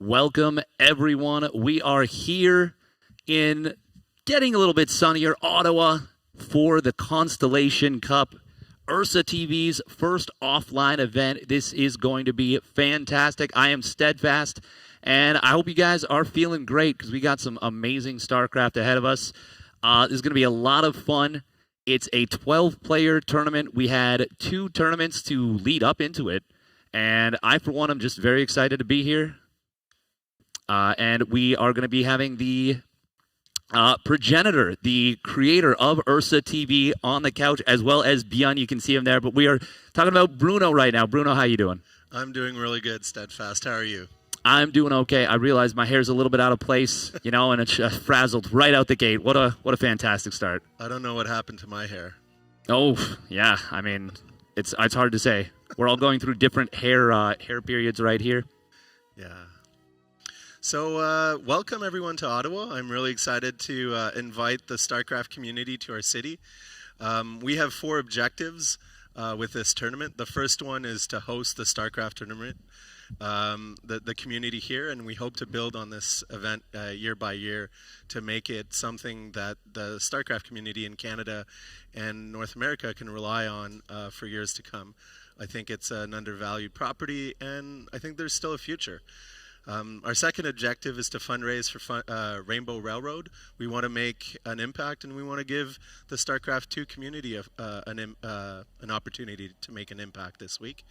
Welcome, everyone. We are here in getting a little bit sunnier Ottawa for the Constellation Cup, Ursa TV's first offline event. This is going to be fantastic. I am steadfast, and I hope you guys are feeling great because we got some amazing StarCraft ahead of us. This is going to be a lot of fun. It's a 12-player tournament. We had 2 tournaments to lead up into it, and I, for one, am just very excited to be here. And we are going to be having the progenitor, the creator of Ursa TV on the couch, as well as Björn. You can see him there. But we are talking about Bruno right now. Bruno, how you doing? I'm doing really good, Steadfast. How are you? I'm doing okay. I realize my hair's a little bit out of place, you know, and it's frazzled right out the gate. What a fantastic start. I don't know what happened to my hair. Oh, yeah. I mean, it's hard to say. We're all going through different hair periods right here. Yeah. So welcome everyone to Ottawa. I'm really excited to invite the StarCraft community to our city. We have 4 objectives with this tournament. The first one is to host the StarCraft tournament, the community here, and we hope to build on this event year by year to make it something that the StarCraft community in Canada and North America can rely on for years to come. I think it's an undervalued property, and I think there's still a future. Our second objective is to fundraise for Rainbow Railroad. We want to make an impact, and we want to give the StarCraft 2 community an opportunity to make an impact this week.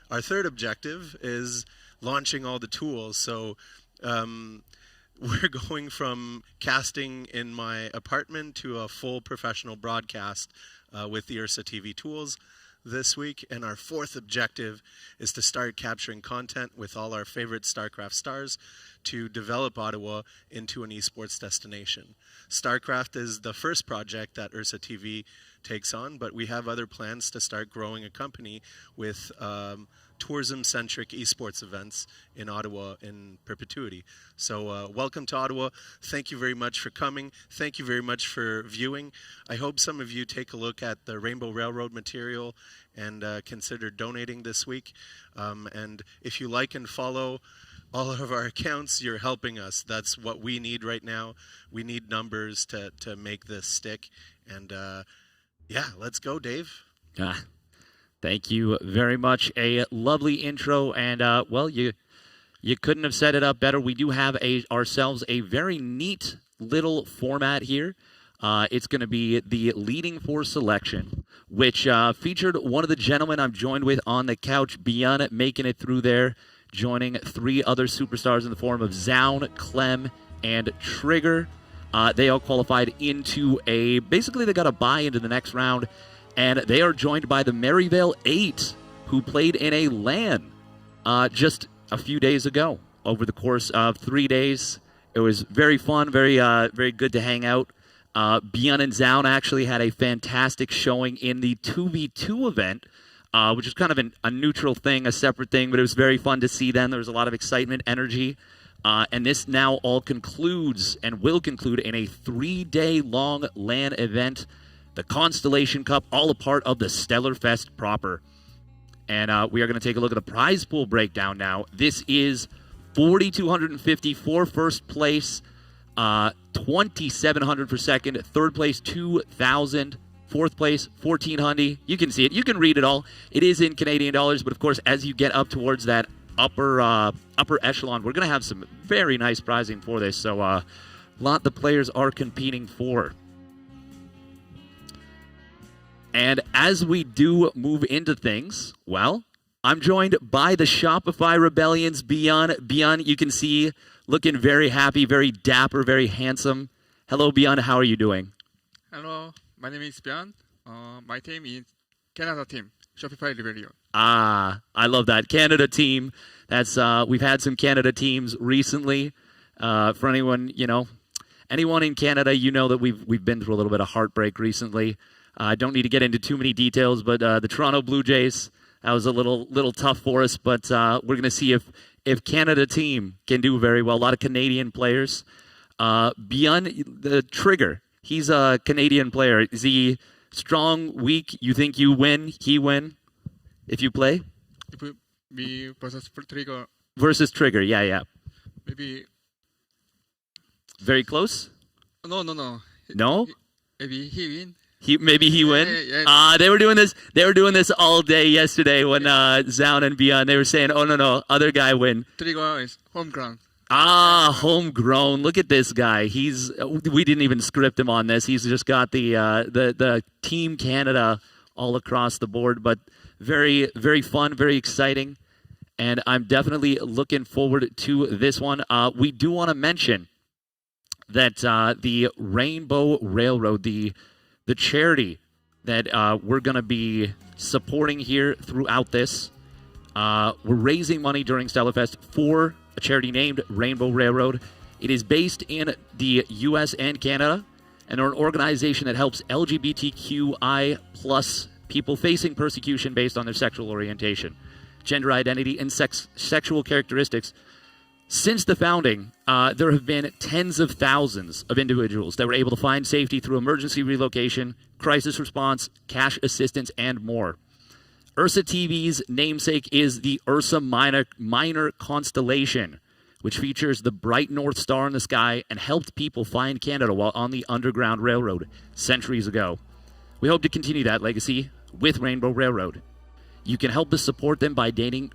Our third objective is launching all the tools. So we're going from casting in my apartment to a full professional broadcast with the Ursa TV tools this week. And our fourth objective is to start capturing content with all our favorite StarCraft stars to develop Ottawa into an esports destination. StarCraft is the first project that Ursa TV takes on, but we have other plans to start growing a company with tourism-centric esports events in Ottawa in perpetuity. So welcome to Ottawa. Thank you very much for coming. Thank you very much for viewing. I hope some of you take a look at the Rainbow Railroad material and consider donating this week. And if you like and follow all of our accounts, you're helping us. That's what we need right now. We need numbers to make this stick. And yeah, let's go, Dave. Thank you very much. A lovely intro, and well, you couldn't have set it up better. We do have ourselves a very neat little format here. It's going to be the Leading Four selection, which featured one of the gentlemen I'm joined with on the couch, Björn, making it through there, joining 3 other superstars in the form of Zaun, Clem, and Trigger. They all qualified into basically they got a bye into the next round. And they are joined by the Maryvale 8, who played in a LAN just a few days ago. Over the course of 3 days, it was very fun, very good to hang out. Björn and Zaun actually had a fantastic showing in the 2v2 event, which is kind of a neutral thing, a separate thing, but it was very fun to see them. There was a lot of excitement, energy. And this now all concludes and will conclude in a 3-day-long LAN event. The Constellation Cup, all a part of the Stellar Fest proper. And we are going to take a look at the prize pool breakdown now. This is $4,250 for first place, $2,700 for second, third place $2,000, fourth place $1,400. You can see it. You can read it all. It is in Canadian dollars, but of course, as you get up towards that upper echelon, we're going to have some very nice prizing for this. So a lot the players are competing for. And as we do move into things, well, I'm joined by the Shopify Rebellion's Björn. Björn, you can see, looking very happy, very dapper, very handsome. Hello, Björn. How are you doing? Hello, my name is Björn. My team is Canada team, Shopify Rebellion. I love that. Canada team. That's we've had some Canada teams recently. For anyone, anyone in Canada, that we've been through a little bit of heartbreak recently. I don't need to get into too many details, but the Toronto Blue Jays, that was a little tough for us. But we're going to see if Canada team can do very well. A lot of Canadian players. Björn, the Trigger, he's a Canadian player. Is he strong, weak? You think you win, he win, if you play? If we versus Trigger. Versus Trigger, yeah. maybe Very close? no. No? Maybe he win. Maybe he win. Yeah. They were doing this. They were doing this all day yesterday when Zaun and Beyond. They were saying, "Oh no, other guy win." Trigger is home ground. Homegrown. Look at this guy. We didn't even script him on this. He's just got the Team Canada all across the board. But very, very fun, very exciting, and I'm definitely looking forward to this one. We do want to mention that the Rainbow Railroad, the charity that we're going to be supporting here throughout this, we're raising money during Stellarfest for a charity named Rainbow Railroad. It is based in the U.S. and Canada, and they're an organization that helps LGBTQI plus people facing persecution based on their sexual orientation, gender identity, and sexual characteristics. Since the founding, there have been tens of thousands of individuals that were able to find safety through emergency relocation, crisis response, cash assistance, and more. Ursa TV's namesake is the Ursa Minor Constellation, which features the bright North Star in the sky and helped people find Canada while on the Underground Railroad centuries ago. We hope to continue that legacy with Rainbow Railroad. You can help us support them by donating.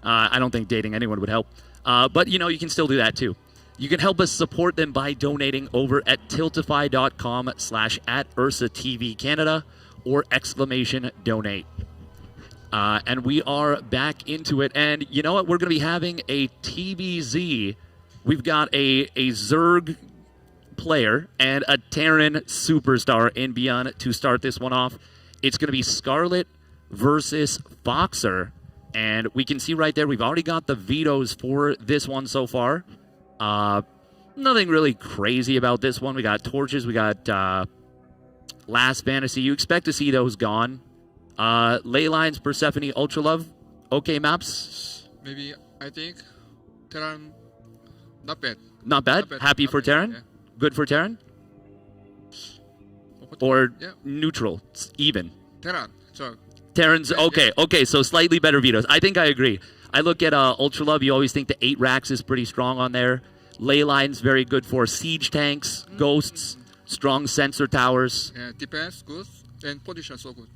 I don't think dating anyone would help. But, you can still do that, too. You can help us support them by donating over at tiltify.com/@UrsaTVCanada or !donate. And we are back into it. And you know what? We're going to be having a TVZ. We've got a Zerg player and a Terran superstar in Beyond to start this one off. It's going to be Scarlett versus Foxer. And we can see right there, we've already got the vetoes for this one so far. Nothing really crazy about this one. We got torches. We got Last Fantasy. You expect to see those gone. Ley Lines, Persephone, Ultra Love. Okay maps. Maybe I think Terran not bad. Not bad. Happy for Terran. Yeah. Good for Terran. Or yeah. neutral. Even. Terran. So Terran's okay. Yeah. Okay, so slightly better vetoes. I think I agree. I look at Ultra Love. You always think the 8 racks is pretty strong on there. Ley Lines very good for siege tanks, ghosts, strong sensor towers. yeah, defense good and position so good.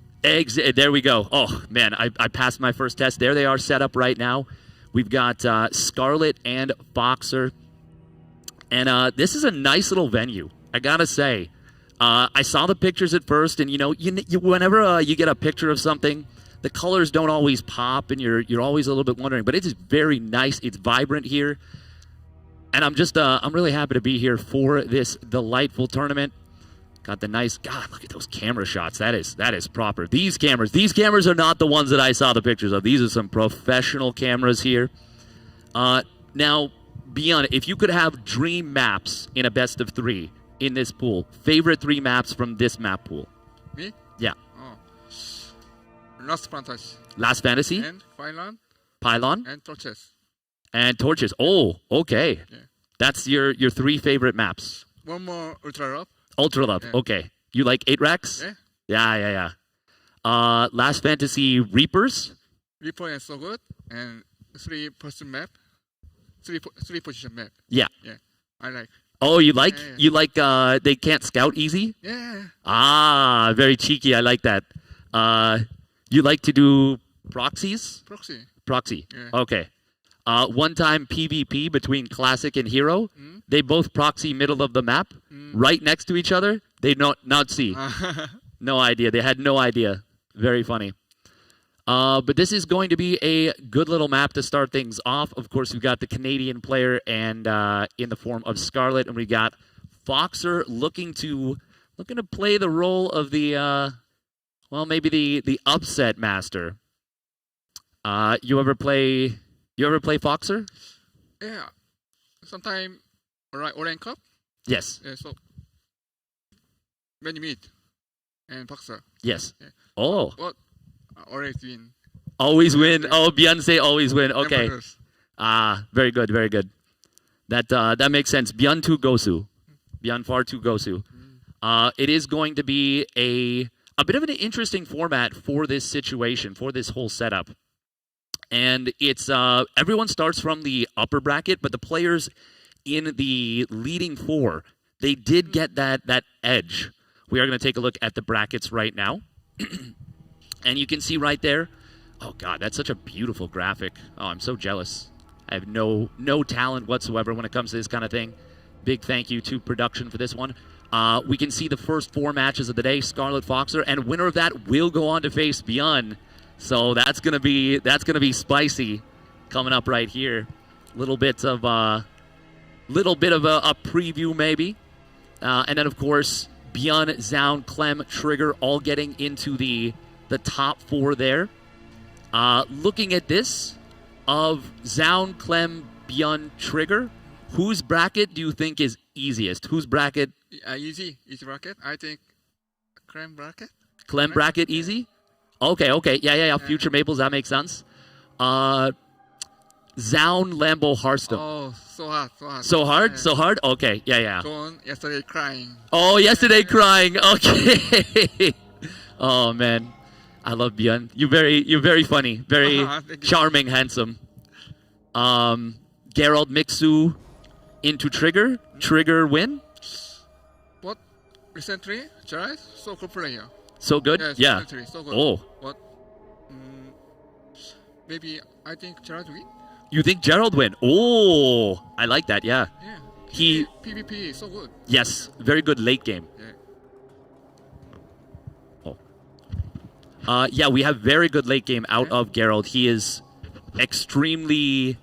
There we go. Oh man, I passed my first test. There they are set up right now. We've got Scarlett and Foxer, and this is a nice little venue. I gotta say. I saw the pictures at first, and whenever you get a picture of something, the colors don't always pop, and you're always a little bit wondering. But it's very nice. It's vibrant here, and I'm really happy to be here for this delightful tournament. Got the nice look at those camera shots. That is proper. These cameras are not the ones that I saw the pictures of. These are some professional cameras here. Now, Beyond, if you could have dream maps in a best of 3. In this pool, favorite 3 maps from this map pool? Me? Yeah. Oh. Last Fantasy. Last Fantasy? And Pylon? And Torches. And Torches. Oh, okay. Yeah. That's your 3 favorite maps. One more Ultra Love. Ultra Love. Yeah. Okay. You like 8 racks? Yeah. Yeah. Last Fantasy Reapers? Reaper is so good. And 3-person map. 3-position map. Yeah. Yeah. I like. Oh, you like Yeah. they can't scout easy? Yeah. Very cheeky. I like that. You like to do proxies? Proxy. Yeah. Okay. One time PvP between Classic and Hero. They both proxy middle of the map, right next to each other. They not see. No idea. They had no idea. Very funny. But this is going to be a good little map to start things off. Of course, we've got the Canadian player and in the form of Scarlett, and we got Foxer looking to play the role of the maybe the upset master. You ever play Foxer? Yeah. Sometime Orange Cup. Yes. Yeah, so when you meet and Boxer. Yes. Yeah. Oh. What? Always win. Always win. Oh, Beyonce always win. Okay. Hamburgers. Very good. Very good. That makes sense. Beyond 2 Gosu. Beyond far 2 Gosu. It is going to be a bit of an interesting format for this situation, for this whole setup. And it's everyone starts from the upper bracket, but the players in the leading four, they did get that edge. We are going to take a look at the brackets right now. And you can see right there, oh God, that's such a beautiful graphic. Oh, I'm so jealous. I have no talent whatsoever when it comes to this kind of thing. Big thank you to production for this one. We can see the first 4 matches of the day, Scarlett Foxer, and winner of that will go on to face Beyond. So that's gonna be spicy coming up right here. Little bit of a preview maybe, and then of course Beyond, Zound, Clem, Trigger all getting into the top 4 there. Looking at this of Zound, Clem, Beyond, Trigger, whose bracket do you think is easiest? Whose bracket? Easy bracket. I think Clem bracket. Clem bracket easy? Okay. Yeah. Future Maples, that makes sense. Zound, Lambo, Harstem. Oh, so hard. So hard? Yeah. So hard? Okay, yeah. John yesterday crying. Oh, yesterday crying. Okay. Oh man, I love Beyond. You're very funny, very charming, handsome. Gerald, Mixu into Trigger. Trigger win. But recently, Gerald so good player. So good. Yes, Yeah. recently, so good. Oh. But maybe I think Gerald win. You think Gerald win? Oh, I like that. Yeah. Yeah. He PvP is so good. Yes, very good late game. Yeah. Oh. Yeah, we have very good late game out of Gerald. He is extremely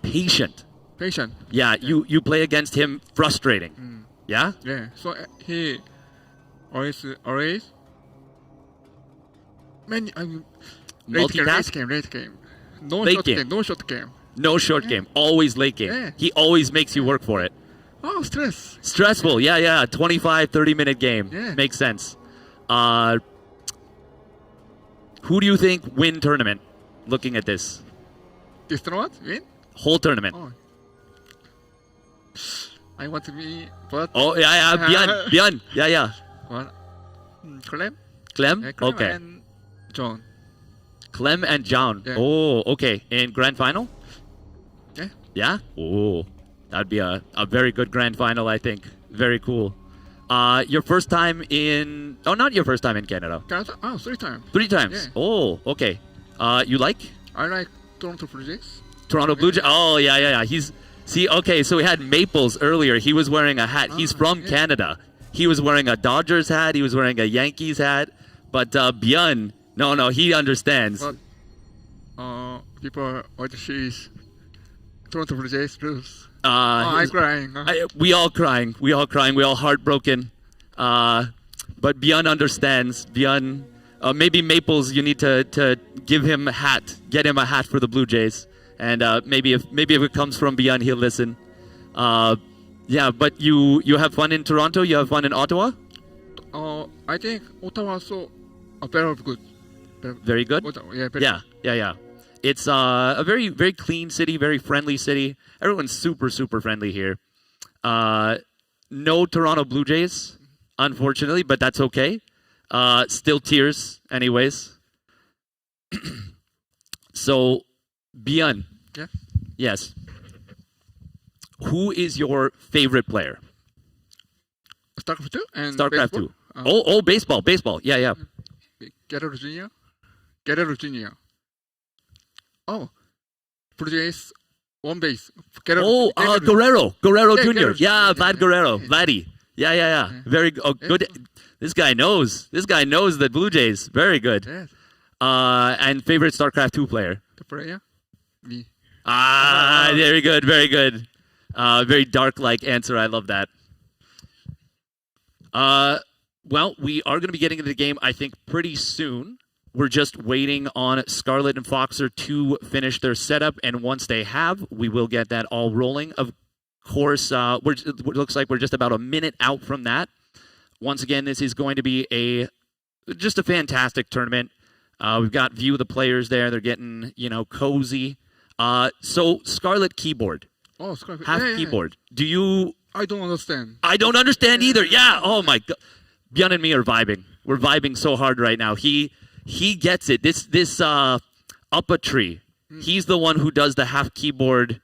patient. Patient. Yeah, you play against him frustrating. Yeah? Yeah. So he always many Multitask? late game. No Late short game. game. No short game. No short game. Always late game. Yeah. He always makes you work for it. Oh, stress. Stressful. Yeah. 25, 30-minute game. Yeah. Makes sense. Who do you think win tournament? Looking at this. This tournament win? Whole tournament. Oh. I want to be, but Oh, yeah. Beyond. Yeah. what? Clem? Clem? Yeah, Clem Okay. and John. Clem and John. Yeah. Oh, okay. In grand final? Yeah. Yeah? Oh, that'd be a very good grand final, I think. Very cool. Your first time in... Oh, not your first time in Canada. Canada? Oh, 3 times. 3 times? Yeah. Oh, okay. You like? I like Toronto Blue Jays. Toronto Blue Jays? Oh, yeah. See, okay, so we had Maples earlier. He was wearing a hat. He's from Canada. He was wearing a Dodgers hat. He was wearing a Yankees hat. But Beyond... No, he understands. But people want to see Toronto Blue Jays lose. I'm crying. We all crying. We all heartbroken. But Beyond understands. Beyond, maybe Maples, you need to give him a hat. Get him a hat for the Blue Jays. And maybe if it comes from Beyond, he'll listen. Yeah, but you have fun in Toronto? You have fun in Ottawa? I think Ottawa so very good. Very good? Ottawa, yeah, very good. Yeah. It's a very, very clean city, very friendly city. Everyone's super, super friendly here. No Toronto Blue Jays, unfortunately, but that's okay. Still tears, anyways. So, Beyond. Yeah. Yes. Who is your favorite player? StarCraft 2 and StarCraft baseball. 2. Baseball. Yeah. Gerald Jr. Oh, Blue Jays, one base. Guerrero Yeah, Jr. Guerrero Yeah, Jr. Vlad Guerrero. Vladdy. Yeah. Very good. This guy knows the Blue Jays. Very good. Yes. And favorite StarCraft 2 player? The player? Me. Very good. Very dark-like answer. I love that. Well, we are going to be getting into the game, I think, pretty soon. We're just waiting on Scarlett and Foxer to finish their setup, and once they have, we will get that all rolling. Of course, it looks like we're just about a minute out from that. Once again, this is going to be just a fantastic tournament. We've got view of the players there. They're getting, cozy. So, Scarlett keyboard. Oh, Scarlett. Half keyboard. Do you... I don't understand. I don't understand either. Yeah. Oh, my God. Byeon and me are vibing. We're vibing so hard right now. He gets it. This up a tree He's the one who does the half keyboard.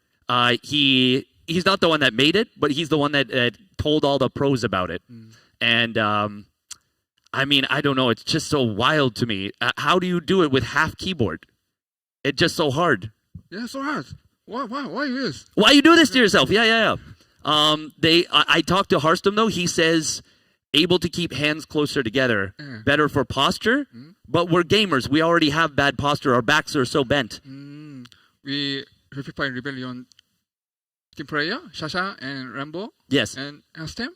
He's not the one that made it, but he's the one that told all the pros about it. And I mean, I don't know. It's just so wild to me. How do you do it with half keyboard? It's just so hard. Yeah, so hard. Why this? Why you do this to yourself? Yeah. I talked to Harstem though. He says able to keep hands closer together, better for posture. But we're gamers. We already have bad posture. Our backs are so bent. We Shopify Rebellion team player, Shasha and Lambo. Yes. And Harstem,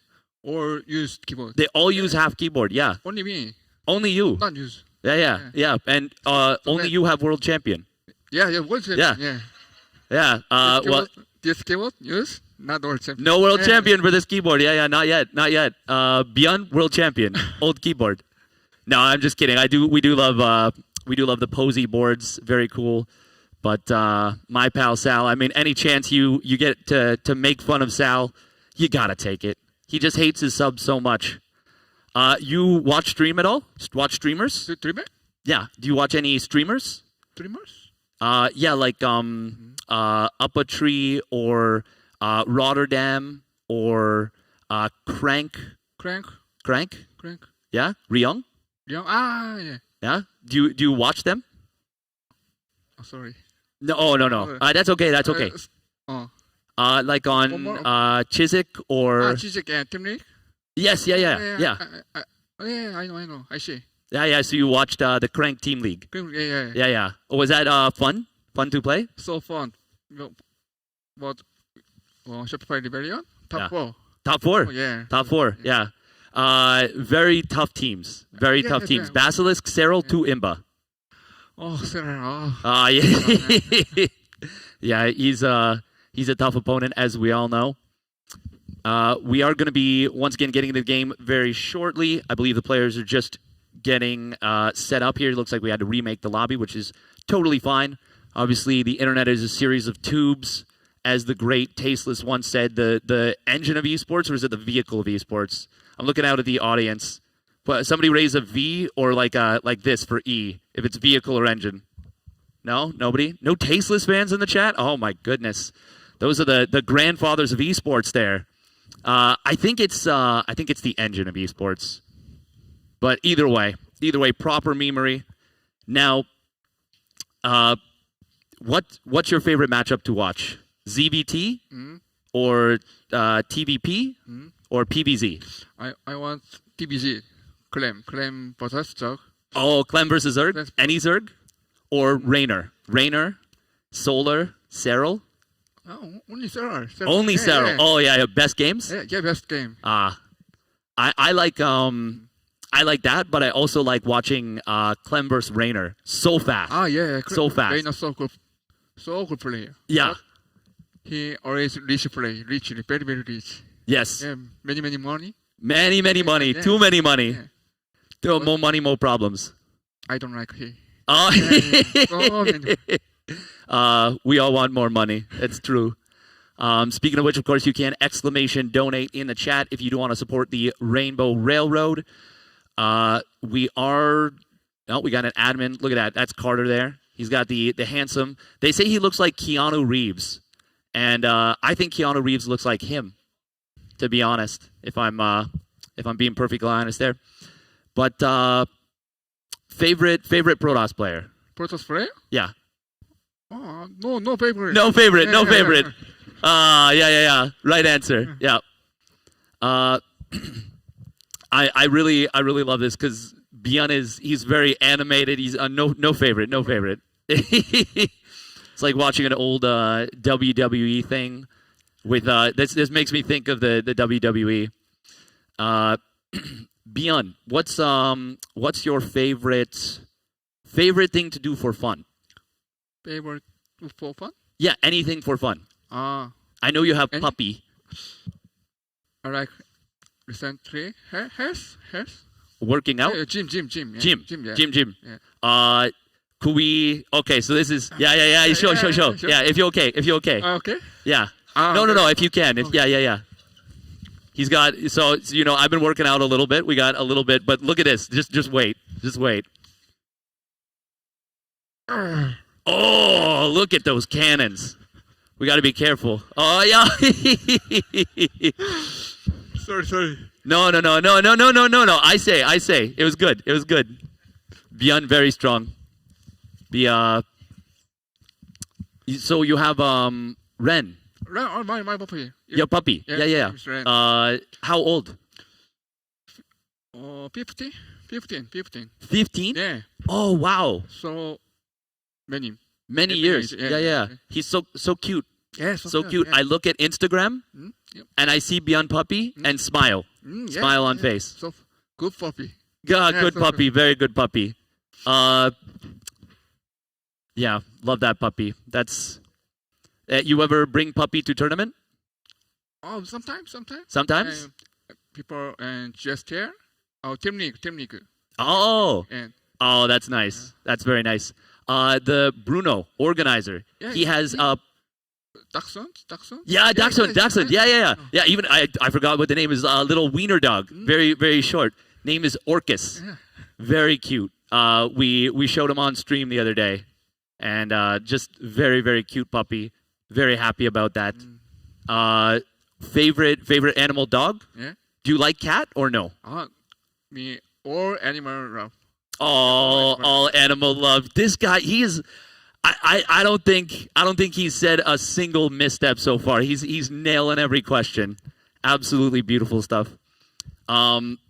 or use keyboard. They all use half keyboard. Yeah. Only me. Only you. Not use. Yeah. And only you have world champion. Yeah. What's it? Yeah. Yeah. Well, this keyboard use not world champion. no world champion for this keyboard. Yeah. Not yet. Beyond world champion. Old keyboard. No, I'm just kidding. We do love the posy boards. Very cool. But my pal Sal, I mean, any chance you get to make fun of Sal, you gotta take it. He just hates his subs so much. You watch stream at all? Watch streamers? Streamer? Yeah. Do you watch any streamers? Streamers? Yeah, like Up a Tree or Rotterdam or Crank. Crank? Yeah, Ryung. Yeah. Yeah. Do you watch them? Oh, sorry. No. That's okay. Like on Chiswick or Chiswick and Team League? Yes. Yeah. I know. I see. Yeah. So you watched the Crank Team League. Yeah. Oh, was that fun? Fun to play? So fun. But Shopify Rebellion? Top 4. Top 4? Oh, yeah. Top 4, yeah. Very tough teams. Tough teams. Basilisk, Serral, to Imba. Oh, Sarah. Yeah. Yeah, he's a tough opponent, as we all know. We are going to be, once again, getting into the game very shortly. I believe the players are just getting set up here. It looks like we had to remake the lobby, which is totally fine. Obviously, the internet is a series of tubes. As the great Tasteless once said, the engine of esports, or is it the vehicle of esports? I'm looking out at the audience. But somebody raise a V or like this for E, if it's vehicle or engine. No? Nobody? No Tasteless fans in the chat? Oh my goodness. Those are the grandfathers of esports there. I think it's the engine of esports. But either way, proper memery. Now, what's your favorite matchup to watch? ZVT or TVP or PBZ? I want PBZ. Clem versus Zerg. Oh, Clem versus Zerg? Any Zerg? Or Rainer? Solar? Serral? Oh, only Sarah. Only Serral. Yeah. Oh yeah, best games? Yeah, best game. I like that, but I also like watching Clem versus Rainer. So fast. Yeah. So fast. Rainer so good player. Yeah. But he always rich play, very rich. Yes. Yeah, many money. Many money. Too many money. Yeah. More money, more problems. I don't like him. Oh. So many. We all want more money. It's true. Speaking of which, of course, you can !donate in the chat if you do want to support the Rainbow Railroad. We got an admin. Look at that. That's Carter there. He's got the handsome. They say he looks like Keanu Reeves, and I think Keanu Reeves looks like him. To be honest, if I'm being perfectly honest there. But favorite Protoss player? Protoss player? Yeah. Oh, no favorite. No favorite. Yeah. Right answer. Yeah. I really love this because Bjorn he's very animated. He's no favorite. It's like watching an old WWE thing with this makes me think of the WWE. Bjorn, what's your favorite thing to do for fun? Favorite for fun? Yeah, anything for fun. I know you have puppy. I like recently health. Working out? Gym. Gym. Yeah. Could we? Okay, so this is yeah. Sure. Yeah, if you're okay. Okay. Yeah. No. If you can. Yeah. He's got so I've been working out a little bit. We got a little bit, but look at this. Just wait. Oh, look at those cannons. We got to be careful. Oh, yeah. Sorry. No. I say. It was good. Beyond very strong. So you have Ren, My puppy. your puppy. Yeah. It's Ren. How old? 15. 15? Yeah. Oh, wow. So many. Many Yeah, years. yeah. Yeah. He's so cute. Yeah. So cute. Yeah. I look at Instagram Yep. and I see Beyond Puppy and smile. Yeah, Smile on yeah. face. So good puppy. Good so puppy. Very good puppy. Yeah, love that puppy. That's. You ever bring puppy to tournament? Oh, sometimes. Sometimes? People and gesture. Oh, team league. Oh. And Oh, that's nice. That's very nice. The Bruno organizer. Yeah, He has Dachshund. Yeah, Dachshund. Yeah. Oh. Yeah, even I forgot what the name is. Little wiener dog. Very, very short. Name is Orcus. Yeah. Very cute. We showed him on stream the other day, and just very, very cute puppy. Very happy about that. Favorite animal dog? Yeah. Do you like cat or no? Me all animal love. All animal love. This guy, he is. I don't think he's said a single misstep so far. He's nailing every question. Absolutely beautiful stuff.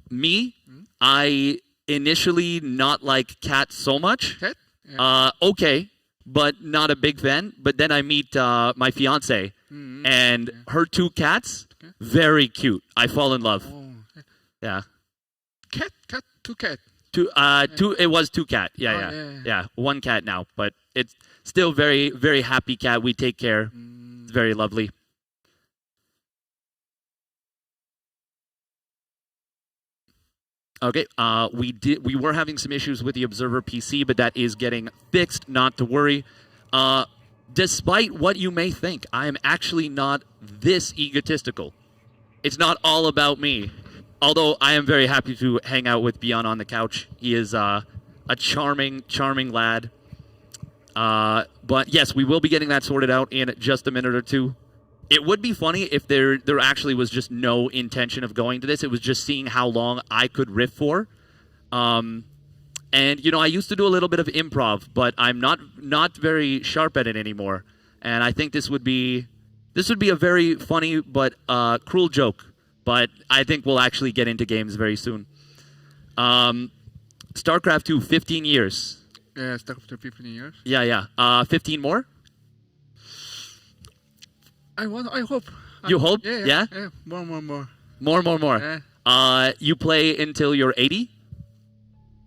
Me, I initially not like cats so much. Cat? Yeah. Okay, but not a big fan. But then I meet my fiance and her two cats. Very cute. I fall in love. Oh. Yeah. Cat. Two cat. Two. It was two cat. Oh, Yeah. One cat now, but it's still very, very happy cat. We take care. It's very lovely. Okay. We were having some issues with the Observer PC, but that is getting fixed. Not to worry. Despite what you may think, I am actually not this egotistical. It's not all about me. Although I am very happy to hang out with Beyond on the couch. He is a charming lad. But yes, we will be getting that sorted out in just a minute or two. It would be funny if there actually was just no intention of going to this. It was just seeing how long I could riff for. And I used to do a little bit of improv, but I'm not very sharp at it anymore. And I think this would be a very funny but cruel joke. But I think we'll actually get into games very soon. StarCraft 2, 15 years. Yeah, stuck up to 15 years. Yeah. 15 more? I hope. You hope? Yeah. More. More. Yeah. You play until you're 80?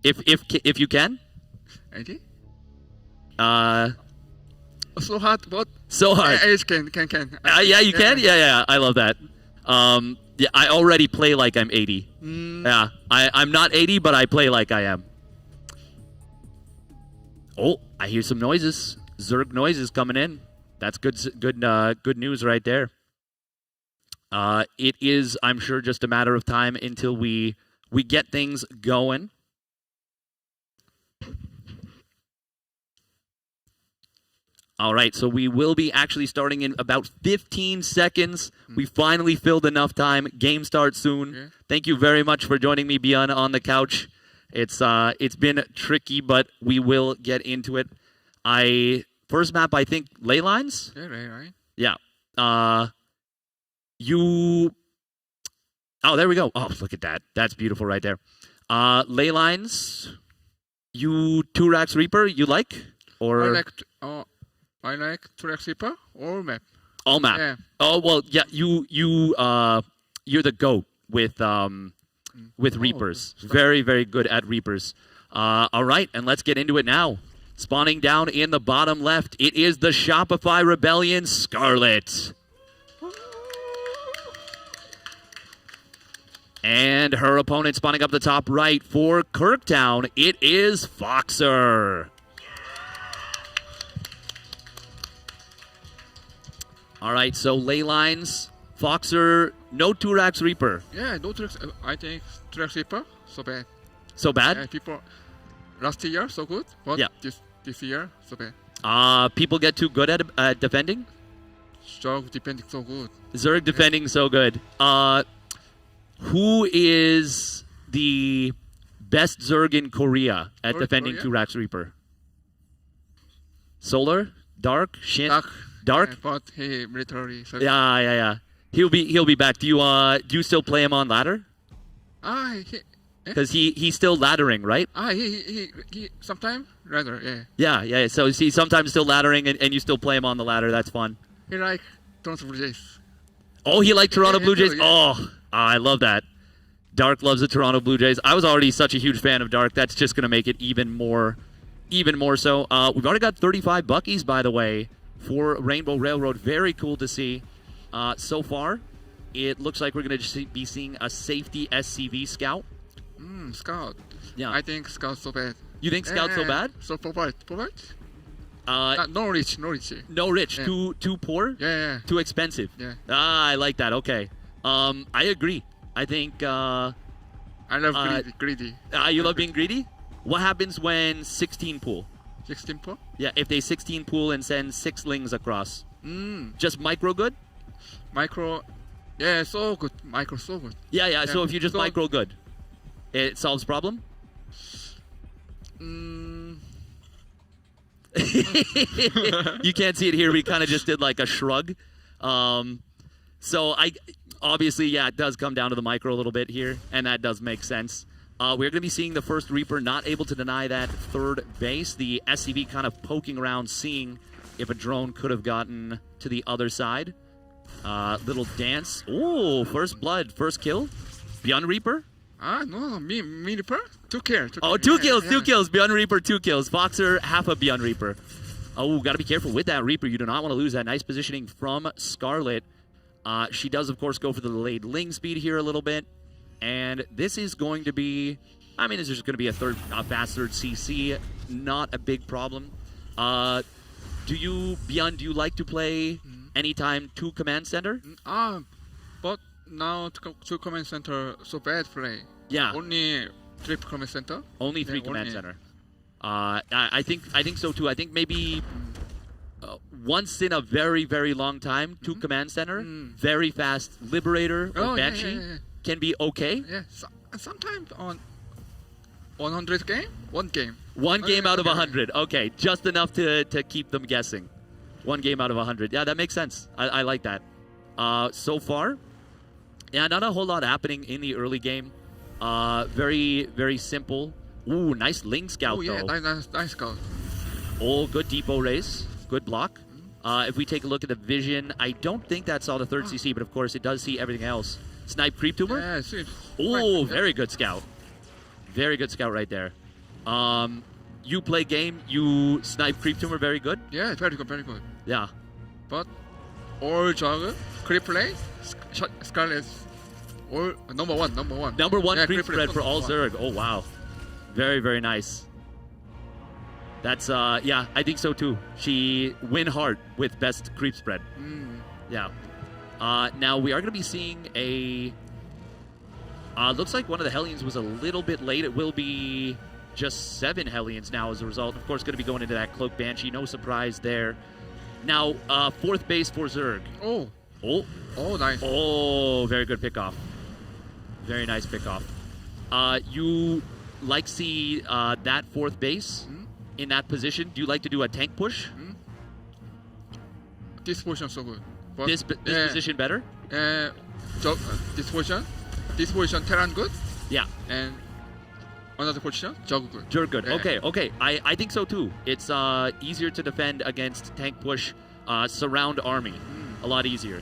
If you can? 80? So hard, but hard. Age can. Yeah, you can? Yeah. I love that. Yeah, I already play like I'm 80. Yeah, I'm not 80, but I play like I am. Oh, I hear some noises. Zerg noises coming in. That's good news right there. It is, I'm sure, just a matter of time until we get things going. All right, so we will be actually starting in about 15 seconds. We finally filled enough time. Game starts soon. Yeah. Thank you very much for joining me, Beyond on the couch. It's been tricky, but we will get into it. First map, I think, ley lines? Yeah, right. Yeah. Oh, there we go. Oh, look at that. That's beautiful right there. Ley lines. You Turax Reaper, you like? Or I like Track Zipper or map. All map. Yeah. Oh well, yeah. You're the goat with Reapers. Very, very good at Reapers. All right, and let's get into it now. Spawning down in the bottom left, it is the Shopify Rebellion Scarlett. And her opponent spawning up the top right for Kirktown, it is Foxer. All right, so ley lines, Foxer, no Turax Reaper. Yeah, no Track. I think Track Zipper so bad. So bad? People last year so good, but yeah. this year so bad. People get too good at defending. Jog defending so good. Zerg defending so good. Who is the best Zerg in Korea at defending Korea? 2 Rax Reaper? Solar? Dark? Shin? Dark. But he military. So Yeah. He'll be back. Do you still play him on ladder? he Because he's still laddering, right? he sometimes rather yeah. Yeah. So he's sometimes still laddering, and you still play him on the ladder. That's fun. He like Toronto Blue Jays. Oh, he liked Toronto Yeah, Blue Jays. yeah. Oh, I love that. Dark loves the Toronto Blue Jays. I was already such a huge fan of Dark. That's just going to make it even more so. We've already got 35 Buckies, by the way, for Rainbow Railroad. Very cool to see. So far, it looks like we're going to be seeing a safety SCV scout. Scout. Yeah. I think Scout so bad. You think Scout's so bad? So provide. No rich. No rich. Yeah. Too poor? Yeah. Too expensive? Yeah. I like that. Okay. I agree. I think... I love greedy. you love being greedy? What happens when 16 pool? 16 po? Yeah, if they 16 pool and send 6 lings across. Just micro good? Micro. Yeah, so good. Micro so good. Yeah. So if you just So- micro good, it solves problem? You can't see it here. We kind of just did like a shrug. So obviously, it does come down to the micro a little bit here, and that does make sense. We're going to be seeing the first Reaper not able to deny that third base. The SCV kind of poking around, seeing if a drone could have gotten to the other side. Little dance. Oh, first blood, first kill. Beyond Reaper. No, me Reaper? 2 kills. Oh, 2 kills, 2 kills. Beyond Reaper, 2 kills. Foxer, half a Beyond Reaper. Oh, got to be careful with that Reaper. You do not want to lose that. Nice positioning from Scarlett. She does, of course, go for the delayed ling speed here a little bit. And this is going to be... this is just going to be a fast third CC. Not a big problem. Do you like to play anytime 2 command center? But now to command center so bad play. Yeah. Only 3 command center. Only 3 command center. I think so too. I think maybe once in a very, very long time, 2 command center, very fast Liberator or Banshee can be okay. Yeah. Sometimes on 100 game, 1 game. 1 game out of 100. Okay, just enough to keep them guessing. 1 game out of 100. Yeah, that makes sense. I like that. So far, not a whole lot happening in the early game. Very, very simple. Ooh, nice Ling Scout, Yeah, though. nice scout. Oh, good depot race. Good block. If we take a look at the vision, I don't think that saw the third CC, but of course it does see everything else. Snipe Creep Tumor? Yeah, see. Oh, very good scout. Very good scout right there. You play game, you snipe Creep Tumor very good? Yeah, very good. Yeah. But all jog, creep play, Scarlett, all number one. Number 1 Yeah, creep spread for all number one. Zerg. Oh, wow. Very, very nice. That's, I think so too. She win hard with best creep spread. Yeah. Now, we are going to be seeing a... looks like one of the Hellions was a little bit late. It will be just 7 Hellions now as a result. Of course, going to be going into that Cloak Banshee. No surprise there. Now, 4th base for Zerg. Oh, nice. Oh, very good pickoff. Very nice pickoff. You like see that 4th base in that position? Do you like to do a tank push? This position so good. But This position better? this position Terran good, Yeah. and another position jog good. You're good. Yeah. Okay. I think so too. It's easier to defend against tank push, surround army. A lot easier.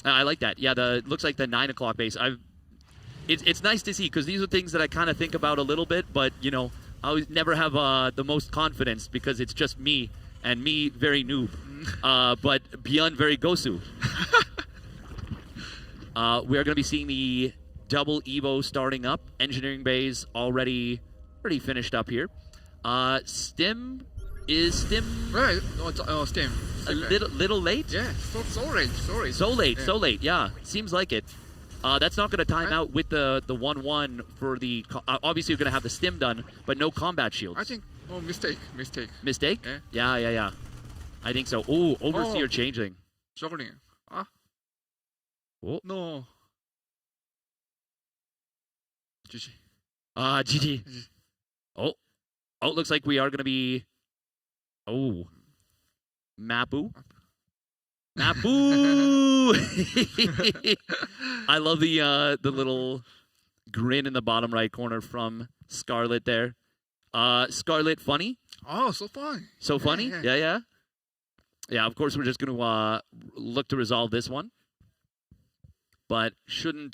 I like that. Yeah, looks like the 9 o'clock base. It's nice to see because these are things that I kind of think about a little bit, but I always never have the most confidence because it's just me and me very noob. But beyond very Gosu. We are going to be seeing the double Evo starting up. Engineering bays already pretty finished up here. Stim Right, Steam. a little late? Yeah, so late. So late. Yeah, seems like it. That's not going to time out with the 1-1 for the... obviously, you're going to have the stim done, but no combat shields. I think Oh, mistake. Mistake? Yeah. Yeah. I think so. Oh, Overseer Changeling. Juggling. Ah. Oh. No. GG. GG. Oh, looks like we are going to be... Oh. Mapu. I love the little grin in the bottom right corner from Scarlett there. Scarlett, funny? Oh, so fun. So funny? Yeah. Yeah, of course, we're just going to look to resolve this one. But shouldn't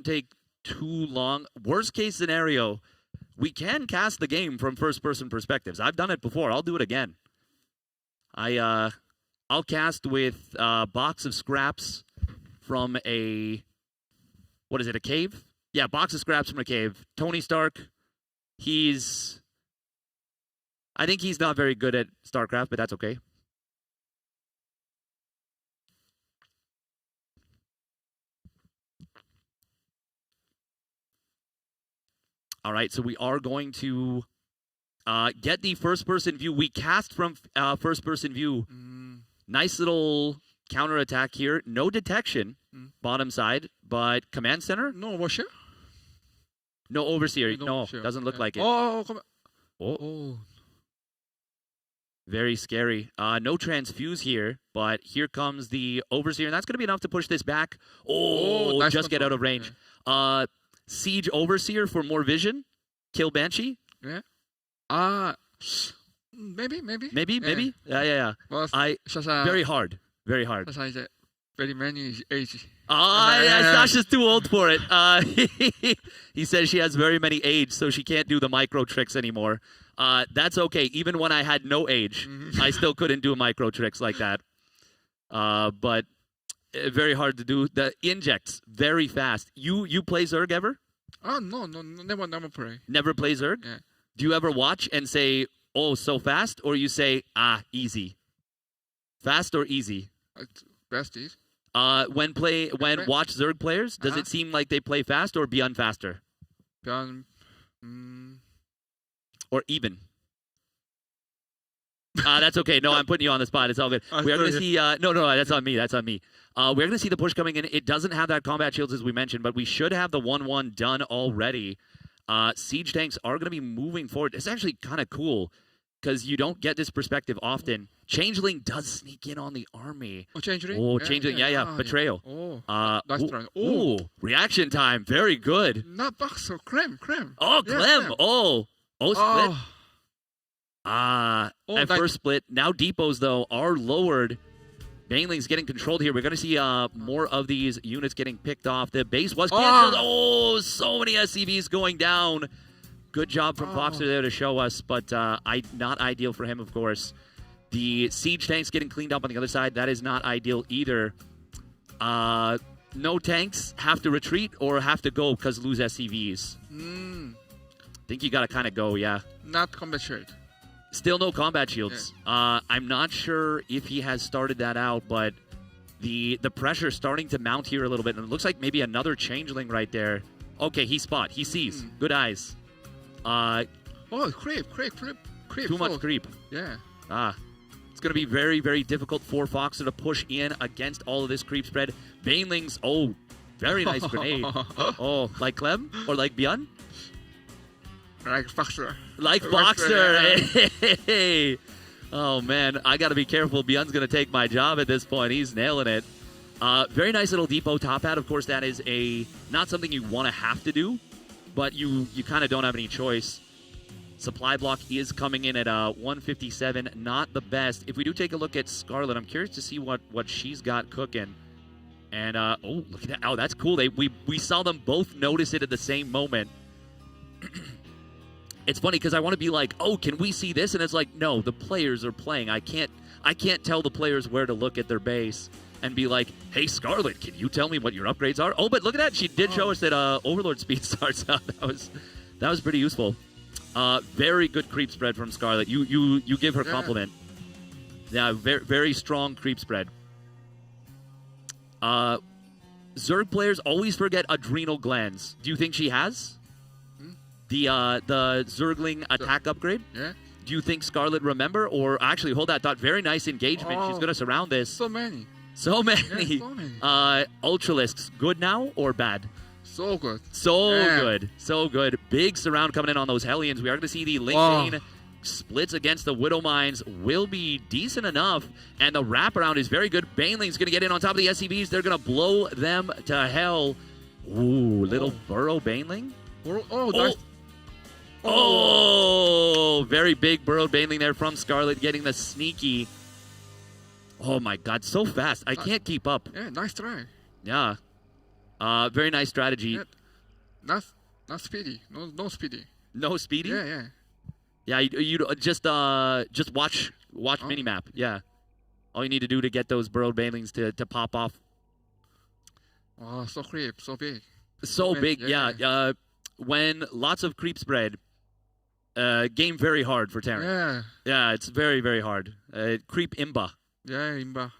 take too long. Worst case scenario, we can cast the game from first-person perspectives. I've done it before. I'll do it again. I'll cast with a box of scraps from a... What is it, a cave? Yeah, box of scraps from a cave. Tony Stark, I think he's not very good at StarCraft, but that's okay. All right, so we are going to get the first-person view. We cast from first-person view. Nice little counterattack here. No detection, bottom side, but command center? No Overseer? No Overseer. No, No, doesn't look like it. Oh, come on. Oh. Very scary. No transfuse here, but here comes the Overseer, and that's going to be enough to push this back. Oh, nice just get out of range. Yeah. Siege Overseer for more vision. Kill Banshee. Yeah. Maybe. Maybe. Yeah. Well, Very hard. Sasha is very many age. Sasha's too old for it. He says she has very many age, so she can't do the micro tricks anymore. That's okay. Even when I had no age, I still couldn't do micro tricks like that. But very hard to do. The injects very fast. You play Zerg ever? Oh no, never play. Never play Zerg? Yeah. Do you ever watch and say, "Oh, so fast," or you say, easy? Fast or easy? Best is. When watch Zerg players, does it seem like they play fast or beyond faster? Beyond. Or even? That's okay. No, I'm putting you on the spot. It's all good. We're going to see... No, that's on me. We're going to see the push coming in. It doesn't have that combat shields as we mentioned, but we should have the 1-1 done already. Siege tanks are going to be moving forward. It's actually kind of cool because you don't get this perspective often. Changeling does sneak in on the army. Oh, Changeling? Oh, Changeling. Yeah. Betrayal. Oh, nice try. Ooh, reaction time. Very good. Not Boxer. Clem. Oh, Clem. Oh, split. At nice. First split. Now depots, though, are lowered. Baneling's getting controlled here. We're going to see more of these units getting picked off. The base was canceled. Oh, so many SCVs going down. Good job from Boxer there to show us, but not ideal for him, of course. The siege tanks getting cleaned up on the other side. That is not ideal either. No tanks have to retreat or have to go because lose SCVs. I think you got to kind of go, yeah. Not combat shield. Still no combat shields. Yeah. I'm not sure if he has started that out, but the pressure starting to mount here a little bit. And it looks like maybe another changeling right there. Okay, he sees. Good eyes. Creep. Too much creep. Yeah. It's going to be very, very difficult for Foxer to push in against all of this creep spread. Banelings, very nice grenade. Like Clem or like Bjorn? Like Boxer. Like Boxer. Hey. Oh, man. I got to be careful. Bjorn's going to take my job at this point. He's nailing it. Very nice little depot top hat. Of course, that is not something you want to have to do, but you kind of don't have any choice. Supply block is coming in at 157. Not the best. If we do take a look at Scarlett, I'm curious to see what she's got cooking. And, look at that. Oh, that's cool. We saw them both notice it at the same moment. It's funny because I want to be like, oh, can we see this? And it's like, no, the players are playing. I can't tell the players where to look at their base and be like, hey, Scarlett, can you tell me what your upgrades are? Oh, but look at that. She did show us that Overlord speed starts out. That was pretty useful. Very good creep spread from Scarlett. You give her compliment. Yeah, very, very strong creep spread. Zerg players always forget adrenal glands. Do you think she has? The Zergling attack upgrade? Yeah. Do you think Scarlett remember? Or actually, hold that thought. Very nice engagement. She's Oh. going to surround this. So many. So many. Yeah, so many. Ultralisks, good now or bad? So good. So Yeah. good. So good. Big surround coming in on those Hellions. We are going to see the Link Wow. Bane splits against the Widow Mines will be decent enough. And the wraparound is very good. Baneling's going to get in on top of the SCVs. They're going to blow them to hell. Ooh, little burrow Baneling. Oh, nice. Oh, very big burrowed Baneling there from Scarlett, getting the sneaky. Oh my God, so fast. I can't keep up. Yeah, nice try. Yeah. Very nice strategy. Yeah. Not speedy. No speedy. No speedy? Yeah, yeah. Yeah, you just watch minimap. Yeah. All you need to do to get those burrowed Banelings to pop off. Oh, so creep, so big. So big, Yeah. yeah. When lots of creep spread, game very hard for Terran. Yeah. Yeah, it's very, very hard. Creep imba. Yeah, Imba.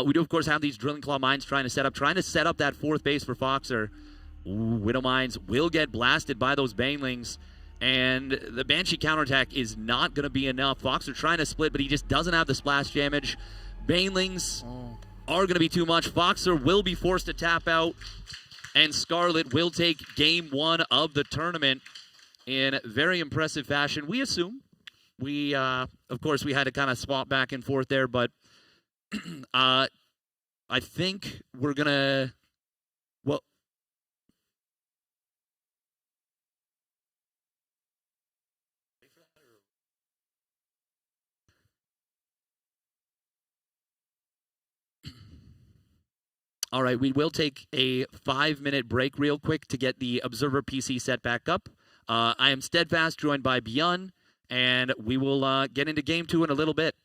We do, of course, have these Drilling Claw mines trying to set up that fourth base for Foxer. Ooh, Widow Mines will get blasted by those Banelings, and the Banshee counterattack is not going to be enough. Foxer trying to split, but he just doesn't have the splash damage. Banelings are going to be too much. Foxer will be forced to tap out, and Scarlett will take game one of the tournament in very impressive fashion. We assume. Of course, we had to kind of swap back and forth there, but I think we're going to, well, all right, we will take a 5-minute break real quick to get the Observer PC set back up. I am Steadfast, joined by Byun, and we will get into game two in a little bit.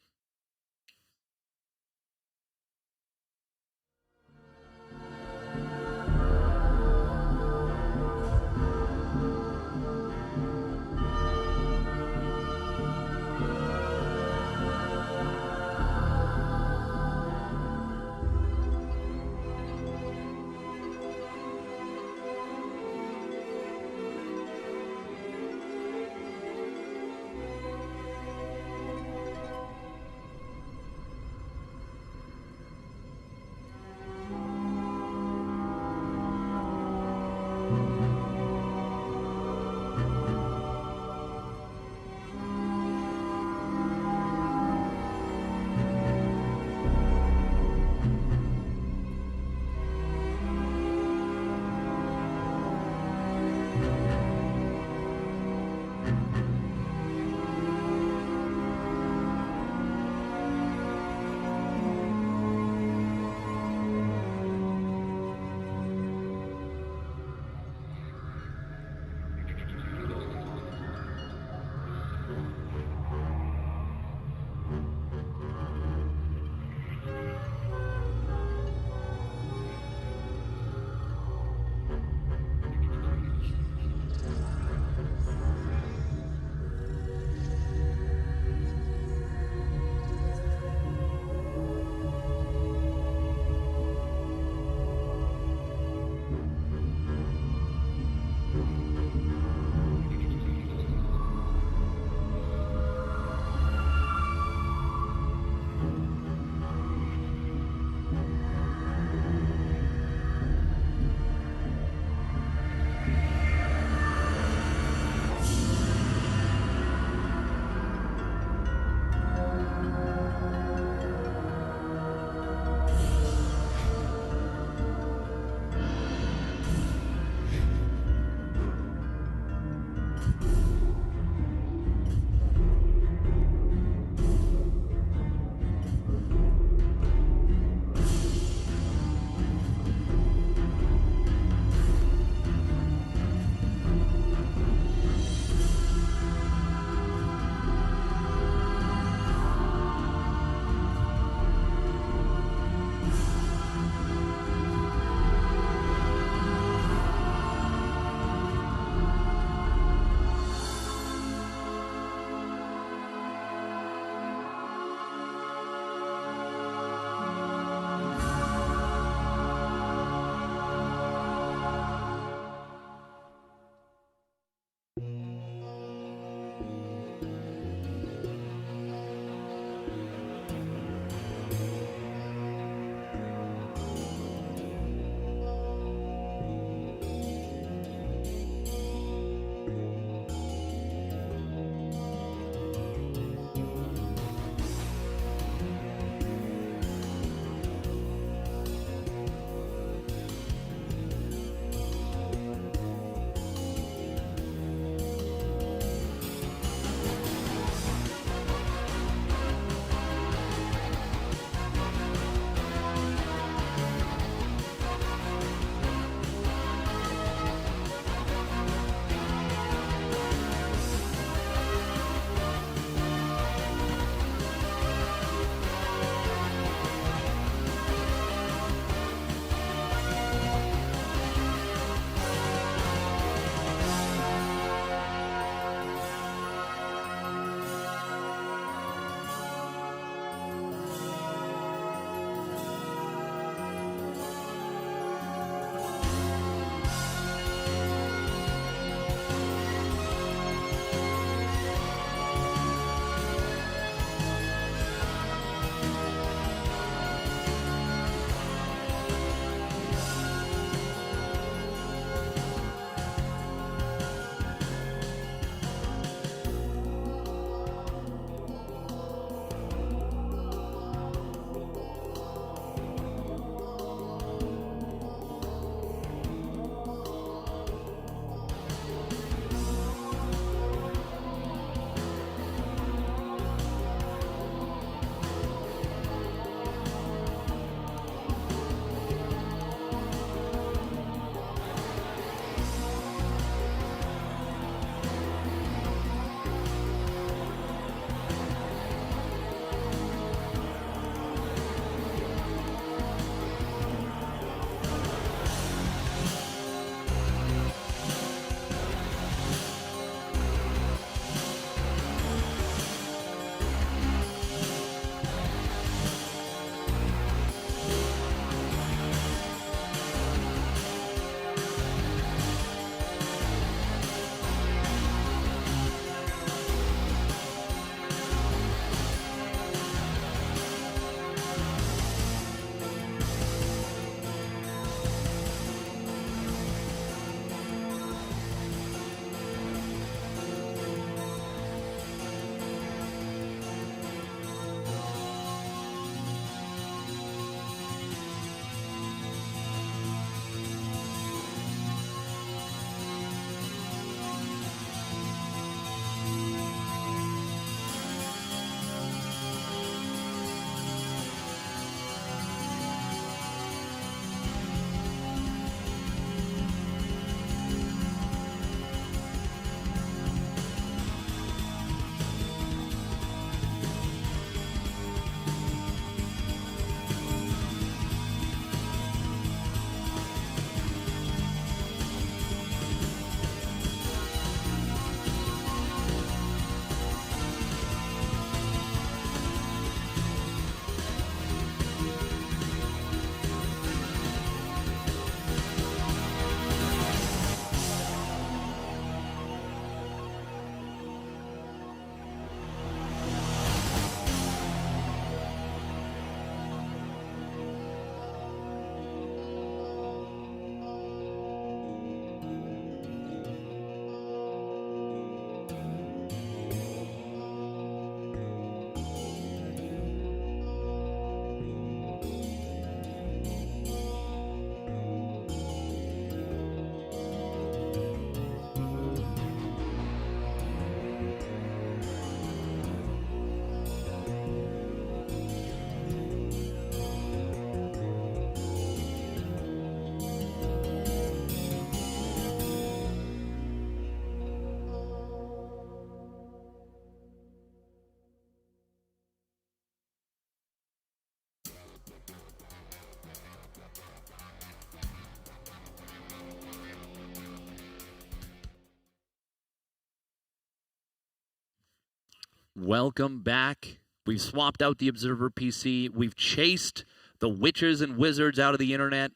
Welcome back. We've swapped out the Observer PC. We've chased the witches and wizards out of the internet.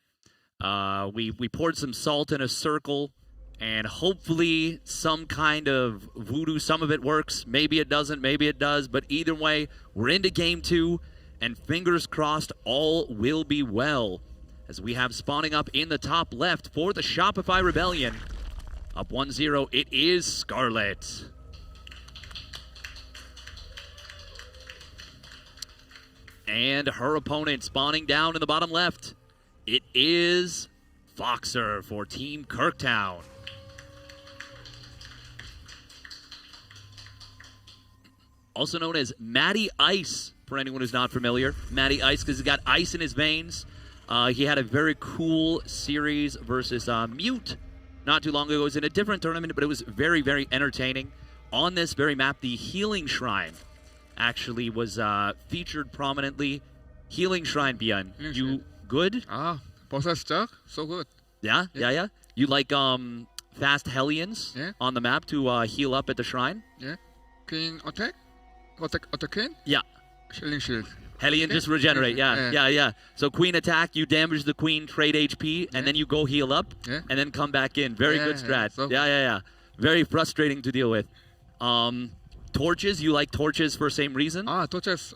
We poured some salt in a circle, and hopefully some kind of voodoo. Some of it works. Maybe it doesn't. Maybe it does. But either way, we're into game 2, and fingers crossed all will be well. As we have spawning up in the top left for the Shopify Rebellion. Up 1-0, it is Scarlett. And her opponent spawning down in the bottom left. It is Foxer for Team Kirktown. Also known as Matty Ice, for anyone who's not familiar. Matty Ice, because he's got ice in his veins. He had a very cool series versus Mute not too long ago. It was in a different tournament, but it was very, very entertaining. On this very map, the Healing Shrine actually was featured prominently. Healing Shrine, Bian. You good? 벌써 stuck? So good. Yeah. You like fast Hellions on the map to heal up at the shrine? Yeah. Queen attack? Attack queen? Yeah. Healing shield. Hellion just regenerate, yeah. So queen attack, you damage the queen, trade HP, and then you go heal up, and then come back in. Very good strat. So Yeah. Very frustrating to deal with. Torches, you like torches for same reason? torches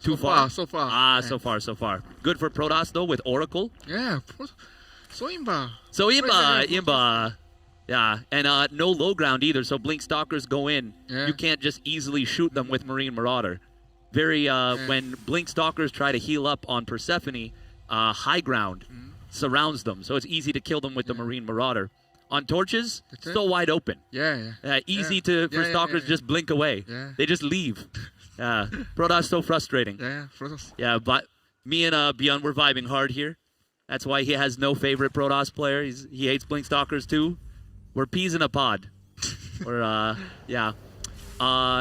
Too far? So far. So far. Good for Protoss, though, with Oracle. Yeah. So imba. So imba. Yeah, and no low ground either, so Blink Stalkers go in. Yeah. You can't just easily shoot them with Marine Marauder. When Blink Stalkers try to heal up on Persephone, high ground surrounds them, so it's easy to kill them with the Marine Marauder. On torches, still wide open. Easy for Stalkers just blink away. They just leave. Protoss so frustrating. Protoss. Yeah, but me and Beyond, we're vibing hard here. That's why he has no favorite Protoss player. He hates Blink Stalkers too. We're peas in a pod.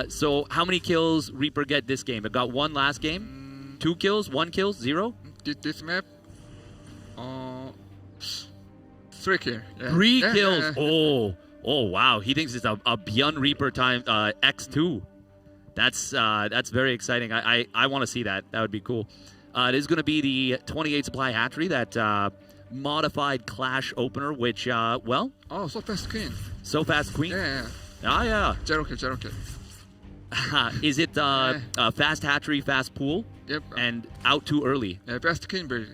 So how many kills Reaper get this game? It got 1 last game. 2 kills, 1 kill, 0. This map, 3 kills. 3 kills. Oh wow. He thinks it's a Beyond Reaper time X2. That's very exciting. I want to see that. That would be cool. It is going to be the 28 supply hatchery, that modified Clash opener, which so fast queen. So fast queen. Yeah. 0 kill. Is it fast hatchery, fast pool? Yep. And out too early. Fast queen, very.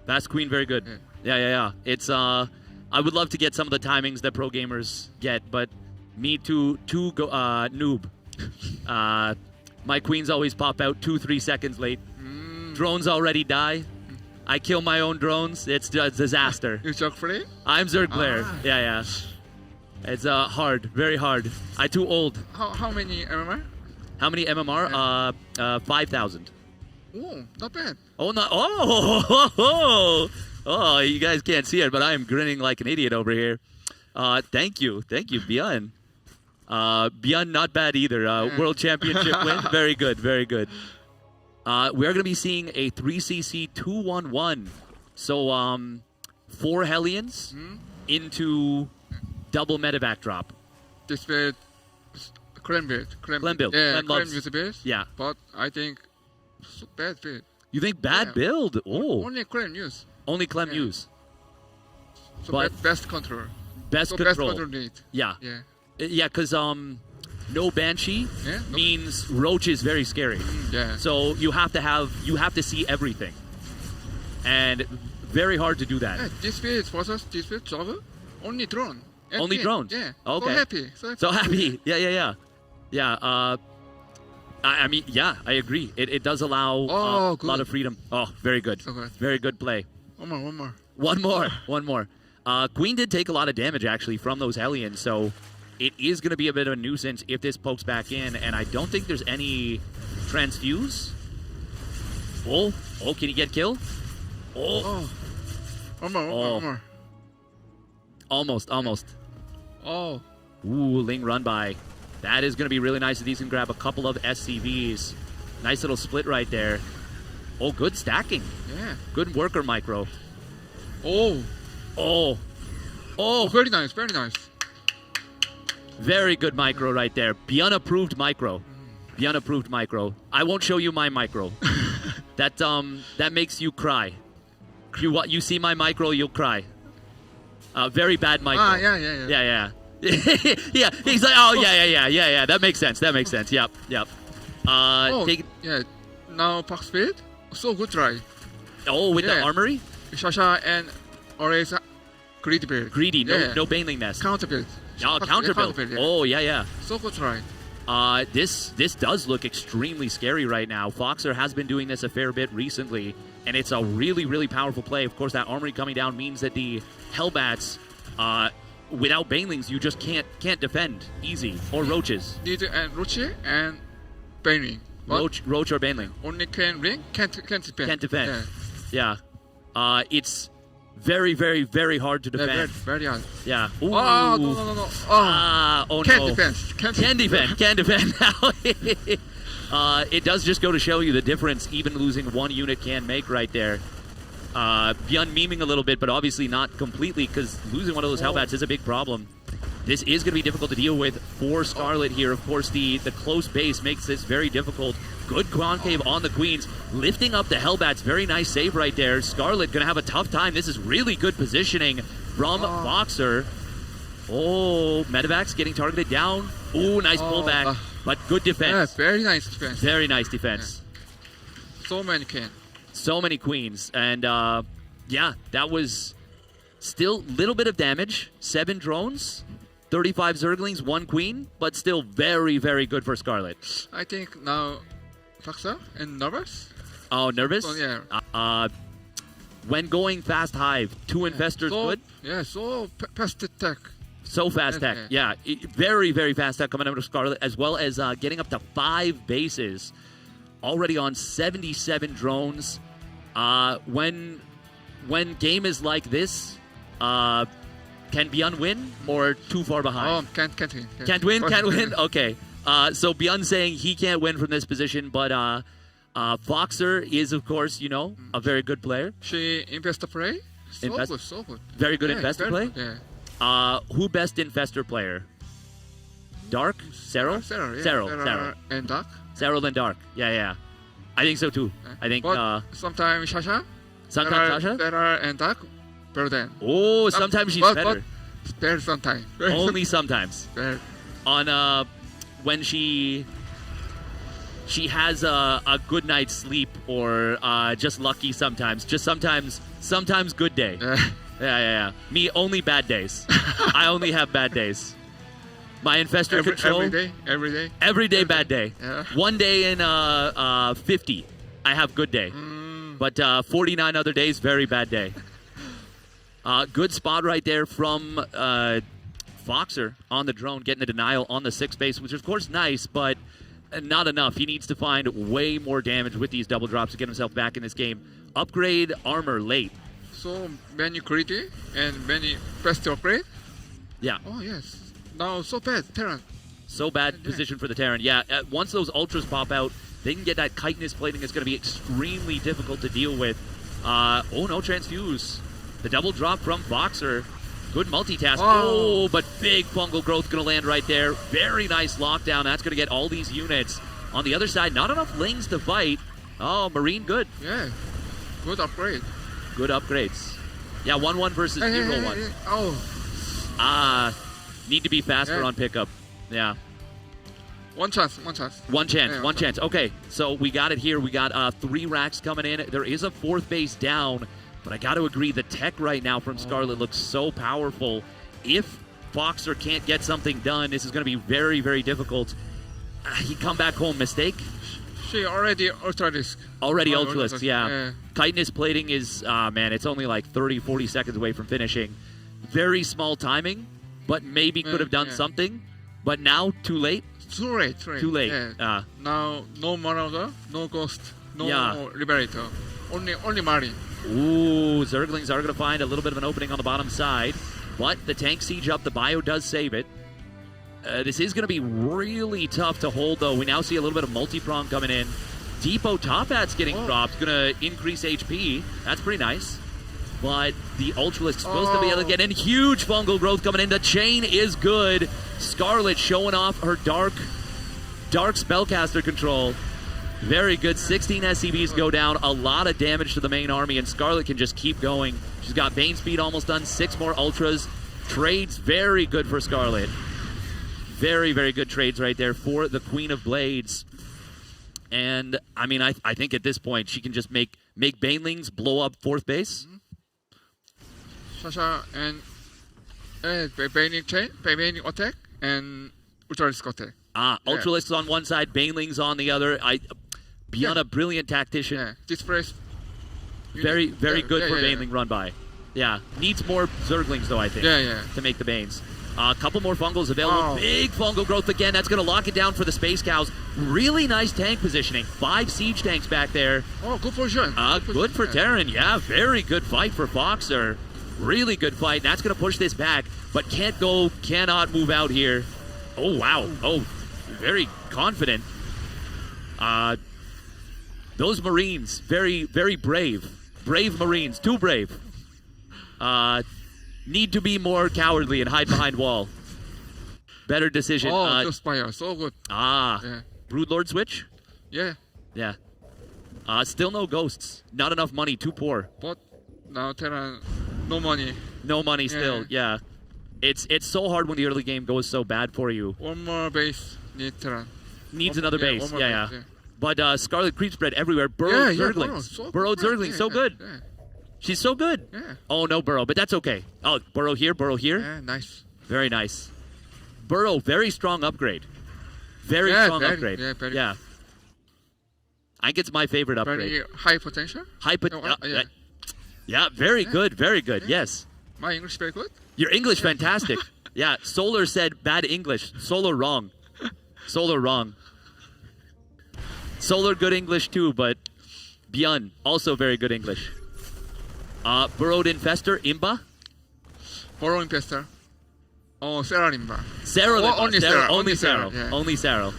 Fast queen, very good. Yeah. It's I would love to get some of the timings that pro gamers get, but me too noob. My queens always pop out 2-3 seconds late. Drones already die. I kill my own drones. It's a disaster. You Zerg player? I'm Zerg player. Yeah. It's hard, very hard. I'm too old. How many MMR? How many MMR? 5,000. Oh, not bad. Oh, you guys can't see it, but I am grinning like an idiot over here. Thank you, Bian. Bian, not bad either. World Championship win, very good. We're going to be seeing a 3cc 2-1-1. So 4 Hellions into double medevac drop. This build, Clem build. Clem build. Yeah, Clem Clem loves- use build. Yeah. But I think bad build. You think bad build? Oh, Only Clem use. only Clem use. So But- best control. Best So control. best control need. Yeah. Yeah. Because no Banshee No- means Roach is very scary. Yeah. So you have to see everything, and very hard to do that. This build versus this build jogger, only drone. And Only queen. drones? Yeah. Okay. So happy. So happy. Yeah. I mean, yeah, I agree. It does allow a good. lot of freedom. Oh, very good. So good. Very good play. One more. One more. Queen did take a lot of damage, actually, from those Hellions, so it is going to be a bit of a nuisance if this pokes back in, and I don't think there's any transfuse. Oh, can he get killed? One more. Almost. Oh. Ooh, Ling run by. That is going to be really nice if these can grab a couple of SCVs. Nice little split right there. Oh, good stacking. Yeah. Good worker, Micro. Oh. Very nice. Very good Micro right there. Beyond approved Micro. The unapproved micro. I won't show you my micro. that makes you cry. You see my micro, you'll cry. Very bad micro. Yeah. Yeah. He's like, oh yeah. That makes sense. Yep. Now Park Spirit, so good try. With the armory? Shasha and always greedy build. Greedy, no Baneling Nest. Counter build. Counter build. Oh, yeah. So good try. This does look extremely scary right now. Foxer has been doing this a fair bit recently, and it's a really, really powerful play. Of course, that armory coming down means that the Hellbats, without Banelings, you just can't defend easy. Or Roaches. Need and Roach and Baneling. Roach or Baneling. Only can ring, can't defend. Can't defend. Yeah. It's very, very, very hard to defend. Very hard. Yeah. Ooh. Oh, no. Oh, can't no. Can defend. Can't defend now. It does just go to show you the difference even losing one unit can make right there. Beyond memeing a little bit, but obviously not completely, because losing one of those Hellbats is a big problem. This is going to be difficult to deal with for Scarlett here. Of course, the close base makes this very difficult. Good concave on the Queens, lifting up the Hellbats. Very nice save right there. Scarlett going to have a tough time. This is really good positioning from Boxer. Oh, Medivacs getting targeted down. Ooh, nice pullback, but good defense. Yeah, very nice defense. Very nice defense. Yeah. So many can. So many Queens. And, that was still a little bit of damage. 7 drones. 35 Zerglings, 1 Queen, but still very, very good for Scarlett. I think now Foxer and nervous. Oh, nervous? So, yeah. When going fast hive, 2 infestors good? Yeah, so fast attack. So fast tech. Yeah. Very, very fast tech coming out of Scarlett, as well as getting up to 5 bases. Already on 77 drones. When game is like this, can Byun win or too far behind? Can't win. Can't win? Okay. So Byun saying he can't win from this position, but Foxer is, of course, a very good player. She investor play? So good. Very good investor play? Yeah. Who best infestor player? Dark? Cyril? Cyril. And Dark? Cyril and Dark. Yeah. I think so too. I think sometimes Shasha. Shasha? Better and Dark. Better than. Oh, sometimes she's better. Better sometimes. Only sometimes. Better. On when she has a good night's sleep or just lucky sometimes. Just sometimes good day. Yeah. Me, only bad days. I only have bad days. My infestor control. Every day bad day. Yeah. 1 day in 50, I have good day. But 49 other days, very bad day. Good spot right there from Foxer on the drone, getting the denial on the 6th base, which is, of course, nice, but not enough. He needs to find way more damage with these double drops to get himself back in this game. Upgrade armor late. So many greedy and many fast upgrade? Yeah. Oh, yes. Now, so bad, Terran. So bad position for the Terran. Yeah, once those ultras pop out, they can get that chitinous plating. It's going to be extremely difficult to deal with. No transfuse. The double drop from Foxer. Good multitask. Oh, but big fungal growth going to land right there. Very nice lockdown. That's going to get all these units. On the other side, not enough lanes to fight. Oh, Marine good. Yeah, good upgrade. Good upgrades. Yeah, 1-1 versus 0-1. Oh. Need to be faster on pickup. Yeah. One chance. One chance. Okay, so we got it here. We got 3 racks coming in. There is a 4th base down, but I got to agree, the tech right now from Scarlett looks so powerful. If Foxer can't get something done, this is going to be very, very difficult. He come back home, mistake? She already ultra-risk. Ultra-risk, yeah. Chitinous plating is, it's only like 30, 40 seconds away from finishing. Very small timing, but maybe could have done something. But now, too late? Too late. Yeah. Now, no Marauder, no Ghost, no Liberator. Only Marine. Ooh, Zerglings are going to find a little bit of an opening on the bottom side. But the tank siege up, the bio does save it. This is going to be really tough to hold, though. We now see a little bit of multi-prong coming in. Depot top hat's getting dropped. Going to increase HP. That's pretty nice. But the Ultralisk supposed to be able to get in. Huge fungal growth coming in. The chain is good. Scarlett showing off her dark Dark Spellcaster control. Very good. 16 SCVs go down. A lot of damage to the main army, and Scarlett can just keep going. She's got Bane Speed almost done. 6 more Ultras. Trades very good for Scarlett. Very, very good trades right there for the Queen of Blades. And, I mean, I think at this point she can just make Banelings blow up 4th base. Sasha and Baning attack and Ultralisk attack. Ultralisks on one side, Banelings on the other. Beyond a brilliant tactician. Yeah, this place. Very, very good for Baneling run by. Yeah, needs more Zerglings though, I think. To make the Banes. A couple more fungals available. Big fungal growth again. That's going to lock it down for the Space Cows. Really nice tank positioning. 5 siege tanks back there. Oh, good position. Good for Terran. Yeah, very good fight for Foxer. Really good fight. That's going to push this back, but cannot move out here. Oh, wow. Oh, very confident. Those Marines, very, very brave. Brave Marines, too brave. Need to be more cowardly and hide behind wall. Better decision. Oh, Spire, so good. Broodlord switch? Yeah. Yeah. Still no ghosts. Not enough money, too poor. But now Terran, no money. No money still, yeah. It's so hard when the early game goes so bad for you. One more base need Terran. Needs another base, yeah. But Scarlet creep spread everywhere. Burrowed Zerglings. Burrowed Zerglings, so good. Yeah. She's so good. Yeah. Oh, no Burrow, but that's okay. Oh, Burrow here. Yeah, nice. Very nice. Burrow, very strong upgrade. Very strong upgrade. Yeah, very. Yeah. I think it's my favorite upgrade. Very high potential? Yeah, very good, very good, yes. My English very good? Your English, fantastic. Yeah, Solar said bad English. Solar wrong. Solar wrong. Solar good English too, but Byun, also very good English. Burrowed Infestor, Imba? Burrow Infestor. Oh, Sarah Imba. Sarah, only Sarah. Only Sarah. Yeah. Only Sarah.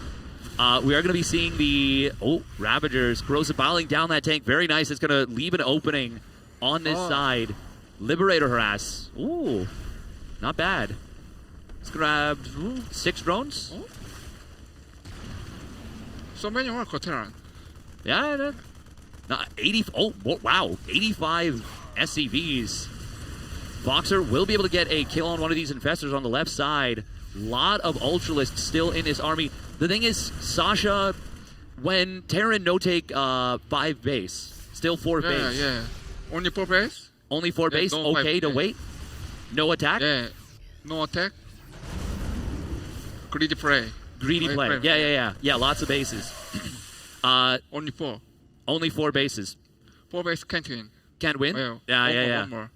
We are going to be seeing the Ravagers. Corrosive Bottling down that tank. Very nice. It's going to leave an opening on this side. Liberator Harass. Ooh, not bad. Let's grab 6 drones. So many more Terran. Yeah. 80. Oh, wow. 85 SCVs. Boxer will be able to get a kill on one of these infestors on the left side. Lot of Ultralists still in his army. The thing is, Sasha, when Terran no take 5 base, still 4 base. Yeah. Only 4 base? Only 4 base. No Okay to wait. No attack. Yeah. No attack. Greedy play. Greedy play. Yeah. Lots of bases. Only 4. Only 4 bases. 4 base can't win. Can't win? Well, Yeah. One more.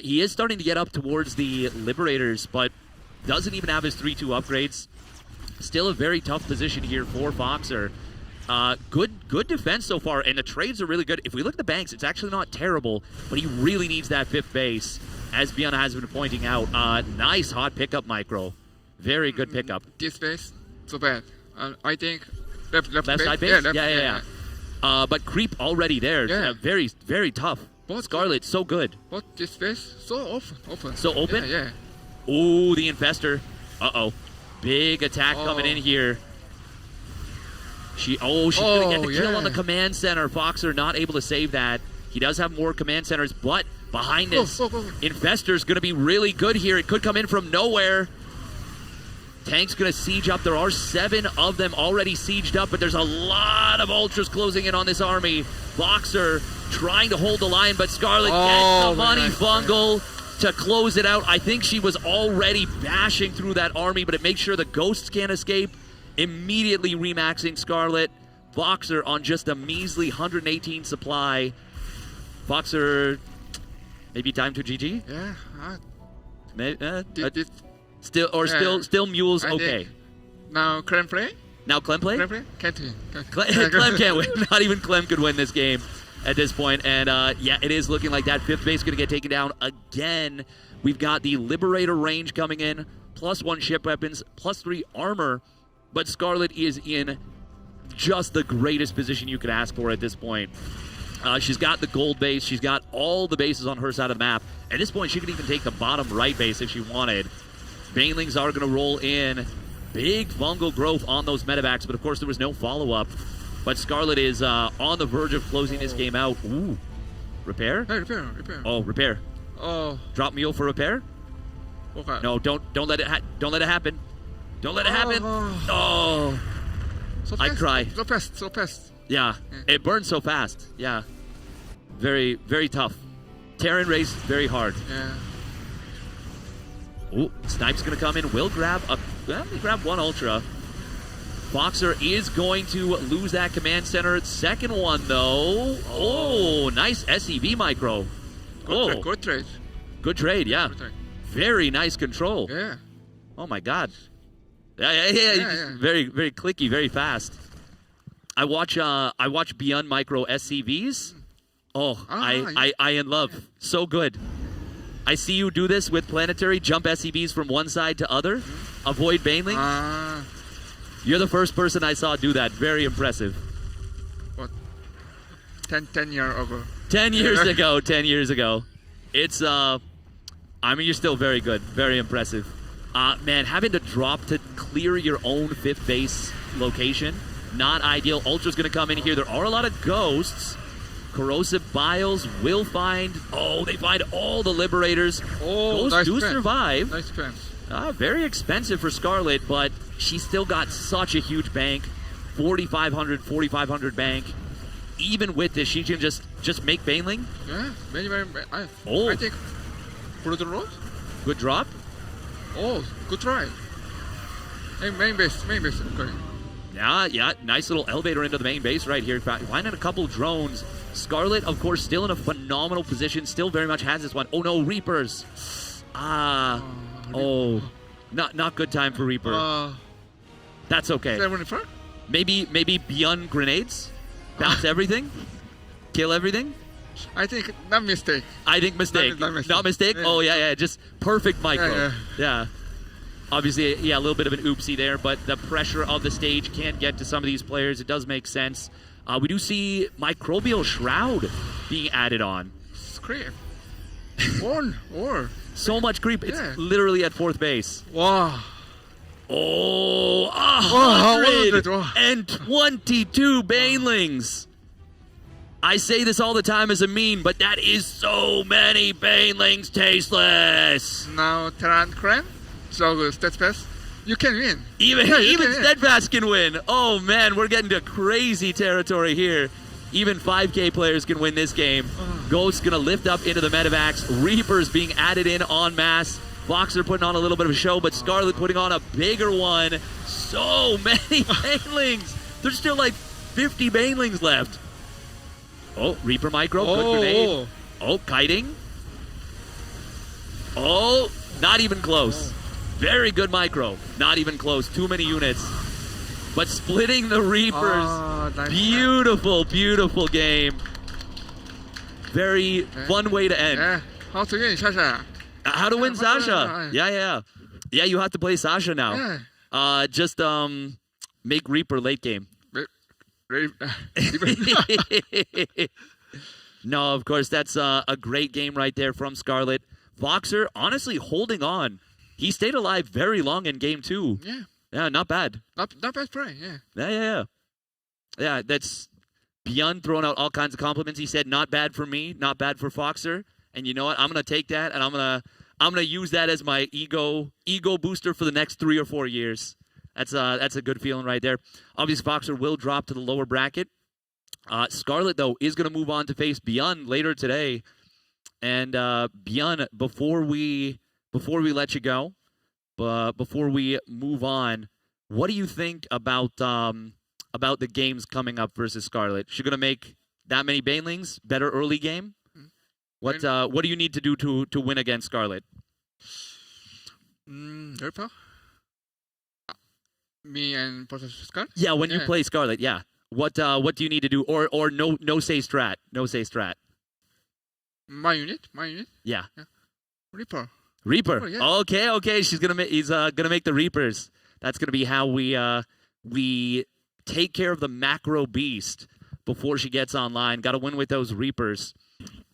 He is starting to get up towards the Liberators, but doesn't even have his 3-2 upgrades. Still a very tough position here for Foxer. Good defense so far, and the trades are really good. If we look at the banks, it's actually not terrible, but he really needs that 5th base, as Biana has been pointing out. Nice hot pickup, Micro. Very good pickup. This base, so bad. I think left side base? Yeah. But creep already there. Yeah. Very, very tough. But Scarlett, so good. But this base, so open. So open? Yeah. Ooh, the Infestor. Uh-oh. Big attack coming in here. She's going to get the kill on the command center. Foxer not able to save that. He does have more command centers, but behind this, Infestor's going to be really good here. It could come in from nowhere. Tank's going to siege up. There are 7 of them already sieged up, but there's a lot of Ultras closing in on this army. Foxer trying to hold the line, but Scarlett gets the money fungal to close it out. I think she was already bashing through that army, but it makes sure the ghosts can't escape. Immediately remaxing Scarlett. Foxer on just a measly 118 supply. Foxer, maybe time to GG? Yeah. Still Mules okay. Now Clem play? Now Clem play? Can't win. Clem can't win. Not even Clem could win this game at this point. And it is looking like that 5th base is going to get taken down again. We've got the Liberator range coming in, +1 ship weapons, +3 armor. But Scarlett is in just the greatest position you could ask for at this point. She's got the gold base. She's got all the bases on her side of the map. At this point, she could even take the bottom right base if she wanted. Banelings are going to roll in. big fungal growth on those medevacs, but of course there was no follow-up. But Scarlett is on the verge of closing this game out. Ooh. Repair? Hey, repair. Oh, repair. Oh, Drop mule for repair? okay. No, don't let it happen. Don't let it happen. Don't let it happen. Oh. So I fast, cry. So fast. Yeah. It burns so fast. Yeah. Very, very tough. Terran race very hard. Yeah. Ooh, Snipe's gonna come in. Will grab one ultra. Boxer is going to lose that command center. Second one though. Oh, nice SEV micro. Good trade. Good trade. Yeah. Good trade. Very nice control. Yeah. Oh my God. Yeah. Very, very clicky, very fast. I watch Beyond Micro SCVs. Oh, I in love. So good. I see you do this with planetary, jump SCVs from one side to other, avoid banelings. You're the first person I saw do that. Very impressive. What? 10 years ago. 10 years ago. 10 years ago. It's I mean, you're still very good. Very impressive. Man, having to drop to clear your own 5th base location, not ideal. Ultra's gonna come in here. There are a lot of ghosts. Corrosive Biles will find. Oh, they find all the Liberators. Oh, Ghosts nice do defense. survive. Nice defense. Very expensive for Scarlett, but she's still got such a huge bank. 4,500 bank. Even with this, she can just make Baneling. Yeah, very. Oh. I think. Blood Road? Good drop. Oh, good try. Hey, main base. Okay. Yeah, nice little elevator into the main base right here. Finding a couple drones. Scarlett, of course, still in a phenomenal position. Still very much has this one. Oh no, Reapers. Not good time for Reaper. That's okay. Is that running far? Maybe beyond grenades. Bounce everything. Kill everything. I think not mistake. I think mistake. Not mistake? Yeah. Oh, yeah. Just perfect micro. Yeah. Obviously, a little bit of an oopsie there, but the pressure of the stage can't get to some of these players. It does make sense. We do see Microbial Shroud being added on. Creep. Or. So much creep. It's Yeah. literally at 4th base. Wow. Oh, what is it? 122 Banelings. I say this all the time as a meme, but that is so many Banelings tasteless. Now Terran Cran. So stats pass. You can win. Even can. Steadfast can win. Oh man, we're getting to crazy territory here. Even 5K players can win this game. Ghost's gonna lift up into the medevacs. Reapers being added in en masse. Boxer putting on a little bit of a show, but Scarlett putting on a bigger one. So many Banelings. There's still like 50 Banelings left. Oh, Reaper micro, good grenade. Oh, kiting. Oh, not even close. Very good micro. Not even close. Too many units. But splitting the Reapers. Nice. Beautiful game. Very fun way to end. Yeah. How to win, Sasha? How to win Sasha. Yeah, you have to play Sasha now. Yeah. Just make Reaper late game. No, of course, that's a great game right there from Scarlett. Boxer, honestly, holding on. He stayed alive very long in game 2. Yeah, not bad. Not bad play, yeah. Yeah. Yeah, that's Beyond throwing out all kinds of compliments. He said, not bad for me, not bad for Foxer. And you know what? I'm going to take that, and I'm gonna use that as my ego booster for the next 3 or 4 years. That's a good feeling right there. Obviously, Foxer will drop to the lower bracket. Scarlett, though, is going to move on to face Beyond later today. And Beyond, before we let you go, before we move on, what do you think about the games coming up versus Scarlett? She's going to make that many Banelings, better early game? What do you need to do to win against Scarlett? Erpa? Me and Professor Scar? Yeah, when you play Scarlett, yeah. What do you need to do? Or no say strat. No say strat. My unit? Yeah. Reaper. Reaper. Oh, yeah. Okay. He's gonna make the Reapers. That's gonna be how we take care of the macro beast before she gets online. Got to win with those Reapers.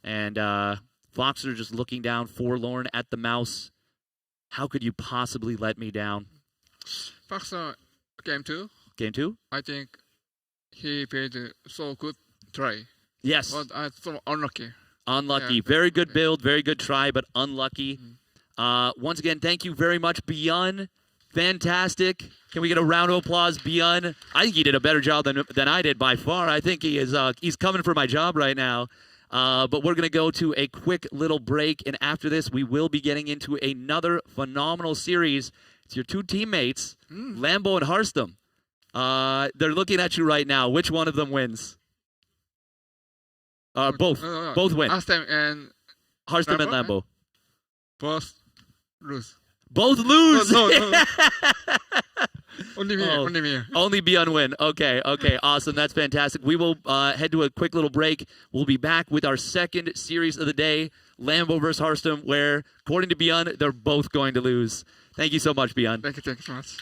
And Foxer just looking down, forlorn at the mouse. How could you possibly let me down? First game 2, Game 2? I think he played so good try. Yes. But I so unlucky. Unlucky. Yeah, Very good yeah. build, very good try, but unlucky. Once again, thank you very much, Beyond. Fantastic. Can we get a round of applause, Beyond? I think he did a better job than I did by far. I think he is he's coming for my job right now. But we're going to go to a quick little break, and after this, we will be getting into another phenomenal series. It's your two teammates, Lambo and Harstem. They're looking at you right now. Which one of them wins? Both. No. Both win. Harstem and Harstem and Lambo? Lambo. both lose. Both lose. No. Only me. Oh. Only me. Only Beyond win. Okay, awesome. That's fantastic. We will head to a quick little break. We'll be back with our second series of the day, Lambo versus Harstem, where, according to Beyond, they're both going to lose. Thank you so much, Beyond. Thank you so much.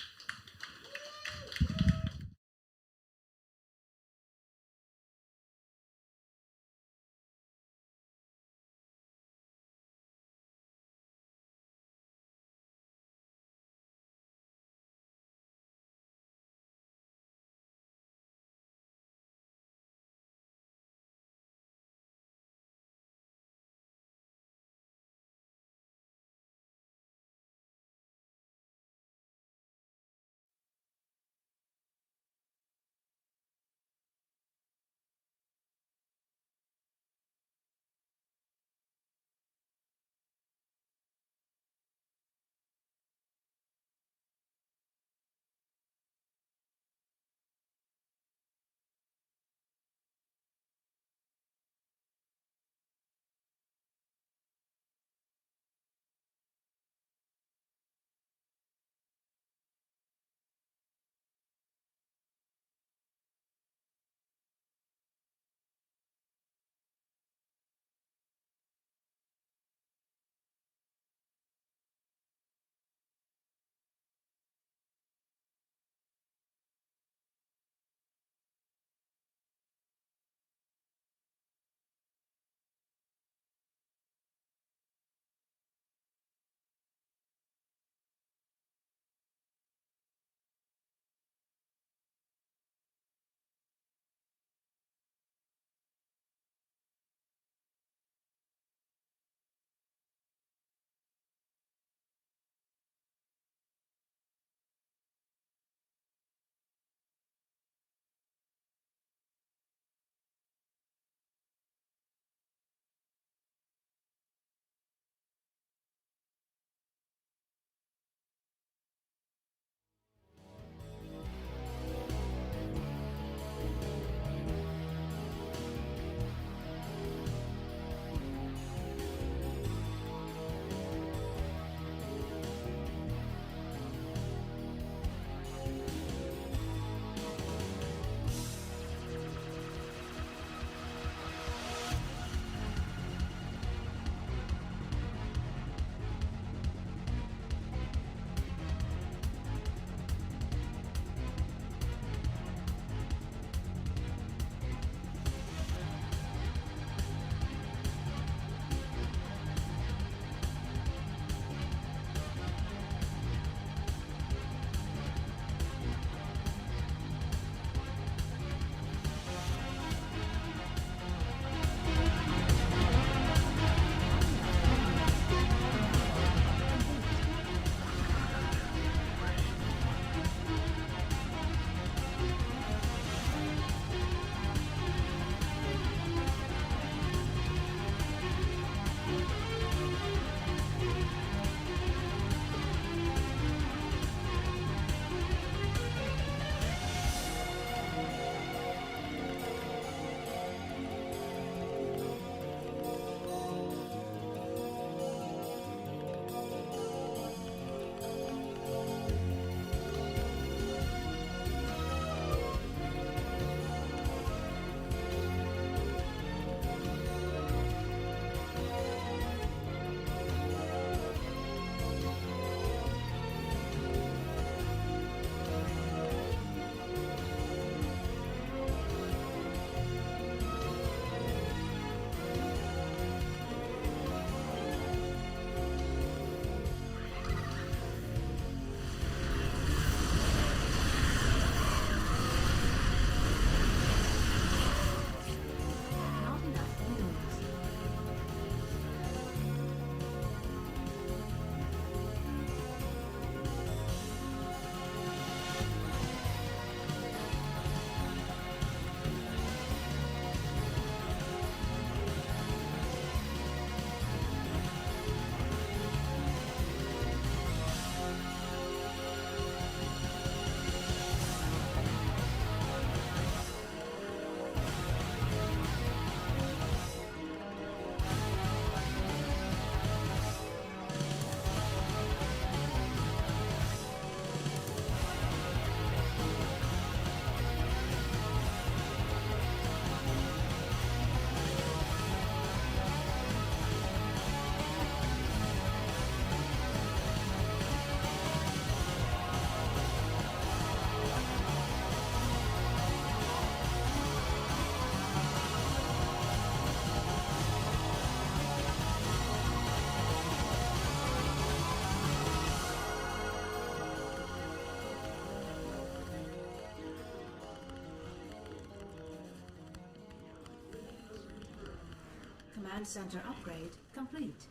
Command center upgrade complete.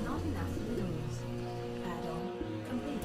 Not enough minerals. Add-on complete.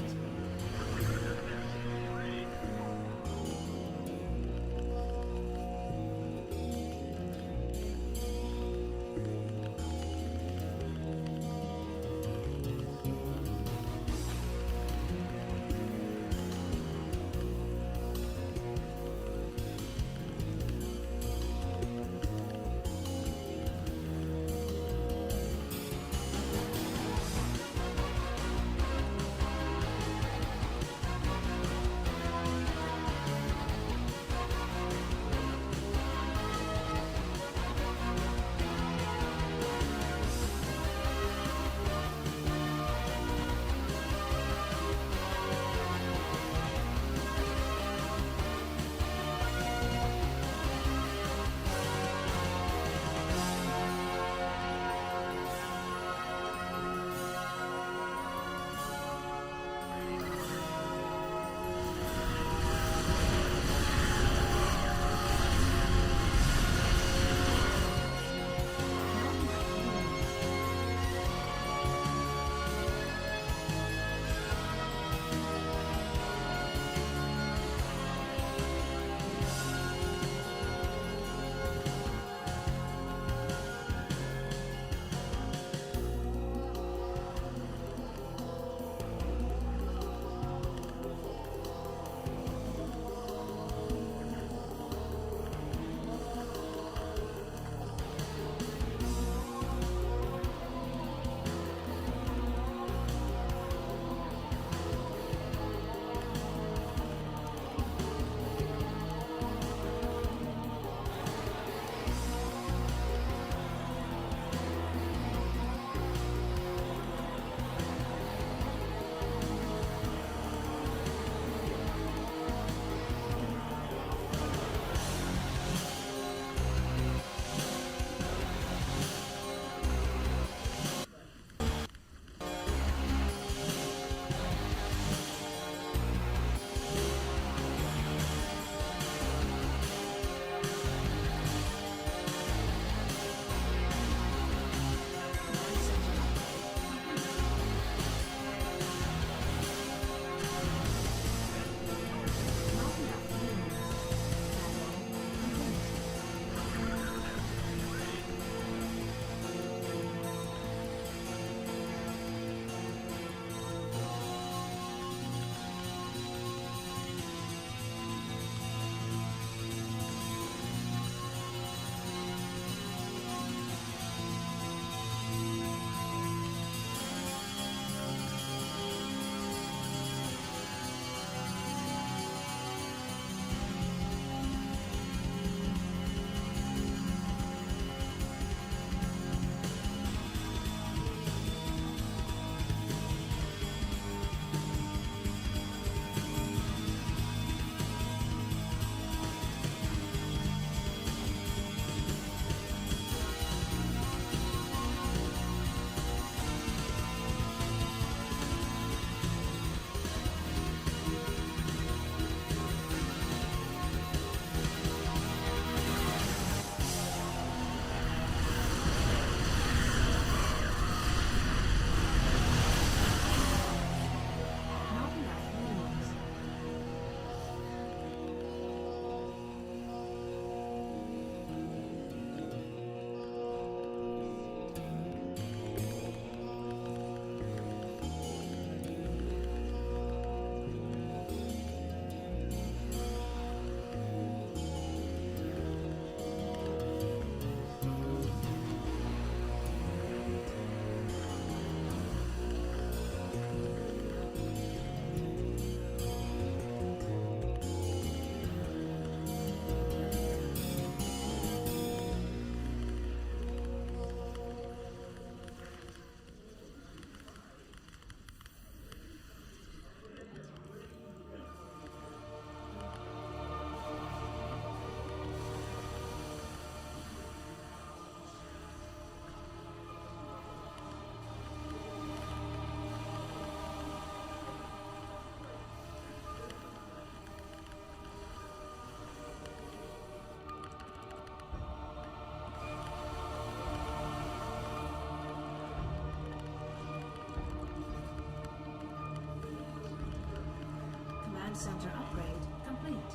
center upgrade complete.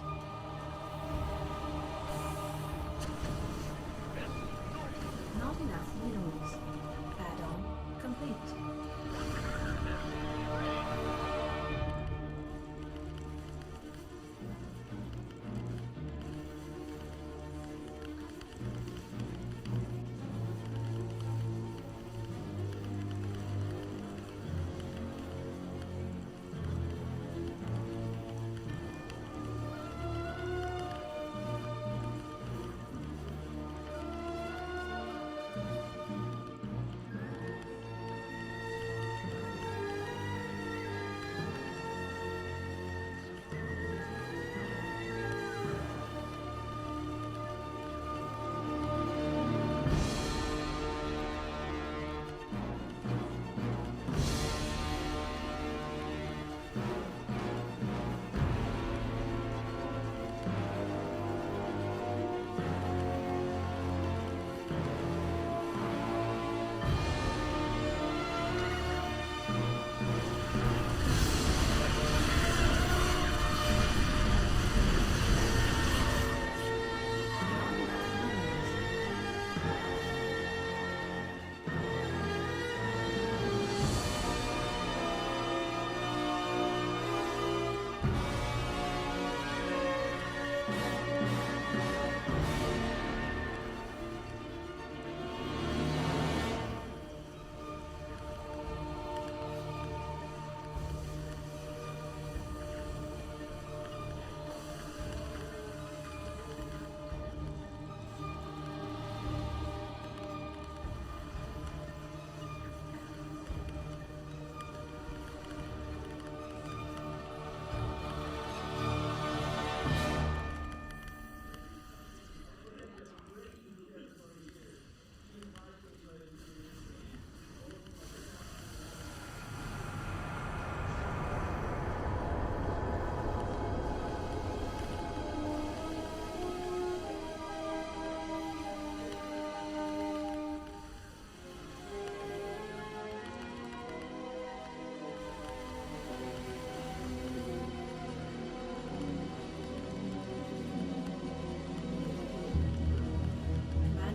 Not enough minerals. Add-on complete.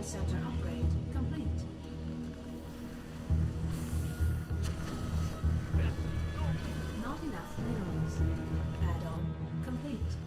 Center upgrade complete. Not enough minerals. Add-on complete.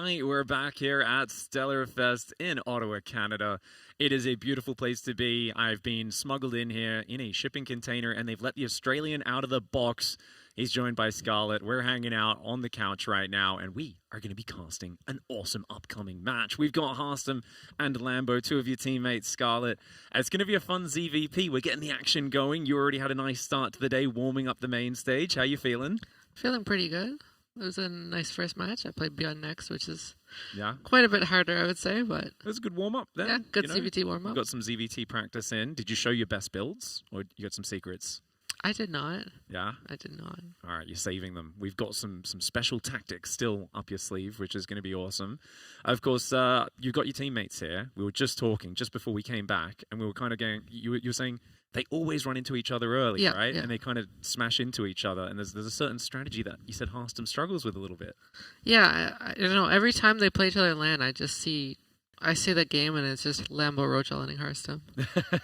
right, we're back here at Stellar Fest in Ottawa, Canada. It is a beautiful place to be. I've been smuggled in here in a shipping container, and they've let the Australian out of the box. He's joined by Scarlett. We're hanging out on the couch right now, and we are going to be casting an awesome upcoming match. We've got Harstem and Lambo, two of your teammates, Scarlett. It's going to be a fun ZVP. We're getting the action going. You already had a nice start to the day warming up the main stage. How you feeling? Feeling pretty good. It was a nice first match. I played Beyond Next, which is Yeah. quite a bit harder, I would say, but It was a good warm-up then. yeah, good you know? CVT warm-up. Got some ZVT practice in. Did you show your best builds, or you got some secrets? I did not. Yeah? I did not. All right, you're saving them. We've got some special tactics still up your sleeve, which is going to be awesome. Of course, you've got your teammates here. We were just talking just before we came back, and we were kind of going, you were saying they always run into each other early, Yeah, right? yeah. And they kind of smash into each other, and there's a certain strategy that you said Harstem struggles with a little bit. Yeah, I don't know. Every time they play each other in land, I see the game and it's just Lambo roach landing Harstem.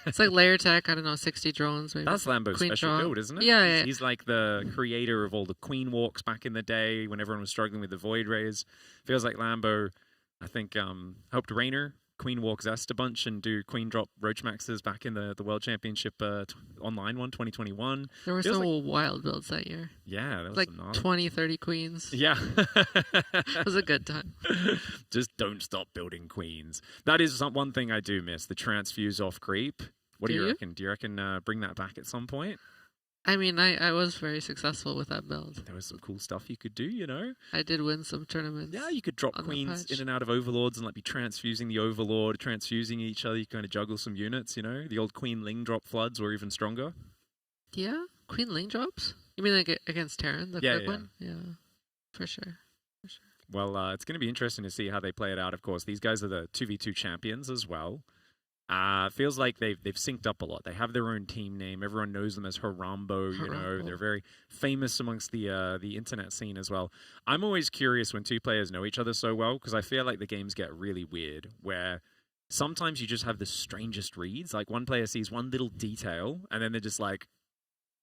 It's like layer tech, I don't know, 60 drones maybe. That's Lambo's Queen special draw. build, isn't it? Yeah. He's like the creator of all the Queen walks back in the day when everyone was struggling with the Void Rays. Feels like Lambo, I think, helped Rainer Queen walk Zest a bunch and do Queen drop Roach Maxes back in the World Championship online one, 2021. There were Feels some wild builds that year. Yeah, that was Like some gnarly- 20, 30 queens. Yeah. It was a good time. Just don't stop building queens. That is one thing I do miss, the transfuse off creep. What do Do you you? reckon? Do you reckon bring that back at some point? I mean, I was very successful with that build. There was some cool stuff you could do, you know? I did win some tournaments. Yeah, you could drop on the queens patch. in and out of overlords and like be transfusing the overlord, transfusing each other. You kind of juggle some units, you know? The old Queen Ling drop floods were even stronger. Yeah? Queen Ling drops? You mean like against Terran, the Yeah, quick yeah. one? Yeah, for sure. Well, it's going to be interesting to see how they play it out, of course. These guys are the 2v2 champions as well. Feels like they've synced up a lot. They have their own team name. Everyone knows them as Harambo, you know. Harambo. They're very famous amongst the internet scene as well. I'm always curious when two players know each other so well because I feel like the games get really weird where sometimes you just have the strangest reads. Like one player sees one little detail and then they're just like,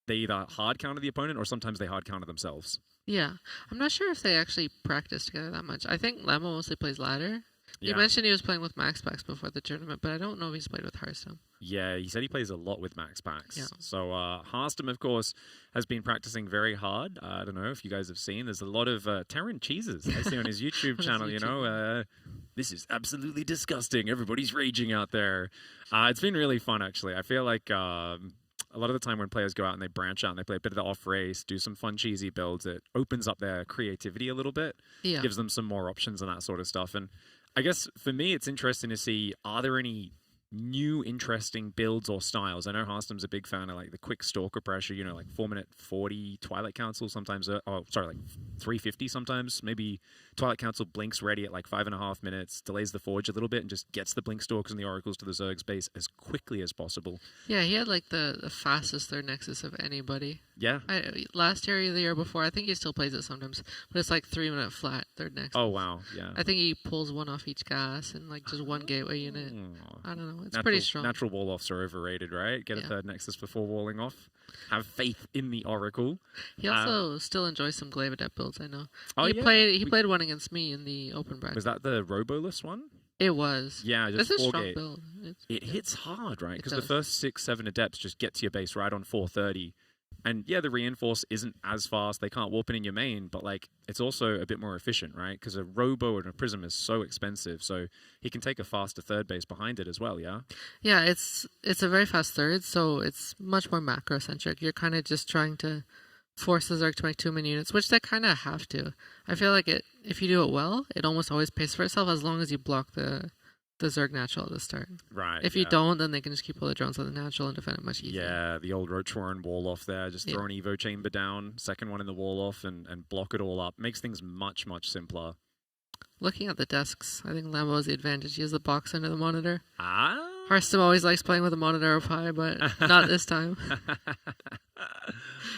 they either hard counter the opponent or sometimes they hard counter themselves. Yeah. I'm not sure if they actually practice together that much. I think Lambo mostly plays ladder. Yeah. You mentioned he was playing with Max Packs before the tournament, but I don't know if he's played with Harstem. Yeah, he said he plays a lot with Max Packs. Yeah. So Harstem, of course, has been practicing very hard. I don't know if you guys have seen. There's a lot of Terran cheeses I see on his YouTube On his channel, you know. This is absolutely disgusting. Everybody's raging out there. It's been really fun, actually. I feel like a lot of the time when players go out and they branch out and they play a bit of the off-race, do some fun, cheesy builds, it opens up their creativity a little bit, Yeah. gives them some more options and that sort of stuff. And I guess for me, it's interesting to see, are there any new interesting builds or styles? I know Harstem's a big fan of like the quick stalker pressure, you know, like 4-minute 40 Twilight Council sometimes, like 350 sometimes. Maybe Twilight Council blinks ready at like 5.5 minutes, delays the forge a little bit and just gets the blink stalkers and the oracles to the Zerg's base as quickly as possible. Yeah, he had like the fastest third nexus of anybody. Yeah. Last year or the year before, I think he still plays it sometimes, but it's like 3-minute flat third nexus. Oh, wow. Yeah. I think he pulls one off each gas and like just one gateway unit. Aw. I don't know. It's pretty strong. Natural wall offs are overrated, right? Get a Yeah. third nexus before walling off. Have faith in the Oracle. He also still enjoys some Glaive Adept builds, I know. Oh, He yeah. played one against me in the open bracket. Was that the Roboless one? It was. Yeah, just It's a 4 strong gate. build. It hits hard, right? It Because the does. first 6-7 adepts just get to your base right on 430. And yeah, the reinforce isn't as fast. They can't warp it in your main, but like it's also a bit more efficient, right? Because a robo and a prism is so expensive, so he can take a faster third base behind it as well. Yeah. Yeah, it's a very fast third, so it's much more macro centric. You're kind of just trying to force the Zerg to make too many units, which they kind of have to. I feel like if you do it well, it almost always pays for itself as long as you block the Zerg natural at the start. Right. If you don't, then they can just keep all the drones on the natural and defend it much easier. Yeah, the old Roach Warren wall off there. Just throw an Evo chamber down, second one in the wall off, and block it all up. Makes things much, much simpler. Looking at the desks, I think Lambo has the advantage. He has the box under the monitor. Ah. Harstem always likes playing with a monitor up high, but not this time.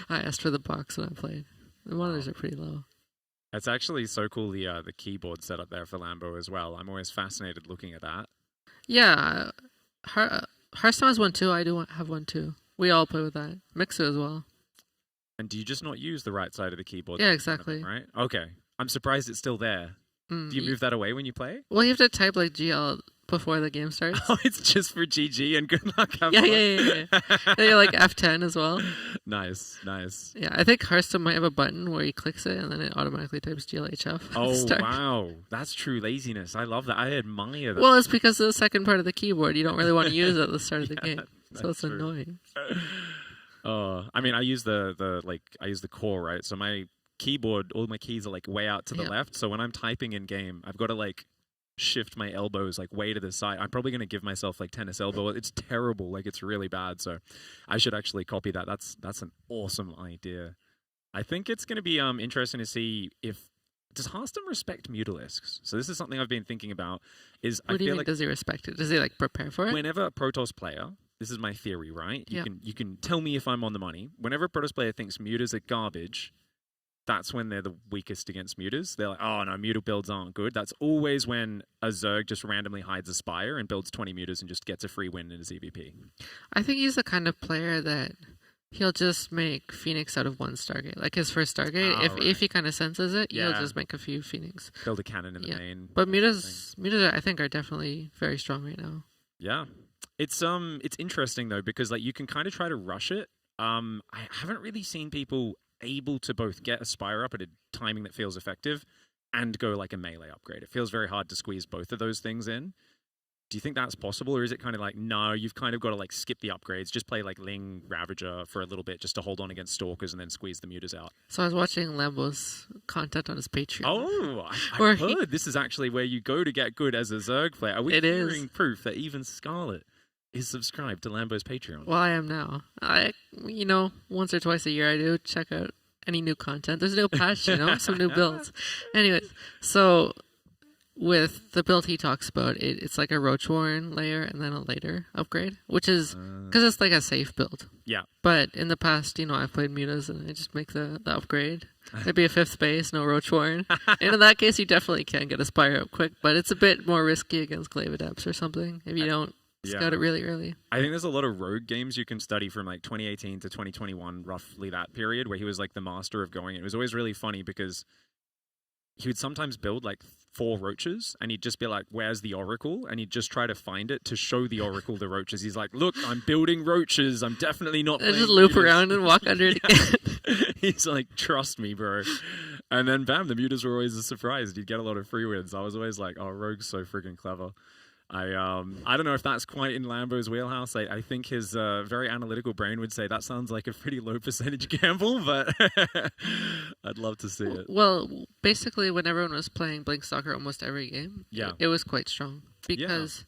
I asked for the box when I played. The monitors are pretty low. It's actually so cool, the keyboard setup there for Lambo as well. I'm always fascinated looking at that. Yeah, Harstem has one too. I do have one too. We all play with that. Mixu as well. And do you just not use the right side of the keyboard? Yeah, exactly. Right? Okay. I'm surprised it's still there. Do you move that away when you play? Well, you have to type like GL before the game starts. Oh, it's just for GG and good luck. Have Yeah, fun. yeah. Then you're like F10 as well. Nice. Yeah, I think Harstem might have a button where he clicks it and then it automatically types GLHF. Oh, wow. That's true laziness. I love that. I admire that. Well, it's because of the second part of the keyboard. You don't really want to use it at the start of the game. So it's true. annoying. I mean, I use the core, right? So my keyboard, all my keys are like way out to the left. So when I'm typing in game, I've got to like shift my elbows like way to the side. I'm probably going to give myself like tennis elbow. It's terrible. Like it's really bad. So I should actually copy that. That's an awesome idea. I think it's going to be interesting to see if does Harstem respect Mutalisks? So this is something I've been thinking about. What do you mean? Does he respect it? Does he like prepare for it? Whenever a Protoss player, this is my theory, right? You can tell me if I'm on the money. Whenever a Protoss player thinks mutas are garbage, that's when they're the weakest against mutas. They're like, oh no, muta builds aren't good. That's always when a Zerg just randomly hides a Spire and builds 20 mutas and just gets a free win in his EVP. I think he's the kind of player that he'll just make Phoenix out of one Stargate. Like his first Stargate, if he kind of senses it, he'll just make a few Phoenix. Build a cannon in the main. But mutas I think are definitely very strong right now. Yeah. It's interesting though, because like you can kind of try to rush it. I haven't really seen people able to both get a Spire up at a timing that feels effective and go like a melee upgrade. It feels very hard to squeeze both of those things in. Do you think that's possible, or is it kind of like, no, you've kind of got to like skip the upgrades, just play like Ling Ravager for a little bit just to hold on against Stalkers and then squeeze the mutas out? So I was watching Lambo's content on his Patreon. Oh, I've heard this is actually where you go to get good as a Zerg player. Are we hearing proof that even Scarlett is subscribed to Lambo's Patreon? Well, I am now. Once or twice a year I do check out any new content. There's a new patch, some new builds. Anyways, so with the build he talks about, it's like a Roach Warren layer and then a later upgrade, which is because it's like a safe build. Yeah. But in the past, I've played mutas and I just make the upgrade. Maybe a 5th base, no Roach Warren. And in that case, you definitely can get a Spire up quick, but it's a bit more risky against Glaive Adepts or something if you don't scout it really early. I think there's a lot of rogue games you can study from like 2018 to 2021, roughly that period, where he was like the master of going. It was always really funny because he would sometimes build like 4 roaches and he'd just be like, where's the oracle? And he'd just try to find it to show the oracle the roaches. He's like, look, I'm building roaches. I'm definitely not playing just loop around and walk under it again. He's like, trust me, bro. And then bam, the mutas were always a surprise. He'd get a lot of free wins. I was always like, oh, Rogue's so freaking clever. I don't know if that's quite in Lambo's wheelhouse. I think his very analytical brain would say that sounds like a pretty low percentage gamble, but I'd love to see it. Well, basically, when everyone was playing Blink Stalker almost every game, it was quite strong because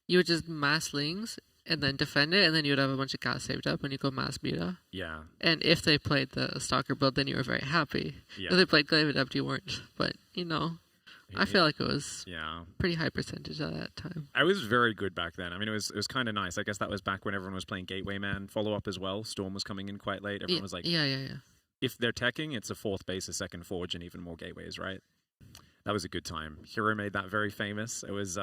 you would just mass Lings and then defend it, and then you would have a bunch of cast saved up, and you go mass muta. Yeah. And if they played the Stalker build, then you were very happy. Yeah. If they played Glaive Adept, you weren't. But, I feel like it was pretty high percentage at that time. I was very good back then. I mean, it was kind of nice. I guess that was back when everyone was playing Gateway Man follow-up as well. Storm was coming in quite late. Everyone was like... Yeah. If they're teching, it's a 4th base, a 2nd Forge, and even more Gateways, right? That was a good time. Hero made that very famous. It was...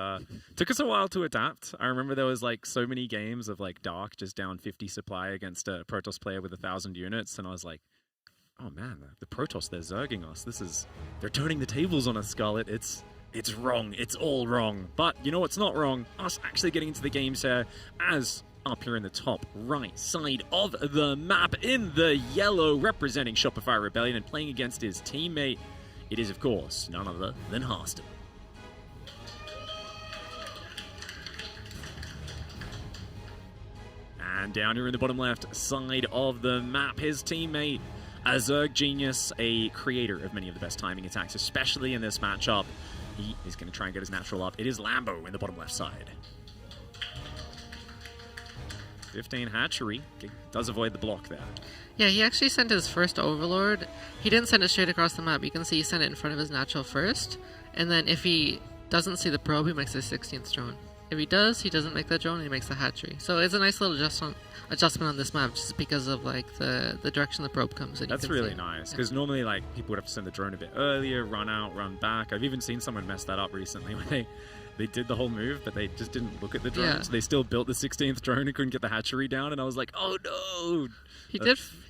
took us a while to adapt. I remember there was like so many games of like Dark just down 50 supply against a Protoss player with 1,000 units, and I was like, oh man, the Protoss, they're zerging us. They're turning the tables on us, Scarlett. It's wrong. It's all wrong. But you know what's not wrong? Us actually getting into the games here as up here in the top right side of the map in the yellow, representing Shopify Rebellion and playing against his teammate. It is, of course, none other than Harstem. And down here in the bottom left side of the map, his teammate, a Zerg genius, a creator of many of the best timing attacks, especially in this matchup. He is going to try and get his natural up. It is Lambo in the bottom left side. 15 hatchery. Does avoid the block there. Yeah, he actually sent his first Overlord. He didn't send it straight across the map. You can see he sent it in front of his natural first. And then if he doesn't see the probe, he makes his 16th drone. If he does, he doesn't make that drone, he makes the hatchery. So it's a nice little adjustment on this map just because of like the direction the probe comes in. That's really nice, because normally like people would have to send the drone a bit earlier, run out, run back. I've even seen someone mess that up recently when they did the whole move, but they just didn't look at the drone. So they still built the 16th drone and couldn't get the hatchery down, and I was like, oh no! He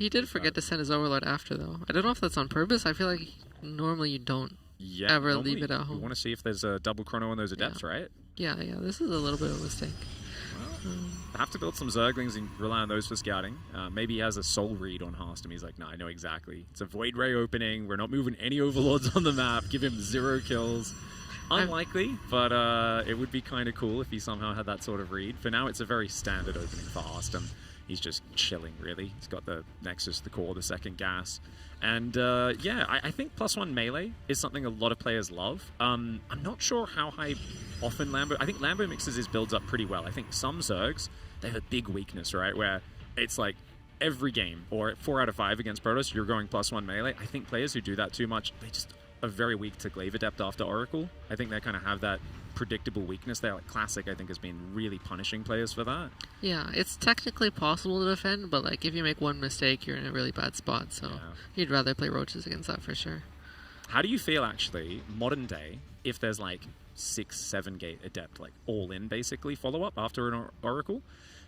did forget to send his Overlord after though. I don't know if that's on purpose. I feel like normally you don't ever normally leave it at You home. want to see if there's a double chrono on those adepts, right? Yeah, this is a little bit of a mistake. Have to build some Zerglings and rely on those for scouting. Maybe he has a soul read on Harstem. He's like, no, I know exactly. It's a Void Ray opening. We're not moving any Overlords on the map. Give him 0 kills. Unlikely, but it would be kind of cool if he somehow had that sort of read. For now, it's a very standard opening for Harstem. He's just chilling, really. He's got the Nexus, the core, the second gas. And I think +1 melee is something a lot of players love. I'm not sure how high often Lambo... I think Lambo mixes his builds up pretty well. I think some Zergs, they have a big weakness, right? Where it's like every game, or 4 out of 5 against Protoss, you're going +1 melee. I think players who do that too much, they just are very weak to Glaive Adept after Oracle. I think they kind of have that predictable weakness there. Like Classic, I think, has been really punishing players for that. Yeah, it's technically possible to defend, but like if you make one mistake, you're in a really bad spot. So you'd rather play roaches against that for sure. How do you feel actually, modern day, if there's like 6-7 gate adept, like all in basically follow up after an Oracle?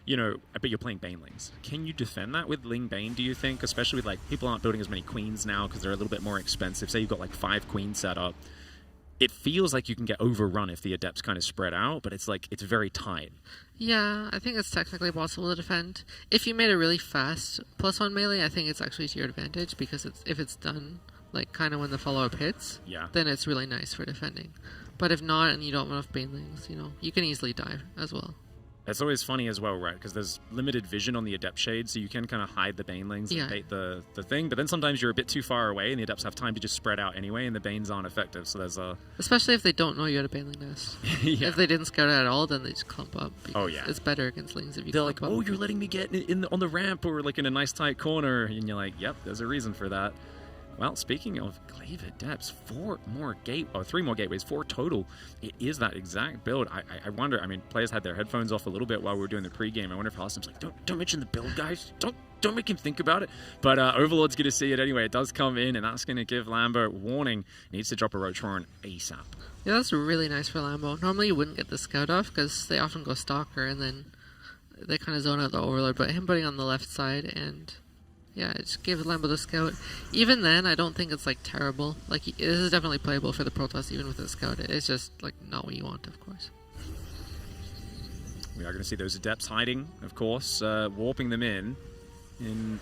You know, but you're playing Banelings. Can you defend that with Ling Bane, do you think? Especially with like people aren't building as many queens now because they're a little bit more expensive. Say you've got like 5 queens set up. It feels like you can get overrun if the adepts kind of spread out, but it's like it's very tight. Yeah, I think it's technically possible to defend. If you made a really fast +1 melee, I think it's actually to your advantage because if it's done like kind of when the follow-up hits, then it's really nice for defending. But if not and you don't have enough Banelings, you can easily die as well. It's always funny as well, right? Because there's limited vision on the Adept Shade, so you can kind of hide the Banelings and bait the thing. But then sometimes you're a bit too far away, and the Adepts have time to just spread out anyway, and the Banes aren't effective. So there's a... Especially if they don't know you had a Baneling nest. If they didn't scout it at all, then they just clump up. It's better against Lings if you They're clump like, up. oh, you're letting me get on the ramp or like in a nice tight corner. And you're like, yep, there's a reason for that. Well, speaking of Glaive Adepts, 3 more gateways, 4 total. It is that exact build. I wonder, I mean, players had their headphones off a little bit while we were doing the pregame. I wonder if Harstem's like, don't mention the build, guys. Don't make him think about it. But Overlord's going to see it anyway. It does come in, and that's going to give Lambo warning. Needs to drop a Roach Warren ASAP. Yeah, that's really nice for Lambo. Normally you wouldn't get the scout off because they often go Stalker, and then they kind of zone out the Overlord. But him putting on the left side and... yeah, just give Lambo the scout. Even then, I don't think it's like terrible. Like this is definitely playable for the Protoss, even with the scout. It's just like not what you want, of course. We are going to see those Adepts hiding, of course, warping them in.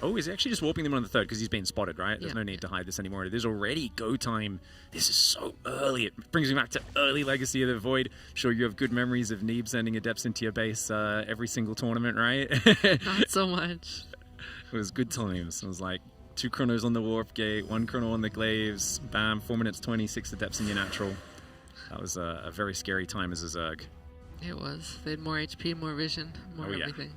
Oh, is he actually just warping them on the 3rd because he's been spotted, right? There's no need to hide this anymore. It is already go time. This is so early. It brings me back to early Legacy of the Void. Sure, you have good memories of Neeb sending Adepts into your base every single tournament, right? Not so much. It was good times. It was like 2 chronos on the warp gate, 1 chrono on the glaives, bam, 4 minutes 20, 6 adepts in your natural. That was a very scary time as a Zerg. It was. They had more HP, more vision, more everything.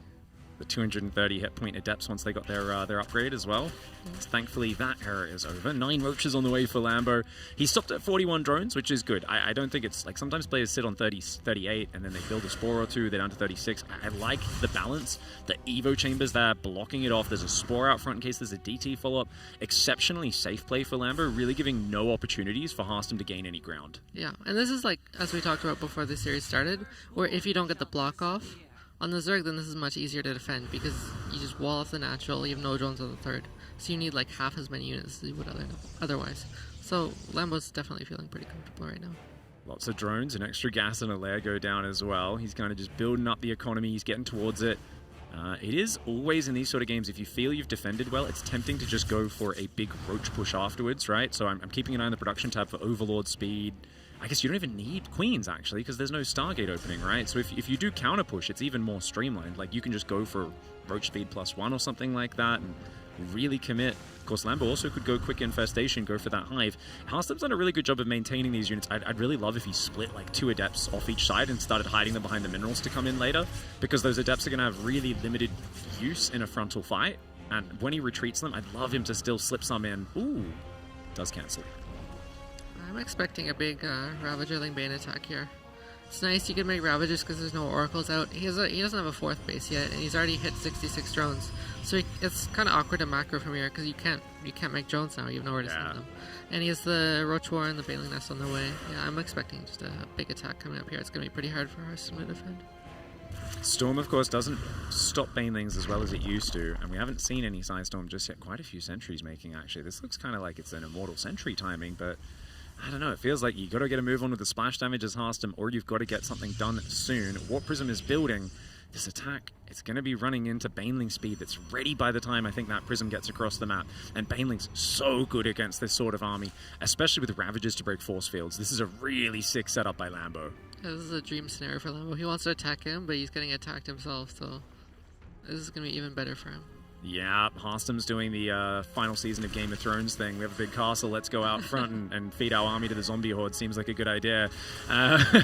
The 230 hit point adepts once they got their upgrade as well. Thankfully, that era is over. 9 roaches on the way for Lambo. He stopped at 41 drones, which is good. I don't think it's like sometimes players sit on 30, 38, and then they build a spore or 2, they're down to 36. I like the balance. The Evo chambers there, blocking it off. There's a spore out front in case there's a DT follow-up. Exceptionally safe play for Lambo, really giving no opportunities for Harstem to gain any ground. Yeah, and this is like, as we talked about before the series started, where if you don't get the block off, on the Zerg, then this is much easier to defend because you just wall off the natural, you have no drones on the 3rd. So you need like half as many units as you would otherwise. So Lambo's definitely feeling pretty comfortable right now. Lots of drones, an extra gas and a layer go down as well. He's kind of just building up the economy, he's getting towards it. It is always in these sort of games, if you feel you've defended well, it's tempting to just go for a big roach push afterwards, right? So I'm keeping an eye on the production tab for Overlord speed. I guess you don't even need queens, actually, because there's no Stargate opening, right? So if you do counter push, it's even more streamlined. Like, you can just go for roach speed +1 or something like that and really commit. Of course, Lambo also could go quick infestation, go for that hive. Harstem's done a really good job of maintaining these units. I'd really love if he split like 2 adepts off each side and started hiding them behind the minerals to come in later, because those adepts are going to have really limited use in a frontal fight. And when he retreats them, I'd love him to still slip some in. Ooh, does cancel. I'm expecting a big Ravager Ling Bane attack here. It's nice you can make Ravagers because there's no Oracles out. He doesn't have a 4th base yet, and he's already hit 66 drones. So it's kind of awkward to macro from here because you can't make drones now. You have nowhere to send them. And he has the Roach War and the Baneling Nest on the way. Yeah, I'm expecting just a big attack coming up here. It's going to be pretty hard for Harstem to defend. Storm, of course, doesn't stop Banelings as well as it used to, and we haven't seen any Side Storm just yet. Quite a few sentries making, actually. This looks kind of like it's an Immortal Sentry timing, but I don't know. It feels like you got to get a move on with the splash damage as Harstem, or you've got to get something done soon. What Prism is building, this attack, it's going to be running into Baneling speed that's ready by the time I think that Prism gets across the map. And Baneling's so good against this sort of army, especially with Ravages to break force fields. This is a really sick setup by Lambo. This is a dream scenario for Lambo. He wants to attack him, but he's getting attacked himself, so this is going to be even better for him. Yeah, Harstem's doing the final season of Game of Thrones thing. We have a big castle, let's go out front and feed our army to the zombie horde. Seems like a good idea.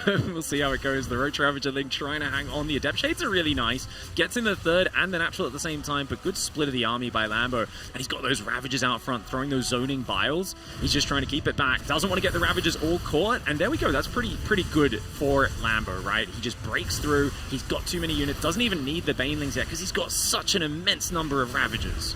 We'll see how it goes. The Roach Ravager Link trying to hang on. The Adept Shades are really nice. Gets in the third and the natural at the same time, but good split of the army by Lambo. And he's got those Ravagers out front, throwing those zoning vials. He's just trying to keep it back. Doesn't want to get the Ravagers all caught. And there we go. That's pretty good for Lambo, right? He just breaks through. He's got too many units. Doesn't even need the Banelings yet because he's got such an immense number of Ravagers.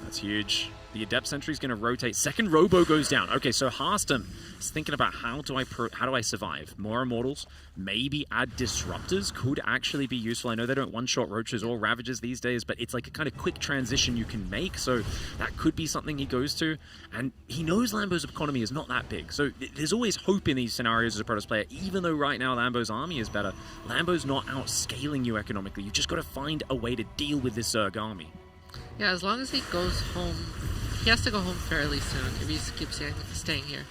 That's huge. The Adept Sentry is going to rotate. Second Robo goes down. Okay, so Harstem is thinking about how do I survive? More Immortals, maybe add Disruptors could actually be useful. I know they don't one-shot Roaches or Ravagers these days, but it's like a kind of quick transition you can make, so that could be something he goes to. And he knows Lambo's economy is not that big, so there's always hope in these scenarios as a Protoss player. Even though right now Lambo's army is better, Lambo's not outscaling you economically. You've just got to find a way to deal with this Zerg army. Yeah, as long as he goes home, he has to go home fairly soon if he keeps staying here.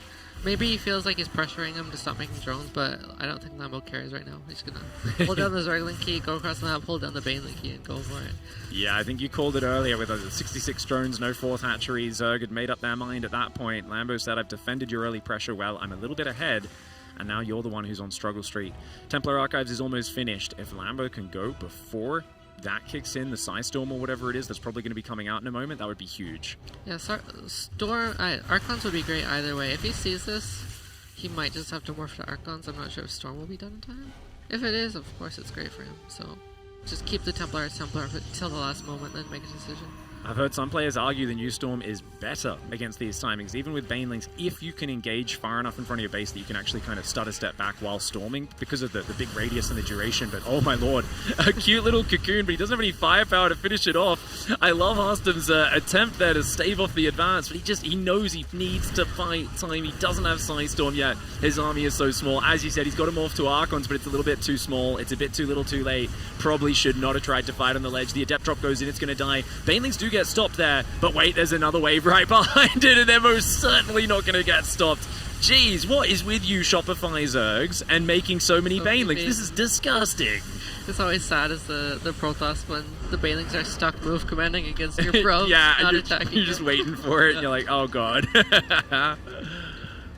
Maybe he feels like he's pressuring him to stop making drones, but I don't think Lambo cares right now. He's gonna hold down the Zergling key, go across the map, hold down the Baneling key, and go for it. Yeah, I think you called it earlier with 66 drones, no fourth hatchery. Zerg had made up their mind at that point. Lambo said, I've defended your early pressure well. I'm a little bit ahead, and now you're the one who's on struggle street. Templar Archives is almost finished. If Lambo can go before that kicks in, the Psystorm or whatever it is that's probably going to be coming out in a moment, that would be huge. Yeah, Archons would be great either way. If he sees this, he might just have to morph to Archons. I'm not sure if Storm will be done in time. If it is, of course it's great for him. So just keep the Templar as Templar until the last moment, then make a decision. I've heard some players argue the new Storm is better against these timings, even with Banelings, if you can engage far enough in front of your base that you can actually kind of stutter step back while storming because of the big radius and the duration. But oh my lord, a cute little cocoon, but he doesn't have any firepower to finish it off. I love Harstem's attempt there to stave off the advance, but he knows he needs to fight time. He doesn't have Psystorm yet. His army is so small. As you said, he's got to morph to Archons, but it's a little bit too small. It's a bit too little too late. Probably should not have tried to fight on the ledge. The Adept drop goes in, it's going to die. Banelings do get stopped there, but wait, there's another wave right behind it, and they're most certainly not going to get stopped. Jeez, what is with you Shopify Zergs and making so many Banelings? This is disgusting. It's always sad as the Protoss when the Banelings are stuck move commanding against your probes, yeah, not and attacking. you're just waiting for it, and you're like, oh god. That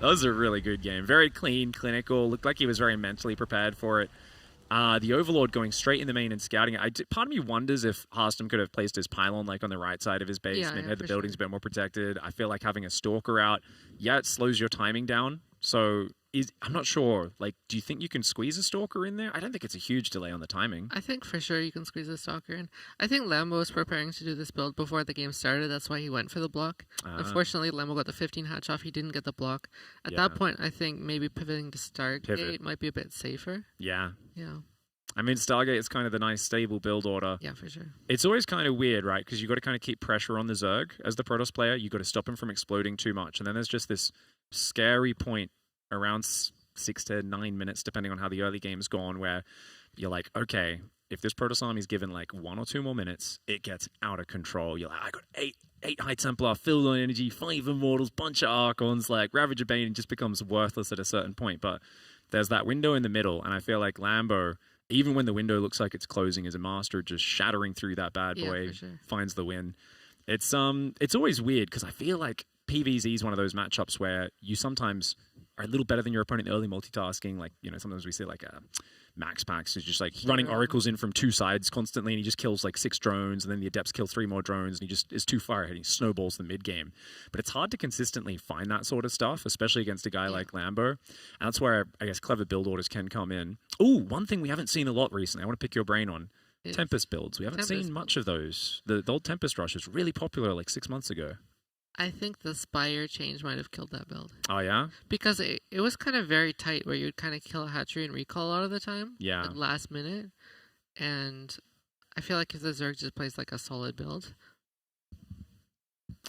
was a really good game. Very clean, clinical. Looked like he was very mentally prepared for it. The Overlord going straight in the main and scouting it. Part of me wonders if Harstem could have placed his pylon like on the right side of his base. Maybe had the buildings a bit more protected. I feel like having a Stalker out, it slows your timing down. So I'm not sure. Like, do you think you can squeeze a Stalker in there? I don't think it's a huge delay on the timing. I think for sure you can squeeze a Stalker in. I think Lambo was preparing to do this build before the game started. That's why he went for the block. Unfortunately, Lambo got the 15 hatch off. He didn't get the block. At that point, I think maybe pivoting to Stargate might be a bit safer. Yeah. Yeah. I mean, Stargate is kind of the nice, stable build order. Yeah, for sure. It's always kind of weird, right? Because you've got to kind of keep pressure on the Zerg as the Protoss player. You've got to stop him from exploding too much. And then there's just this scary point around 6 to 9 minutes, depending on how the early game's gone, where you're like, okay, if this Protoss army is given like 1 or 2 more minutes, it gets out of control. You're like, I got 8 High Templar, filled on energy, 5 Immortals, bunch of Archons, like Ravager Bane, and just becomes worthless at a certain point. But there's that window in the middle, and I feel like Lambo, even when the window looks like it's closing, is a master just shattering through that bad boy, finds the win. It's always weird because I feel like PvZ is one of those matchups where you sometimes are a little better than your opponent early multitasking. Like, sometimes we see like Max Pax is just like running oracles in from 2 sides constantly, and he just kills like 6 drones, and then the Adepts kill 3 more drones, and he just is too far ahead. He snowballs the mid game. But it's hard to consistently find that sort of stuff, especially against a guy like Lambo. And that's where I guess clever build orders can come in. Oh, one thing we haven't seen a lot recently, I want to pick your brain on. Tempest builds. We haven't seen much of those. The old Tempest Rush was really popular like 6 months ago. I think the Spire change might have killed that build. Oh, yeah? Because it was kind of very tight where you would kind of kill a hatchery and recall a lot of the time. Yeah. At last minute. And I feel like if the Zerg just plays like a solid build,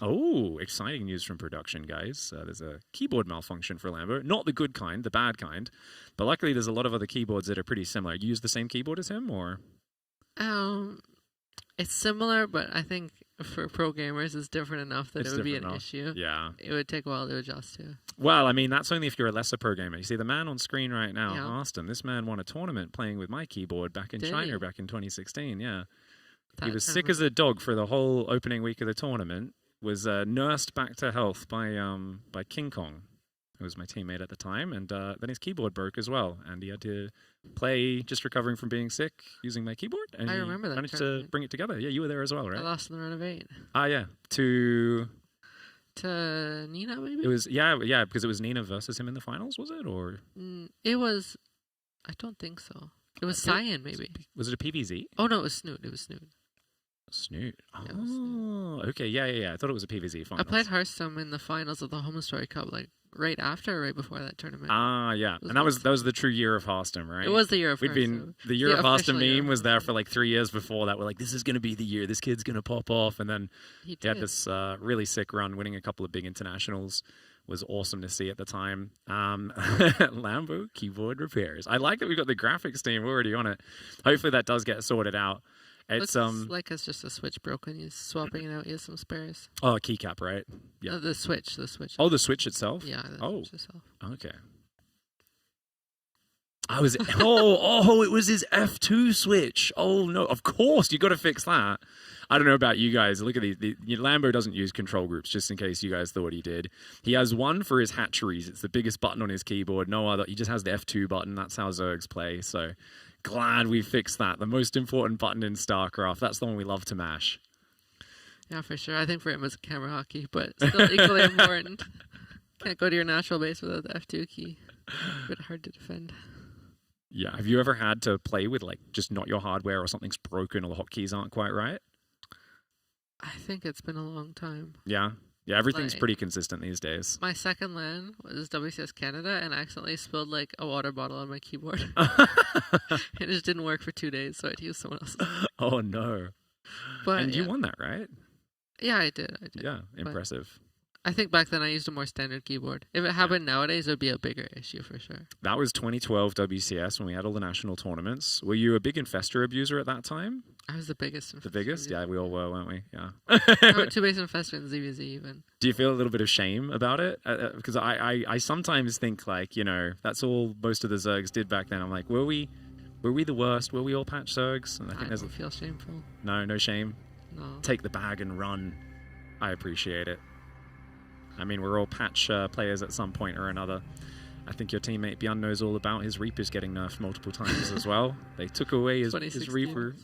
Oh, exciting news from production, guys. There's a keyboard malfunction for Lambo. Not the good kind, the bad kind. But luckily, there's a lot of other keyboards that are pretty similar. You use the same keyboard as him, or? It's similar, but I think for pro gamers, it's different enough that It's it would be an different enough. issue. Yeah. It would take a while to adjust to. Well, I mean, that's only if you're a lesser pro gamer. You see, the man on screen right now, Yeah. Harstem, this man won a tournament playing with my keyboard back in Did China he? back in 2016, yeah. He That was kind sick of- as a dog for the whole opening week of the tournament, was nursed back to health by King Kong, who was my teammate at the time, and then his keyboard broke as well, and he had to play just recovering from being sick using my keyboard, and I he remember that managed to tournament. bring it together. Yeah, you were there as well, I right? lost in the round of 8. Ah, yeah. To... Nina, maybe? It was, yeah, because it was Nina versus him in the finals, was it? Or It was... I don't think so. It was Cyan, maybe. was it a PVZ? Oh, no, it was Snoot. Snoot. Yeah, it was Snoot. Oh, okay. Yeah. I thought it was a PVZ final. I played Harstem in the finals of the Home Story Cup, like right after or right before that tournament. Ah, yeah. was And that was nuts. the true year of Harstem, right? It was the year of We'd been Harstem. the year The of Harstem official year meme of was there Harstem. for like 3 years before that. We're like, this is going to be the year. This kid's going to pop off, and then He he did. had this really sick run, winning a couple of big internationals. Was awesome to see at the time. Lambo keyboard repairs. I like that we've got the graphics team already on it. Hopefully that does get sorted out. It's Looks like it's just a switch broken. He's swapping it out. He has some spares. oh, a keycap, right? Yeah. The switch. Oh, the Switch itself. Yeah. The Oh. switch itself. Okay. I was it was his F2 switch. Oh no, of course you got to fix that. I don't know about you guys. Look at the Lambo doesn't use control groups, just in case you guys thought he did. He has one for his hatcheries. It's the biggest button on his keyboard. No other. He just has the F2 button. That's how Zergs play. So glad we fixed that. The most important button in StarCraft. That's the one we love to mash. Yeah, for sure. I think for him it's camera hockey, but still equally important. Can't go to your natural base without the F2 key. A bit hard to defend. Yeah. Have you ever had to play with like just not your hardware or something's broken or the hotkeys aren't quite right? I think it's been a long time. Yeah. Yeah, everything's Like- pretty consistent these days. My second LAN was WCS Canada, and I accidentally spilled like a water bottle on my keyboard. It just didn't work for 2 days, so I had to use someone else's. Oh no. But And you yeah. won that, right? Yeah, I did. Yeah, impressive. I think back then I used a more standard keyboard. If it happened nowadays, it would be a bigger issue for sure. That was 2012 WCS when we had all the national tournaments. Were you a big Infestor abuser at that time? I was the biggest. The biggest? Yeah, we all were, weren't we? Yeah. I went 2 base infestor in ZVZ even. Do you feel a little bit of shame about it? Because I sometimes think like, that's all most of the Zergs did back then. I'm like, were we the worst? Were we all patch Zergs? And I think I there's don't feel shameful. no shame. No. Take the bag and run. I appreciate it. I mean, we're all patch players at some point or another. I think your teammate Bjorn knows all about his Reapers getting nerfed multiple times as well. They took away his 2016. Reaper.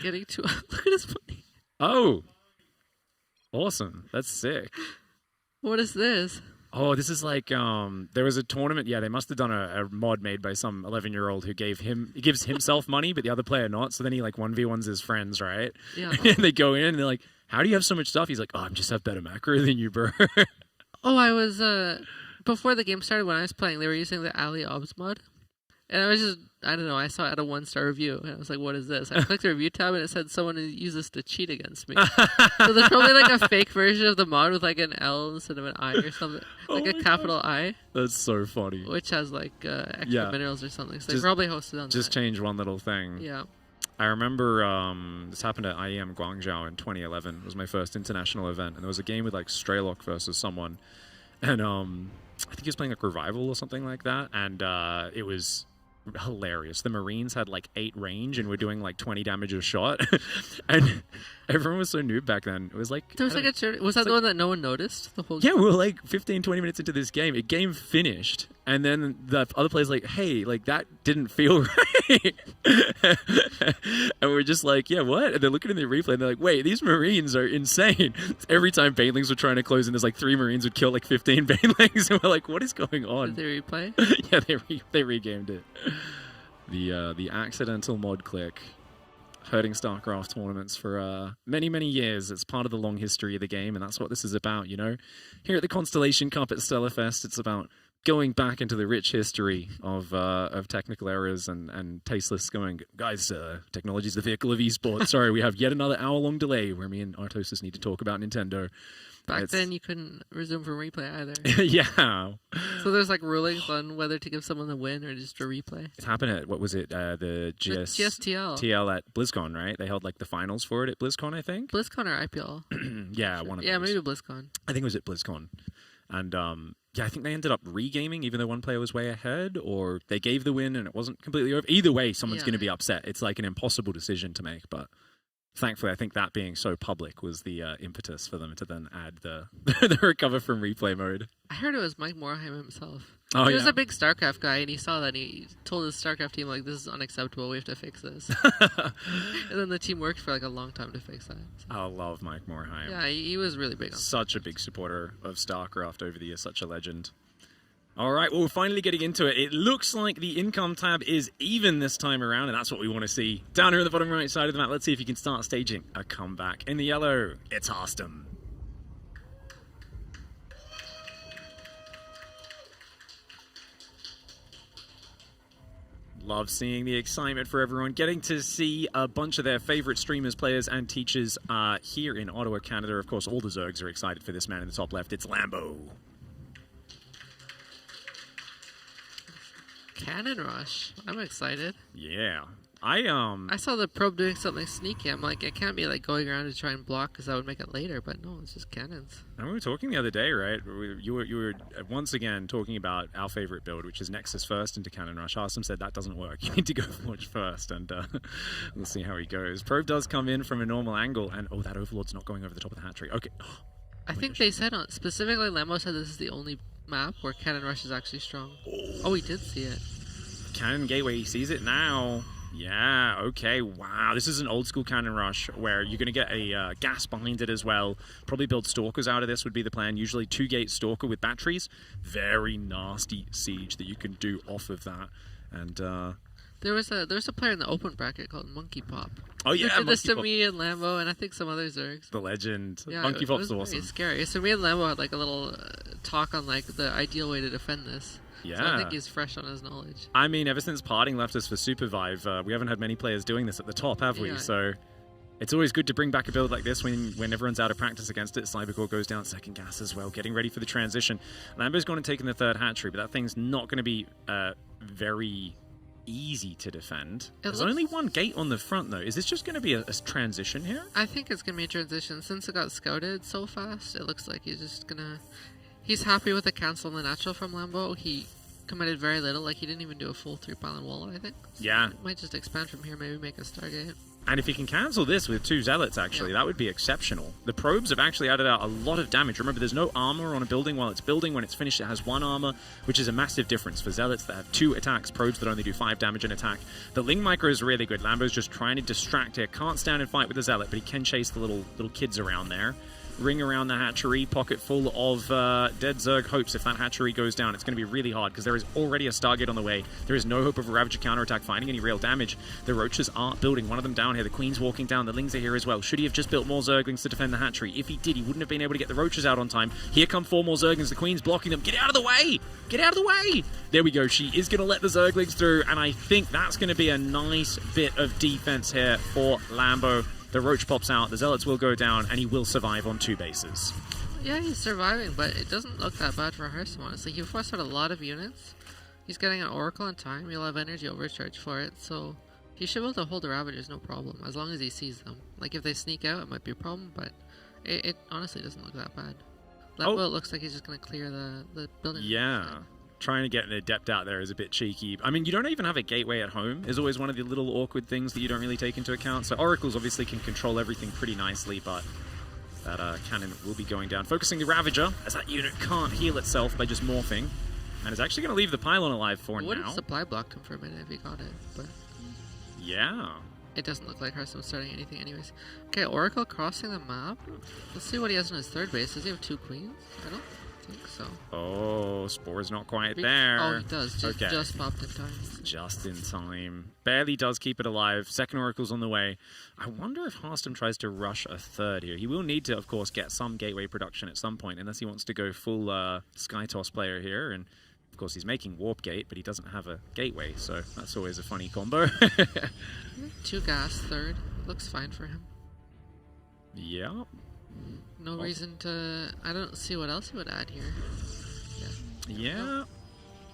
Getting too. Look at his money. Oh, awesome! That's sick. What is this? Oh, this is like there was a tournament. Yeah, they must have done a mod made by some 11-year-old who gives himself money, but the other player not. So then he like 1v1s his friends, right? Yeah. And they go in and they're like, "How do you have so much stuff?" He's like, "Oh, I just have better macro than you, bro." Oh, I was before the game started when I was playing. They were using the Ali Obs mod, and I was just I don't know. I saw it at a 1-star review, and I was like, "What is this?" I clicked the review tab, and it said someone used this to cheat against me. So there's probably like a fake version of the mod with like an L instead of an I or something, like Oh a my capital I, That's so funny. which has like extra Yeah. minerals or something. So Just- they probably hosted on Just that. change one little thing. Yeah. I remember this happened at IEM Guangzhou in 2011. It was my first international event, and there was a game with like Straylock versus someone, and I think he was playing like Revival or something like that, and it was hilarious. The Marines had like 8 range and were doing like 20 damage a shot, and everyone was so noob back then. It was like There was I like don't- was that the one that no one noticed the whole yeah, we were like 15, 20 minutes into this game. Game finished. And then the other player's like, hey, like that didn't feel right. And we're just like, yeah, what? And they're looking at the replay and they're like, wait, these Marines are insane. Every time Banelings were trying to close in, there's like 3 Marines would kill like 15 Banelings. And we're like, what is going Did on? they replay? Yeah, they regamed it. The accidental mod click. Hurting StarCraft tournaments for many, many years. It's part of the long history of the game, and that's what this is about, you know? Here at the Constellation Cup at Stellarfest, it's about going back into the rich history of technical errors and tasteless going, guys, technology's the vehicle of esports. Sorry, we have yet another hour-long delay where me and Artosis need to talk about Nintendo. Back then, you couldn't resume from replay either. Yeah. So there's like rulings on whether to give someone the win or just a replay. It happened at, what was it, the GSTL. TL at BlizzCon, right? They held like the finals for it at BlizzCon, I think. BlizzCon or IPL? Yeah, one of Yeah, those. maybe BlizzCon. I think it was at BlizzCon. And yeah, I think they ended up regaming even though one player was way ahead, or they gave the win and it wasn't completely over. Either way, someone's Yeah. going to be upset. It's like an impossible decision to make, but thankfully, I think that being so public was the impetus for them to then add the the recover from replay mode. I heard it was Mike Morheim himself. Oh, He was yeah. a big StarCraft guy, and he saw that, and he told his StarCraft team, like, this is unacceptable, we have to fix this. And then the team worked for, like, a long time to fix that. So, I love Mike Morheim. yeah, he was really big on Such a big supporter of StarCraft over the years, such a legend. All right, well, we're finally getting into it. It looks like the income tab is even this time around, and that's what we want to see. Down here at the bottom right side of the map, let's see if you can start staging a comeback. In the yellow, it's Harstem. Love seeing the excitement for everyone, getting to see a bunch of their favorite streamers, players, and teachers here in Ottawa, Canada. Of course, all the Zergs are excited for this man in the top left. It's Lambo. Cannon Rush. I'm excited. Yeah. I saw the probe doing something sneaky. I'm like, it can't be like going around to try and block because that would make it later. But no, it's just cannons. And we were talking the other day, right? You were once again talking about our favorite build, which is Nexus first into Cannon Rush. Harstem said that doesn't work. You need to go Forge first, and we'll see how he goes. Probe does come in from a normal angle, and oh, that Overlord's not going over the top of the hat trick. Okay. I think they said specifically, Lambo said this is the only map where Cannon Rush is actually strong. Oh, he did see it. Cannon Gateway, he sees it now. Yeah, okay, wow. This is an old school Cannon Rush where you're going to get a gas behind it as well. Probably build Stalkers out of this would be the plan. Usually 2-gate Stalker with batteries. Very nasty siege that you can do off of that. And There was a player in the open bracket called Monkey Pop. oh yeah, Who did this Monkey to Pop, me and Lambo and I think some other Zergs. the legend. Yeah, Monkey it Pop's was awesome. Very scary. So me and Lambo had like a little talk on like the ideal way to defend this. Yeah. So I think he's fresh on his knowledge. I mean, ever since Parting left us for Supervive, we haven't had many players doing this at the top, have we? Yeah. So it's always good to bring back a build like this when everyone's out of practice against it. Cybercore goes down second gas as well, getting ready for the transition. Lambo's gone and taken the third hatchery, but that thing's not going to be very easy to defend. There's only one gate on the front, though. Is this just going to be a transition here? I think it's going to be a transition. Since it got scouted so fast, it looks like he's just going to... He's happy with the cancel on the natural from Lambo. He committed very little. Like, he didn't even do a full 3-pylon wall, I think. So Yeah. it might just expand from here, maybe make a Stargate. And if he can cancel this with 2 Zealots, actually, that would be exceptional. The probes have actually added out a lot of damage. Remember, there's no armor on a building while it's building. When it's finished, it has 1 armor, which is a massive difference for Zealots that have 2 attacks, probes that only do 5 damage an attack. The Ling Micro is really good. Lambo's just trying to distract here. Can't stand and fight with the Zealot, but he can chase the little kids around there. Ring around the hatchery, pocket full of dead Zerg hopes. If that hatchery goes down, it's going to be really hard because there is already a Stargate on the way. There is no hope of a Ravager counterattack finding any real damage. The Roaches aren't building. One of them down here. The Queen's walking down. The Lings are here as well. Should he have just built more Zerglings to defend the hatchery? If he did, he wouldn't have been able to get the Roaches out on time. Here come 4 more Zerglings. The Queen's blocking them. Get out of the way! Get out of the way! There we go. She is going to let the Zerglings through, and I think that's going to be a nice bit of defense here for Lambo. The Roach pops out, the Zealots will go down, and he will survive on 2 bases. Yeah, he's surviving, but it doesn't look that bad for Harstem, honestly. He forced out a lot of units. He's getting an Oracle in time. He'll have energy overcharge for it, so he should be able to hold the Ravagers, no problem, as long as he sees them. Like, if they sneak out, it might be a problem, but it honestly doesn't look that bad. Lambo, it looks like he's just going to clear the building. Yeah. Trying to get an Adept out there is a bit cheeky. I mean, you don't even have a gateway at home is always one of the little awkward things that you don't really take into account. So Oracles obviously can control everything pretty nicely, but that cannon will be going down. Focusing the Ravager, as that unit can't heal itself by just morphing. And is actually going to leave the pylon alive for It would now. have supply blocked him for a minute if he got it, but Yeah. it doesn't look like Harstem's starting anything anyways. Okay, Oracle crossing the map. Let's see what he has on his third base. Does he have 2 queens? I don't think so. Oh, Spore's not quite there. Oh, he does. Okay. Just popped in time. Just in time. Barely does keep it alive. Second Oracle's on the way. I wonder if Harstem tries to rush a third here. He will need to, of course, get some gateway production at some point, unless he wants to go full Sky Toss player here and Of course, he's making Warp Gate, but he doesn't have a gateway, so that's always a funny combo. 2 gas, third. Looks fine for him. Yeah. No reason to... I don't see what else he would add here. Yeah.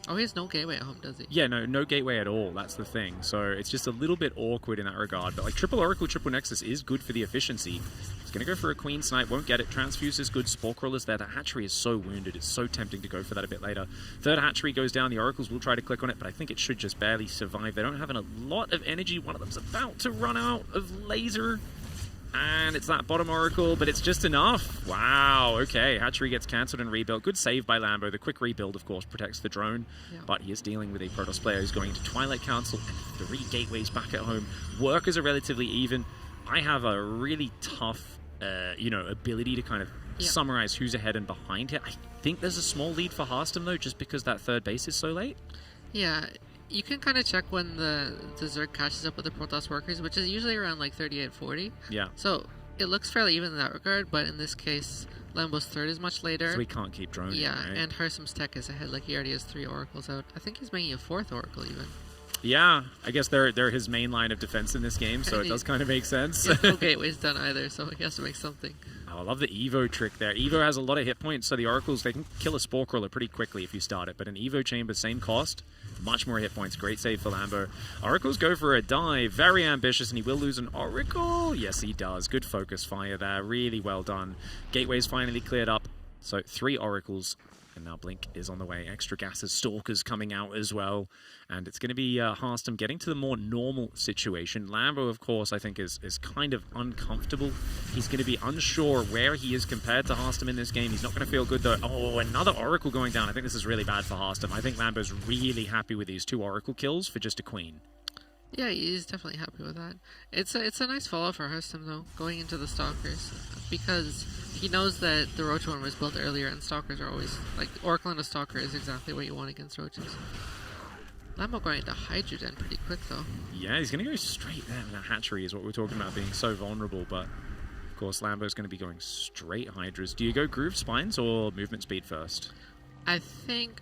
Oh, he has no gateway at home, does he? Yeah, no gateway at all. That's the thing. So it's just a little bit awkward in that regard. But like triple Oracle, triple Nexus is good for the efficiency. He's going to go for a Queen Snipe, won't get it. Transfuse is good. Spore Crawler's there. That Hatchery is so wounded. It's so tempting to go for that a bit later. Third Hatchery goes down. The Oracles will try to click on it, but I think it should just barely survive. They don't have a lot of energy. One of them's about to run out of laser. And it's that bottom Oracle, but it's just enough. Wow, okay. Hatchery gets cancelled and rebuilt. Good save by Lambo. The quick rebuild, of course, protects the drone. Yeah. But he is dealing with a Protoss player who's going to Twilight Council and 3 gateways back at home. Workers are relatively even. I have a really tough, ability to kind of summarize who's ahead and behind here. I think there's a small lead for Harstem, though, just because that third base is so late. Yeah, you can kind of check when the Zerg catches up with the Protoss workers, which is usually around like 38-40. Yeah. So it looks fairly even in that regard, but in this case, Lambo's third is much later. So we can't keep droning. Yeah, right? and Harstem's tech is ahead. Like he already has 3 oracles out. I think he's making a 4th oracle even. Yeah, I guess they're his main line of defense in this game, so it does kind of make sense. No gateway's done either, so he has to make something. Oh, I love the Evo trick there. Evo has a lot of hit points, so the Oracles, they can kill a Spore Crawler pretty quickly if you start it, but an Evo Chamber, same cost, much more hit points. Great save for Lambo. Oracles go for a dive. Very ambitious, and he will lose an Oracle. Yes, he does. Good focus fire there. Really well done. Gateway's finally cleared up, so 3 Oracles. And now Blink is on the way. Extra gases, Stalkers coming out as well. And it's going to be Harstem getting to the more normal situation. Lambo, of course, I think is kind of uncomfortable. He's going to be unsure where he is compared to Harstem in this game. He's not going to feel good, though. Oh, another Oracle going down. I think this is really bad for Harstem. I think Lambo's really happy with these 2 Oracle kills for just a Queen. Yeah, he's definitely happy with that. It's a nice follow for Harstem, though, going into the Stalkers, because he knows that the Roach one was built earlier, and Stalkers are always, like, Oracle and a Stalker is exactly what you want against Roaches. Lambo going into Hydrogen pretty quick, though. Yeah, he's going to go straight there. That Hatchery is what we're talking about being so vulnerable, but of course Lambo's going to be going straight Hydras. Do you go Groove Spines or Movement Speed first? I think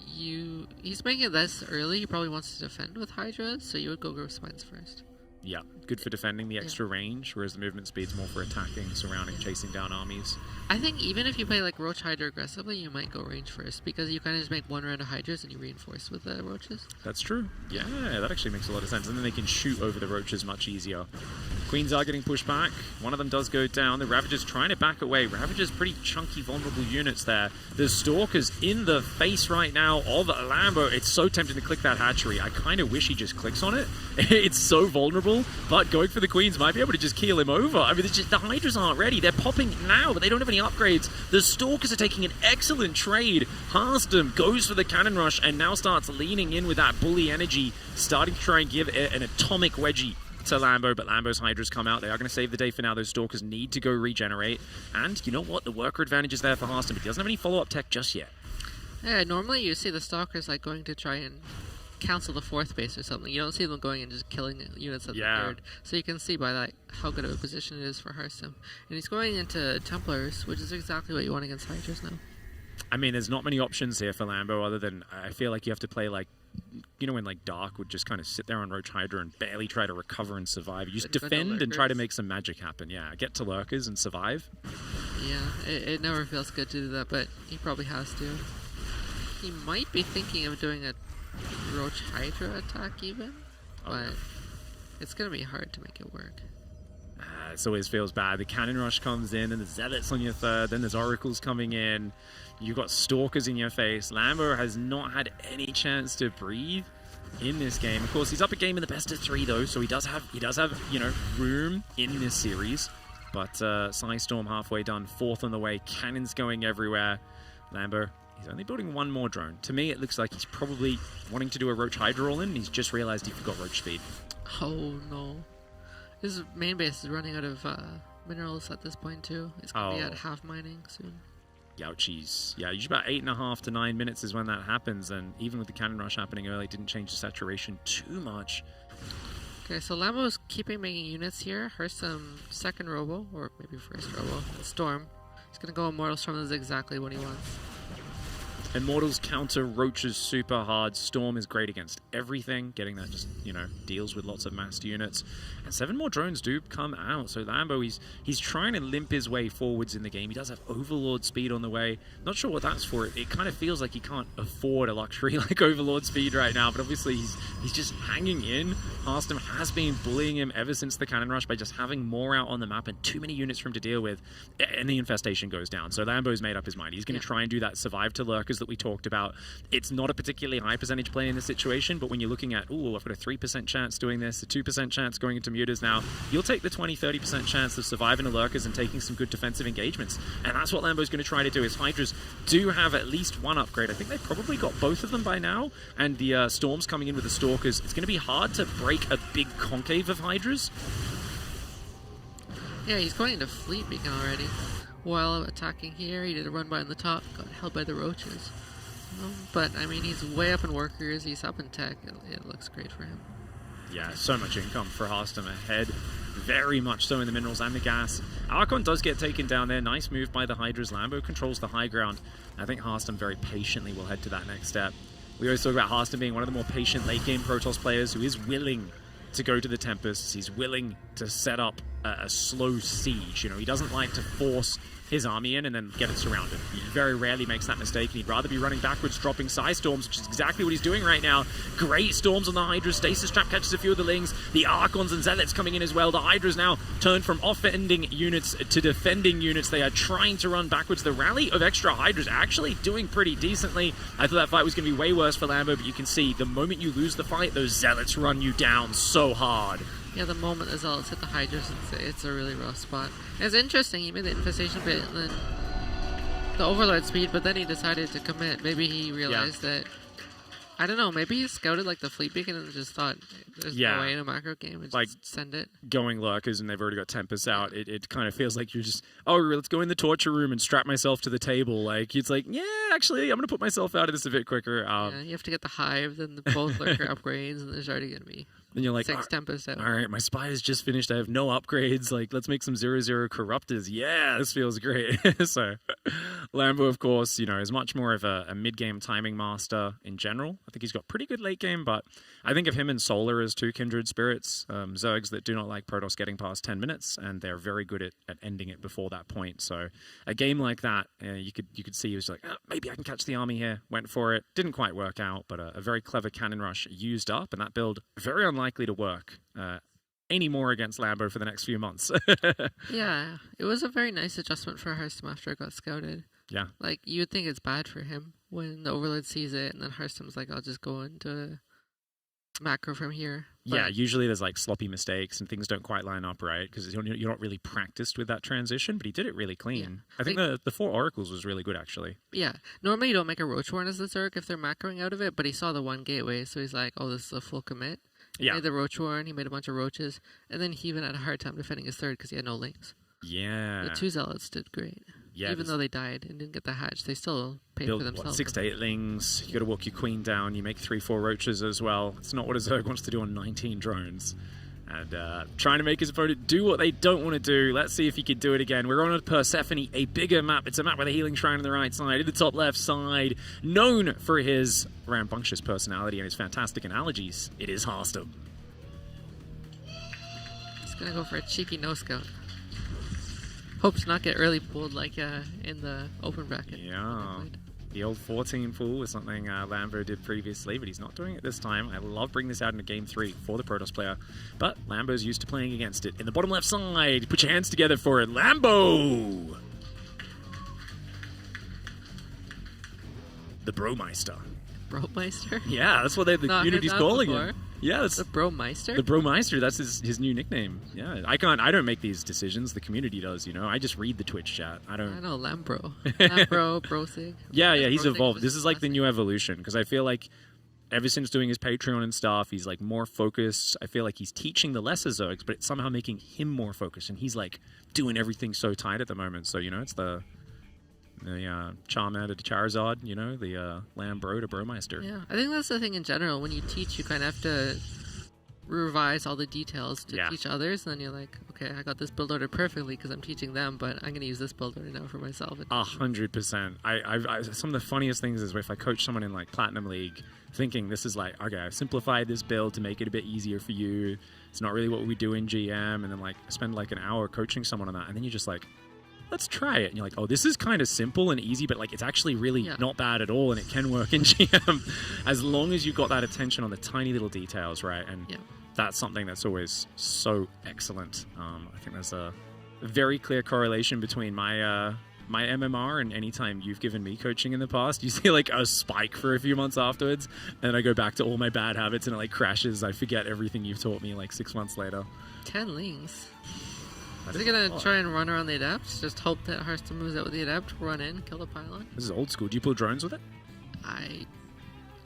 he's making it this early. He probably wants to defend with Hydra, so you would go Groove Spines first. Yeah, good for defending the extra range, whereas the movement speed's more for attacking, surrounding, chasing down armies. I think even if you play like Roach Hydra aggressively, you might go range first, because you kind of just make 1 round of Hydras and you reinforce with the Roaches. That's true. Yeah, that actually makes a lot of sense. And then they can shoot over the Roaches much easier. Queens are getting pushed back. One of them does go down. The Ravager's trying to back away. Ravager's pretty chunky, vulnerable units there. The Stalker's in the face right now of Lambo. It's so tempting to click that Hatchery. I kind of wish he just clicks on it. It's so vulnerable, but going for the Queens might be able to just keel him over. I mean, the Hydras aren't ready. They're popping now, but they don't have any upgrades. The Stalkers are taking an excellent trade. Harstem goes for the Cannon Rush and now starts leaning in with that bully energy, starting to try and give an atomic wedgie to Lambo, but Lambo's Hydras come out. They are going to save the day for now. Those Stalkers need to go regenerate. And you know what? The worker advantage is there for Harstem, but he doesn't have any follow-up tech just yet. Yeah, normally you see the Stalkers like going to try and cancel the 4th base or something. You don't see them going and just killing units at the 3rd. So you can see by that how good of a position it is for Harstem. And he's going into Templars, which is exactly what you want against Hydras now. I mean, there's not many options here for Lambo other than I feel like you have to play like, you know, when like Dark would just kind of sit there on Roach Hydra and barely try to recover and survive. You just defend and try to make some magic happen. Yeah, get to Lurkers and survive. Yeah, it never feels good to do that, but he probably has to. He might be thinking of doing a Roach Hydra attack even, but it's going to be hard to make it work. It always feels bad. The Cannon Rush comes in and the Zealots on your 3rd, then there's Oracles coming in. You've got Stalkers in your face. Lambo has not had any chance to breathe in this game. Of course, he's up a game in the best of 3 though, so he does have you know, room in this series. But Psystorm halfway done, 4th on the way. Cannons going everywhere. Lambo, he's only building 1 more drone. To me, it looks like he's probably wanting to do a Roach Hydra all in, and he's just realized he forgot Roach Speed. Oh no. His main base is running out of minerals at this point too. It's going to be at half mining soon. Ouchies. Yeah, usually about 8.5 to 9 minutes is when that happens, and even with the Cannon Rush happening early, it didn't change the saturation too much. Okay, so Lambo's keeping making units here. Harstem 2nd Robo, or maybe 1st Robo. Storm. He's going to go Immortal Storm. This is exactly what he wants. Immortals counter Roaches super hard. Storm is great against everything. Getting that just, deals with lots of massed units. And 7 more drones do come out. So Lambo, he's trying to limp his way forwards in the game. He does have Overlord speed on the way. Not sure what that's for. It kind of feels like he can't afford a luxury like Overlord speed right now. But obviously he's just hanging in. Harstem has been bullying him ever since the cannon rush by just having more out on the map and too many units for him to deal with. And the infestation goes down. So Lambo's made up his mind. He's going to try and do that survive to lurkers that we talked about. It's not a particularly high percentage play in this situation, but when you're looking at, I've got a 3% chance doing this, a 2% chance going into mutas now, you'll take the 20-30% chance of surviving the lurkers and taking some good defensive engagements. And that's what Lambo's going to try to do. His Hydras do have at least one upgrade. I think they've probably got both of them by now. And the Storms coming in with the Stalkers. It's going to be hard to break a big concave of Hydras. Yeah, he's going into Fleet Beacon already. While attacking here, he did a run by on the top, got held by the Roaches. But, I mean, he's way up in workers, he's up in tech. It looks great for him. Yeah, so much income for Harstem ahead. Very much so in the minerals and the gas. Archon does get taken down there. Nice move by the Hydras. Lambo controls the high ground. I think Harstem very patiently will head to that next step. We always talk about Harstem being one of the more patient late-game Protoss players who is willing to go to the Tempests. He's willing to set up a slow siege. He doesn't like to force his army in and then get it surrounded. He very rarely makes that mistake, and he'd rather be running backwards, dropping Psy Storms, which is exactly what he's doing right now. Great Storms on the Hydra. Stasis Trap catches a few of the Lings. The Archons and Zealots coming in as well. The Hydra's now turned from offending units to defending units. They are trying to run backwards. The rally of extra Hydras actually doing pretty decently. I thought that fight was going to be way worse for Lambo, but you can see the moment you lose the fight, those Zealots run you down so hard. Yeah, the moment the Zealots hit the Hydras, it's a really rough spot. It's interesting, he made the infestation bit and then the Overlord speed, but then he decided to commit. Maybe he realized that, I don't know, maybe he scouted like the Fleet Beacon and just thought, there's no way in a macro game, and just send it. Going lurkers and they've already got Tempests out, it kind of feels like you're just, let's go in the torture room and strap myself to the table. It's like, yeah, actually, I'm going to put myself out of this a bit quicker. You have to get the Hive, then both lurker upgrades, and there's already going to be then you're like, 6 Tempests out. All right, my spy has just finished. I have no upgrades. Let's make some 0-0 Corruptors. Yeah, this feels great. So, Lambo, of course, is much more of a mid-game timing master in general. I think he's got pretty good late game, but I think of him and Solar as two kindred spirits. Zergs that do not like Protoss getting past 10 minutes, and they're very good at ending it before that point. So, a game like that, you could see he was like, maybe I can catch the army here. Went for it. Didn't quite work out, but a very clever cannon rush used up, and that build very unlikely to work anymore against Lambo for the next few months. Yeah, it was a very nice adjustment for Harstem after it got scouted. Yeah. You'd think it's bad for him when the Overlord sees it, and then Harstem's like, I'll just go into macro from here. But yeah, usually there's sloppy mistakes and things don't quite line up right because you're not really practiced with that transition, but he did it really clean. Yeah. I think the 4 Oracles was really good, actually. Yeah. Normally you don't make a Roach Warren as the Zerg if they're macroing out of it, but he saw the 1 gateway, so he's like, this is a full commit. He made the Roach Warren, he made a bunch of Roaches, and then he even had a hard time defending his 3rd because he had no links. Yeah. The 2 Zealots did great. Yeah, even though they died and didn't get the hatch, they still paid for themselves. 6 to 8 Lings, you got to walk your Queen down, you make 3-4 Roaches as well. It's not what a Zerg wants to do on 19 drones. And trying to make his opponent do what they don't want to do. Let's see if he can do it again. We're on a Persephone, a bigger map. It's a map with a healing shrine on the right side, in the top left side. Known for his rambunctious personality and his fantastic analogies, it is Harstem. He's going to go for a cheeky no-scout. Hopes not get early pulled like in the open bracket. Yeah. The old 14 pool was something Lambo did previously, but he's not doing it this time. I love bringing this out into Game 3 for the Protoss player, but Lambo's used to playing against it. In the bottom left side, put your hands together for it. Lambo! The Bromeister. Bromeister? Yeah, that's what the community's calling him. Yeah, that's the Bromeister. The Bromeister. That's his new nickname. Yeah, I don't make these decisions. The community does. I just read the Twitch chat. I know Lambro, Brosig. Yeah, he's evolved. This is the new evolution because I feel like ever since doing his Patreon and stuff, he's more focused. I feel like he's teaching the lesser Zergs, but it's somehow making him more focused, and he's doing everything so tight at the moment. So it's the Charmander to Charizard, the Lambro to Bromeister. Yeah, I think that's the thing in general. When you teach, you kind of have to revise all the details to Yeah. teach others, and then you're like, okay, I got this build order perfectly because I'm teaching them, but I'm going to use this build order now for myself. 100%. I some of the funniest things is if I coach someone in like Platinum League, thinking this is like, okay, I've simplified this build to make it a bit easier for you. It's not really what we do in GM, and then like spend like an hour coaching someone on that, and then you're just like, let's try it. And you're like, oh, this is kind of simple and easy, but like it's actually really not bad at all, and it can work in GM as long as you've got that attention on the tiny little details, right? And that's something that's always so excellent. I think there's a very clear correlation between my my MMR and any time you've given me coaching in the past. You see like a spike for a few months afterwards, and I go back to all my bad habits and it like crashes. I forget everything you've taught me like 6 months later. 10 lings. Is he gonna try and run around the adepts? Just hope that Harstem moves out with the adept, run in, kill the pylon? This is old school. Do you pull drones with it? I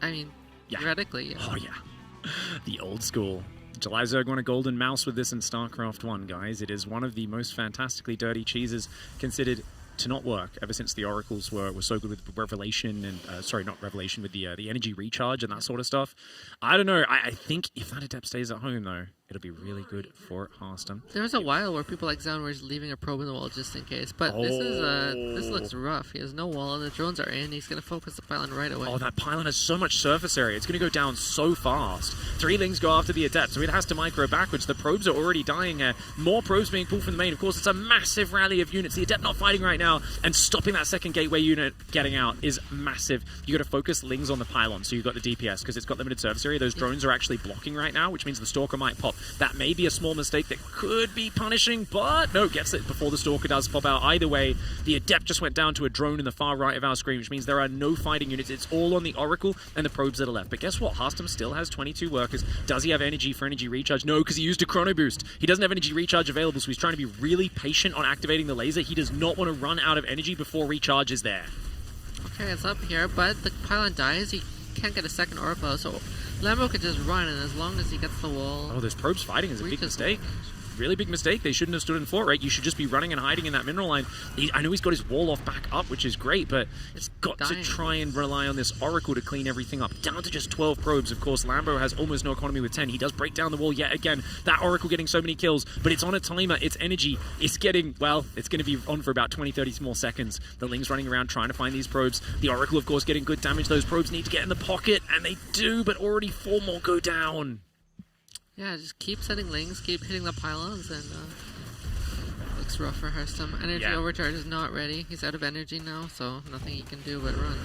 mean, theoretically, yeah. Oh, yeah. The old school. July Zerg won a golden mouse with this in StarCraft 1, guys. It is one of the most fantastically dirty cheeses considered to not work ever since the oracles were so good with Revelation and sorry, not Revelation, with the energy recharge and that sort of stuff. I don't know. I think if that adept stays at home though, it'll be really good for Harstem. There was a while where people like Zound were just leaving a probe in the wall just in case, but this looks rough. He has no wall, and the drones are in. He's gonna focus the pylon right away. Oh, that pylon has so much surface area. It's gonna go down so fast. 3 lings go after the adept, so it has to micro backwards. The probes are already dying here. More probes being pulled from the main. Of course, it's a massive rally of units. The adept not fighting right now, and stopping that second gateway unit getting out is massive. You got to focus lings on the pylon, so you've got the DPS because it's got limited surface area. Those drones are actually blocking right now, which means the stalker might pop. That may be a small mistake that could be punishing, but no, gets it before the stalker does pop out. Either way, the adept just went down to a drone in the far right of our screen, which means there are no fighting units. It's all on the oracle and the probes that are left. But guess what? Harstem still has 22 workers. Does he have energy for energy recharge? No, because he used a chrono boost. He doesn't have energy recharge available, so he's trying to be really patient on activating the laser. He does not want to run out of energy before recharge is there. Okay, it's up here, but the pylon dies. He can't get a second oracle, so Lambo could just run, and as long as he gets the wall... Oh, those probes fighting is a big mistake. Really big mistake. They shouldn't have stood in fort, right? You should just be running and hiding in that mineral line. I know he's got his wall off back up, which is great, but he's got to try and rely on this oracle to clean everything up. Down to just 12 probes. Of course, Lambo has almost no economy with 10. He does break down the wall yet again. That oracle getting so many kills, but it's on a timer. Its energy is getting, well, it's going to be on for about 20, 30 more seconds. The Ling's running around trying to find these probes. The oracle, of course, getting good damage. Those probes need to get in the pocket, and they do, but already 4 more go down. Yeah, just keep sending lings, keep hitting the pylons, and looks rough for Harstem. Energy overcharge is not ready. He's out of energy now, so nothing he can do but run.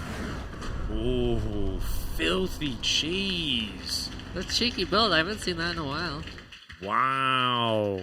Ooh, filthy cheese. That's cheeky build. I haven't seen that in a while. Wow.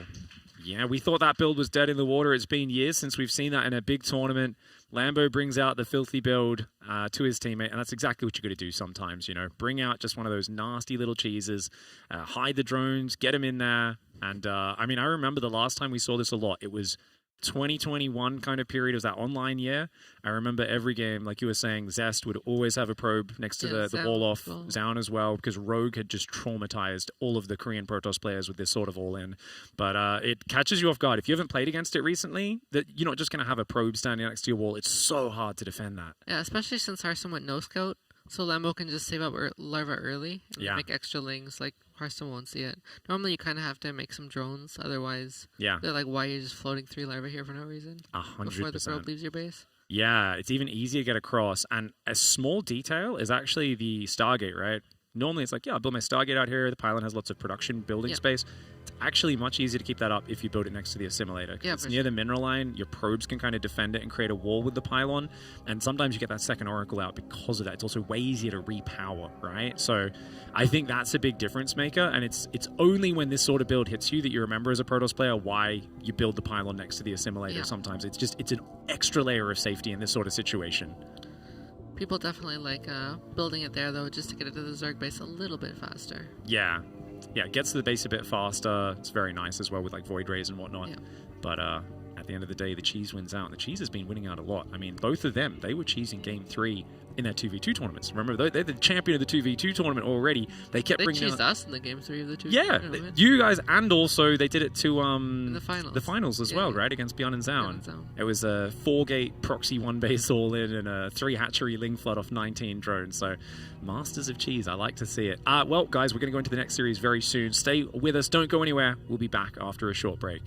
Yeah, we thought that build was dead in the water. It's been years since we've seen that in a big tournament. Lambo brings out the filthy build to his teammate, and that's exactly what you got to do sometimes, you know. Bring out just one of those nasty little cheeses, hide the drones, get them in there. And, I mean, I remember the last time we saw this a lot. It was 2021 kind of period. It was that online year. I remember every game, like you were saying, Zest would always have a probe next to the wall off. Zound as well, because Rogue had just traumatized all of the Korean Protoss players with this sort of all-in. But it catches you off guard. If you haven't played against it recently, that you're not just going to have a probe standing next to your wall. It's so hard to defend that. Yeah, especially since Harstem went no-scout. So Lambo can just save up larva early and make extra lings. Like, Harstem won't see it. Normally, you kind of have to make some drones. Otherwise, they're like, why are you just floating 3 larvae here for no reason? 100%. Before the probe leaves your base? Yeah, it's even easier to get across. And a small detail is actually the Stargate, right? Normally, it's like, I'll build my Stargate out here. The pylon has lots of production building space. It's actually much easier to keep that up if you build it next to the assimilator. Yeah, it's near the mineral line. Your probes can kind of defend it and create a wall with the pylon. And sometimes you get that second oracle out because of that. It's also way easier to repower, right? So I think that's a big difference maker. And it's only when this sort of build hits you that you remember as a Protoss player why you build the pylon next to the assimilator sometimes. It's an extra layer of safety in this sort of situation. People definitely like building it there, though, just to get it to the Zerg base a little bit faster. Yeah, it gets to the base a bit faster. It's very nice as well with like Void Rays and whatnot. Yeah. But at the end of the day, the cheese wins out. And the cheese has been winning out a lot. I mean, both of them, they were cheese in Game 3 in their 2v2 tournaments. Remember, they're the champion of the 2v2 tournament already. They kept They bringing cheesed out... us in the game 3 of the 2. Yeah, tournament. you guys, and also they did it to the finals. as Yeah, well, yeah. right, against Beyond and Sound. and Sound. It was a 4-gate proxy 1-base all in and a 3-hatchery Ling Flood off 19 drones. So, masters of cheese. I like to see it. Well, guys, we're going to go into the next series very soon. Stay with us. Don't go anywhere. We'll be back after a short break.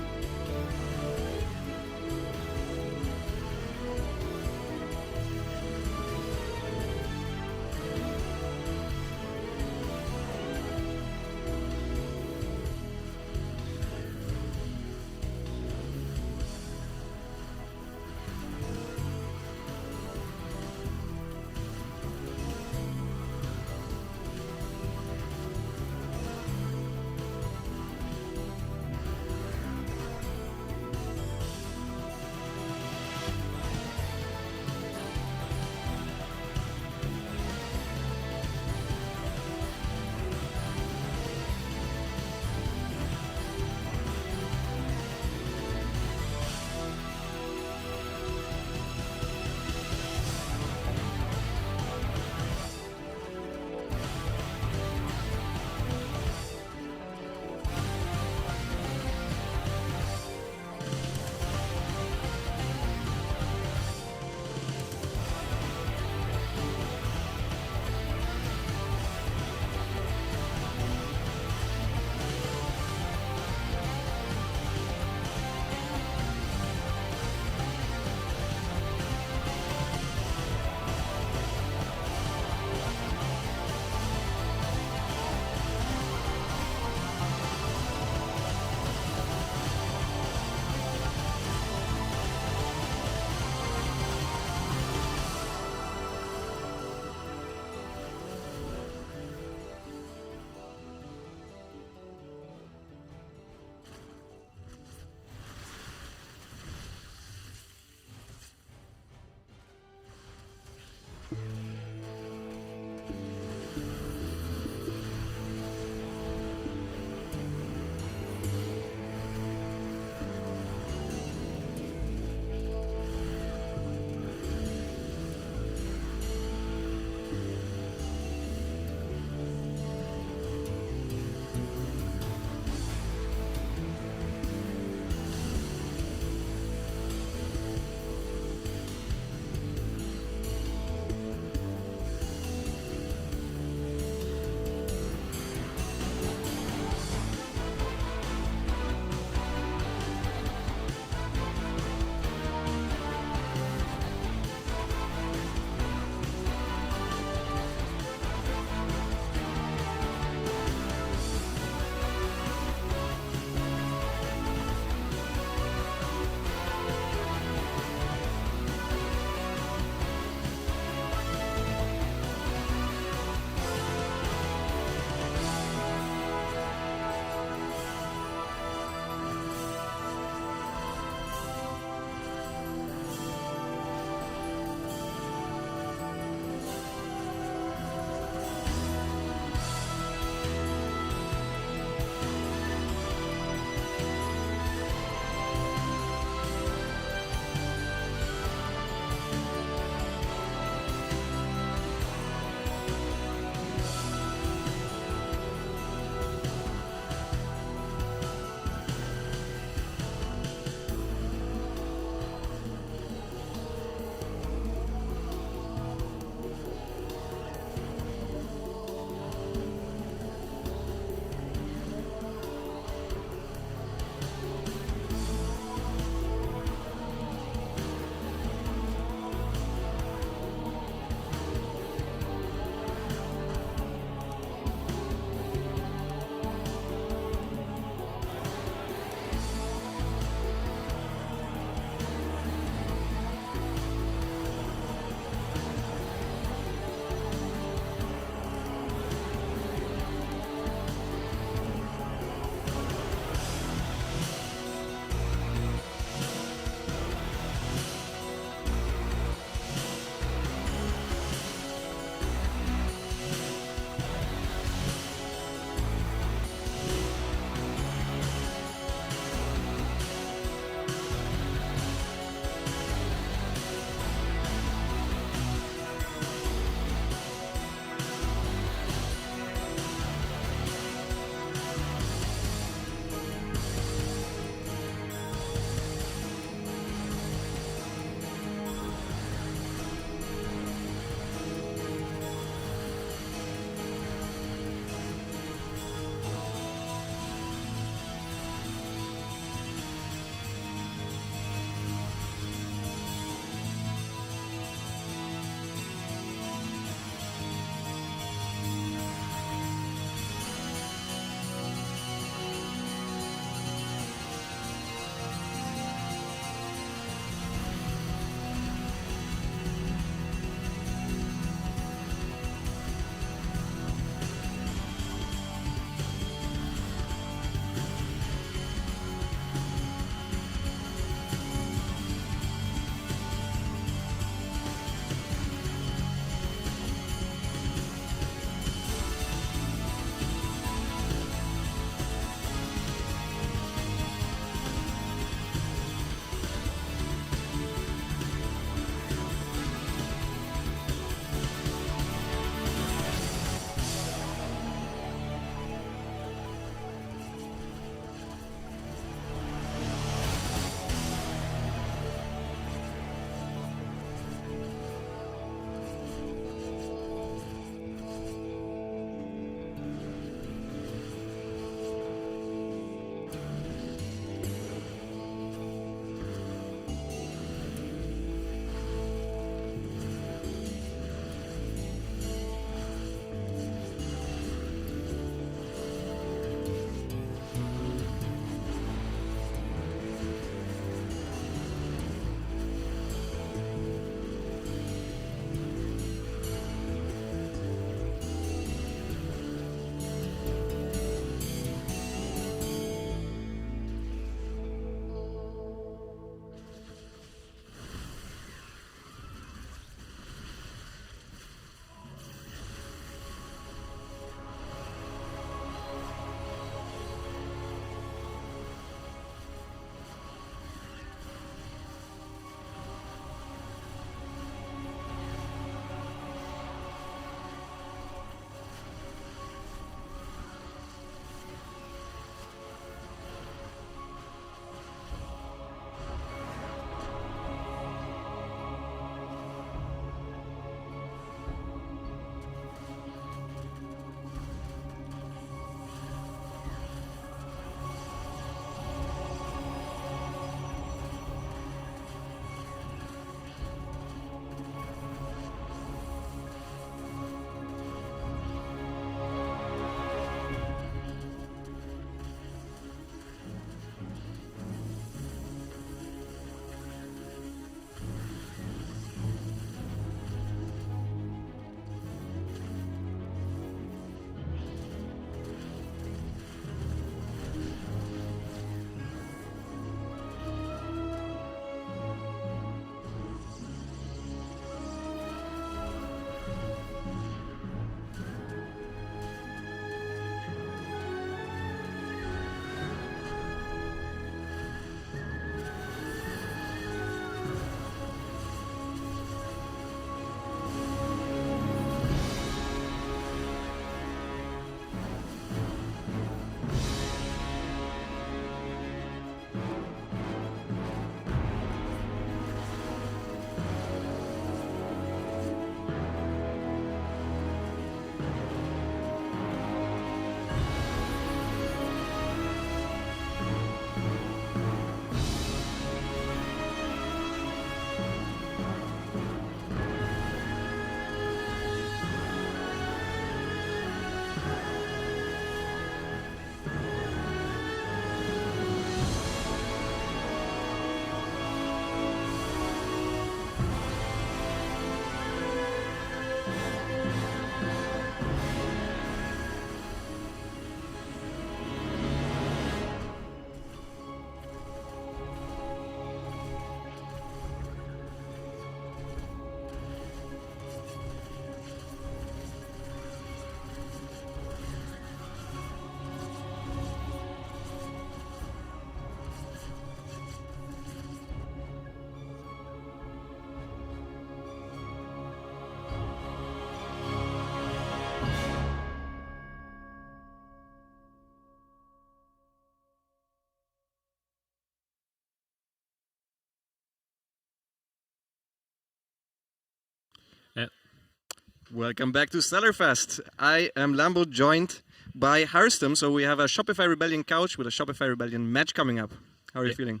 Welcome back to Stellarfest. I am Lambo, joined by Harstem. So we have a Shopify Rebellion couch with a Shopify Rebellion match coming up. How are you feeling?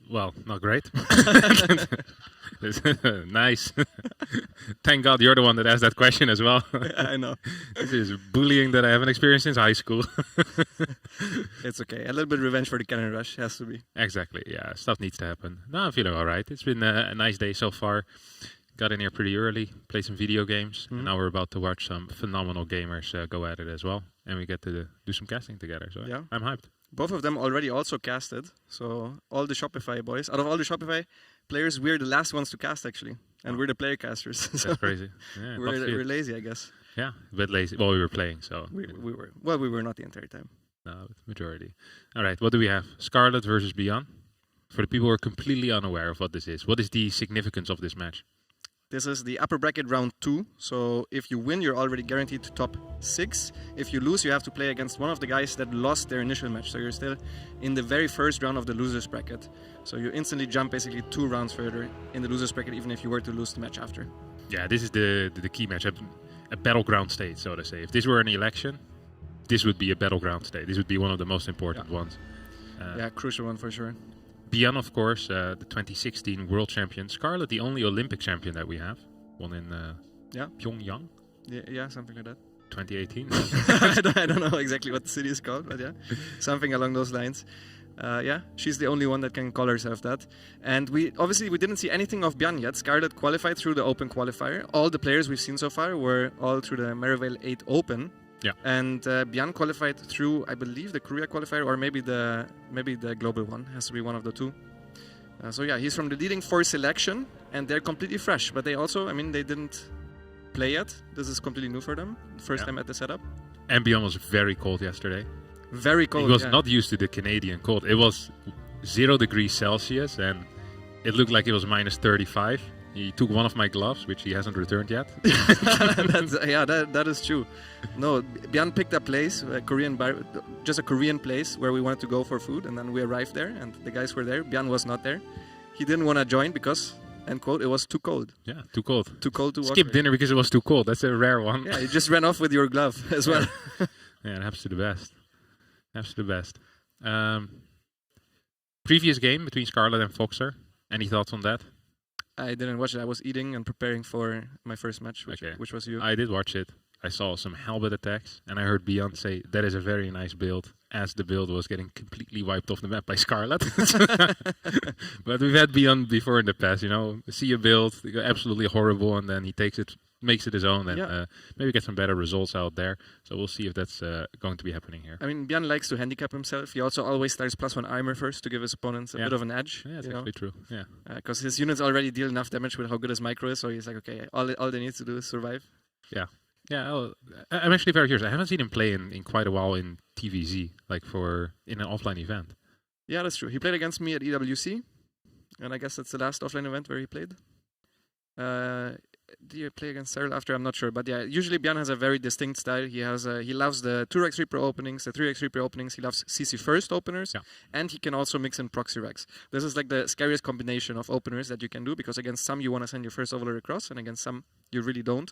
Well, not great. Nice. Thank God you're the one that asked that question as well. I know. This is bullying that I haven't experienced since high school. It's okay. A little bit of revenge for the Cannon Rush has to be. Exactly, yeah. Stuff needs to happen. No, I'm feeling all right. It's been a nice day so far. Got in here pretty early, played some video games, and now we're about to watch some phenomenal gamers go at it as well. And we get to do some casting together, so Yeah. I'm hyped. Both of them already also casted. So all the Shopify boys, out of all the Shopify players, we're the last ones to cast actually. And we're the player casters. So That's crazy. Yeah, love to see we're it. lazy, I guess. Yeah, a bit lazy. Well, we were playing, so We were not the entire time. no, majority. All right, what do we have? Scarlett versus Beyond. For the people who are completely unaware of what this is, what is the significance of this match? This is the upper bracket round 2. So if you win, you're already guaranteed to top 6. If you lose, you have to play against one of the guys that lost their initial match. So you're still in the very first round of the losers bracket. So you instantly jump basically 2 rounds further in the losers bracket, even if you were to lose the match after. Yeah, this is the key match, a battleground state, so to say. If this were an election, this would be a battleground state. This would be one of the most important ones. Yeah, crucial one for sure. Beyond, of course, the 2016 world champion. Scarlett, the only Olympic champion that we have. Won in Pyongyang, Yeah, something like that. 2018. I don't know exactly what the city is called, but yeah, something along those lines. Yeah, she's the only one that can call herself that. And we didn't see anything of Byan yet. Scarlett qualified through the Open qualifier. All the players we've seen so far were all through the Merivale 8 Open. Yeah. And Byan qualified through, I believe, the Korea qualifier or maybe the global one. Has to be one of the two. So yeah, he's from the leading 4 selection, and they're completely fresh. But they also, they didn't play yet. This is completely new for them. First time at the setup. And Beyond was very cold yesterday. Very cold. He was not used to the Canadian cold. It was 0 degrees Celsius, and it looked like it was minus 35. He took one of my gloves, which he hasn't returned yet. That is true. No, Byan picked a place, just a Korean place where we wanted to go for food, and then we arrived there, and the guys were there. Byan was not there. He didn't want to join because, end quote, it was too cold. Yeah, too cold. Too cold to walk. Skip dinner because it was too cold. That's a rare one. Yeah, you just ran off with your glove as well. Yeah, it happens to the best. Happens to the best. Previous game between Scarlett and Foxer. Any thoughts on that? I didn't watch it. I was eating and preparing for my first match, which was you. I did watch it. I saw some halberd attacks, and I heard Beyond say that is a very nice build, as the build was getting completely wiped off the map by Scarlett. But we've had Beyond before in the past, see a build, absolutely horrible, and then he takes it, makes it his own, and maybe get some better results out there. So we'll see if that's going to be happening here. Byan likes to handicap himself. He also always starts +1 armor first to give his opponents a bit of an edge. Yeah, that's actually true. Yeah, because his units already deal enough damage with how good his micro is. So he's like, okay, all they need to do is survive. Yeah. Yeah, I'm actually very curious. I haven't seen him play in quite a while in TVZ, in an offline event. Yeah, that's true. He played against me at EWC, and I guess that's the last offline event where he played. Did he play against Cyril after? I'm not sure, but yeah, usually Byan has a very distinct style. He loves the 2x Reaper openings, the 3x Reaper openings. He loves CC first openers, and he can also mix in proxy regs. This is like the scariest combination of openers that you can do, because against some you want to send your first overlord across, and against some you really don't.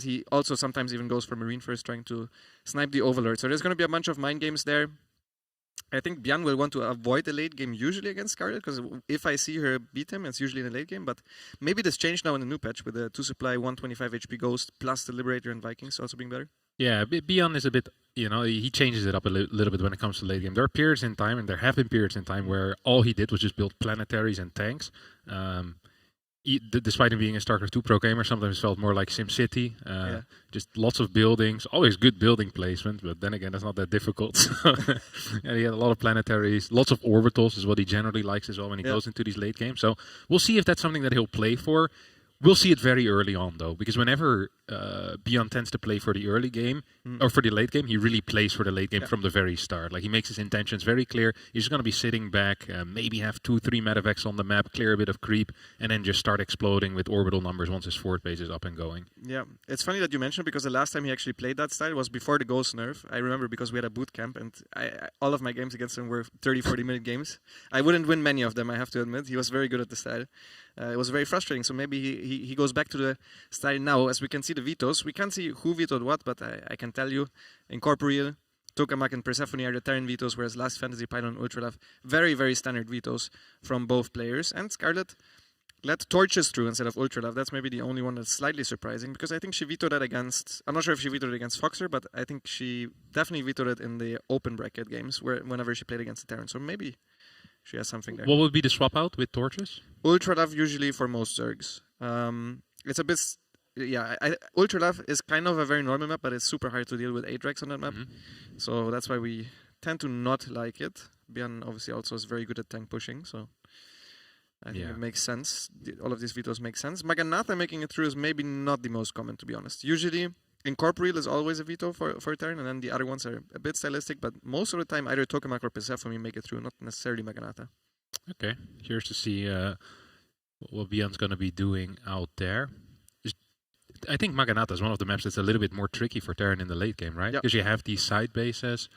He also sometimes even goes for Marine first, trying to snipe the overlord. So there's going to be a bunch of mind games there. I think Byan will want to avoid the late game usually against Scarlett, because if I see her beat him, it's usually in the late game. But maybe this changed now in the new patch with the 2 supply, 125 HP Ghost plus the Liberator and Vikings also being better. Yeah, Beyond is a bit, he changes it up a little bit when it comes to late game. There are periods in time, and there have been periods in time where all he did was just build planetaries and tanks. Despite him being a StarCraft 2 pro gamer, sometimes it felt more like SimCity. Just lots of buildings, always good building placement, but then again, that's not that difficult. He had a lot of planetaries, lots of orbitals is what he generally likes as well when he goes into these late games. So we'll see if that's something that he'll play for. We'll see it very early on, though, because whenever Beyond tends to play for the early game, or for the late game, he really plays for the late game from the very start. Like, he makes his intentions very clear. He's just going to be sitting back, maybe have 2-3 medevacs on the map, clear a bit of creep, and then just start exploding with orbital numbers once his fort base is up and going. Yeah, it's funny that you mentioned, because the last time he actually played that style was before the Ghost nerf. I remember, because we had a boot camp, and all of my games against him were 30-40 minute games. I wouldn't win many of them, I have to admit. He was very good at the style. It was very frustrating. So maybe he goes back to the style now. As we can see the vetoes, we can't see who vetoed what, but I can tell you, Incorporeal, Tokamak, and Persephone are the Terran vetoes, whereas Last Fantasy, Pylon, and Ultralav, very, very standard vetoes from both players. And Scarlett let Torches through instead of Ultralav. That's maybe the only one that's slightly surprising, because I think she vetoed that against... I'm not sure if she vetoed it against Foxer, but I think she definitely vetoed it in the open bracket games, whenever she played against the Terran. So maybe she has something there. What would be the swap out with Torches? Ultralav usually for most Zergs. It's a bit... Ultralav is kind of a very normal map, but it's super hard to deal with 8 Rex on that map. So that's why we tend to not like it. Bjorn obviously also is very good at tank pushing, so... I think it makes sense. All of these vetoes make sense. Maganatha making it through is maybe not the most common, to be honest. Usually, Incorporeal is always a veto for turn, and then the other ones are a bit stylistic, but most of the time either Tokamak or Persephone make it through, not necessarily Maganatha. Okay, curious to see what Bjorn's going to be doing out there. I think Maganatha is one of the maps that's a little bit more tricky for Terran in the late game, right? Because you have these side bases,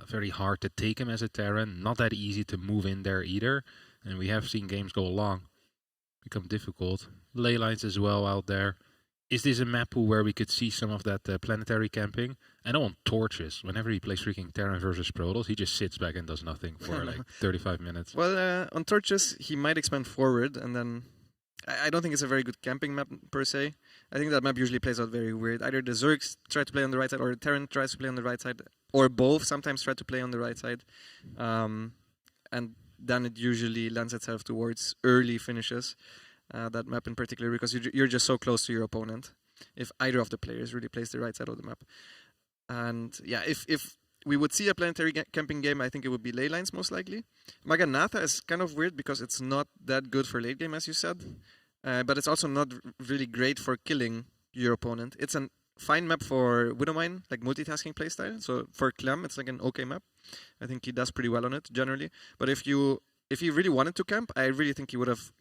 very hard to take him as a Terran, not that easy to move in there either. And we have seen games go along, become difficult. Ley lines as well out there. Is this a map where we could see some of that planetary camping? I know on Torches, whenever he plays freaking Terran versus Protoss, he just sits back and does nothing for like 35 minutes. Well, on Torches, he might expand forward, and then... I don't think it's a very good camping map, per se. I think that map usually plays out very weird. Either the Zergs try to play on the right side, or the Terran tries to play on the right side, or both sometimes try to play on the right side. And then it usually lends itself towards early finishes, that map in particular, because you're just so close to your opponent if either of the players really plays the right side of the map. And yeah, if we would see a planetary camping game, I think it would be ley lines most likely. Maganatha is kind of weird because it's not that good for late game, as you said, but it's also not really great for killing your opponent. It's a fine map for Widowmine, like multitasking playstyle. So for Clem, it's like an okay map. I think he does pretty well on it generally. But if he really wanted to camp, I really think he would have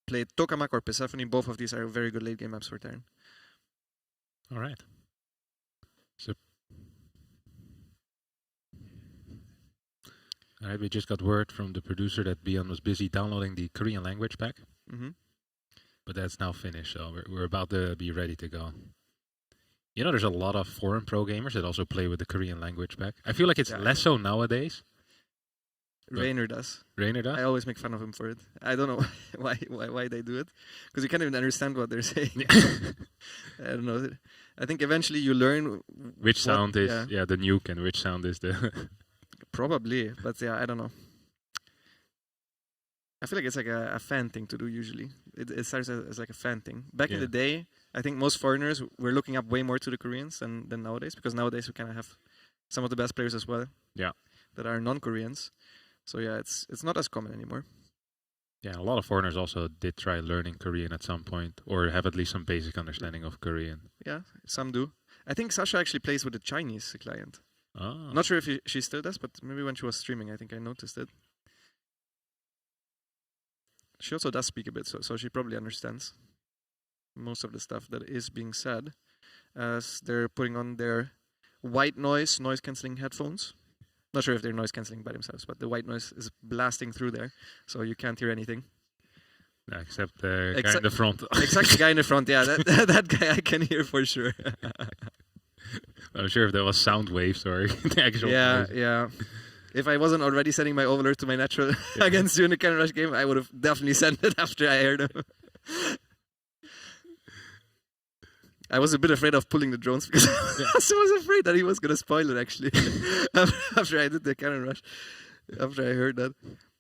played Tokamak or Persephone. Both of these are very good late game maps for Terran. All right. So, all right, we just got word from the producer that Bjorn was busy downloading the Korean language pack. But that's now finished, so we're about to be ready to go. You know, there's a lot of foreign pro gamers that also play with the Korean language pack. I feel like it's less so nowadays. Rainer does. Rainer does? I always make fun of him for it. I don't know why they do it, because you can't even understand what they're saying. I don't know. I think eventually you learn which sound is the nuke and which sound is the... Probably, but yeah, I don't know. I feel like it's like a fan thing to do usually. It starts as like a fan thing. Back in the day, I think most foreigners were looking up way more to the Koreans than nowadays, because nowadays we kind of have some of the best players as well. Yeah. That are non-Koreans. So yeah, it's not as common anymore. Yeah, a lot of foreigners also did try learning Korean at some point, or have at least some basic understanding of Korean. Yeah, some do. I think Sasha actually plays with a Chinese client. Oh. Not sure if she still does, but maybe when she was streaming, I think I noticed it. She also does speak a bit, so she probably understands most of the stuff that is being said, as they're putting on their white noise cancelling headphones. Not sure if they're noise cancelling by themselves, but the white noise is blasting through there, so you can't hear anything. Yeah, except the guy in the front. Except the guy in the front, yeah, that guy I can hear for sure. I'm sure if there was sound waves or the actual noise. Yeah. If I wasn't already sending my overlord to my natural against you in the Cannon Rush game, I would have definitely sent it after I heard him. I was a bit afraid of pulling the drones because I was afraid that he was going to spoil it actually after I did the Cannon Rush, after I heard that.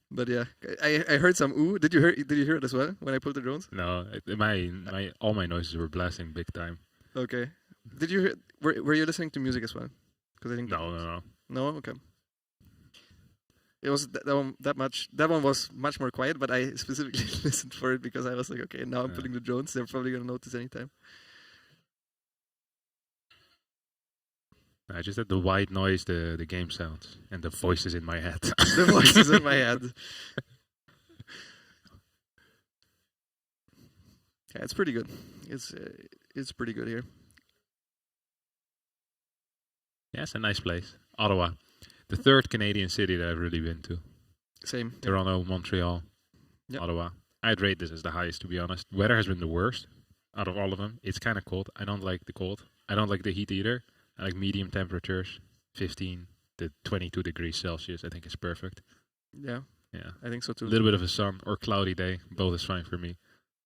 But yeah, I heard some ooh. Did you hear it as well when I pulled the drones? No, all my noises were blasting big time. Okay. Did you hear? Were you listening to music as well? Because I think No. No, okay. It was that one was much more quiet, but I specifically listened for it because I was like, okay, now I'm putting the drones. They're probably gonna notice anytime. I just had the white noise, the game sounds, and the voices in my head. The voices in my head. Yeah, it's pretty good. It's pretty good here. Yeah, it's a nice place. Ottawa. The third Canadian city that I've really been to. Same. Toronto, Montreal, Yep. Ottawa. I'd rate this as the highest, to be honest. Weather has been the worst out of all of them. It's kind of cold. I don't like the cold. I don't like the heat either. I like medium temperatures, 15 to 22 degrees Celsius. I think is perfect. Yeah, Yeah. I think so too. A little bit of a sun or cloudy day. Both is fine for me.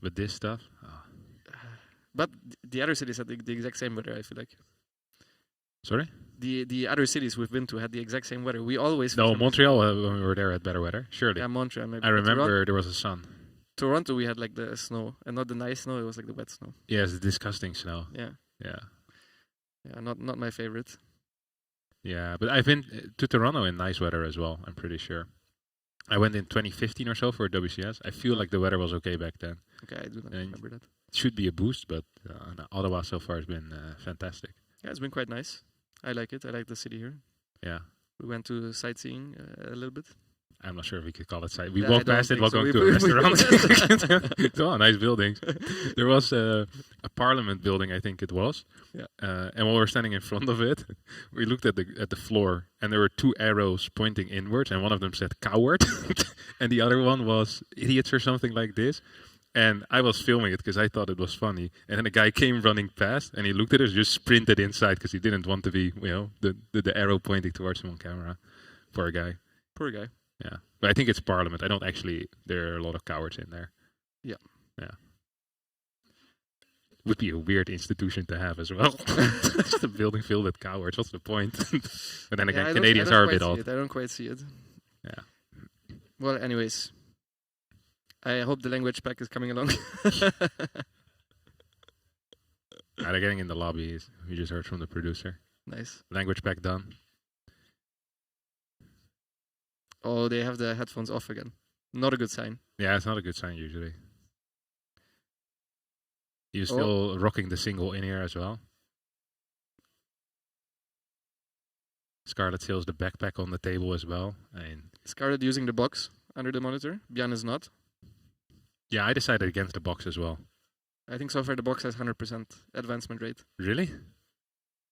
But this stuff, But the other cities had the exact same weather, I feel like. sorry? The other cities we've been to had the exact same weather. We always... No, Montreal, when we were there, had better weather. Surely. Yeah, Montreal maybe. I But remember there was a sun. Toronto, we had like the snow. And not the nice snow, it was like the wet snow. Yeah, it's disgusting snow. Yeah. Yeah. Yeah, not my favorite. Yeah, but I've been to Toronto in nice weather as well, I'm pretty sure. I went in 2015 or so for WCS. I feel like the weather was okay back then. Okay, I do not And remember that. It should be a boost, but Ottawa so far has been fantastic. Yeah, it's been quite nice. I like it. I like the city here. Yeah. We went to sightseeing a little bit. I'm not sure if we could call it site. We Yeah, walked I don't past it think while so. going We- to a we- restaurant. It's all nice buildings. There was a parliament building, I think it was. Yeah. And while we were standing in front of it, we looked at the floor, and there were two arrows pointing inwards, and one of them said coward, and the other one was idiots or something like this. And I was filming it because I thought it was funny. And then a guy came running past, and he looked at us, just sprinted inside because he didn't want to be, the arrow pointing towards him on camera. Poor guy. Poor guy. Yeah, but I think it's Parliament. I don't actually. There are a lot of cowards in there. Yeah. Yeah. Would be a weird institution to have as well. Just a building filled with cowards. What's the point? But then again, I Canadians don't are a quite bit see odd. it. I don't quite see it. Yeah. Well, anyways. I hope the language pack is coming along. They're getting in the lobby. We just heard from the producer. Nice. Language pack done. Oh, they have the headphones off again. Not a good sign. Yeah, it's not a good sign usually. You're still rocking the single in here as well. Scarlett fills the backpack on the table as well. Scarlett using the box under the monitor. Bjan is not. Yeah, I decided against the box as well. I think so far the box has 100% advancement rate. Really?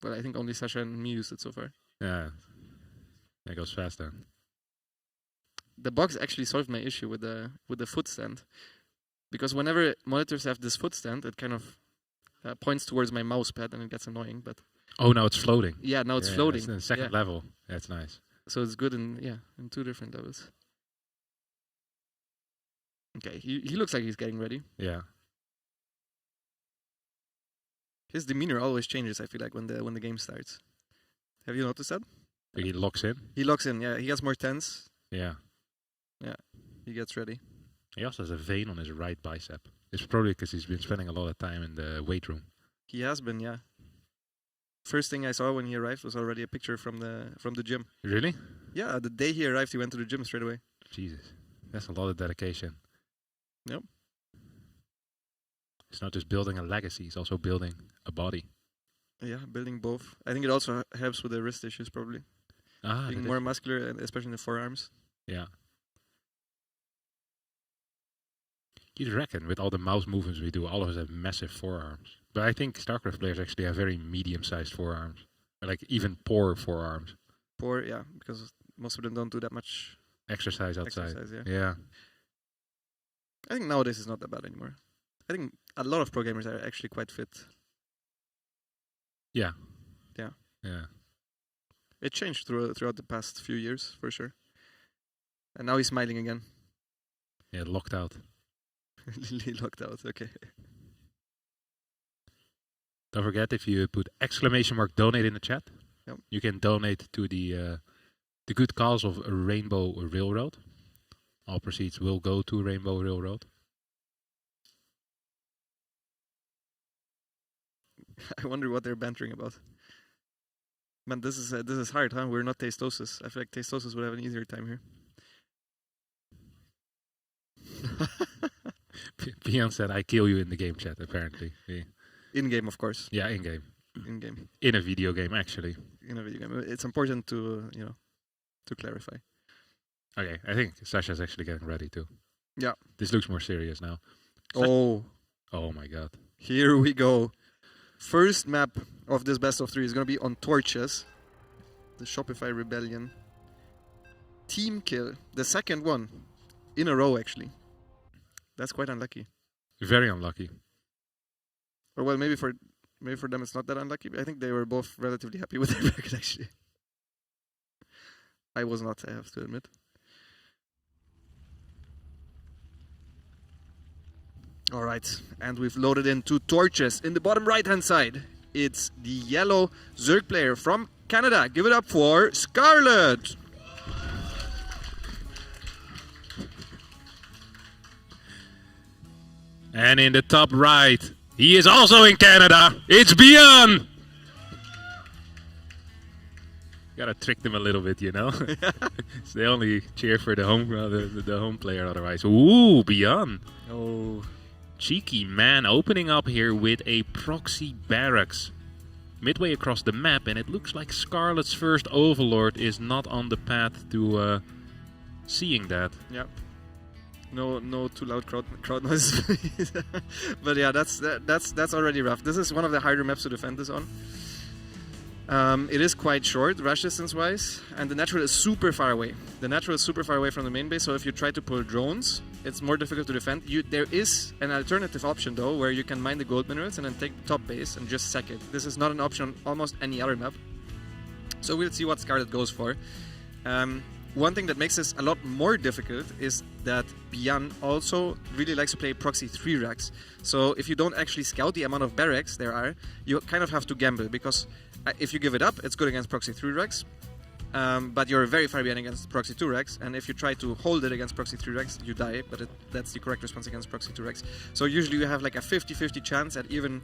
Well, I think only Sasha and me used it so far. Yeah. That goes fast then. The box actually solved my issue with the foot stand, because whenever monitors have this foot stand, it kind of points towards my mouse pad and it gets annoying. But oh, now it's floating. yeah, now it's floating. It's the second level. That's nice. So it's good in two different levels. Okay, he looks like he's getting ready. Yeah. His demeanor always changes, I feel like, when the game starts. Have you noticed that? He locks in. He locks in. Yeah, he gets more tense. Yeah. Yeah, he gets ready. He also has a vein on his right bicep. It's probably because he's been spending a lot of time in the weight room. He has been, yeah. First thing I saw when he arrived was already a picture from the gym. Really? Yeah, the day he arrived, he went to the gym straight away. Jesus. That's a lot of dedication. Yep. It's not just building a legacy, it's also building a body. Yeah, building both. I think it also helps with the wrist issues, probably. Being more muscular, and especially in the forearms. Yeah. You'd reckon with all the mouse movements we do, all of us have massive forearms. But I think StarCraft players actually have very medium-sized forearms. Like even poor forearms. Poor, yeah, because most of them don't do that much Exercise outside. exercise, Yeah. I think nowadays it's not that bad anymore. I think a lot of pro gamers are actually quite fit. Yeah. Yeah. Yeah. It changed throughout the past few years, for sure. And now he's smiling again. Yeah, locked out. He locked out, okay. Don't forget, if you put ! donate in the chat, Yep. you can donate to the good cause of Rainbow Railroad. All proceeds will go to Rainbow Railroad. I wonder what they're bantering about. Man, this is hard, huh? We're not Tastosis. I feel like Tastosis would have an easier time here. Pian said, I kill you in the game chat, apparently. In-game, of course. Yeah, in-game. In-game. In a video game, actually. In a video game. It's important to, to clarify. Okay, I think Sasha's actually getting ready too. Yeah. This looks more serious now. Oh. Oh my god. Here we go. First map of this best of 3 is going to be on Torches. The Shopify Rebellion. Team kill. The second one. In a row, actually. That's quite unlucky. Very unlucky. Or well, maybe for them it's not that unlucky. But I think they were both relatively happy with their bracket actually. I was not, I have to admit. All right, and we've loaded in 2 torches. In the bottom right-hand side, it's the yellow Zerg player from Canada. Give it up for Scarlett. And in the top right, he is also in Canada. It's Bjorn. Gotta trick them a little bit, you know. So they only cheer for the home player otherwise. Ooh, Bjorn. Oh, Cheeky man opening up here with a proxy barracks midway across the map, and it looks like Scarlett's first Overlord is not on the path to seeing that. yeah. No too loud crowd noise. But yeah, that's already rough. This is one of the harder maps to defend this on. It is quite short, rush distance wise, and the natural is super far away. The natural is super far away from the main base, so if you try to pull drones, it's more difficult to defend. There is an alternative option though, where you can mine the gold minerals and then take the top base and just sack it. This is not an option on almost any other map. So we'll see what Scarlett goes for. One thing that makes this a lot more difficult is that Bjorn also really likes to play proxy 3 racks. So if you don't actually scout the amount of barracks there are, you kind of have to gamble, because if you give it up, it's good against proxy 3 racks, but you're very far behind against proxy 2 racks, and if you try to hold it against proxy 3 racks, you die, but that's the correct response against proxy 2 racks. So usually you have like a 50-50 chance at even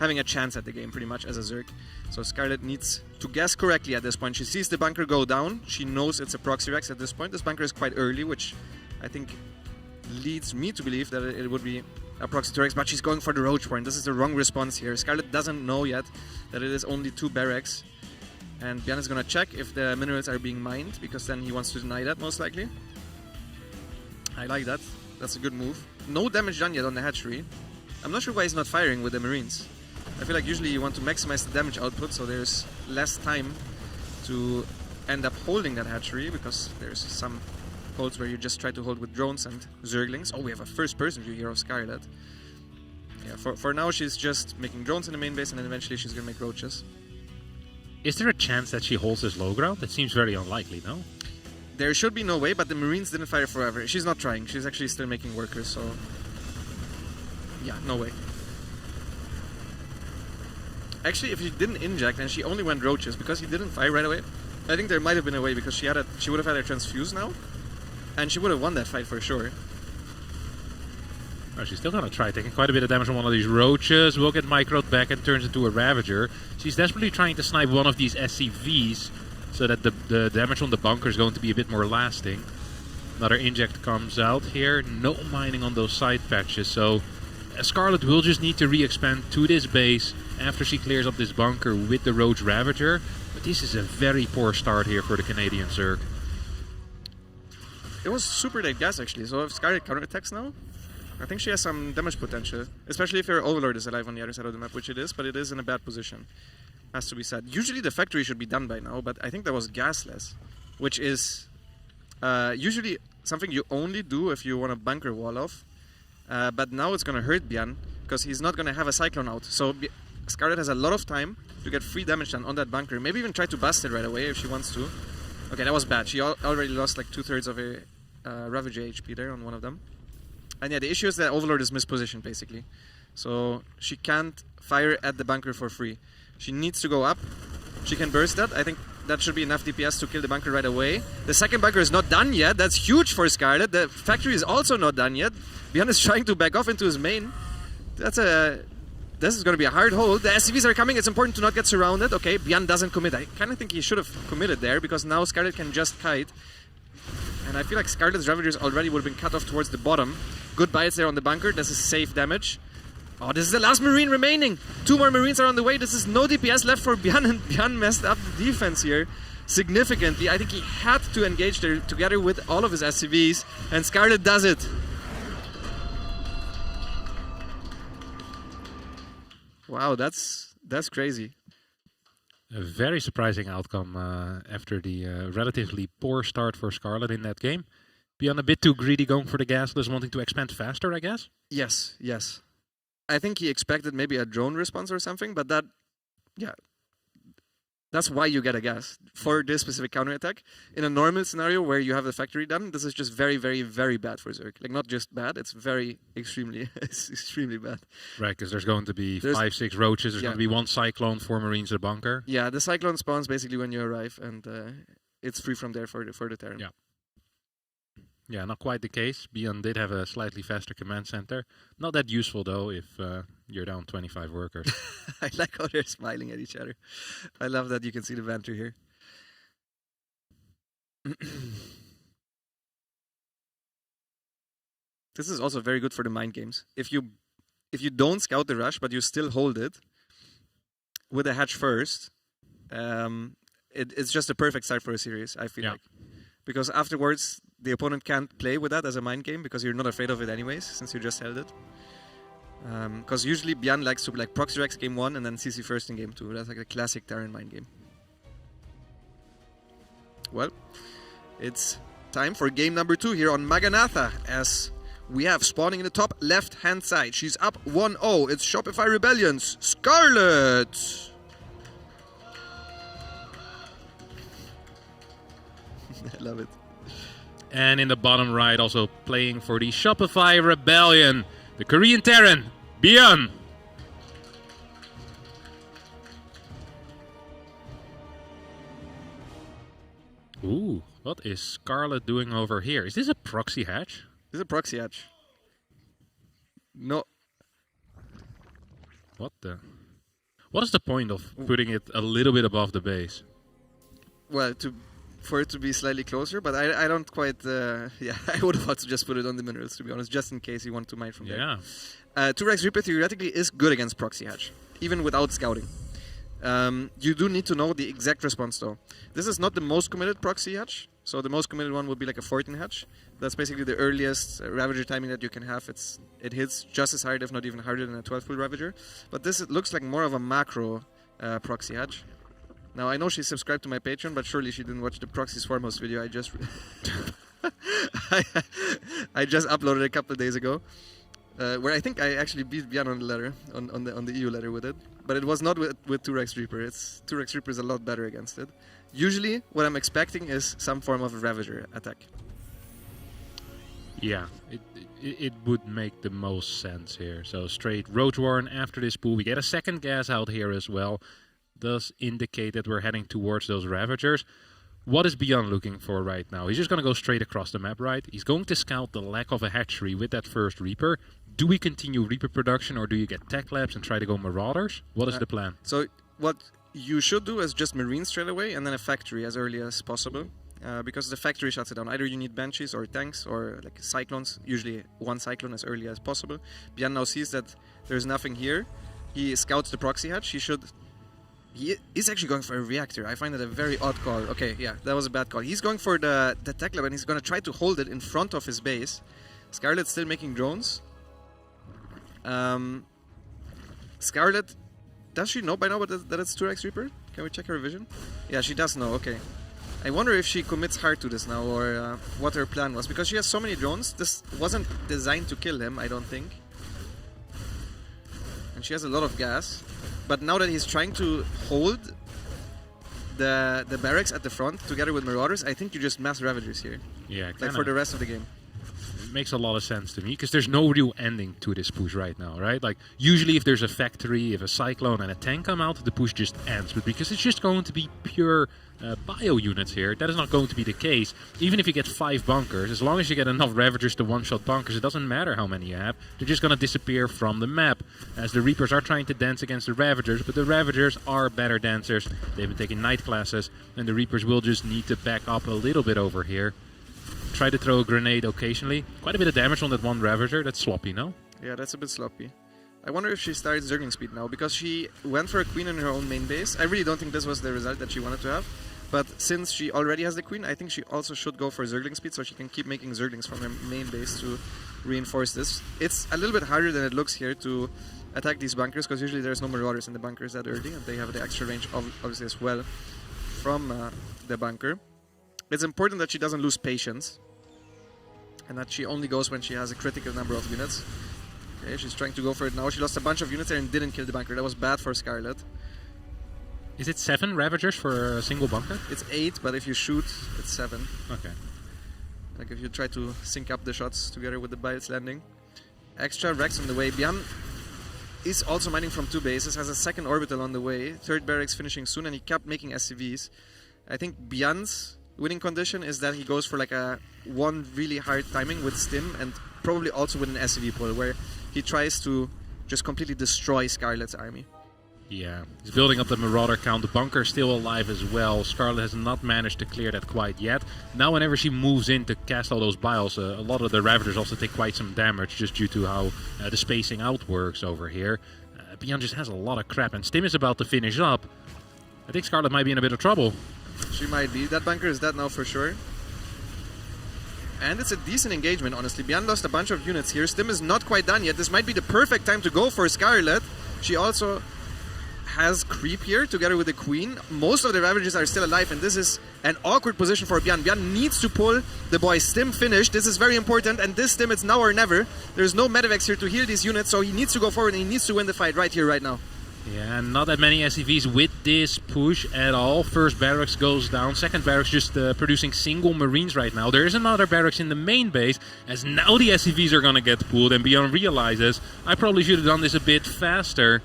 having a chance at the game, pretty much, as a Zerg. So Scarlett needs to guess correctly at this point. She sees the bunker go down. She knows it's a proxy Rex at this point. This bunker is quite early, which I think leads me to believe that it would be a proxy Rex, but she's going for the roach point. This is the wrong response here. Scarlett doesn't know yet that it is only 2 barracks. And Bjorn is going to check if the minerals are being mined, because then he wants to deny that, most likely. I like that. That's a good move. No damage done yet on the hatchery. I'm not sure why he's not firing with the Marines. I feel like usually you want to maximize the damage output, so there's less time to end up holding that hatchery, because there's some holds where you just try to hold with drones and Zerglings. Oh, we have a first-person view here of Scarlett. Yeah, for now she's just making drones in the main base, and then eventually she's gonna make roaches. Is there a chance that she holds this low ground? That seems very unlikely, no? There should be no way, but the Marines didn't fire forever. She's not trying. She's actually still making workers, so yeah, no way. Actually, if she didn't inject and she only went roaches, because he didn't fire right away, I think there might have been a way, because she would have had her transfuse now, and she would have won that fight for sure. Oh, she's still gonna try, taking quite a bit of damage on one of these roaches. Will get microed back and turns into a Ravager. She's desperately trying to snipe one of these SCVs so that the damage on the bunker is going to be a bit more lasting. Another inject comes out here. No mining on those side patches, so Scarlett will just need to re-expand to this base after she clears up this bunker with the Roach Ravager. But this is a very poor start here for the Canadian Zerg. It was super late gas actually, so if Scarlett counterattacks now, I think she has some damage potential. Especially if her Overlord is alive on the other side of the map, which it is, but it is in a bad position. Has to be said. Usually the factory should be done by now, but I think that was gasless, which is usually something you only do if you want to bunker wall off. But now it's going to hurt Bjorn, because he's not going to have a Cyclone out. So Scarlett has a lot of time to get free damage done on that bunker. Maybe even try to bust it right away if she wants to. Okay, that was bad. She already lost like 2/3 of her Ravager HP there on one of them. And yeah, the issue is that Overlord is mispositioned basically. So she can't fire at the bunker for free. She needs to go up. She can burst that. I think that should be enough DPS to kill the bunker right away. The second bunker is not done yet. That's huge for Scarlett. The factory is also not done yet. Bjorn is trying to back off into his main. This is going to be a hard hold. The SCVs are coming. It's important to not get surrounded. Okay, Bjorn doesn't commit. I kind of think he should have committed there, because now Scarlett can just kite. And I feel like Scarlett's Ravagers already would have been cut off towards the bottom. Good bites there on the bunker. This is safe damage. Oh, this is the last Marine remaining. 2 more Marines are on the way. This is no DPS left for Bjorn, and Bjorn messed up the defense here significantly. I think he had to engage there together with all of his SCVs, and Scarlett does it. Wow, that's crazy. A very surprising outcome after the relatively poor start for Scarlett in that game. Beyond a bit too greedy, going for the gasless, wanting to expand faster, I guess? Yes, yes. I think he expected maybe a drone response or something, but that's why you get a gas for this specific counterattack. In a normal scenario where you have the factory done, this is just very, very, very bad for Zerg. Like, not just bad, it's extremely bad. Right, because there's going to be 5-6 roaches. There's going to be one cyclone, 4 marines at a bunker. Yeah, the cyclone spawns basically when you arrive, and it's free from there for the Terran. Yeah. Yeah, not quite the case. Beyond did have a slightly faster command center. Not that useful, though, if you're down 25 workers. I like how they're smiling at each other. I love that you can see the banter here. This is also very good for the mind games. If you don't scout the rush, but you still hold it with a hatch first, it's just a perfect start for a series, I feel like. Because afterwards, the opponent can't play with that as a mind game because you're not afraid of it anyways, since you just held it. Because usually Byan likes to like proxy Rex game 1 and then CC first in game 2. That's like a classic Terran mind game. Well, it's time for game number 2 here on Maganatha, as we have spawning in the top left-hand side. She's up 1-0. It's Shopify Rebellion's Scarlett. I love it. And in the bottom right, also playing for the Shopify Rebellion, the Korean Terran, Byan. Ooh, what is Scarlett doing over here? Is this a proxy hatch? This is a proxy hatch. No. What is the point of putting it a little bit above the base? Well, for it to be slightly closer, but I don't quite... I would have thought to just put it on the minerals, to be honest, just in case you want to mine from there. Yeah. 2-Rex Reaper theoretically is good against proxy hatch, even without scouting. You do need to know the exact response, though. This is not the most committed proxy hatch, so the most committed one would be like a 14 hatch. That's basically the earliest Ravager timing that you can have. It hits just as hard, if not even harder, than a 12-full Ravager. But this looks like more of a macro proxy hatch. Now, I know she's subscribed to my Patreon, but surely she didn't watch the Proxies Foremost video I just I just uploaded a couple of days ago, where I think I actually beat Byan on the ladder, on the EU ladder with it. But it was not with 2-Rex Reaper. 2-Rex Reaper is a lot better against it. Usually, what I'm expecting is some form of a Ravager attack. Yeah, it would make the most sense here. So straight Roach Warren after this pool. We get a second gas out here as well. Does indicate that we're heading towards those Ravagers. What is Byan looking for right now? He's just going to go straight across the map, right? He's going to scout the lack of a hatchery with that first Reaper. Do we continue Reaper production, or do you get Tech Labs and try to go Marauders? What is the plan? So what you should do is just Marines straight away, and then a factory as early as possible. Because the factory shuts it down. Either you need Banshees or tanks or like Cyclones. Usually one Cyclone as early as possible. Byan now sees that there's nothing here. He scouts the proxy hatch. He is actually going for a reactor. I find that a very odd call. Okay, yeah, that was a bad call. He's going for the tech lab, and he's going to try to hold it in front of his base. Scarlett's still making drones. Scarlett, does she know by now that it's 2-Rex Reaper? Can we check her vision? Yeah, she does know, okay. I wonder if she commits hard to this now, or what her plan was. Because she has so many drones, this wasn't designed to kill him, I don't think. And she has a lot of gas. But now that he's trying to hold the barracks at the front together with Marauders, I think you just mass Ravagers here. Yeah, like for the rest of the game. It makes a lot of sense to me, because there's no real ending to this push right now, right? Like, usually if there's a factory, if a Cyclone and a tank come out, the push just ends. But because it's just going to be pure bio units here, that is not going to be the case. Even if you get 5 bunkers, as long as you get enough Ravagers to one-shot bunkers, it doesn't matter how many you have. They're just going to disappear from the map, as the Reapers are trying to dance against the Ravagers, but the Ravagers are better dancers. They've been taking night classes, and the Reapers will just need to back up a little bit over here. Try to throw a grenade occasionally. Quite a bit of damage on that one Ravager. That's sloppy, no? Yeah, that's a bit sloppy. I wonder if she starts Zergling speed now, because she went for a queen in her own main base. I really don't think this was the result that she wanted to have. But since she already has the queen, I think she also should go for Zergling speed, so she can keep making Zerglings from her main base to reinforce this. It's a little bit harder than it looks here to attack these bunkers, because usually there's no Marauders in the bunkers that early, and they have the extra range obviously as well from the bunker. It's important that she doesn't lose patience. and that she only goes when she has a critical number of units. Okay, she's trying to go for it now. She lost a bunch of units there and didn't kill the bunker. That was bad for Scarlett. Is it 7 Ravagers for a single bunker? It's 8, but if you shoot, it's 7. Okay. Like if you try to sync up the shots together with the Biles landing. Extra Rex on the way. Bian is also mining from 2 bases, has a second orbital on the way. 3rd barracks finishing soon, and he kept making SCVs. I think Bian's winning condition is that he goes for like a one really hard timing with Stim, and probably also with an SCV pull, where he tries to just completely destroy Scarlett's army. Yeah, he's building up the Marauder count. The bunker is still alive as well. Scarlett has not managed to clear that quite yet. Now whenever she moves in to cast all those Biles, a lot of the Ravagers also take quite some damage just due to how the spacing out works over here. Bian just has a lot of crap, and Stim is about to finish up. I think Scarlett might be in a bit of trouble. She might be. That bunker is dead now for sure. And it's a decent engagement, honestly. Bian lost a bunch of units here. Stim is not quite done yet. This might be the perfect time to go for Scarlett. She also has creep here together with the queen. Most of the Ravagers are still alive, and this is an awkward position for Bian. Bian needs to pull the boy Stim finish. This is very important, and this Stim, it's now or never. There's no Medivacs here to heal these units, so he needs to go forward and he needs to win the fight right here, right now. Yeah, not that many SCVs with this push at all. First barracks goes down. Second barracks just producing single Marines right now. There is another barracks in the main base, as now the SCVs are going to get pulled, and Bian realizes, I probably should have done this a bit faster.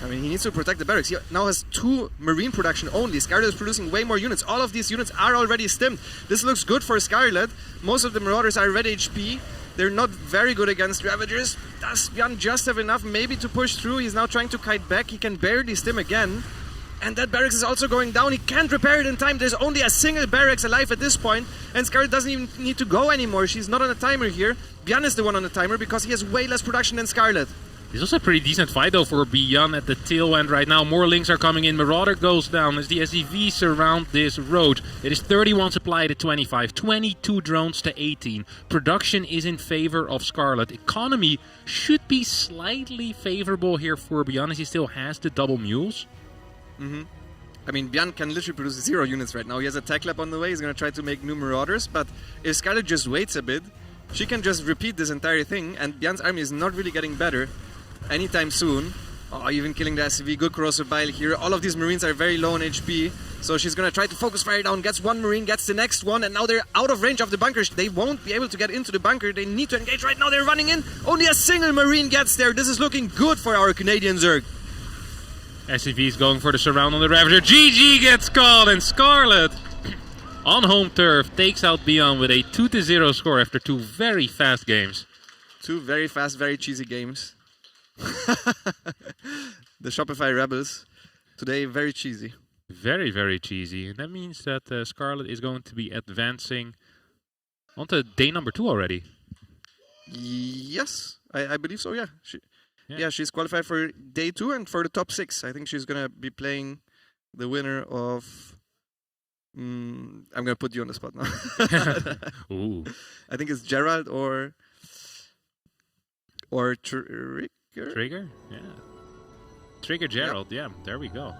I mean, he needs to protect the barracks. He now has 2 Marine production only. Scarlett is producing way more units. All of these units are already stimmed. This looks good for Scarlett. Most of the Marauders are red HP. They're not very good against Ravagers. Does Bian just have enough maybe to push through? He's now trying to kite back. He can barely stim again. And that barracks is also going down. He can't repair it in time. There's only a single barracks alive at this point. And Scarlett doesn't even need to go anymore. She's not on a timer here. Bian is the one on the timer because he has way less production than Scarlett. It's also a pretty decent fight though for Bian at the tail end right now. More links are coming in. Marauder goes down as the SCVs surround this road. It is 31 supply to 25, 22 drones to 18. Production is in favor of Scarlett. Economy should be slightly favorable here for Bian as he still has the double mules. I mean, Bian can literally produce 0 units right now. He has a tech lab on the way. He's going to try to make new Marauders, but if Scarlett just waits a bit, she can just repeat this entire thing, and Bian's army is not really getting better anytime soon. Oh, even killing the SCV. Good corrosive bile here. All of these Marines are very low on HP, so she's gonna try to focus fire down. Gets one Marine, gets the next one, and now they're out of range of the bunkers. They won't be able to get into the bunker. They need to engage right now. They're running in. Only a single Marine gets there. This is looking good for our Canadian Zerg. SCV's going for the surround on the Ravager. GG gets called, and Scarlett on home turf takes out Bian with a 2-0 score after 2 very fast games. 2 very fast, very cheesy games. The Shopify Rebels today very cheesy. Very, very cheesy. And that means that Scarlett is going to be advancing onto day number 2 already. Yes, I believe so, yeah. She's qualified for day 2 and for the top 6. I think she's going to be playing the winner of... I'm going to put you on the spot now. Ooh. I think it's Gerald or Trigger? Yeah. Trigger Gerald, yeah, there we go.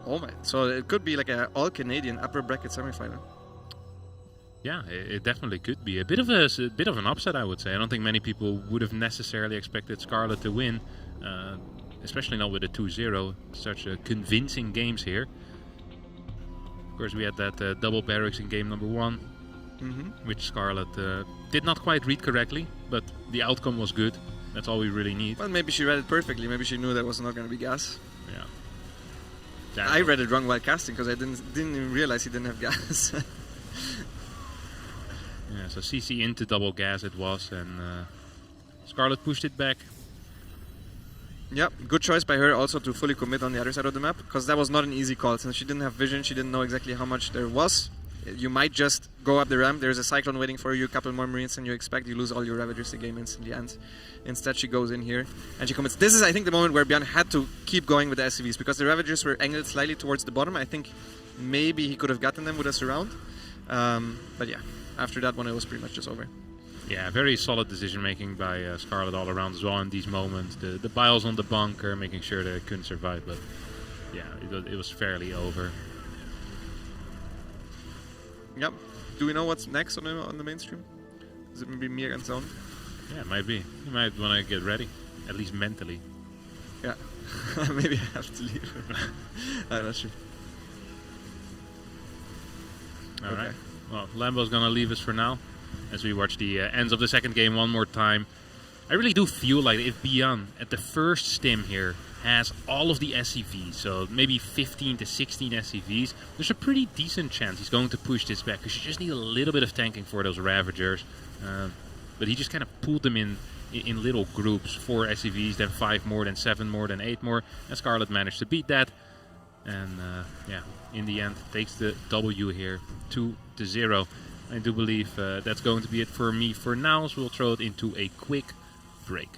Oh my, so it could be like an all-Canadian upper bracket semifinal. Yeah, it definitely could be. A bit of an upset, I would say. I don't think many people would have necessarily expected Scarlett to win, especially not with a 2-0. Such a convincing games here. Of course, we had that double barracks in game number 1, which Scarlett did not quite read correctly, but the outcome was good. That's all we really need. Well, maybe she read it perfectly. Maybe she knew that was not going to be gas. Yeah. I read it wrong while casting because I didn't even realize he didn't have gas. Yeah, so CC into double gas it was, and Scarlett pushed it back. Yep, good choice by her also to fully commit on the other side of the map, because that was not an easy call. Since she didn't have vision, she didn't know exactly how much there was. You might just go up the ramp, there's a Cyclone waiting for you, a couple more Marines than you expect, you lose all your Ravagers, the game instantly ends. Instead she goes in here and she commits. This is, I think, the moment where Bian had to keep going with the SCVs, because the Ravagers were angled slightly towards the bottom. I think maybe he could have gotten them with a surround. But yeah, after that one it was pretty much just over. Yeah, very solid decision making by Scarlett all around as well in these moments. The Biles on the bunker, making sure they couldn't survive, but yeah, it was fairly over. Yep. Do we know what's next on the mainstream? Is it maybe Mir and Zone? Yeah, it might be. You might want to get ready, at least mentally. Yeah. Maybe I have to leave. I'm not sure. All right. Well, Lambo's going to leave us for now as we watch the ends of the second game one more time. I really do feel like if Bian at the first stim here has all of the SCVs, so maybe 15 to 16 SCVs, there's a pretty decent chance he's going to push this back because you just need a little bit of tanking for those Ravagers. But he just kind of pulled them in little groups, 4 SCVs, then 5 more, then 7 more, then 8 more, and Scarlett managed to beat that. And yeah, in the end, takes the W here, 2-0. I do believe that's going to be it for me for now, so we'll throw it into a quick break.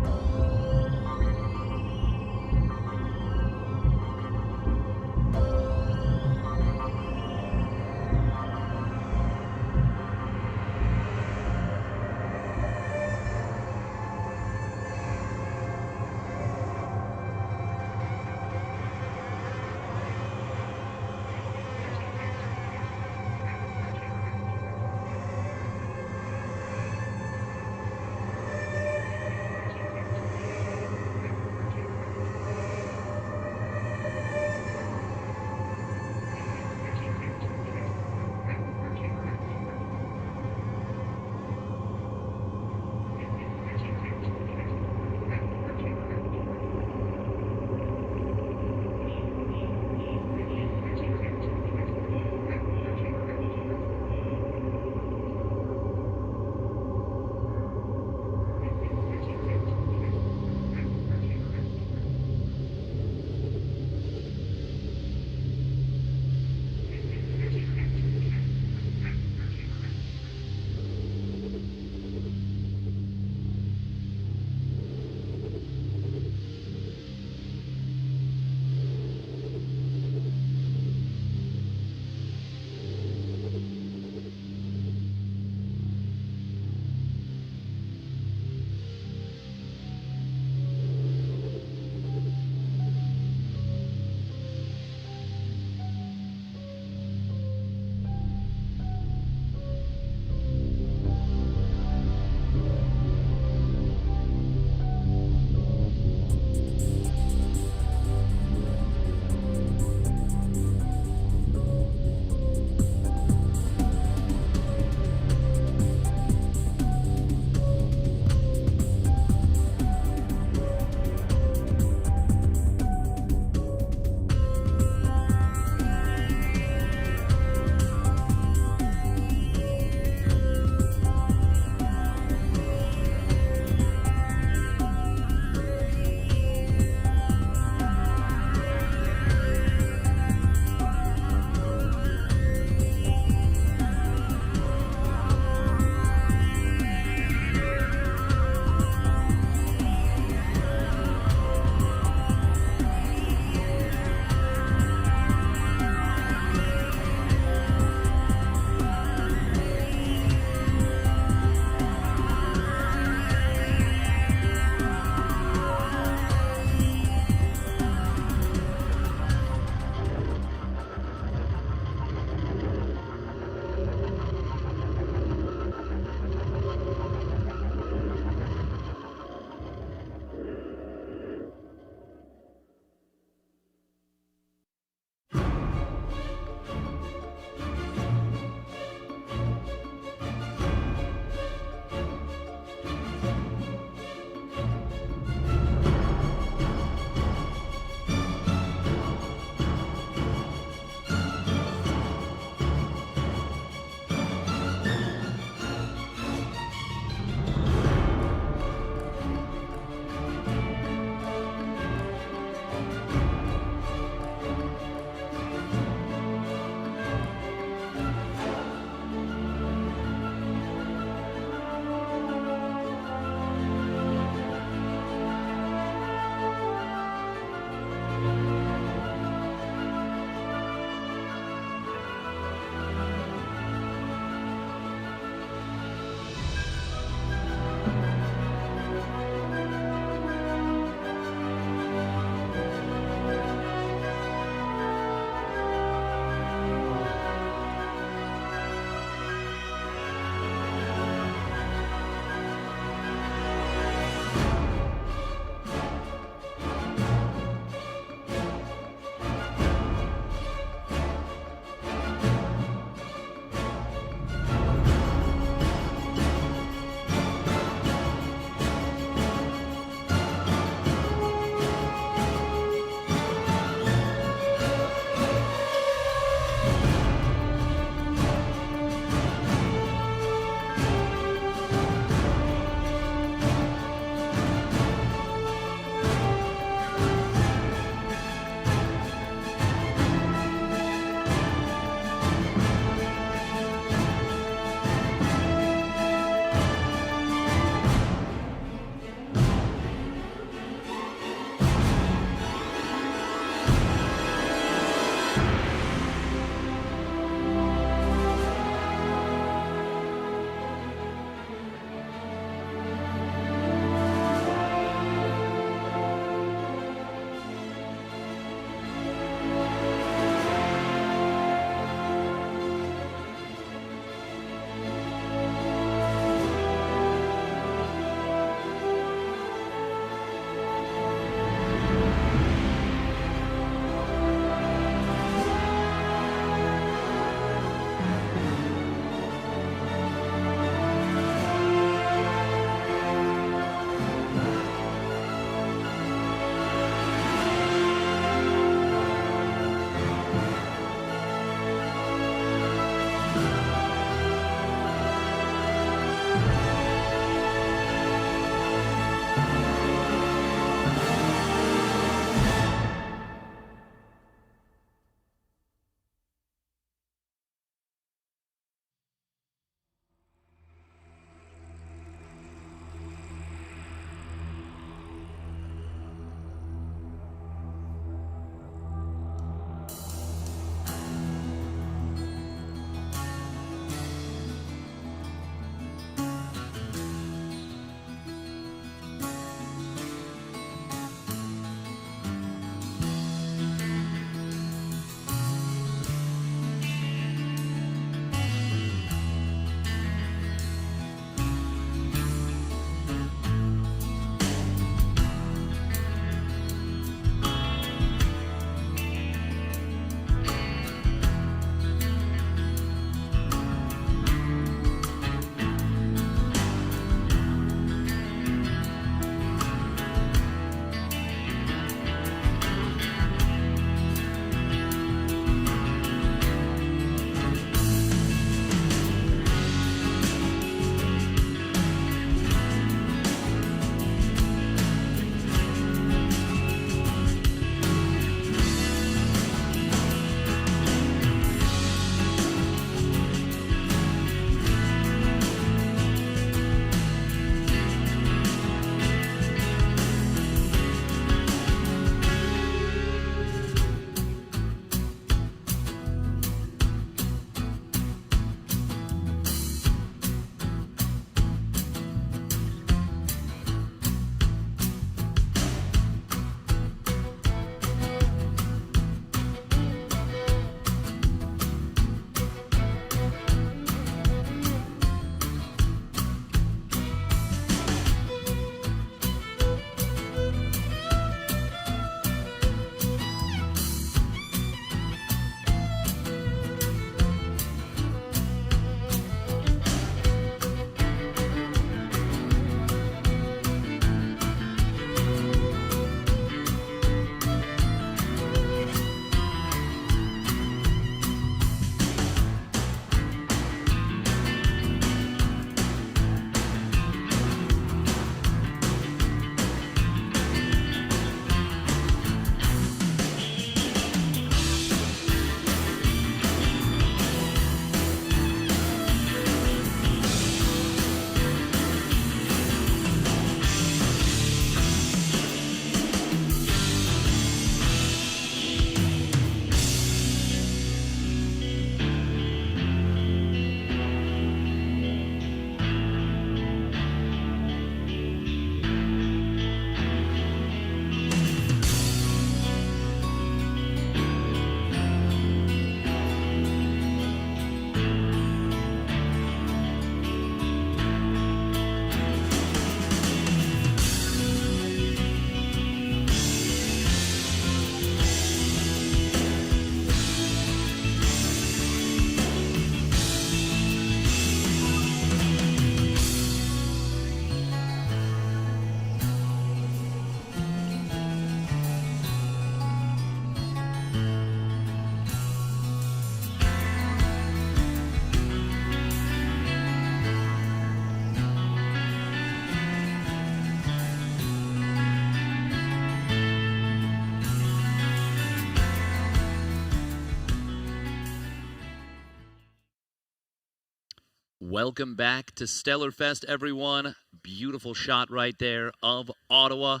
Welcome back to Stellarfest, everyone. Beautiful shot right there of Ottawa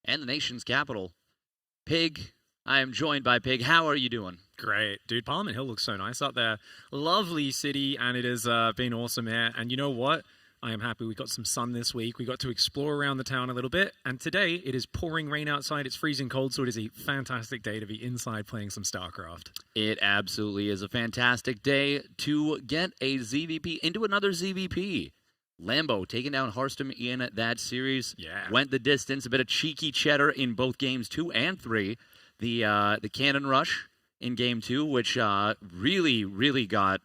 and the nation's capital. Pig, I am joined by Pig. How are you doing? Great. Dude, Parliament Hill looks so nice up there. Lovely city, and it has been awesome here. And you know what? I am happy we got some sun this week. We got to explore around the town a little bit. And today, it is pouring rain outside. It's freezing cold, so it is a fantastic day to be inside playing some StarCraft. It absolutely is a fantastic day to get a ZVP into another ZVP. Lambo taking down Harstem in that series. Yeah. Went the distance. A bit of cheeky cheddar in both games 2 and 3. The cannon rush in game 2, which really got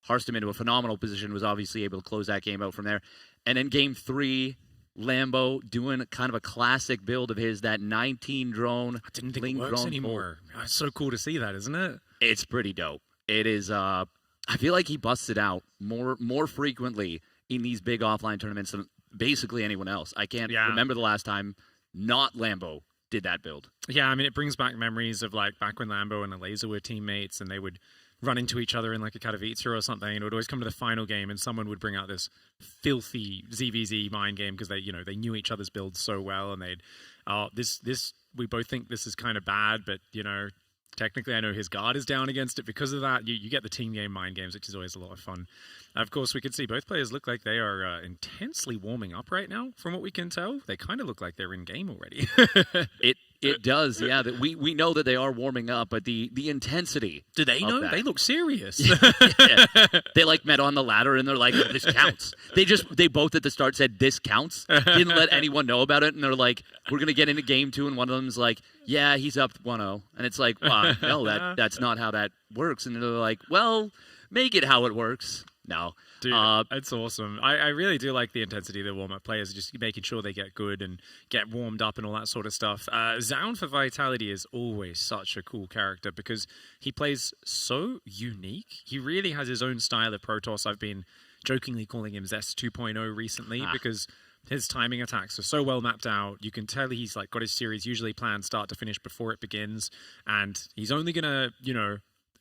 Harstem into a phenomenal position, was obviously able to close that game out from there. And in game 3, Lambo doing kind of a classic build of his, that 19 drone. I didn't think it works anymore. It's so cool to see that, isn't it? It's pretty dope. It is, I feel like he busts it out more frequently in these big offline tournaments than basically anyone else. I can't remember the last time not Lambo did that build. Yeah, I mean, it brings back memories of like back when Lambo and Laser were teammates and they would run into each other in like a Katowice or something, and it would always come to the final game and someone would bring out this filthy ZVZ mind game because they knew each other's builds so well, and they'd we both think this is kind of bad, but technically I know his guard is down against it. Because of that, you get the team game mind games, which is always a lot of fun. Of course, we can see both players look like they are intensely warming up right now. From what we can tell, they kind of look like they're in game already. It does, yeah. That we know that they are warming up, but the intensity. Do they know? That. They look serious. Yeah. They like met on the ladder and they're like, this counts. They both at the start said this counts. Didn't let anyone know about it, and they're like, we're gonna get into game 2, and one of them's like, yeah, he's up 1-0, and it's like, wow, no, that's not how that works. And they're like, well, make it how it works. No. Dude, it's awesome. I really do like the intensity of the warm-up players, just making sure they get good and get warmed up and all that sort of stuff. Zaun for Vitality is always such a cool character because he plays so unique. He really has his own style of Protoss. I've been jokingly calling him Zest 2.0 recently because his timing attacks are so well mapped out. You can tell he's like got his series usually planned start to finish before it begins, and he's only gonna,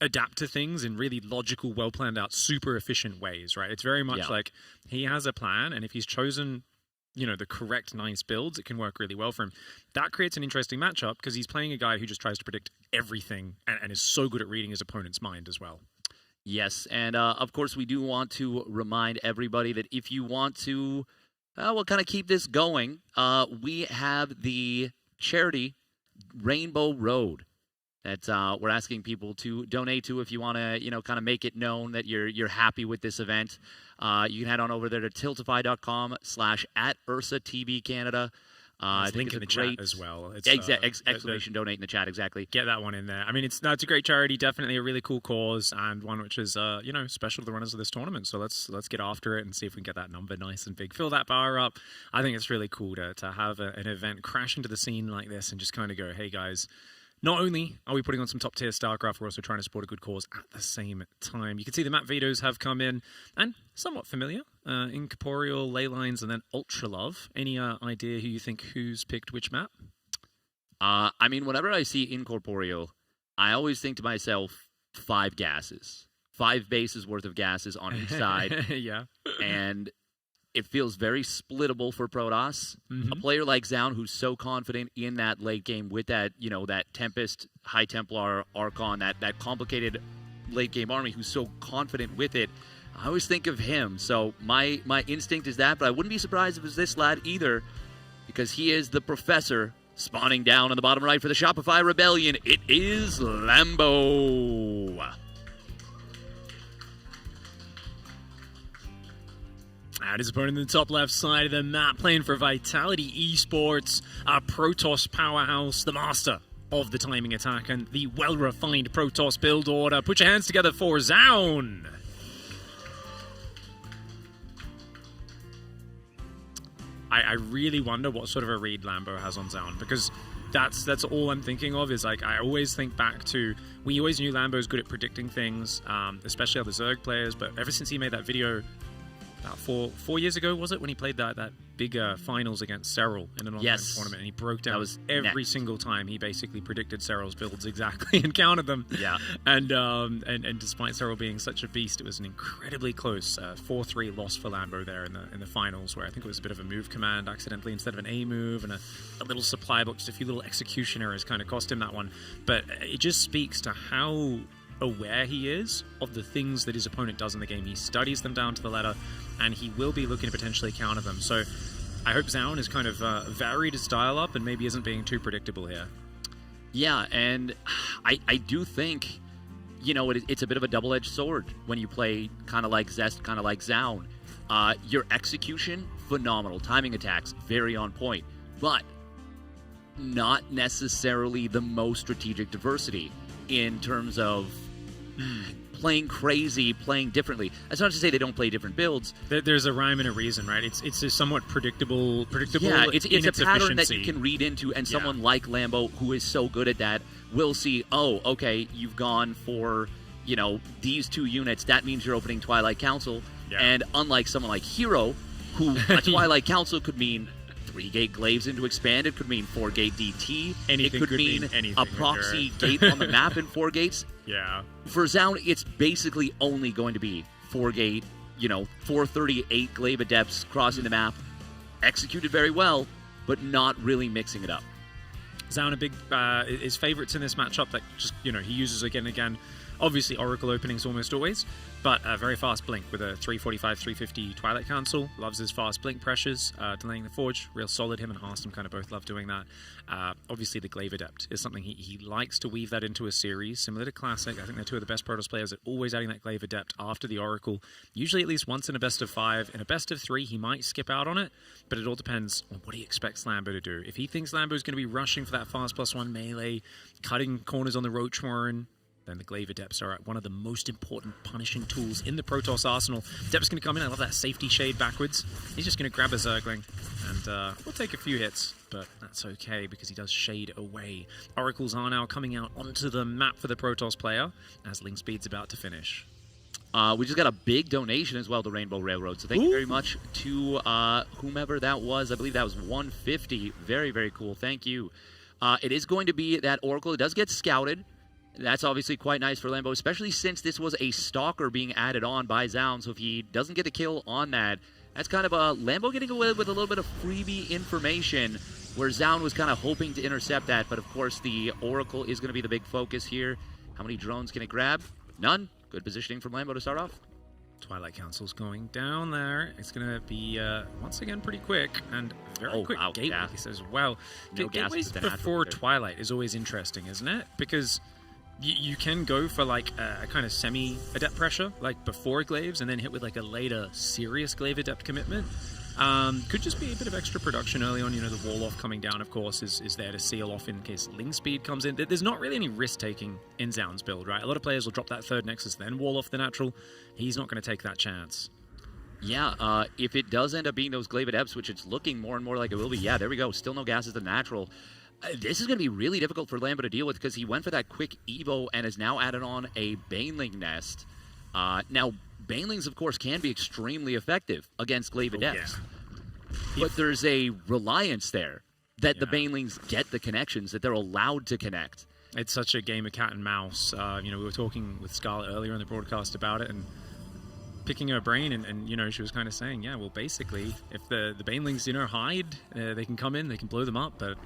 adapt to things in really logical, well planned out, super efficient ways, right? It's very much like he has a plan, and if he's chosen, the correct nice builds, it can work really well for him. That creates an interesting matchup because he's playing a guy who just tries to predict everything and is so good at reading his opponent's mind as well. Yes, and of course we do want to remind everybody that if you want to, we'll kind of keep this going. We have the charity Rainbow Road that we're asking people to donate to. If you want to, kind of make it known that you're happy with this event, you can head on over there to tiltify.com/@UrsaTVCanada. I think link in the great chat as well. It's, exclamation donate in the chat, exactly. Get that one in there. I mean, it's a great charity, definitely a really cool cause, and one which is special to the runners of this tournament. So let's get after it and see if we can get that number nice and big. Fill that bar up. I think it's really cool to have an event crash into the scene like this and just kind of go, hey guys, not only are we putting on some top-tier StarCraft, we're also trying to support a good cause at the same time. You can see the map vetoes have come in, and somewhat familiar. Incorporeal, Ley Lines, and then Ultra Love. Any idea who's picked which map? I mean, whenever I see Incorporeal, I always think to myself, 5 gases. 5 bases worth of gases on each side. Yeah. And it feels very splittable for Protoss. A player like Zaun, who's so confident in that late game with that, that Tempest, High Templar, Archon, that complicated late game army, who's so confident with it. I always think of him. So my instinct is that, but I wouldn't be surprised if it was this lad either, because he is the professor spawning down on the bottom right for the Shopify Rebellion. It is Lambo. And his opponent in the top left side of the map, playing for Vitality Esports, a Protoss powerhouse, the master of the timing attack and the well-refined Protoss build order. Put your hands together for Zaun. I really wonder what sort of a read Lambo has on Zaun, because that's all I'm thinking of is, like, I always think back to, we always knew Lambo's good at predicting things, especially other Zerg players, but ever since he made that video about 4 years ago, was it, when he played that big finals against Serral in an online tournament, and he broke down every single time. He basically predicted Serral's builds exactly and counted them. Yeah. And despite Serral being such a beast, it was an incredibly close 4-3 loss for Lambo there in the finals, where I think it was a bit of a move command accidentally instead of an A move, and a little supply book, just a few little execution errors kind of cost him that one. But it just speaks to how aware he is of the things that his opponent does in the game. He studies them down to the letter, and he will be looking to potentially counter them. So I hope Zaun has kind of varied his style up and maybe isn't being too predictable here. Yeah, and I do think, it's a bit of a double-edged sword when you play kind of like Zest, kind of like Zaun. Your execution, phenomenal. Timing attacks, very on point. But not necessarily the most strategic diversity in terms of playing crazy, playing differently. That's not to say they don't play different builds. There's a rhyme and a reason, right? It's a somewhat predictable. Yeah, it's in a pattern that efficiency. you can read into, and someone like Lambo, who is so good at that, will see, oh, okay, you've gone for, these 2 units. That means you're opening Twilight Council. Yeah. And unlike someone like Hero, who a Twilight Council could mean 3-gate glaives into expand. It could mean 4-gate DT. Anything it could mean anything a proxy gate on the map in 4 gates. Yeah. For Zaun, it's basically only going to be 4-gate, 438 glaive adepts crossing the map, executed very well, but not really mixing it up. Zaun, a big his favorites in this matchup that just he uses again and again. Obviously, Oracle openings almost always, but a very fast blink with a 345, 350 Twilight Council. Loves his fast blink pressures, delaying the Forge. Real solid. Him and Harstem kind of both love doing that. Obviously, the Glaive Adept is something he likes to weave that into a series, similar to Classic. I think they're 2 of the best Protoss players at always adding that Glaive Adept after the Oracle. Usually at least once in a best of 5. In a best of 3, he might skip out on it, but it all depends on what he expects Lambo to do. If he thinks Lambo is going to be rushing for that fast +1 melee, cutting corners on the Roach Warren, then the Glaive Adepts are one of the most important punishing tools in the Protoss arsenal. Adept's going to come in. I love that safety shade backwards. He's just going to grab a Zergling, and we'll take a few hits, but that's okay because he does shade away. Oracles are now coming out onto the map for the Protoss player as Link Speed's about to finish. We just got a big donation as well to Rainbow Railroad, so thank you very much to whomever that was. I believe that was 150. Very, very cool. Thank you. It is going to be that Oracle. It does get scouted. That's obviously quite nice for Lambo, especially since this was a Stalker being added on by Zaun. So if he doesn't get a kill on that, that's kind of a Lambo getting away with a little bit of freebie information, where Zaun was kind of hoping to intercept that. But of course, the Oracle is going to be the big focus here. How many drones can it grab? None. Good positioning from Lambo to start off. Twilight Council's going down there. It's going to be, once again, pretty quick and very quick gateways as well. Gateways before Twilight is always interesting, isn't it? Because you can go for like a kind of semi-adept pressure, like before glaives, and then hit with like a later serious glaive adept commitment. Could just be a bit of extra production early on. The wall off coming down, of course, is there to seal off in case Ling Speed comes in. There's not really any risk-taking in Zaun's build, right? A lot of players will drop that 3rd Nexus, then wall off the natural. He's not going to take that chance. Yeah, if it does end up being those glaive adepts, which it's looking more and more like it will be, yeah, there we go. Still no gas as the natural. This is going to be really difficult for Lambo to deal with because he went for that quick Evo and has now added on a Baneling nest. Now, Banelings, of course, can be extremely effective against glaive adepts. Yeah. But there's a reliance there that the Banelings get the connections, that they're allowed to connect. It's such a game of cat and mouse. We were talking with Scarlett earlier in the broadcast about it, and picking her brain, and she was kind of saying, yeah, well, basically, if the Banelings, hide, they can come in, they can blow them up, but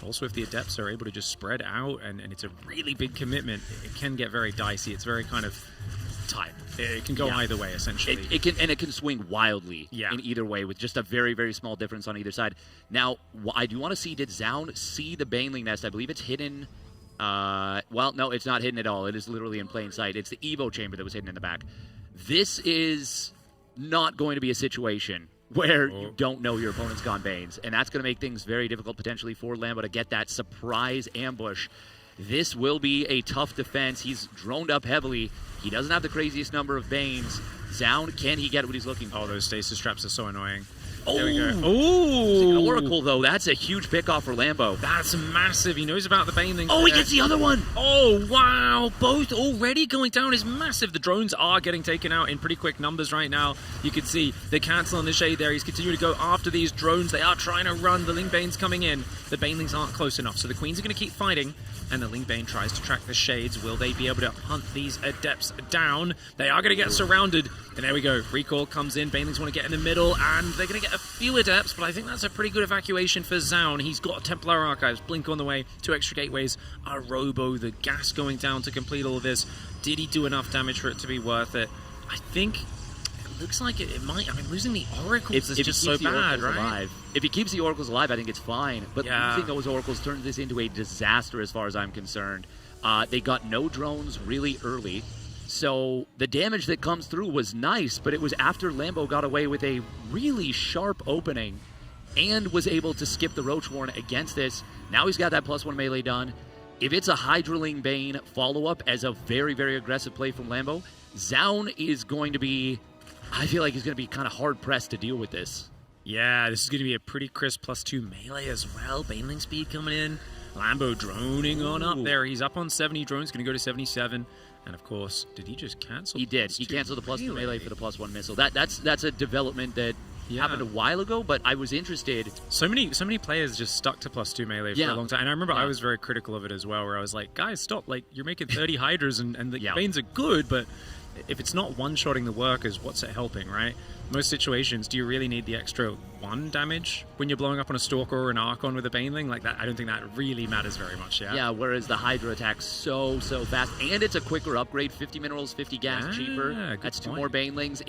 also if the Adepts are able to just spread out, and it's a really big commitment, it can get very dicey. It's very kind of tight. It can go either way, essentially. It can swing wildly in either way with just a very, very small difference on either side. Now, I do want to see, did Zaun see the Baneling nest? I believe it's hidden. Well, no, it's not hidden at all. It is literally in plain sight. It's the Evo chamber that was hidden in the back. This is not going to be a situation where you don't know your opponent's gone Banes, and that's going to make things very difficult potentially for Lambo to get that surprise ambush. This will be a tough defense. He's droned up heavily. He doesn't have the craziest number of Banes. Zaun, can he get what he's looking for? Oh, those stasis traps are so annoying. There we go. Oh, Ooh. Oracle though, that's a huge pickoff for Lambo. That's massive. He knows about the Baneling. Oh, he gets the other one. Oh, wow. Both already going down is massive. The drones are getting taken out in pretty quick numbers right now. You can see the cancel on the shade there. He's continuing to go after these drones. They are trying to run. The Ling Bane's coming in. The Banelings aren't close enough, so the Queens are going to keep fighting. And the Ling Bane tries to track the shades. Will they be able to hunt these adepts down? They are going to get surrounded. And there we go. Recall comes in. Banelings want to get in the middle, and they're going to get a few adepts, but I think that's a pretty good evacuation for Zaun. He's got Templar Archives, Blink on the way, 2 extra gateways, a Robo, the gas going down to complete all of this. Did he do enough damage for it to be worth it? I think it looks like it might. I mean, losing the Oracles is just so bad, right? Alive. If he keeps the Oracles alive, I think it's fine. But Yeah. losing those Oracles turns this into a disaster as far as I'm concerned. They got no drones really early. So the damage that comes through was nice, but it was after Lambo got away with a really sharp opening and was able to skip the Roach Warren against this. Now he's got that +1 melee done. If it's a Hydraling Bane follow-up as a very, very aggressive play from Lambo, Zaun is going to be, I feel like he's going to be kind of hard-pressed to deal with this. Yeah, this is going to be a pretty crisp +2 melee as well. Baneling speed coming in. Lambo droning on up there. He's up on 70 drones, going to go to 77. And of course, did he just cancel? He did. He canceled the +2 melee for the +1 missile. That's a development that happened a while ago, but I was interested. So many players just stuck to +2 melee for a long time. And I remember I was very critical of it as well, where I was like, guys, stop. Like, you're making 30 Hydras and the Banes are good, but if it's not one-shotting the workers, what's it helping, right? Most situations, do you really need the extra 1 damage when you're blowing up on a Stalker or an Archon with a Baneling? Like that, I don't think that really matters very much, Yeah, whereas the Hydra attacks so fast, and it's a quicker upgrade, 50 minerals, 50 gas cheaper. That's 2 more Banelings.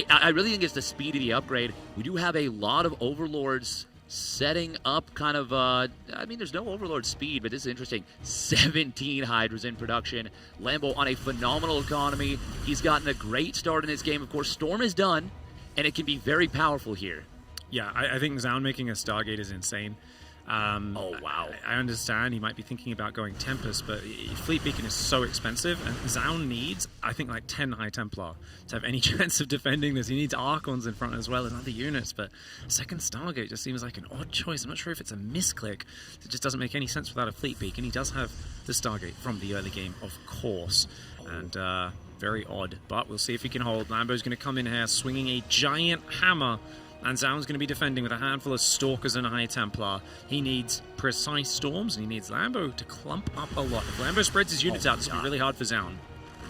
I really think it's the speed of the upgrade. We do have a lot of Overlords setting up kind of, I mean, there's no Overlord speed, but this is interesting. 17 Hydras in production. Lambo on a phenomenal economy. He's gotten a great start in this game. Of course, Storm is done, and it can be very powerful here. Yeah, I think Zaun making a Stargate is insane. Oh, wow. I understand he might be thinking about going Tempest, but Fleet Beacon is so expensive, and Zaun needs, I think, like 10 High Templar to have any chance of defending this. He needs Archons in front as well as other units, but second Stargate just seems like an odd choice. I'm not sure if it's a misclick. It just doesn't make any sense without a Fleet Beacon. He does have the Stargate from the early game, of course, and very odd, but we'll see if he can hold. Lambo's going to come in here swinging a giant hammer, and Zaun's going to be defending with a handful of Stalkers and a High Templar. He needs precise storms, and he needs Lambo to clump up a lot. If Lambo spreads his units out, this will be really hard for Zaun.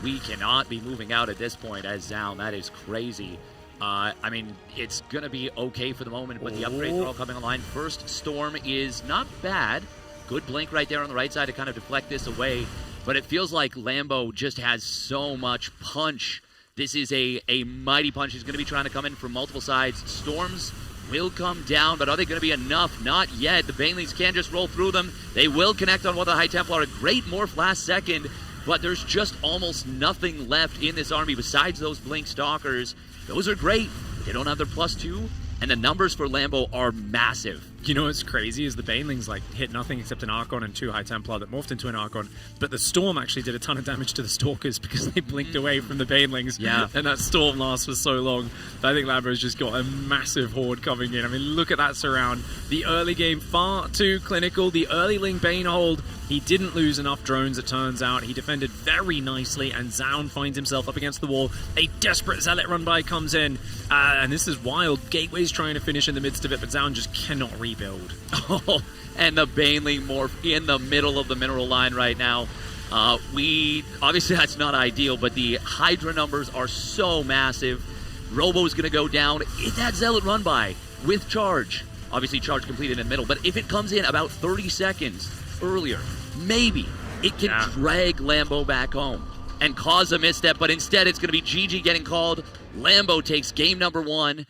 We cannot be moving out at this point as Zaun. That is crazy. I mean, it's going to be okay for the moment, but the upgrades are all coming online. First Storm is not bad. Good blink right there on the right side to kind of deflect this away. But it feels like Lambo just has so much punch. This is a mighty punch. He's going to be trying to come in from multiple sides. Storms will come down, but are they going to be enough? Not yet. The Banelings can't just roll through them. They will connect on one of the High Templar. A great morph last second, but there's just almost nothing left in this army besides those Blink Stalkers. Those are great. They don't have their +2, and the numbers for Lambo are massive. You know what's crazy is the Banelings like hit nothing except an Archon and 2 High Templar that morphed into an Archon, but the Storm actually did a ton of damage to the Stalkers because they blinked away from the Banelings. Yeah. And that Storm lasts for so long. I think Lambo's just got a massive horde coming in. I mean, look at that surround. The early game far too clinical. The early Ling Bane hold. He didn't lose enough drones, it turns out. He defended very nicely, and Zaun finds himself up against the wall. A desperate Zealot run-by comes in, and this is wild. Gateway's trying to finish in the midst of it, but Zaun just cannot rebuild. Oh, and the Baneling morph in the middle of the mineral line right now. Obviously that's not ideal, but the Hydra numbers are so massive. Robo's going to go down. If that Zealot run-by with charge, obviously charge completed in the middle, but if it comes in about 30 seconds earlier, maybe it can drag Lambo back home and cause a misstep, but instead it's going to be GG getting called. Lambo takes game number 1,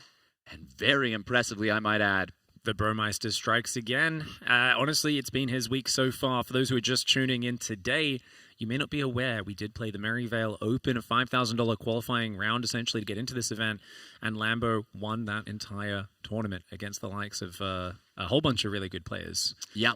and very impressively, I might add. The Bromeister strikes again. Honestly, it's been his week so far. For those who are just tuning in today, you may not be aware, we did play the Merryvale Open, a $5,000 qualifying round essentially to get into this event, and Lambo won that entire tournament against the likes of a whole bunch of really good players. Yeah,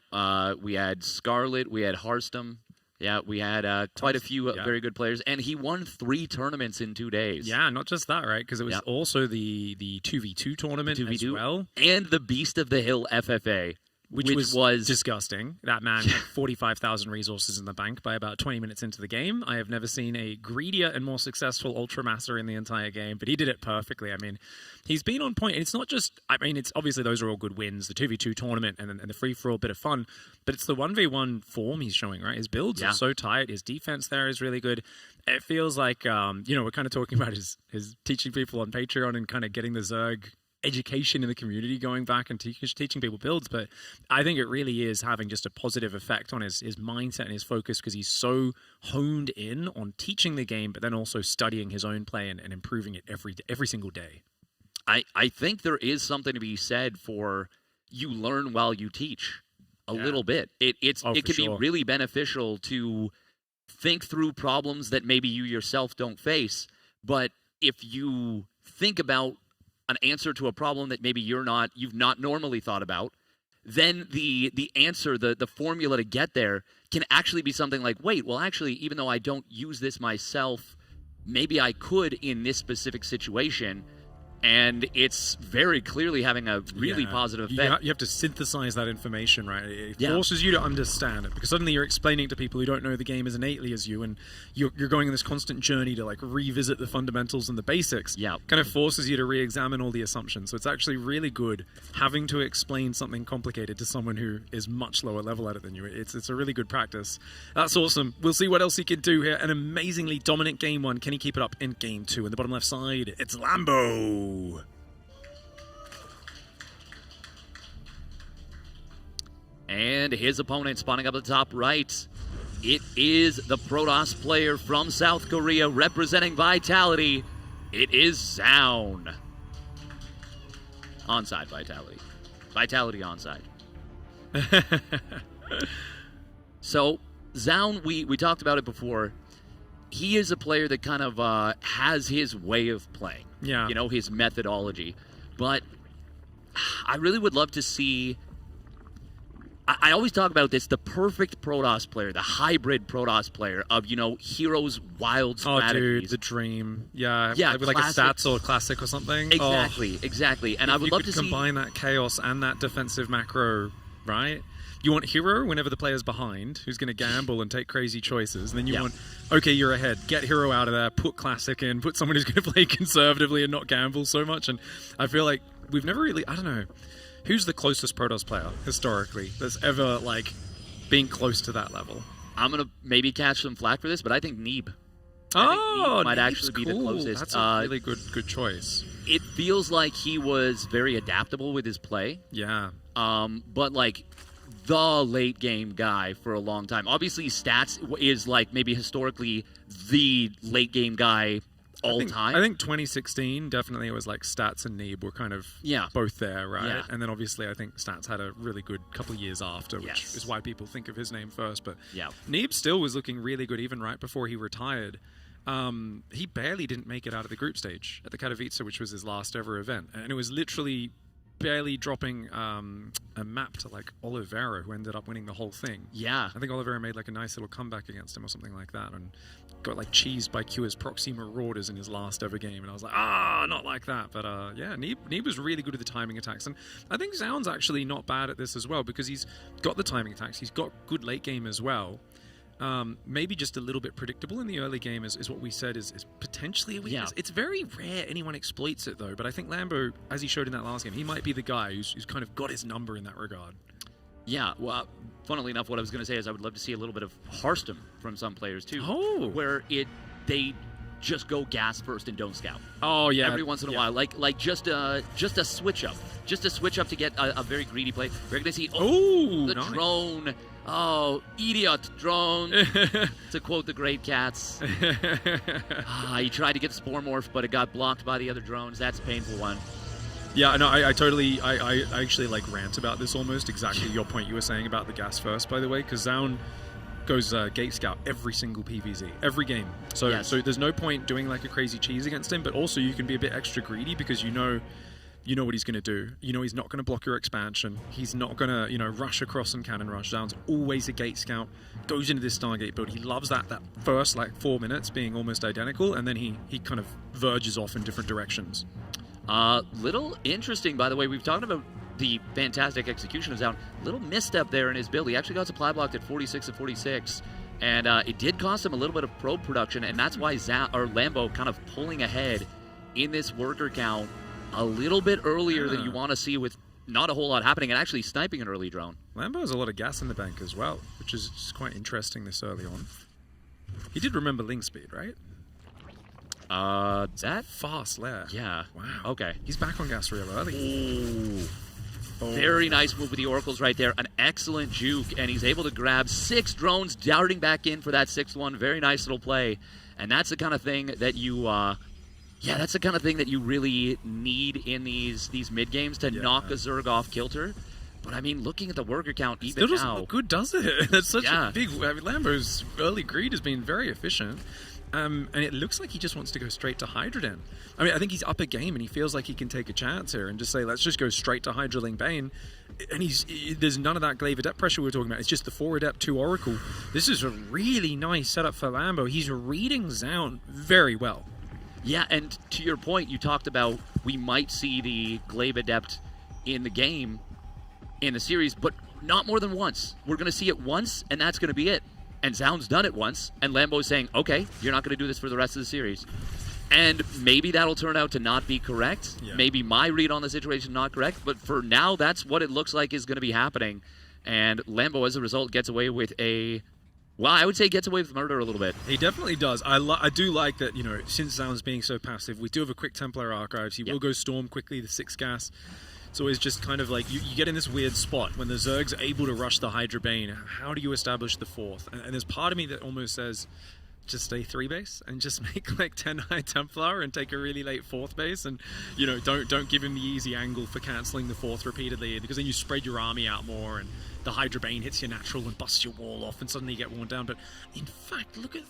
we had Scarlett, we had Harstem, Yeah, we had quite a few very good players, and he won 3 tournaments in 2 days. Yeah, not just that, right? Because it was also the 2v2 tournament as well. And the Beast of the Hill FFA. Which was disgusting. That man had 45,000 resources in the bank by about 20 minutes into the game. I have never seen a greedier and more successful Ultramaster in the entire game, but he did it perfectly. I mean, he's been on point. And it's not just, I mean, it's obviously those are all good wins, the 2v2 tournament and the free-for-all bit of fun, but it's the 1v1 form he's showing, right? His builds are so tight. His defense there is really good. It feels like, we're kind of talking about his teaching people on Patreon and kind of getting the Zerg education in the community, going back and teaching people builds, but I think it really is having just a positive effect on his mindset and his focus, because he's so honed in on teaching the game, but then also studying his own play and improving it every single day. I think there is something to be said for you learn while you teach a little bit. It can be really beneficial to think through problems that maybe you yourself don't face, but if you think about an answer to a problem that maybe you've not normally thought about, then the answer, the formula to get there can actually be something like, wait, well, actually, even though I don't use this myself, maybe I could in this specific situation. And it's very clearly having a really positive effect. You have to synthesize that information, right? It forces you to understand it, because suddenly you're explaining to people who don't know the game as innately as you, and you're going on this constant journey to like revisit the fundamentals and the basics. Yeah. Kind of forces you to re-examine all the assumptions. So it's actually really good having to explain something complicated to someone who is much lower level at it than you. It's a really good practice. That's awesome. We'll see what else he can do here. An amazingly dominant game 1. Can he keep it up in game 2? In the bottom left side, it's Lambo. And his opponent spawning up at the top right. It is the Protoss player from South Korea representing Vitality. It is Zaun. Onside Vitality. Vitality onside. So, Zaun, we talked about it before. He is a player that kind of has his way of playing. Yeah. His methodology. But I really would love to see... I always talk about this, the perfect Protoss player, the hybrid Protoss player of, heroes, wild strategies. Oh, dude, the dream. Yeah, with like a classics. stats or classic or something. Exactly. And I would love to combine that chaos and that defensive macro, right? You want hero whenever the player's behind, who's going to gamble and take crazy choices. And then you want, okay, you're ahead. Get hero out of there. Put classic in. Put someone who's going to play conservatively and not gamble so much. And I feel like we've never really, I don't know, who's the closest Protoss player historically that's ever been close to that level? I'm going to maybe catch some flack for this, but I think Neeb. Neeb might actually be the closest. That's a really good choice. It feels like he was very adaptable with his play. Yeah. But the late game guy for a long time. Obviously, Stats is maybe historically the late game guy all time. I think 2016 definitely it was Stats and Neeb were kind of both there, right? Yeah. And then obviously I think Stats had a really good couple of years after, which is why people think of his name first. But Neeb still was looking really good even right before he retired. He barely didn't make it out of the group stage at the Katowice, which was his last ever event. And it was literally barely dropping a map to Oliveira, who ended up winning the whole thing. Yeah. I think Oliveira made a nice little comeback against him or something like that, and got cheesed by Q as proxy marauders in his last ever game. And I was like, not like that. But Neeb was really good at the timing attacks. And I think Zaun's actually not bad at this as well, because he's got the timing attacks. He's got good late game as well. Maybe just a little bit predictable in the early game is what we said is potentially a weakness. It's very rare anyone exploits it, though. But I think Lambo, as he showed in that last game, he might be the guy who's kind of got his number in that regard. Yeah, well, funnily enough, what I was going to say is I would love to see a little bit of Harstem from some players, too. Oh! Where they just go gas first and don't scout. Oh, yeah. Every once in a while. Just a switch up. Just a switch up to get a very greedy play. We're going to see, the nice. Drone. Oh, idiot drone, to quote the Great Cats. He tried to get Spore Morph, but it got blocked by the other drones. That's a painful one. Yeah, no, I totally, I actually rant about this almost, exactly your point you were saying about the gas first, by the way, because Zaun goes Gate Scout every single PvZ, every game. So there's no point doing a crazy cheese against him, but also you can be a bit extra greedy because you know you know what he's going to do. You know he's not going to block your expansion. He's not going to, rush across and cannon rush. Zaun's always a gate scout, goes into this Stargate build. He loves that first, 4 minutes being almost identical, and then he kind of verges off in different directions. Little interesting, by the way. We've talked about the fantastic execution of Zaun. Little misstep there in his build. He actually got supply blocked at 46 and 46. And it did cost him a little bit of probe production, and that's why Lambo kind of pulling ahead in this worker count a little bit earlier than you want to see, with not a whole lot happening, and actually sniping an early drone. Lambo has a lot of gas in the bank as well, which is just quite interesting this early on. He did remember Ling speed, right? That fast lair. Yeah. Wow. Okay. He's back on gas real early. Ooh. Very nice move with the Oracles right there. An excellent juke, and he's able to grab 6 drones, darting back in for that 6th one. Very nice little play, and that's the kind of thing that you, that's the kind of thing that you really need in these mid games to knock a Zerg off kilter. But I mean, looking at the worker count, even Still doesn't now, look good, does it? That's such a big. I mean, Lambo's early greed has been very efficient. And it looks like he just wants to go straight to Hydroden. I mean, I think he's up a game and he feels like he can take a chance here and just say, let's just go straight to Hydroling Bane. And there's none of that Glaive Adept pressure we were talking about. It's just the 4 Adept, 2 Oracle. This is a really nice setup for Lambo. He's reading Zaun very well. Yeah, and to your point, you talked about we might see the Glaive Adept in the game, in the series, but not more than once. We're going to see it once, and that's going to be it. And Zaun's done it once, and Lambo's saying, okay, you're not going to do this for the rest of the series. And maybe that'll turn out to not be correct. Yeah. Maybe my read on the situation not correct, but for now, that's what it looks like is going to be happening. And Lambo, as a result, gets away with I would say gets away with murder a little bit. He definitely does. I do like that, since Zaun's being so passive, we do have a quick Templar Archives. He will go Storm quickly, the 6 gas. It's always just kind of like you get in this weird spot when the Zerg's able to rush the Hydra Bane. How do you establish the 4th? And there's part of me that almost says, just stay 3 base and just make 10 High Templar and take a really late 4th base, and don't give him the easy angle for cancelling the 4th repeatedly, because then you spread your army out more and the Hydra Bane hits your natural and busts your wall off and suddenly you get worn down. But in fact, look at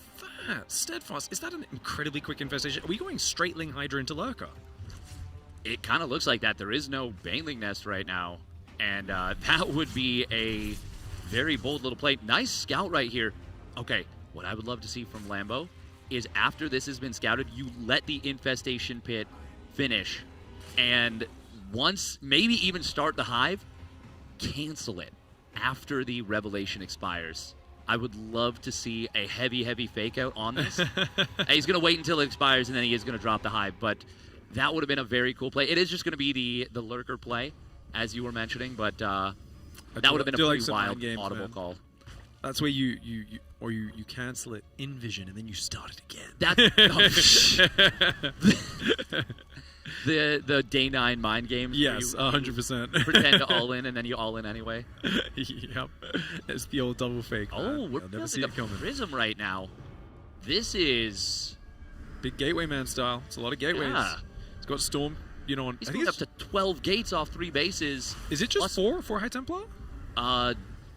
that. Steadfast. Is that an incredibly quick infestation? Are we going straight Ling Hydra into Lurker? It kind of looks like that. There is no Baneling Nest right now, and that would be a very bold little play. Nice scout right here. Okay, what I would love to see from Lambo is after this has been scouted, you let the infestation pit finish, and once, maybe even start the hive, cancel it after the revelation expires. I would love to see a heavy fake out on this. He's going to wait until it expires, and then he is going to drop the hive, but that would have been a very cool play. It is just going to be the lurker play, as you were mentioning, but that would have been a pretty wild audible call. That's where you cancel it in vision and then you start it again. The day 9 mind game. Yes, 100%. Pretend to all in and then you all in anyway. Yep, it's the old double fake. Oh, we're building a prism right now. This is big gateway man style. It's a lot of gateways. Yeah. It's got Storm. He's going up to 12 gates off 3 bases. Is it just 4 High Templar?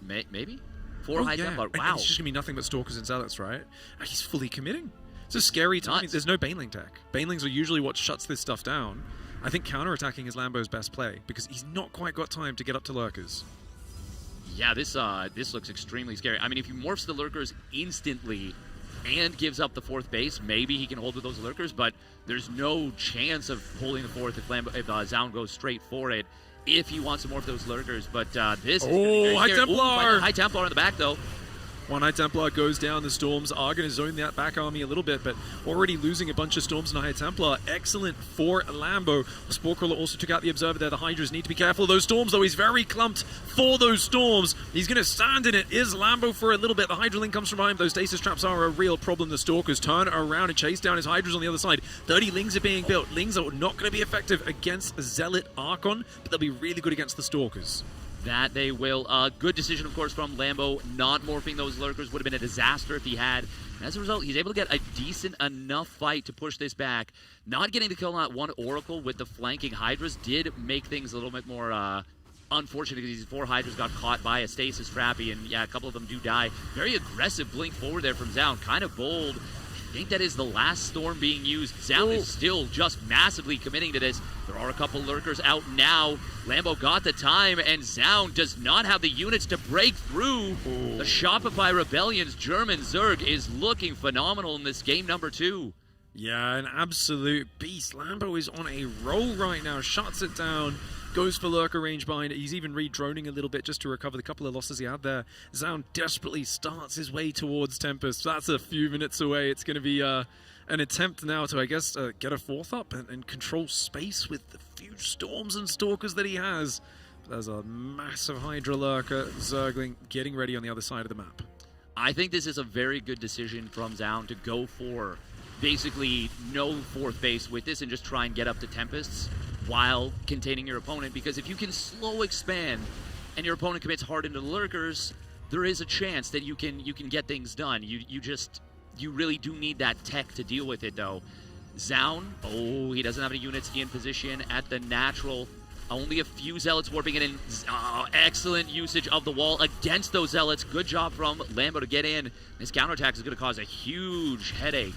Maybe 4 High Templar. Wow. It's just gonna be nothing but Stalkers and Zealots, right? And he's fully committing. It's a scary time. There's no Baneling tech. Banelings are usually what shuts this stuff down. I think counterattacking is Lambo's best play because he's not quite got time to get up to Lurkers. Yeah, this looks extremely scary. I mean, if he morphs the Lurkers instantly and gives up the 4th base, maybe he can hold with those Lurkers, but there's no chance of holding the 4th if Zaun goes straight for it, if he wants to morph those Lurkers. But this is High Templar! High Templar in the back, though. 1 High Templar goes down. The Storms are going to zone that back army a little bit, but already losing a bunch of Storms and a High Templar. Excellent for Lambo. Sporecrawler also took out the Observer there. The Hydras need to be careful of those Storms, though. He's very clumped for those Storms. He's going to stand in it. Is Lambo for a little bit. The Hydra Link comes from behind. Those Stasis Traps are a real problem. The Stalkers turn around and chase down his Hydras on the other side. 30 Lings are being built. Lings are not going to be effective against Zealot Archon, but they'll be really good against the Stalkers. That they will. Good decision, of course, from Lambo. Not morphing those Lurkers would have been a disaster if he had. And as a result, he's able to get a decent enough fight to push this back. Not getting the kill on that 1 Oracle with the flanking Hydras did make things a little bit more unfortunate because these 4 Hydras got caught by a Stasis Trappy, and yeah, a couple of them do die. Very aggressive blink forward there from Zaun. Kind of bold. think that is the last storm being used. Zound is still just massively committing to this. There are a couple lurkers out now. Lambo got the time, and Zound does not have the units to break through. The Shopify Rebellion's German Zerg is looking phenomenal in this game number 2. Yeah, an absolute beast. Lambo is on a roll right now, shuts it down, goes for lurker range behind it. He's even re-droning a little bit just to recover the couple of losses he had there. Zound desperately starts his way towards Tempest. That's a few minutes away. It's going to be an attempt now to, I guess, get a fourth up and control space with the few storms and stalkers that he has. But there's a massive Hydra lurker, Zergling, getting ready on the other side of the map. I think this is a very good decision from Zound to go for basically no fourth base with this and just try and get up to Tempests while containing your opponent, because if you can slow expand and your opponent commits hard into the lurkers, there is a chance that you can get things done. You really do need that tech to deal with it though. Zound, he doesn't have any units in position at the natural. Only a few Zealots warping in, and excellent usage of the wall against those Zealots. Good job from Lambo to get in. This counterattack is going to cause a huge headache.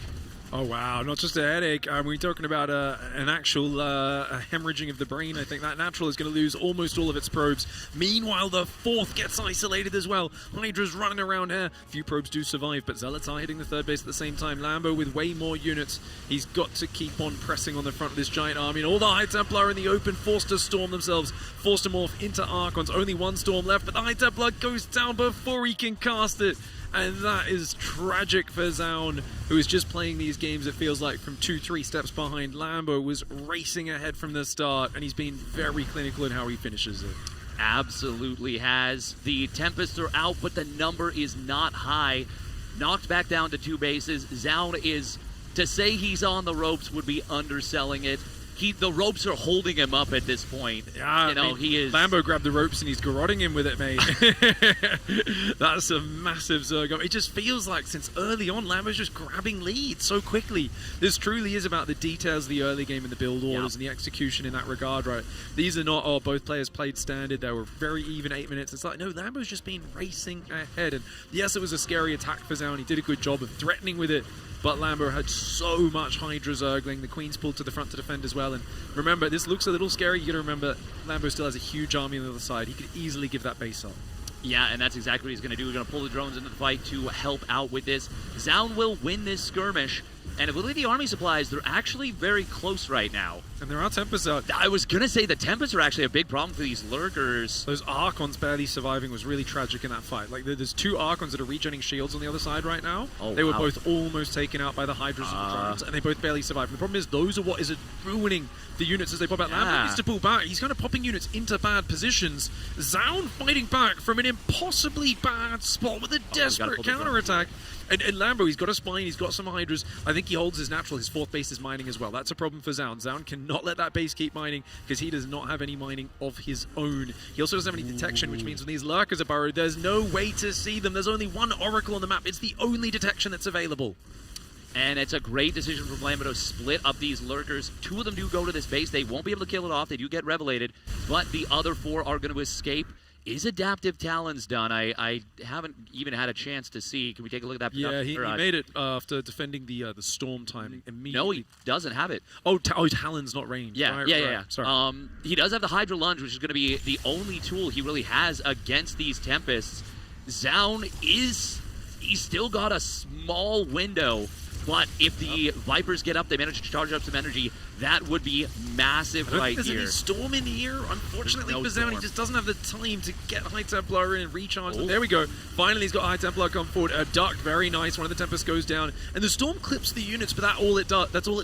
Oh, wow. Not just a headache. We're talking about an actual hemorrhaging of the brain. I think that natural is going to lose almost all of its probes. Meanwhile, the fourth gets isolated as well. Hydra's running around here. A few probes do survive, but Zealots are hitting the third base at the same time. Lambo with way more units. He's got to keep on pressing on the front of this giant army. And all the High Templar in the open, forced to storm themselves, forced to morph into Archons. Only one storm left, but the High Templar goes down before he can cast it. And that is tragic for Zound, who is just playing these games, it feels like, from 2-3 steps behind. Lambo was racing ahead from the start, and he's been very clinical in how he finishes it. Absolutely has. The Tempests are out, but the number is not high. Knocked back down to 2 bases. Zound is, to say he's on the ropes would be underselling it. The ropes are holding him up at this point. Yeah, he is. Lambo grabbed the ropes and he's garroting him with it, mate. That's a massive Zergo. It just feels like since early on, Lambo's just grabbing leads so quickly. This truly is about the details of the early game and the build orders and the execution in that regard, right? These are not, both players played standard. They were very even 8 minutes. It's like, no, Lambo's just been racing ahead. And yes, it was a scary attack for Zound. He did a good job of threatening with it. But Lambo had so much Hydra Zergling. The Queen's pulled to the front to defend as well. And remember, this looks a little scary. You got to remember, Lambo still has a huge army on the other side. He could easily give that base up. Yeah, and that's exactly what he's going to do. He's going to pull the drones into the fight to help out with this. Zound will win this skirmish. And if we look at the army supplies, they're actually very close right now. And there are Tempests out. I was going to say the Tempests are actually a big problem for these lurkers. Those Archons barely surviving was really tragic in that fight. Like, there's 2 Archons that are regenerating shields on the other side right now. They were both almost taken out by the Hydras and the drones, and they both barely survived. And the problem is, those are what is ruining the units as they pop out. Lambo needs to pull back. He's kind of popping units into bad positions. Zound fighting back from an impossibly bad spot with a desperate counterattack. And Lambo, he's got a spine, he's got some Hydras. I think he holds his natural. His 4th base is mining as well. That's a problem for Zound. Zound cannot let that base keep mining because he does not have any mining of his own. He also doesn't have any detection, which means when these lurkers are burrowed, there's no way to see them. There's only one oracle on the map. It's the only detection that's available. And it's a great decision from Lambo to split up these lurkers. 2 of them do go to this base. They won't be able to kill it off. They do get revelated, but the other 4 are going to escape. Is Adaptive Talons done? I haven't even had a chance to see. Can we take a look at that? Yeah, he made it after defending the storm timing immediately. No, he doesn't have it. Talons, not range. Yeah, right. Sorry. He does have the Hydra Lunge, which is going to be the only tool he really has against these Tempests. Zound he's still got a small window, but if the Vipers get up, they manage to charge up some energy. That would be massive right here. There's any storm in here. Unfortunately for Zound, he just doesn't have the time to get High Templar in and recharge. But there we go. Finally, he's got High Templar come forward. A duck, very nice. One of the Tempests goes down. And the storm clips the units, but that's all it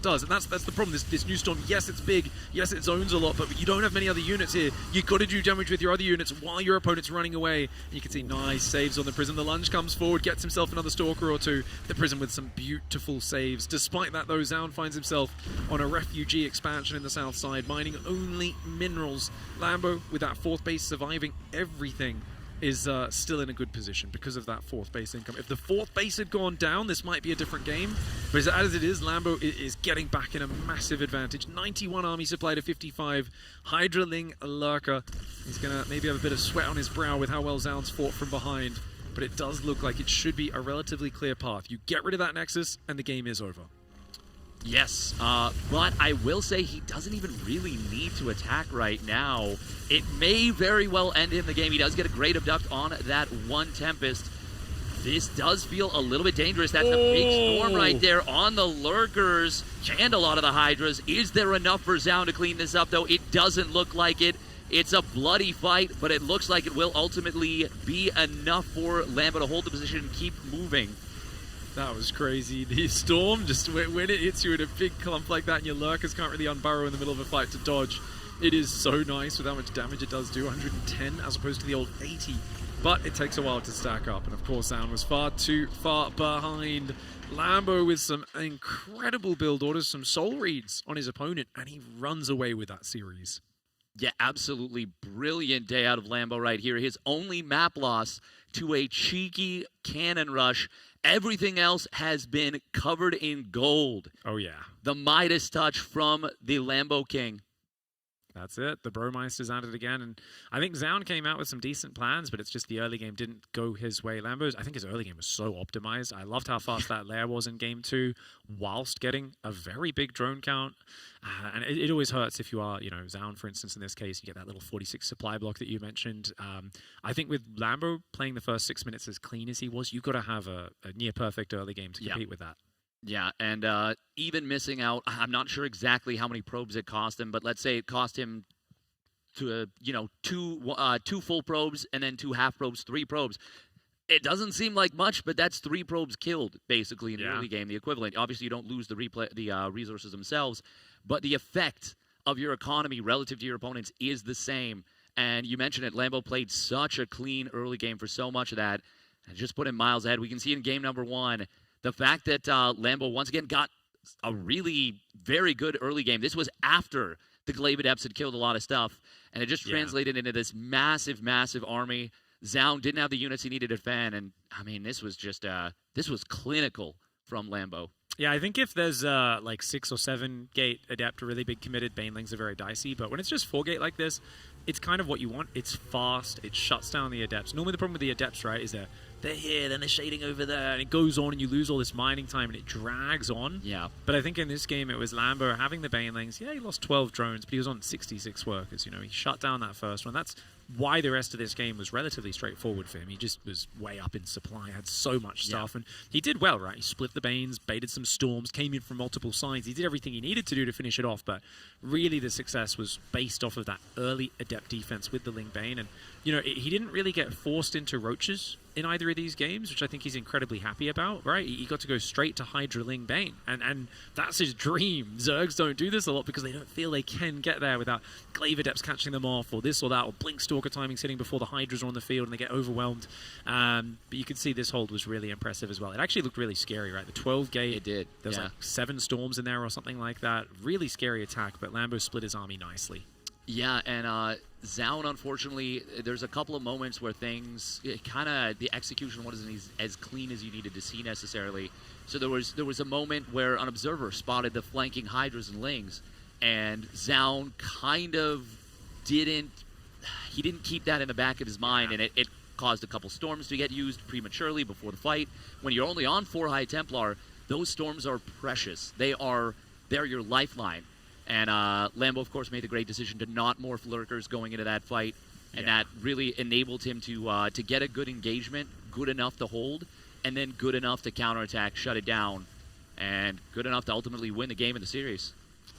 does. And that's the problem. This new storm, yes, it's big. Yes, it zones a lot, but you don't have many other units here. You've got to do damage with your other units while your opponent's running away. And you can see nice saves on the Prism. The Lunge comes forward, gets himself another Stalker or 2. The Prism with some beautiful saves. Despite that, though, Zound finds himself on a refugee expansion in the south side, mining only minerals. Lambo, with that 4th base surviving everything, is still in a good position because of that 4th base income. If the 4th base had gone down, this might be a different game. But as it is, Lambo is getting back in a massive advantage. 91 army supply to 55. Hydraling Lurker. He's going to maybe have a bit of sweat on his brow with how well Zound's fought from behind. but it does look like it should be a relatively clear path. You get rid of that Nexus, and the game is over. Yes, but I will say he doesn't even really need to attack right now. It may very well end him the game. He does get a great abduct on that one Tempest. This does feel a little bit dangerous. That's a big storm right there on the Lurkers and a lot of the Hydras. Is there enough for Zound to clean this up, though? It doesn't look like it. It's a bloody fight, but it looks like it will ultimately be enough for Lambo to hold the position and keep moving. That was crazy. The storm, just when it hits you in a big clump like that and your Lurkers can't really unburrow in the middle of a fight to dodge, it is so nice with how much damage it does do. 110 as opposed to the old 80. But it takes a while to stack up, and of course Zound was far too far behind. Lambo with some incredible build orders, some soul reads on his opponent, and he runs away with that series. Yeah, absolutely brilliant day out of Lambo right here. His only map loss to a cheeky cannon rush. Everything else has been covered in gold. Oh yeah. The Midas touch from the Lambo King. That's it. The Bromeister's at it again. And I think Zound came out with some decent plans, but it's just the early game didn't go his way. Lambo's, I think his early game was so optimized. I loved how fast that lair was in game 2, whilst getting a very big drone count. And it always hurts if you are, Zound, for instance, in this case, you get that little 46 supply block that you mentioned. I think with Lambo playing the first 6 minutes as clean as he was, you've got to have a near perfect early game to compete with that. Yeah, and even missing out, I'm not sure exactly how many probes it cost him, but let's say it cost him to two full probes and then 2 half probes, 3 probes. It doesn't seem like much, but that's 3 probes killed basically in the early game, the equivalent. Obviously, you don't lose the resources themselves, but the effect of your economy relative to your opponents is the same. And you mentioned it, Lambo played such a clean early game for so much of that, and just put him miles ahead. We can see in game number 1. The fact that Lambo once again got a really very good early game. This was after the Glaive Adepts had killed a lot of stuff, and it just translated into this massive, massive army. Zound didn't have the units he needed to defend, and I mean, this was just this was clinical from Lambo. Yeah, I think if there's like 6 or 7 gate adept, really big committed, banelings are very dicey. But when it's just 4 gate like this, it's kind of what you want. It's fast. It shuts down the adepts. Normally the problem with the adepts, right, is they're here, then they're shading over there, and it goes on, and you lose all this mining time, and it drags on. Yeah. But I think in this game, it was Lambo having the banelings. Yeah, he lost 12 drones, but he was on 66 workers. He shut down that first one. That's why the rest of this game was relatively straightforward for him. He just was way up in supply, had so much stuff, and he did well, right? He split the Banes, baited some storms, came in from multiple sides. He did everything he needed to do to finish it off, but really the success was based off of that early adept defense with the Ling Bane, and he didn't really get forced into roaches in either of these games, which I think he's incredibly happy about, right? He got to go straight to Hydra Ling Bane, and that's his dream. Zergs don't do this a lot because they don't feel they can get there without Glaive Adepts catching them off, or this or that, or Blink Stalker timing sitting before the Hydras are on the field and they get overwhelmed. But you can see this hold was really impressive as well. It actually looked really scary, right? The 12 gate, it did. There's like 7 storms in there or something like that. Really scary attack, but Lambo split his army nicely. Yeah, and Zound, unfortunately, there's a couple of moments where things the execution wasn't as clean as you needed to see necessarily. So there was a moment where an observer spotted the flanking Hydras and Lings, and Zound kind of didn't keep that in the back of his mind, and it caused a couple storms to get used prematurely before the fight. When you're only on 4 High Templar, those storms are precious. They're your lifeline. And Lambo, of course, made the great decision to not morph Lurkers going into that fight, and that really enabled him to get a good engagement, good enough to hold, and then good enough to counterattack, shut it down, and good enough to ultimately win the game in the series.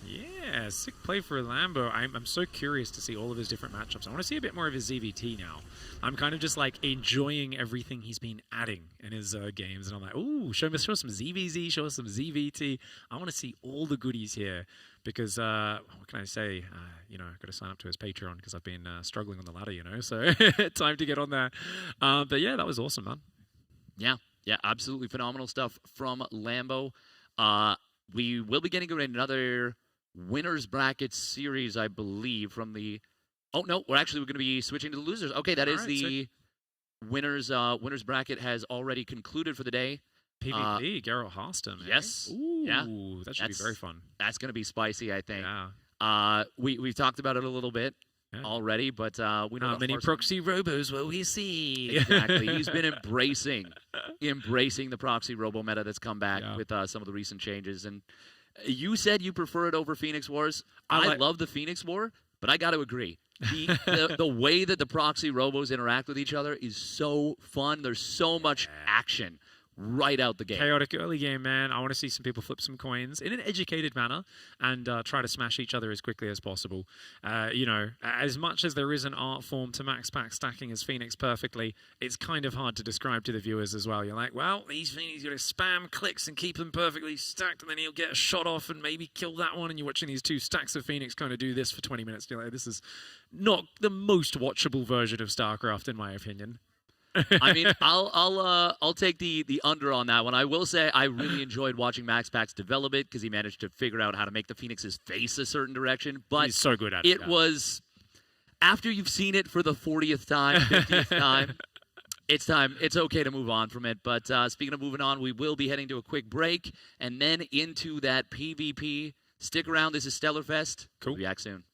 Yeah, sick play for Lambo. I'm so curious to see all of his different matchups. I want to see a bit more of his ZVT now. I'm kind of just like enjoying everything he's been adding in his games, and I'm like, ooh, show us some ZVZ, show us some ZVT. I want to see all the goodies here because what can I say? I've got to sign up to his Patreon because I've been struggling on the ladder, so time to get on there. But yeah, that was awesome, man. Yeah, absolutely phenomenal stuff from Lambo. We will be getting another winners bracket series, I believe, from the... Oh, no, we're going to be switching to the losers. Okay, that is the winners bracket has already concluded for the day. PvP, Gerald Harstem. Yes. Ooh, yeah. That should be very fun. That's going to be spicy, I think. Yeah. We've talked about it a little bit. already, but we know How many Harstem- proxy robos will we see? Exactly. He's been embracing the proxy robo meta that's come back with some of the recent changes. And you said you prefer it over Phoenix Wars. I love the Phoenix War, but I got to agree. The way that the proxy robos interact with each other is so fun. There's so much action right out the gate. Chaotic early game, man. I want to see some people flip some coins in an educated manner and try to smash each other as quickly as possible. As much as there is an art form to max pack stacking as Phoenix perfectly, it's kind of hard to describe to the viewers as well. You're like, well, he's got to spam clicks and keep them perfectly stacked, and then he'll get a shot off and maybe kill that one, and you're watching these two stacks of Phoenix kind of do this for 20 minutes. You're like, this is not the most watchable version of StarCraft, in my opinion. I mean, I'll take the under on that one. I will say I really enjoyed watching Max Pax develop it because he managed to figure out how to make the Phoenixes face a certain direction. But he's so good at it. It was after you've seen it for the 40th time, 50th time. It's time. It's okay to move on from it. But speaking of moving on, we will be heading to a quick break and then into that PvP. Stick around. This is Stellarfest. Cool. We'll be back soon.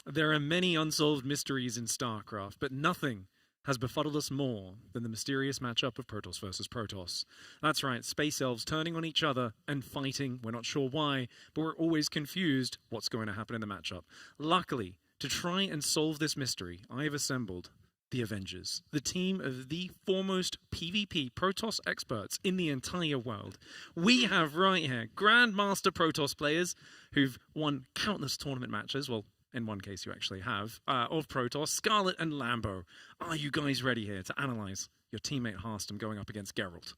There are many unsolved mysteries in StarCraft, but nothing has befuddled us more than the mysterious matchup of Protoss versus Protoss. That's right, space elves turning on each other and fighting. We're not sure why, but we're always confused what's going to happen in the matchup. Luckily, to try and solve this mystery, I have assembled the Avengers, the team of the foremost PvP Protoss experts in the entire world. We have right here Grandmaster Protoss players who've won countless tournament matches, well, in one case you actually have, of Protoss, Scarlett and Lambo. Are you guys ready here to analyze your teammate Harstem going up against Gerald?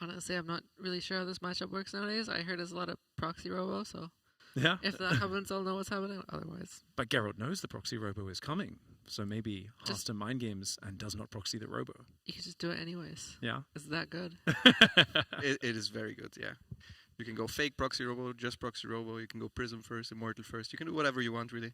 Honestly, I'm not really sure how this matchup works nowadays. I heard there's a lot of proxy robo, so Yeah. if that happens, I'll know what's happening. Otherwise, But Gerald knows the proxy robo is coming, so maybe Harstem mind games and does not proxy the robo. you can just do it anyways. Yeah. It's that good. It is very good, yeah. You can go fake proxy robo, just proxy robo. You can go prism first, immortal first. You can do whatever you want, really.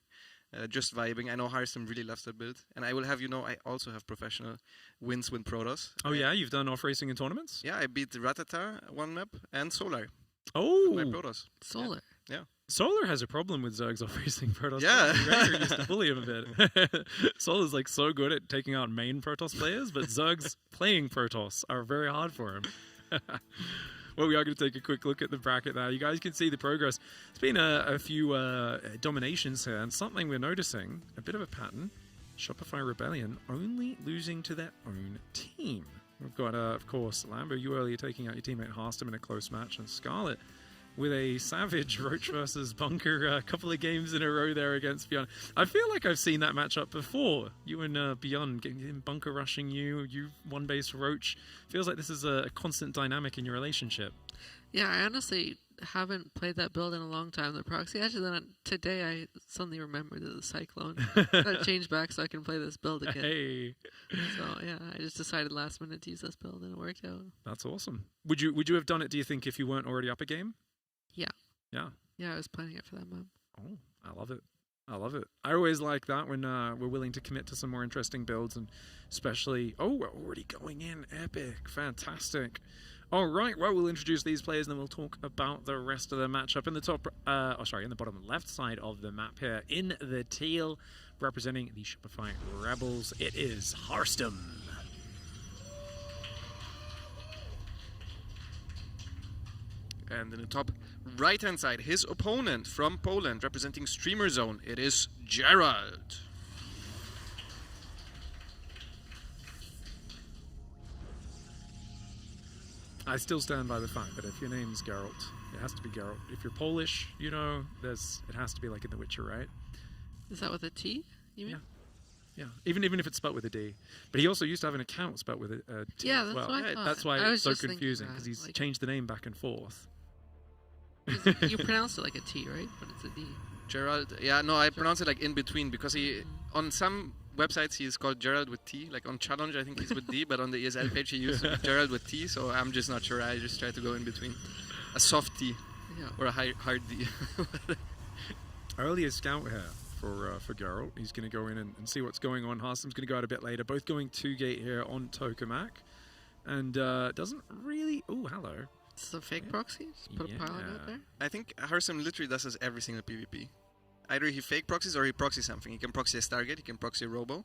Just vibing. I know Harstem really loves that build. And I will have you know, I also have professional wins with Protoss. Oh yeah, you've done off racing in tournaments? Yeah, I beat Ratata one map and Solar. Oh, My Protoss. Solar. Yeah. Solar has a problem with Zerg's off racing Protoss. Yeah. Ranger used to bully him a bit. Solar's like so good at taking out main Protoss players, but Zerg's playing Protoss are very hard for him. Well, we are going to take a quick look at the bracket now. You guys can see the progress. It's been a few dominations here, and something we're noticing, a bit of a pattern. Shopify Rebellion only losing to their own team. We've got, of course, Lambo, you earlier taking out your teammate Harstem in a close match, and Scarlett with a savage Roach versus Bunker a couple of games in a row there against Beyond. I feel like I've seen that matchup before. You and Beyond, getting him Bunker rushing you one base Roach. Feels like this is a constant dynamic in your relationship. Yeah, I honestly haven't played that build in a long time. The proxy. Actually, then today I suddenly remembered that the Cyclone. I changed back so I can play this build again. Hey, So yeah, I just decided last minute to use this build and it worked out. that's awesome. Would you have done it, do you think, if you weren't already up a game? Yeah. Yeah. Yeah, I was planning it for that map. Oh, I love it. I love it. I always like that when we're willing to commit to some more interesting builds, and especially, we're already going in. Epic. Fantastic. All right, well, we'll introduce these players and then we'll talk about the rest of the matchup. In the top, in the bottom left side of the map here, in the teal, representing the Shopify Rebels, it is Harstem. And in the top right-hand side, his opponent from Poland, representing Streamer Zone, it is Gerald. I still stand by the fact that if your name's Geralt, it has to be Geralt. If you're Polish, it has to be like in The Witcher, right? Is that with a T? You mean? Yeah, even if it's spelled with a D. But he also used to have an account spelled with a T Yeah, as that's well. what I thought. That's why I it's was so just thinking confusing, that, because he's like- changed the name back and forth. You pronounce it like a T, right? But it's a D. Gerald, yeah, no, I pronounce it like in between, because he, on some websites he is called Gerald with T, like on Challenge I think he's with D, but on the ESL page he used Gerald with T, so I'm just not sure. I just try to go in between. A soft T Yeah. or a hard D. Earlier scout here for Geralt. He's going to go in and see what's going on. Harstem's going to go out a bit later. Both going 2-gate here on Tokamak. And doesn't really... Oh, hello. This is a fake proxy? Just put a pylon out there? I think Harstem literally does this every single PvP. Either he fake proxies or he proxies something. He can proxy a Stargate, he can proxy a Robo.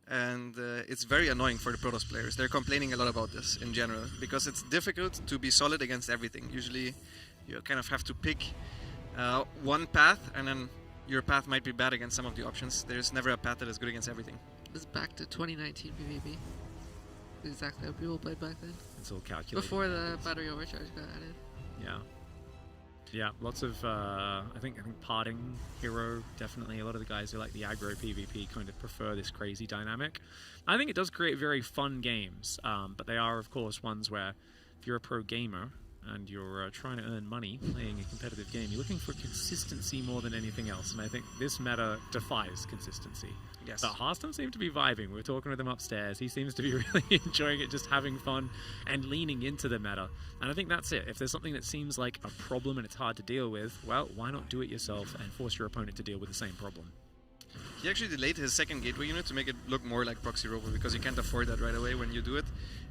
And it's very annoying for the Protoss players. They're complaining a lot about this in general, because it's difficult to be solid against everything. Usually you kind of have to pick one path, and then your path might be bad against some of the options. There's never a path that is good against everything. It's back to 2019 PvP. Exactly how people played back then. It's all calculated. Before the battery overcharge got added. Yeah. Yeah, lots of, I think Parting, Hero, definitely a lot of the guys who like the aggro PvP kind of prefer this crazy dynamic. I think it does create very fun games, but they are, of course, ones where if you're a pro gamer and you're trying to earn money playing a competitive game, you're looking for consistency more than anything else, and I think this meta defies consistency. Yes. But Harstem seemed to be vibing. We were talking with him upstairs. He seems to be really enjoying it, just having fun and leaning into the meta. And I think that's it. If there's something that seems like a problem and it's hard to deal with, well, why not do it yourself and force your opponent to deal with the same problem? He actually delayed his second gateway unit to make it look more like Proxy Robo, because you can't afford that right away when you do it.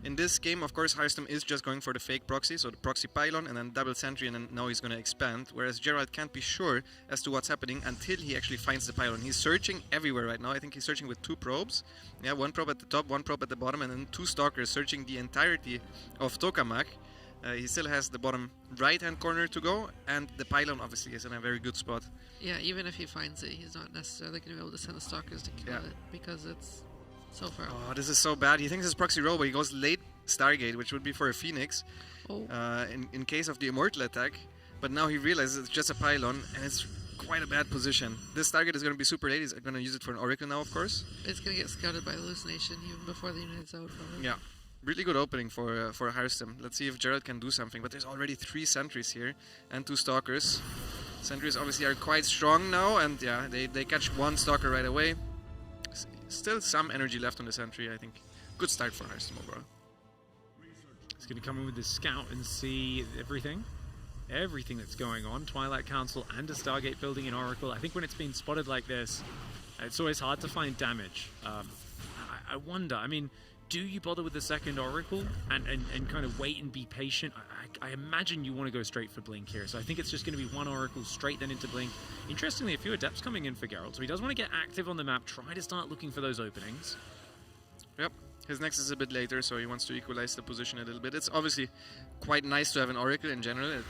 In this game, of course, Harstem is just going for the fake proxy, so the proxy pylon and then double sentry, and then now he's going to expand, whereas Gerald can't be sure as to what's happening until he actually finds the pylon. He's searching everywhere right now. I think he's searching with 2 probes. Yeah, 1 probe at the top, 1 probe at the bottom, and then 2 stalkers searching the entirety of Tokamak. He still has the bottom right-hand corner to go, and the pylon obviously is in a very good spot. Yeah, even if he finds it, he's not necessarily going to be able to send the stalkers to kill it because it's so far. Oh, this is so bad. He thinks it's Proxy Robo. He goes late Stargate, which would be for a Phoenix, in case of the Immortal attack. But now he realizes it's just a pylon, and it's quite a bad position. This Stargate is going to be super late. He's going to use it for an Oracle now, of course. It's going to get scouted by Hallucination even before the unit's out from it. Yeah. Really good opening for Harstem. Let's see if Gerald can do something. But there's already 3 sentries here and 2 stalkers. Sentries obviously are quite strong now, and yeah, they catch 1 stalker right away. Still some energy left on the sentry, I think. Good start for Harstem overall. He's going to come in with the scout and see everything that's going on. Twilight Council and a Stargate building in Oracle. I think when it's been spotted like this, it's always hard to find damage. I wonder, I mean, do you bother with the second Oracle and kind of wait and be patient? I imagine you want to go straight for Blink here, so I think it's just going to be 1 Oracle straight then into Blink. Interestingly, a few Adepts coming in for Gerald, so he does want to get active on the map, try to start looking for those openings. Yep, his next is a bit later, so he wants to equalize the position a little bit. It's obviously quite nice to have an Oracle in general. It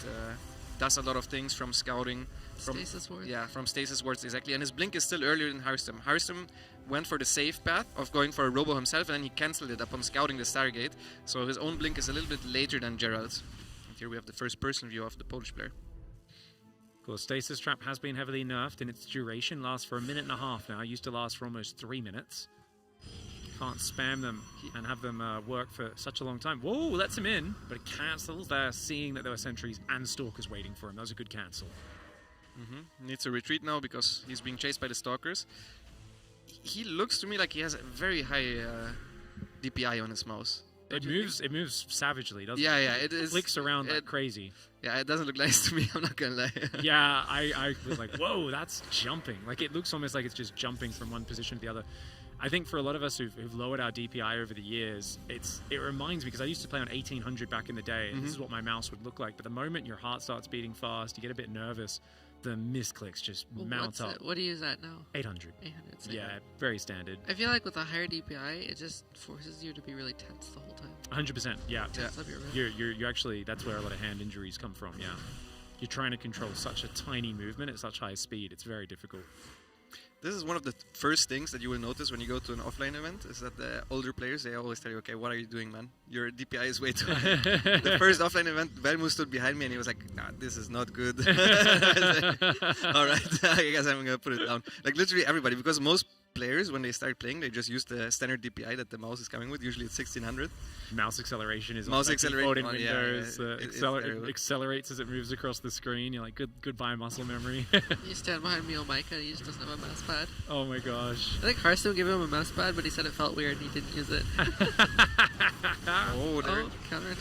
does a lot of things from scouting. Stasis wards. Yeah, from stasis wards, exactly. And his Blink is still earlier than Harstem. Harstem went for the safe path of going for a Robo himself, and then he cancelled it upon scouting the Stargate. So his own Blink is a little bit later than Gerald's. And here we have the first-person view of the Polish player. Of course, Stasis Trap has been heavily nerfed, and its duration lasts for 1.5 minutes now. It used to last for almost 3 minutes. Can't spam them and have them work for such a long time. Whoa, lets him in, but it cancels there, seeing that there were sentries and stalkers waiting for him. That was a good cancel. Needs to retreat now because he's being chased by the stalkers. He looks to me like he has a very high DPI on his mouse. It moves savagely, doesn't it? Yeah, it is. Flicks around like crazy. Yeah, it doesn't look nice to me, I'm not gonna lie. Yeah, I was like, whoa, that's jumping. Like, it looks almost like it's just jumping from one position to the other. I think for a lot of us who've lowered our DPI over the years, it reminds me, because I used to play on 1800 back in the day, and this is what my mouse would look like. But the moment your heart starts beating fast, you get a bit nervous, the misclicks just mount up. What do you use at now? 800. 800. So Yeah, very standard. I feel like with a higher DPI, it just forces you to be really tense the whole time. 100%, yeah. Tense up your wrist. You actually, that's where a lot of hand injuries come from, yeah. You're trying to control such a tiny movement at such high speed, it's very difficult. This is one of the first things that you will notice when you go to an offline event, is that the older players, they always tell you, okay, what are you doing, man? Your DPI is way too high. The first offline event, Velmu stood behind me and he was like, nah, this is not good. All right, I guess I'm going to put it down. Like literally everybody, because most players, when they start playing, they just use the standard DPI that the mouse is coming with. Usually it's 1600. Mouse acceleration is mouse acceleration in Windows. Accelerates as it moves across the screen. You're like, goodbye muscle memory. You stand behind me, Micah, and he just doesn't have a mouse pad. Oh my gosh. I think Harstem gave him a mouse pad, but he said it felt weird and he didn't use it.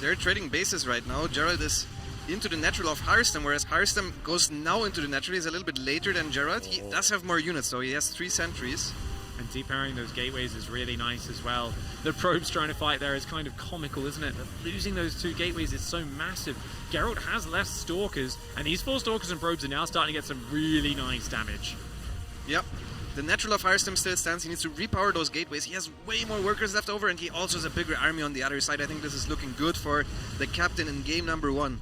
They're trading bases right now. Gerald is into the natural of Harstem, whereas Harstem goes now into the natural. He's a little bit later than Gerald. He does have more units, though. He has 3 sentries. And depowering those gateways is really nice as well. The probes trying to fight there is kind of comical, isn't it? But losing those 2 gateways is so massive. Gerald has less stalkers, and these 4 stalkers and probes are now starting to get some really nice damage. Yep. The natural of Harstem still stands. He needs to repower those gateways. He has way more workers left over, and he also has a bigger army on the other side. I think this is looking good for the captain in game number 1.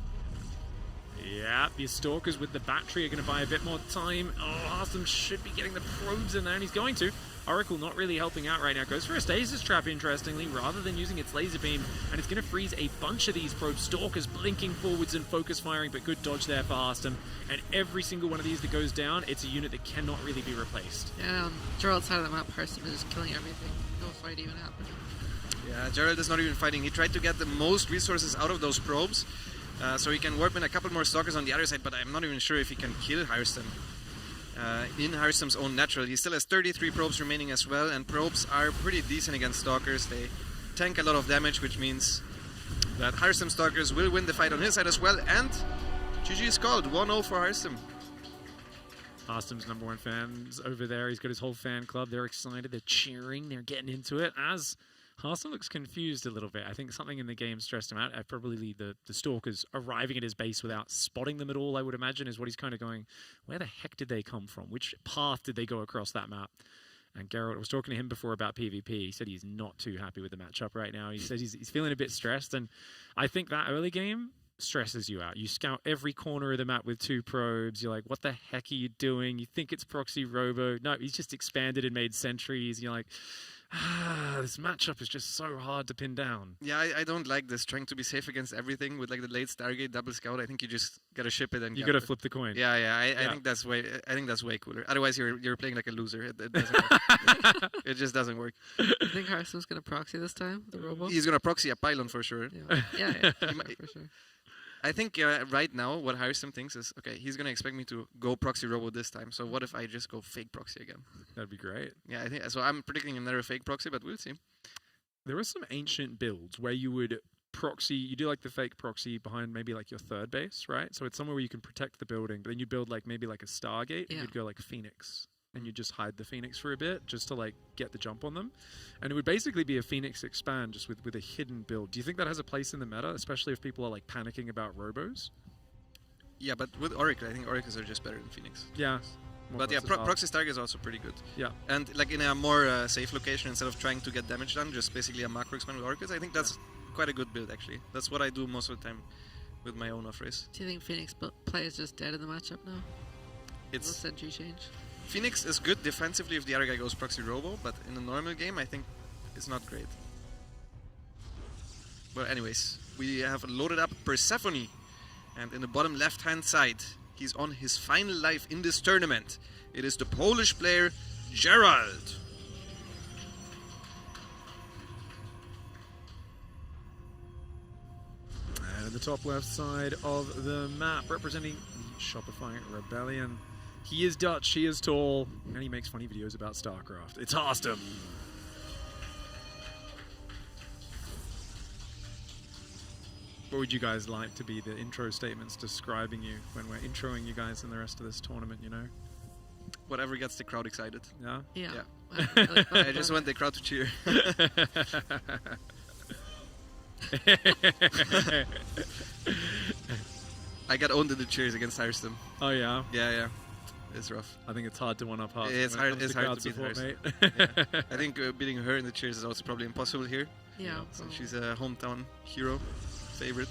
Yeah, the stalkers with the battery are going to buy a bit more time. Oh, Harstem should be getting the probes in there, and he's going to. Oracle not really helping out right now. Goes for a stasis trap, interestingly, rather than using its laser beam, and it's going to freeze a bunch of these probe stalkers blinking forwards and focus firing, but good dodge there for Harstem. And every single one of these that goes down, it's a unit that cannot really be replaced. Yeah, on Gerald's side of the map, Harstem is just killing everything. No fight even happening. Yeah, Gerald is not even fighting. He tried to get the most resources out of those probes, so he can warp in a couple more stalkers on the other side, but I'm not even sure if he can kill Harstem. In Harstem's own natural. He still has 33 probes remaining as well, and probes are pretty decent against stalkers. They tank a lot of damage, which means that Harstem stalkers will win the fight on his side as well, and GG is called. 1-0 for Harstem. Harstem's #1 fans over there. He's got his whole fan club. They're excited. They're cheering. They're getting into it. As Harstem looks confused a little bit. I think something in the game stressed him out. Probably the stalkers arriving at his base without spotting them at all, I would imagine, is what he's kind of going, where the heck did they come from? Which path did they go across that map? And Gerald, I was talking to him before about PvP. He said he's not too happy with the matchup right now. He says he's feeling a bit stressed. And I think that early game stresses you out. You scout every corner of the map with 2 probes. You're like, what the heck are you doing? You think it's proxy robo. No, he's just expanded and made sentries. You're like, this matchup is just so hard to pin down. Yeah, I don't like this trying to be safe against everything with like the late Stargate double scout. I think you just gotta ship it and You gotta flip the coin. Yeah. I think that's way cooler. Otherwise, you're playing like a loser. It doesn't work. It just doesn't work. I think Harstem's gonna proxy this time. The robo. He's gonna proxy a pylon for sure. Yeah, for sure. I think right now what Harstem thinks is, okay, he's going to expect me to go proxy robo this time. So what if I just go fake proxy again? That'd be great. Yeah, I think so. I'm predicting another fake proxy, but we'll see. There are some ancient builds where you would proxy, you do like the fake proxy behind maybe like your third base, right? So it's somewhere where you can protect the building, but then you build like maybe like a Stargate and you'd go like Phoenix. And you just hide the Phoenix for a bit just to like get the jump on them. And it would basically be a Phoenix expand just with a hidden build. Do you think that has a place in the meta, especially if people are like panicking about robos? Yeah, but with Oracle, I think Oracles are just better than Phoenix. Yeah. But yeah, Proxy Stargate is also pretty good. Yeah. And like in a more safe location, instead of trying to get damage done, just basically a macro expand with Oracles, I think that's quite a good build actually. That's what I do most of the time with my own off-race. Do you think Phoenix play is just dead in the matchup now? It's no sentry change. Phoenix is good defensively if the other guy goes proxy robo, but in a normal game, I think it's not great. Well, anyways, we have loaded up Persephone, and in the bottom left-hand side, he's on his final life in this tournament. It is the Polish player, Gerald. And in the top left side of the map, representing Shopify Rebellion. He is Dutch, he is tall, and he makes funny videos about StarCraft. It's Harstem. What would you guys like to be the intro statements describing you when we're introing you guys in the rest of this tournament, you know? Whatever gets the crowd excited. Yeah? Yeah. I just want the crowd to cheer. I got owned in the cheers against Harstem. Oh, yeah? Yeah. It's rough. I think it's hard to one-up Harstem. It's hard to beat support, mate. Yeah. I think beating her in the cheers is also probably impossible here. Yeah. So she's a hometown hero, favorite.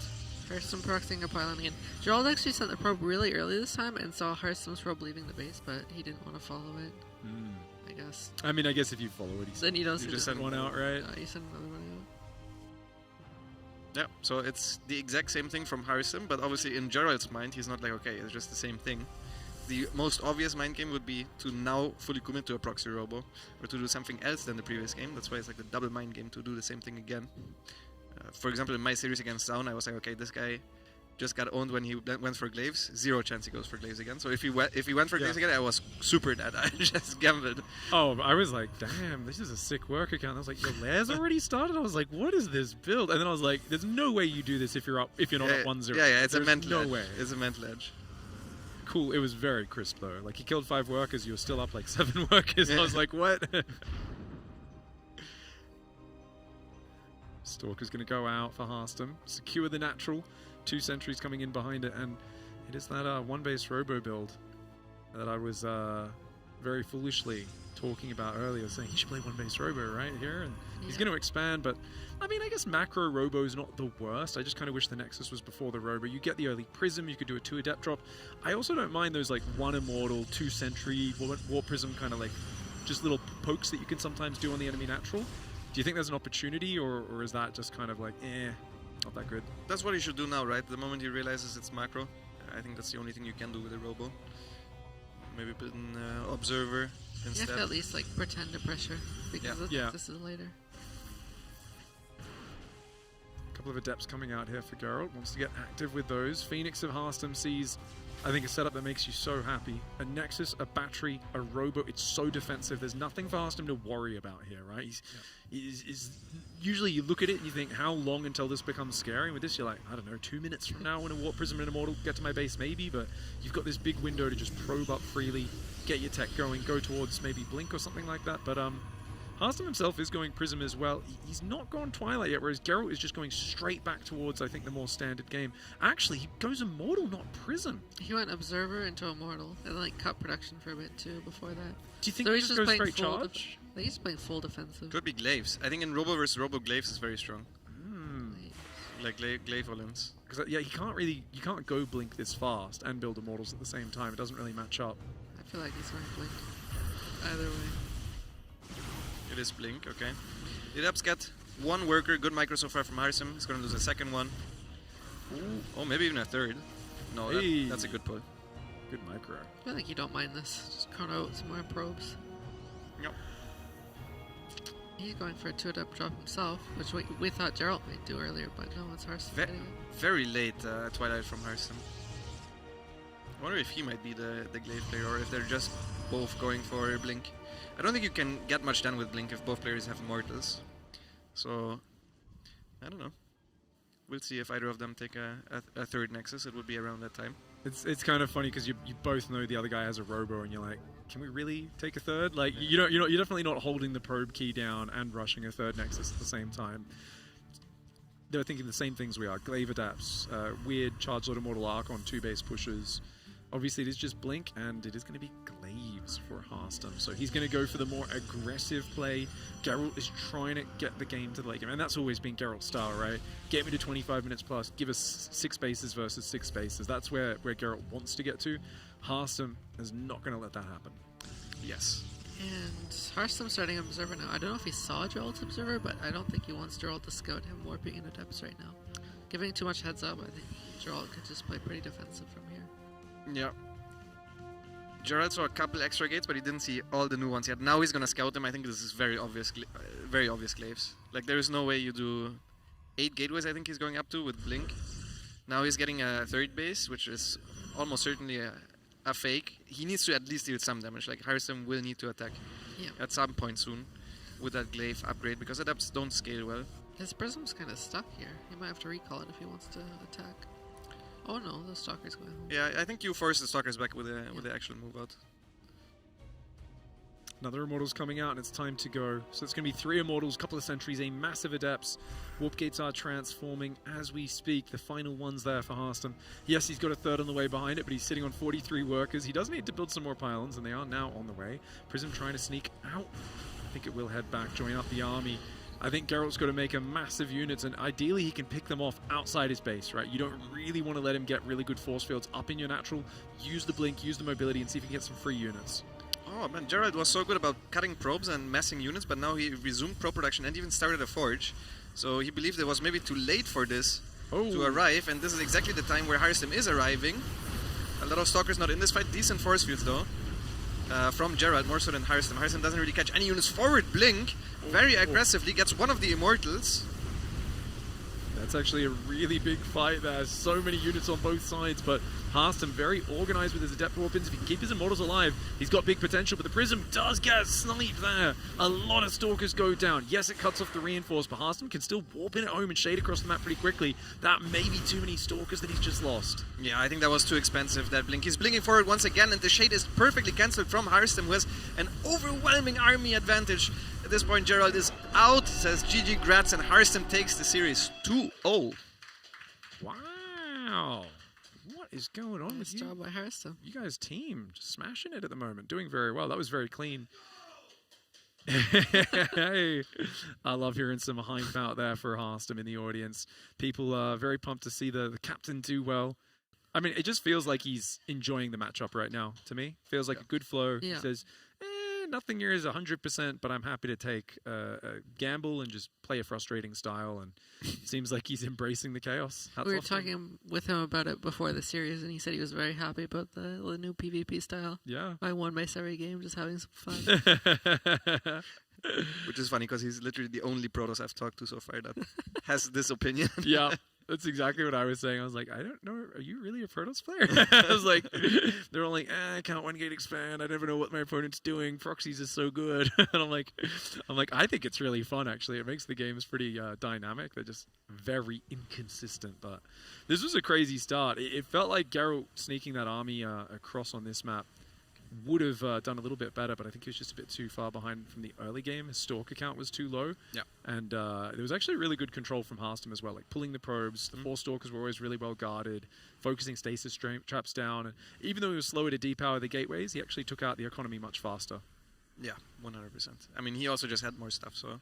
Harstem proxying a pylon again. Gerald actually sent the probe really early this time and saw Harstem's probe leaving the base, but he didn't want to follow it. I guess. I mean, I guess if you follow it, then you don't just send one out, right? You send another one out. Yeah, so it's the exact same thing from Harstem, but obviously in Gerald's mind, he's not like, okay, it's just the same thing. The most obvious mind game would be to now fully commit to a proxy robo, or to do something else than the previous game. That's why it's like the double mind game to do the same thing again. For example, in my series against Down, I was like, okay, this guy just got owned when he went for Glaives. 0 chance he goes for Glaives again. So if he went for Glaives again, I was super dead. I just gambled. Oh, I was like, damn, this is a sick work account. I was like, your layers already started? I was like, what is this build? And then I was like, there's no way you do this if you're not up 1-0. Yeah, it's There's a mental no edge. way. It's a mental edge. Cool. It was very crisp though. Like he killed 5 workers, you were still up like 7 workers. I was like, what? Stalker's gonna go out for Harstem. Secure the natural. 2 sentries coming in behind it, and it is that one base robo build that I was very foolishly talking about earlier, saying he should play 1 base robo right here, and he's going to expand. But I mean, I guess macro robo is not the worst. I just kind of wish the Nexus was before the robo. You get the early prism, you could do a 2 adept drop. I also don't mind those like 1 immortal, 2 sentry, war prism kind of like just little pokes that you can sometimes do on the enemy natural. Do you think there's an opportunity, or is that just kind of like not that good? That's what he should do now, right? The moment he realizes it's macro, I think that's the only thing you can do with a robo. Maybe put an observer instead. You have to at least like pretend to pressure because this is later. A couple of adepts coming out here for Gerald. Wants to get active with those. Phoenix of Harstem sees, I think, a setup that makes you so happy. A Nexus, a battery, a Robo. It's so defensive. There's nothing for Harstem to worry about here, right? He's usually you look at it and you think, how long until this becomes scary? And with this, you're like, I don't know, 2 minutes from now when a Warp Prism and Immortal get to my base, maybe. But you've got this big window to just probe up freely, get your tech going, go towards maybe Blink or something like that. But Harstem himself is going Prism as well. He's not gone Twilight yet, whereas Geralt is just going straight back towards, I think, the more standard game. Actually, he goes Immortal, not Prism. He went Observer into Immortal and like cut production for a bit too before that. Do you think So he he's just just goes playing straight full charge? I think he's playing full defensive. Could be Glaives. I think in Robo versus Robo, Glaives is very strong. Like Glaive Olins. Because yeah, you can't go Blink this fast and build Immortals at the same time. It doesn't really match up. I feel like he's going Blink. Either way. It is Blink, okay. The Adepts get one worker, good micro so far from Harstem. He's going to lose a second one. Ooh. Oh, maybe even a third. No, Hey. that's a good pull. Good micro. I feel like you don't mind this. Just cut out some more probes. Yep. He's going for a 2-adept drop himself, which we thought Gerald might do earlier, but no, it's Harstem getting it. Very late Twilight from Harstem. I wonder if he might be the Glaive player or if they're just both going for Blink. I don't think you can get much done with Blink if both players have Immortals. So, I don't know. We'll see if either of them take a third Nexus. It would be around that time. It's kind of funny because you both know the other guy has a Robo, and you're like, can we really take a third? Like you're definitely not holding the probe key down and rushing a third Nexus at the same time. They're thinking the same things we are. Glaive adapts, weird Charge Lord Immortal Arc on 2 base pushes. Obviously, it is just Blink, and it is going to be Glaives for Harstem. So he's going to go for the more aggressive play. Geralt is trying to get the game to the late game, and that's always been Geralt's style, right? Get me to 25 minutes plus, give us 6 bases versus 6 bases. That's where Geralt wants to get to. Harstem is not going to let that happen. Yes. And Harstem's starting Observer now. I don't know if he saw Gerald's Observer, but I don't think he wants Gerald to scout him warping in Adepts right now. Giving too much heads up, I think Gerald could just play pretty defensive from here. Yeah. Gerald saw a couple extra gates, but he didn't see all the new ones yet. Now he's gonna scout them. I think this is very obvious Glaives. Like there is no way you do 8 gateways. I think he's going up to with Blink. Now he's getting a third base, which is almost certainly a fake. He needs to at least deal some damage. Like Harstem will need to attack at some point soon with that Glaive upgrade because Adepts don't scale well. His Prism's kind of stuck here. He might have to recall it if he wants to attack. Oh no, the Stalker's going home. Yeah, I think you force the Stalkers back with the actual move out. Another Immortal's coming out, and it's time to go. So it's going to be 3 Immortals, couple of Sentries, a massive Adepts. Warp Gates are transforming as we speak. The final one's there for Harstem. Yes, he's got a third on the way behind it, but he's sitting on 43 workers. He does need to build some more pylons, and they are now on the way. Prism trying to sneak out. I think it will head back, join up the army. I think Geralt's got to make a massive units, and ideally he can pick them off outside his base, right? You don't really want to let him get really good force fields up in your natural. Use the Blink, use the mobility, and see if you can get some free units. Oh man, Gerald was so good about cutting probes and massing units, but now he resumed probe production and even started a forge. So he believed it was maybe too late for this to arrive, and this is exactly the time where Harstem is arriving. A lot of Stalkers not in this fight. Decent force fields though. From Gerald, more so than Harstem. Harstem doesn't really catch any units forward. Blink very aggressively gets one of the Immortals. That's actually a really big fight. There's so many units on both sides, but Harstem very organized with his Adept Warpins. If he can keep his Immortals alive, he's got big potential, but the Prism does get sniped there. A lot of Stalkers go down. Yes, it cuts off the Reinforce, but Harstem can still warp in at home and shade across the map pretty quickly. That may be too many Stalkers that he's just lost. Yeah, I think that was too expensive, that Blink. He's blinking forward once again, and the shade is perfectly cancelled from Harstem, who has an overwhelming army advantage. At this point, Gerald is out, says GG Grats, and Harstem takes the series 2-0. Wow. What is going on Nice with you? job by Harstem. You guys' team just smashing it at the moment, doing very well. That was very clean. Hey, I love hearing some hype out there for Harstem in the audience. People are very pumped to see the captain do well. I mean, it just feels like he's enjoying the matchup right now, to me. Feels like a good flow. Yeah. He says, nothing here is 100%, but I'm happy to take a gamble and just play a frustrating style. And it seems like he's embracing the chaos. We were talking with him about it before the series, and he said he was very happy about the new PvP style. Yeah. I won my every game, just having some fun. Which is funny because he's literally the only Protoss I've talked to so far that has this opinion. Yeah, that's exactly what I was saying. I was like, I don't know. Are you really a Protoss player? I was like, they're all like, I can't one gate expand. I never know what my opponent's doing. Proxies is so good. And I'm like, I think it's really fun. Actually, it makes the games pretty dynamic. They're just very inconsistent. But this was a crazy start. It felt like Gerald sneaking that army across on this map would have done a little bit better, but I think he was just a bit too far behind from the early game. His Stalker count was too low. Yeah. And there was actually really good control from Harstem as well, like pulling the probes. The 4 Stalkers were always really well guarded, focusing stasis traps down. And even though he was slower to depower the gateways, he actually took out the economy much faster. Yeah, 100%. I mean, he also just had more stuff, so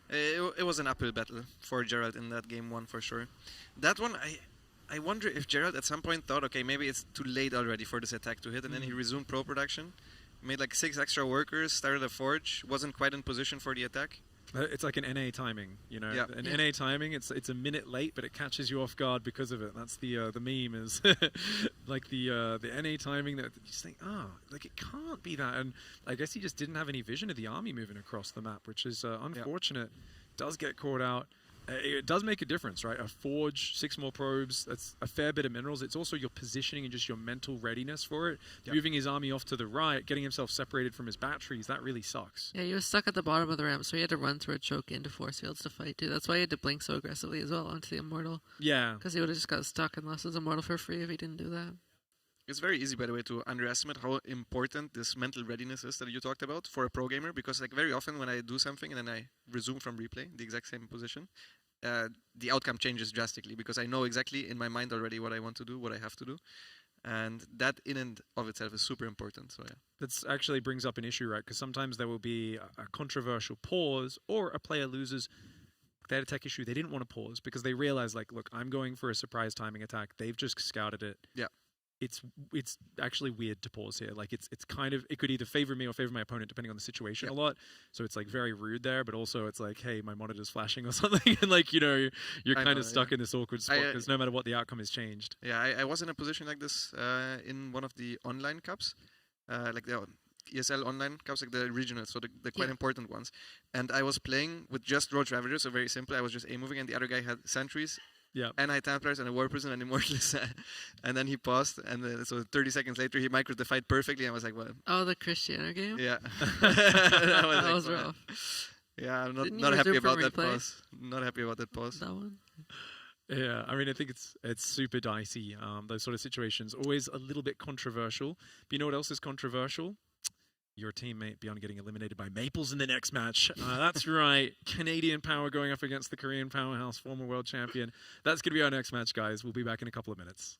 it was an uphill battle for Gerald in that game 1 for sure. That one, I wonder if Gerald at some point thought, okay, maybe it's too late already for this attack to hit, and then he resumed pro production, made like 6 extra workers, started a forge, wasn't quite in position for the attack. It's like an NA timing, you know. Yeah. NA timing, it's a minute late, but it catches you off guard because of it. That's the meme is like the NA timing that you just think, like it can't be that. And I guess he just didn't have any vision of the army moving across the map, which is unfortunate. Does get caught out. It does make a difference, right? A forge, 6 more probes, that's a fair bit of minerals. It's also your positioning and just your mental readiness for it. Yep. Moving his army off to the right, getting himself separated from his batteries, that really sucks. Yeah, he was stuck at the bottom of the ramp, so he had to run through a choke into force fields to fight too. That's why he had to blink so aggressively as well onto the Immortal. Yeah. Because he would have just got stuck and lost his Immortal for free if he didn't do that. It's very easy, by the way, to underestimate how important this mental readiness is that you talked about for a pro gamer, because like very often when I do something and then I resume from replay, the exact same position, the outcome changes drastically because I know exactly in my mind already what I want to do, what I have to do. And that in and of itself is super important. So yeah. That actually brings up an issue, right? Because sometimes there will be a controversial pause or a player loses they had a tech issue. They didn't want to pause because they realized, like, look, I'm going for a surprise timing attack. They've just scouted it. Yeah. It's actually weird to pause here. Like it's kind of, it could either favor me or favor my opponent depending on the situation a lot. So it's like very rude there, but also it's like, hey, my monitor's flashing or something, and like, you know, you're kind of stuck in this awkward spot because no matter what the outcome has changed. Yeah, I was in a position like this in one of the online cups, like the ESL online cups, like the regionals, so the quite important ones. And I was playing with just Roach Ravagers, so very simple. I was just A-moving, and the other guy had sentries. Yeah. And I Templars and a War Prison and Immortals. And then he paused, and so 30 seconds later he microed the fight perfectly. And I was like, well. Oh, the Christianer game? Yeah. that was rough. Yeah, I'm not happy about that pause. Not happy about that pause. That one? Yeah, I mean, I think it's super dicey. Those sort of situations, always a little bit controversial. But you know what else is controversial? Your teammate beyond getting eliminated by Maples in the next match. That's right. Canadian power going up against the Korean powerhouse, former world champion. That's going to be our next match, guys. We'll be back in a couple of minutes.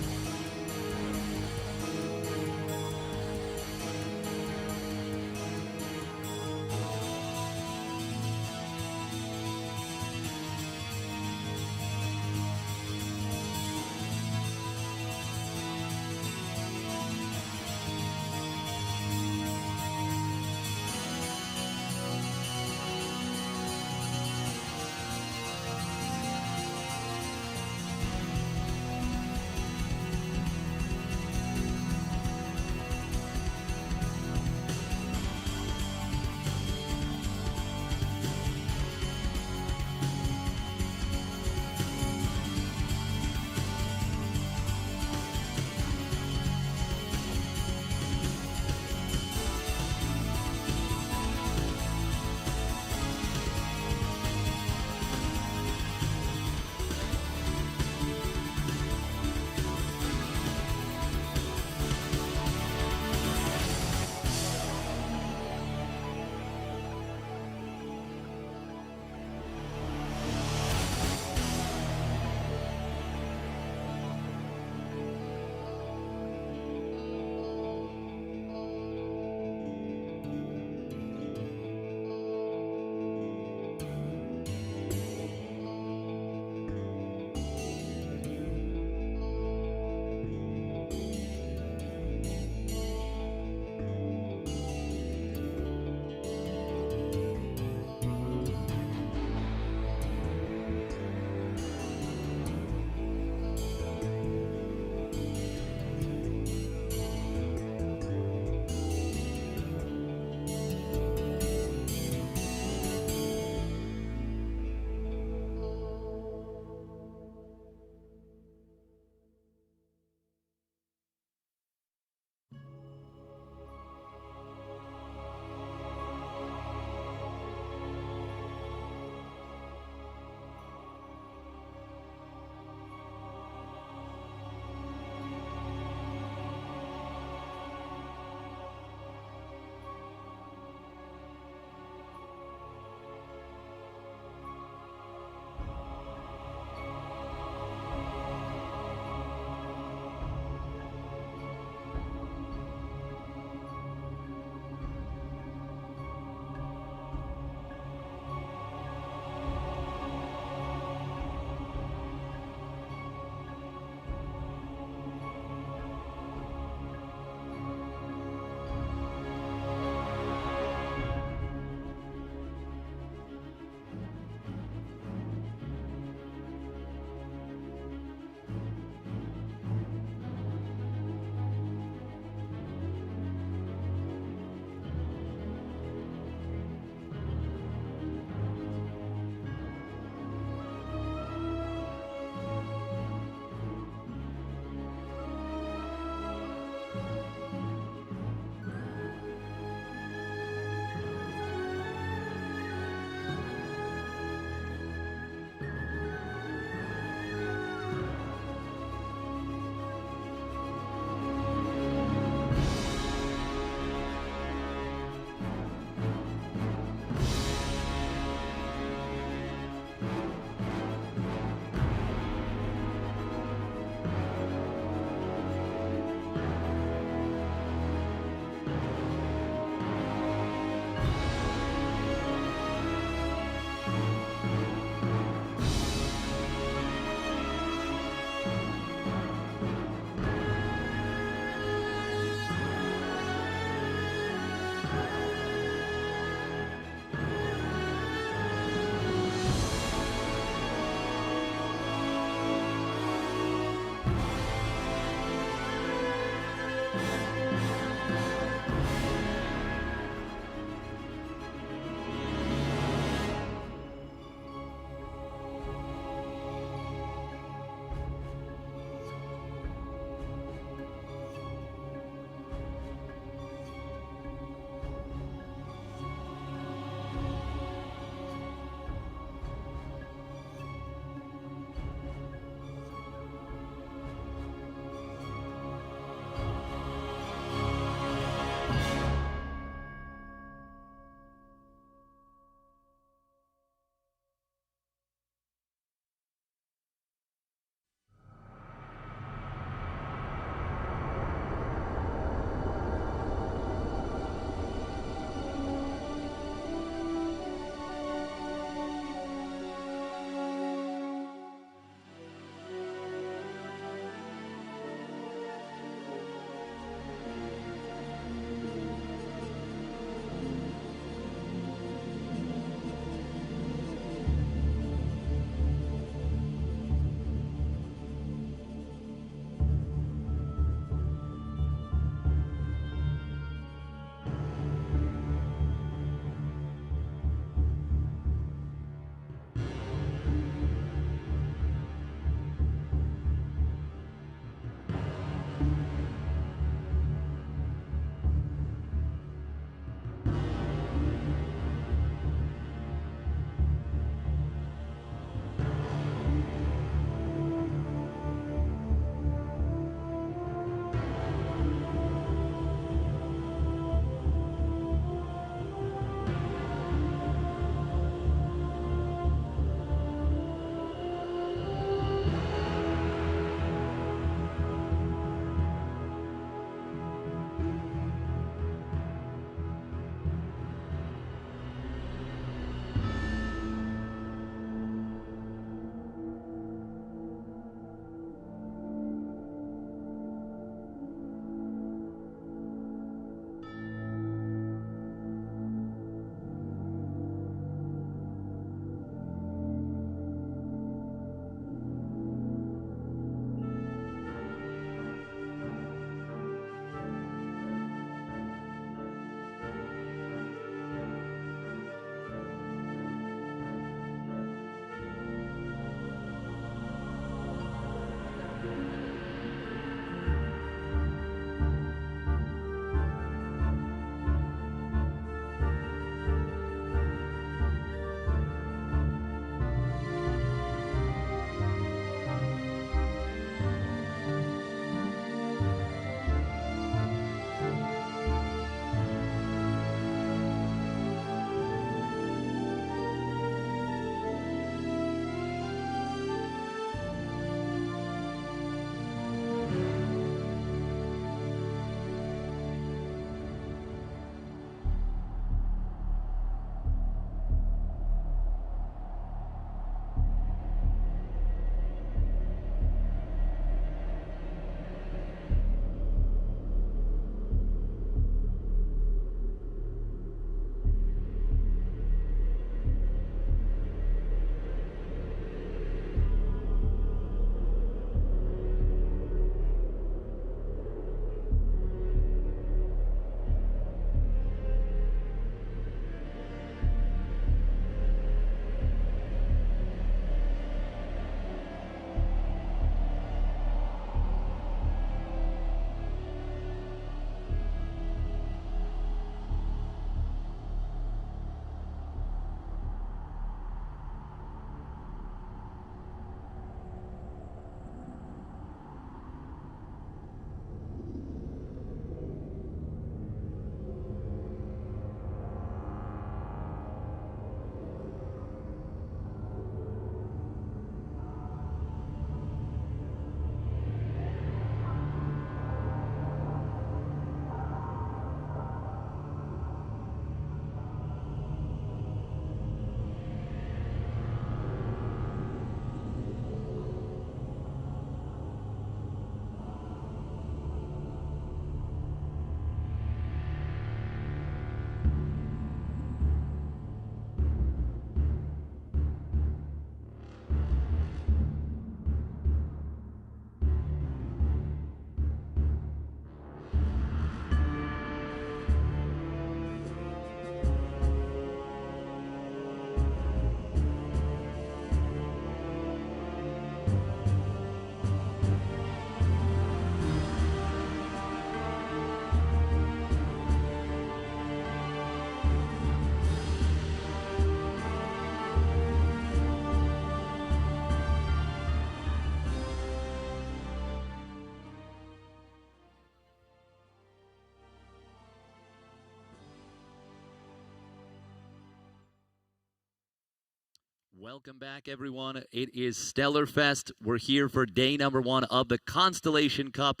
Welcome back, everyone. It is Stellar Fest. We're here for day number 1 of the Constellation Cup,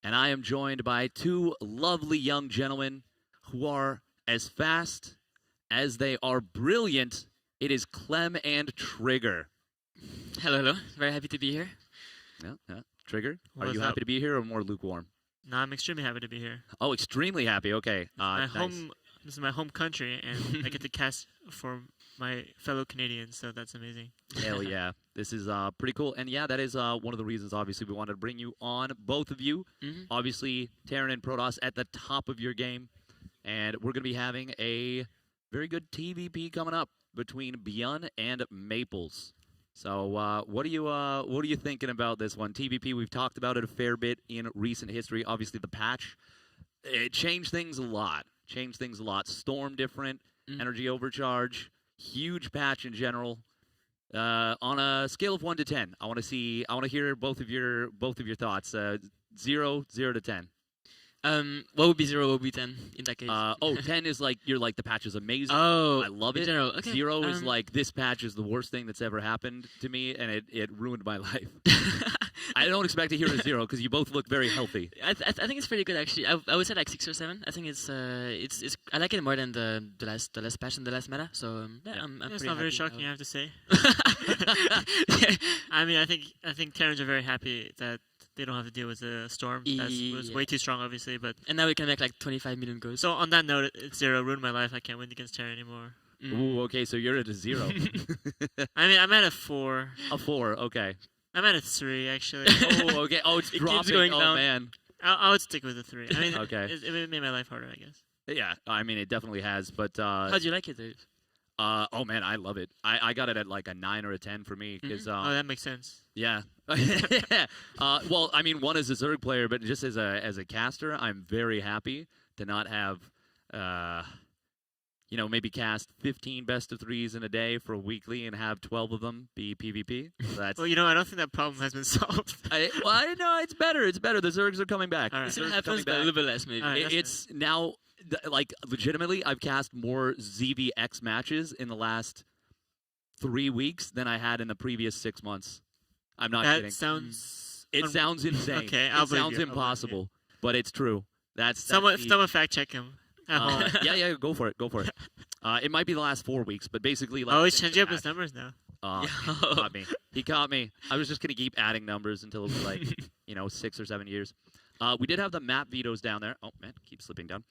and I am joined by 2 lovely young gentlemen who are as fast as they are brilliant. It is Clem and Trigger. Hello. Very happy to be here. Yeah. Trigger, What are is you up? happy to be here or more lukewarm? No, I'm extremely happy to be here. Oh, extremely happy. Okay. Nice. This is my home country, and I get to cast for my fellow Canadians, so that's amazing. Hell yeah. This is pretty cool. And yeah, that is one of the reasons, obviously, we wanted to bring you on, both of you. Mm-hmm. Obviously, Terran and Protoss at the top of your game. And we're going to be having a very good TVP coming up between Beyond and Maples. So what are you thinking about this one? TVP, we've talked about it a fair bit in recent history. Obviously, the patch, it changed things a lot. Storm different, energy overcharge, huge patch in general. On a scale of 1 to 10, I want to hear both of your thoughts. 0 to 10. What would be 0? What would be 10 in that case? 10 is like you're like the patch is amazing. Oh, I love in it. general, okay. 0 is like this patch is the worst thing that's ever happened to me, and it ruined my life. I don't expect to hear a 0 because you both look very healthy. I think it's pretty good actually. I would say like 6 or 7. I think it's I like it more than the last patch and the last meta. So I'm That's pretty not very happy. shocking, I have to say. I mean, I think Terrans are very happy that they don't have to deal with the storm. That was way too strong, obviously. But And now we can make like 25 million goals. so on that note, it's 0. Ruined my life. I can't win against Terran anymore. Ooh, okay, so you're at a 0. I mean, I'm at a 4. A 4, okay. I'm at a 3 actually. Oh, okay. Oh, it's It keeps dropping. going Oh down. man. I would stick with a 3. I mean, Okay. it made my life harder, I guess. Yeah, I mean it definitely has, but How do you like it, Dave? oh man, I love it. I got it at like a 9 or a 10 for me because Oh, that makes sense. yeah. Well, I mean, one as a Zerg player, but just as a caster, I'm very happy to not have, maybe cast 15 best of 3s in a day for a weekly and have 12 of them be PvP. So that's. Well, I don't think that problem has been solved. I know it's better. It's better. The Zergs are coming back. All right. It still Zergs are happens, coming but a back. little bit less maybe. All right. It's now, like, legitimately, I've cast more ZVX matches in the last 3 weeks than I had in the previous 6 months. I'm not kidding. That sounds. It sounds insane. Okay, I'll it believe sounds you. I'll believe impossible, but it's true. That's Someone the- fact check him. At home. yeah, go for it. It might be the last 4 weeks, but basically, like, Oh, he's since changing up the his numbers now. He caught me. I was just gonna keep adding numbers until it was like 6 or 7 years. We did have the map vetoes down there. Oh man, keep slipping down.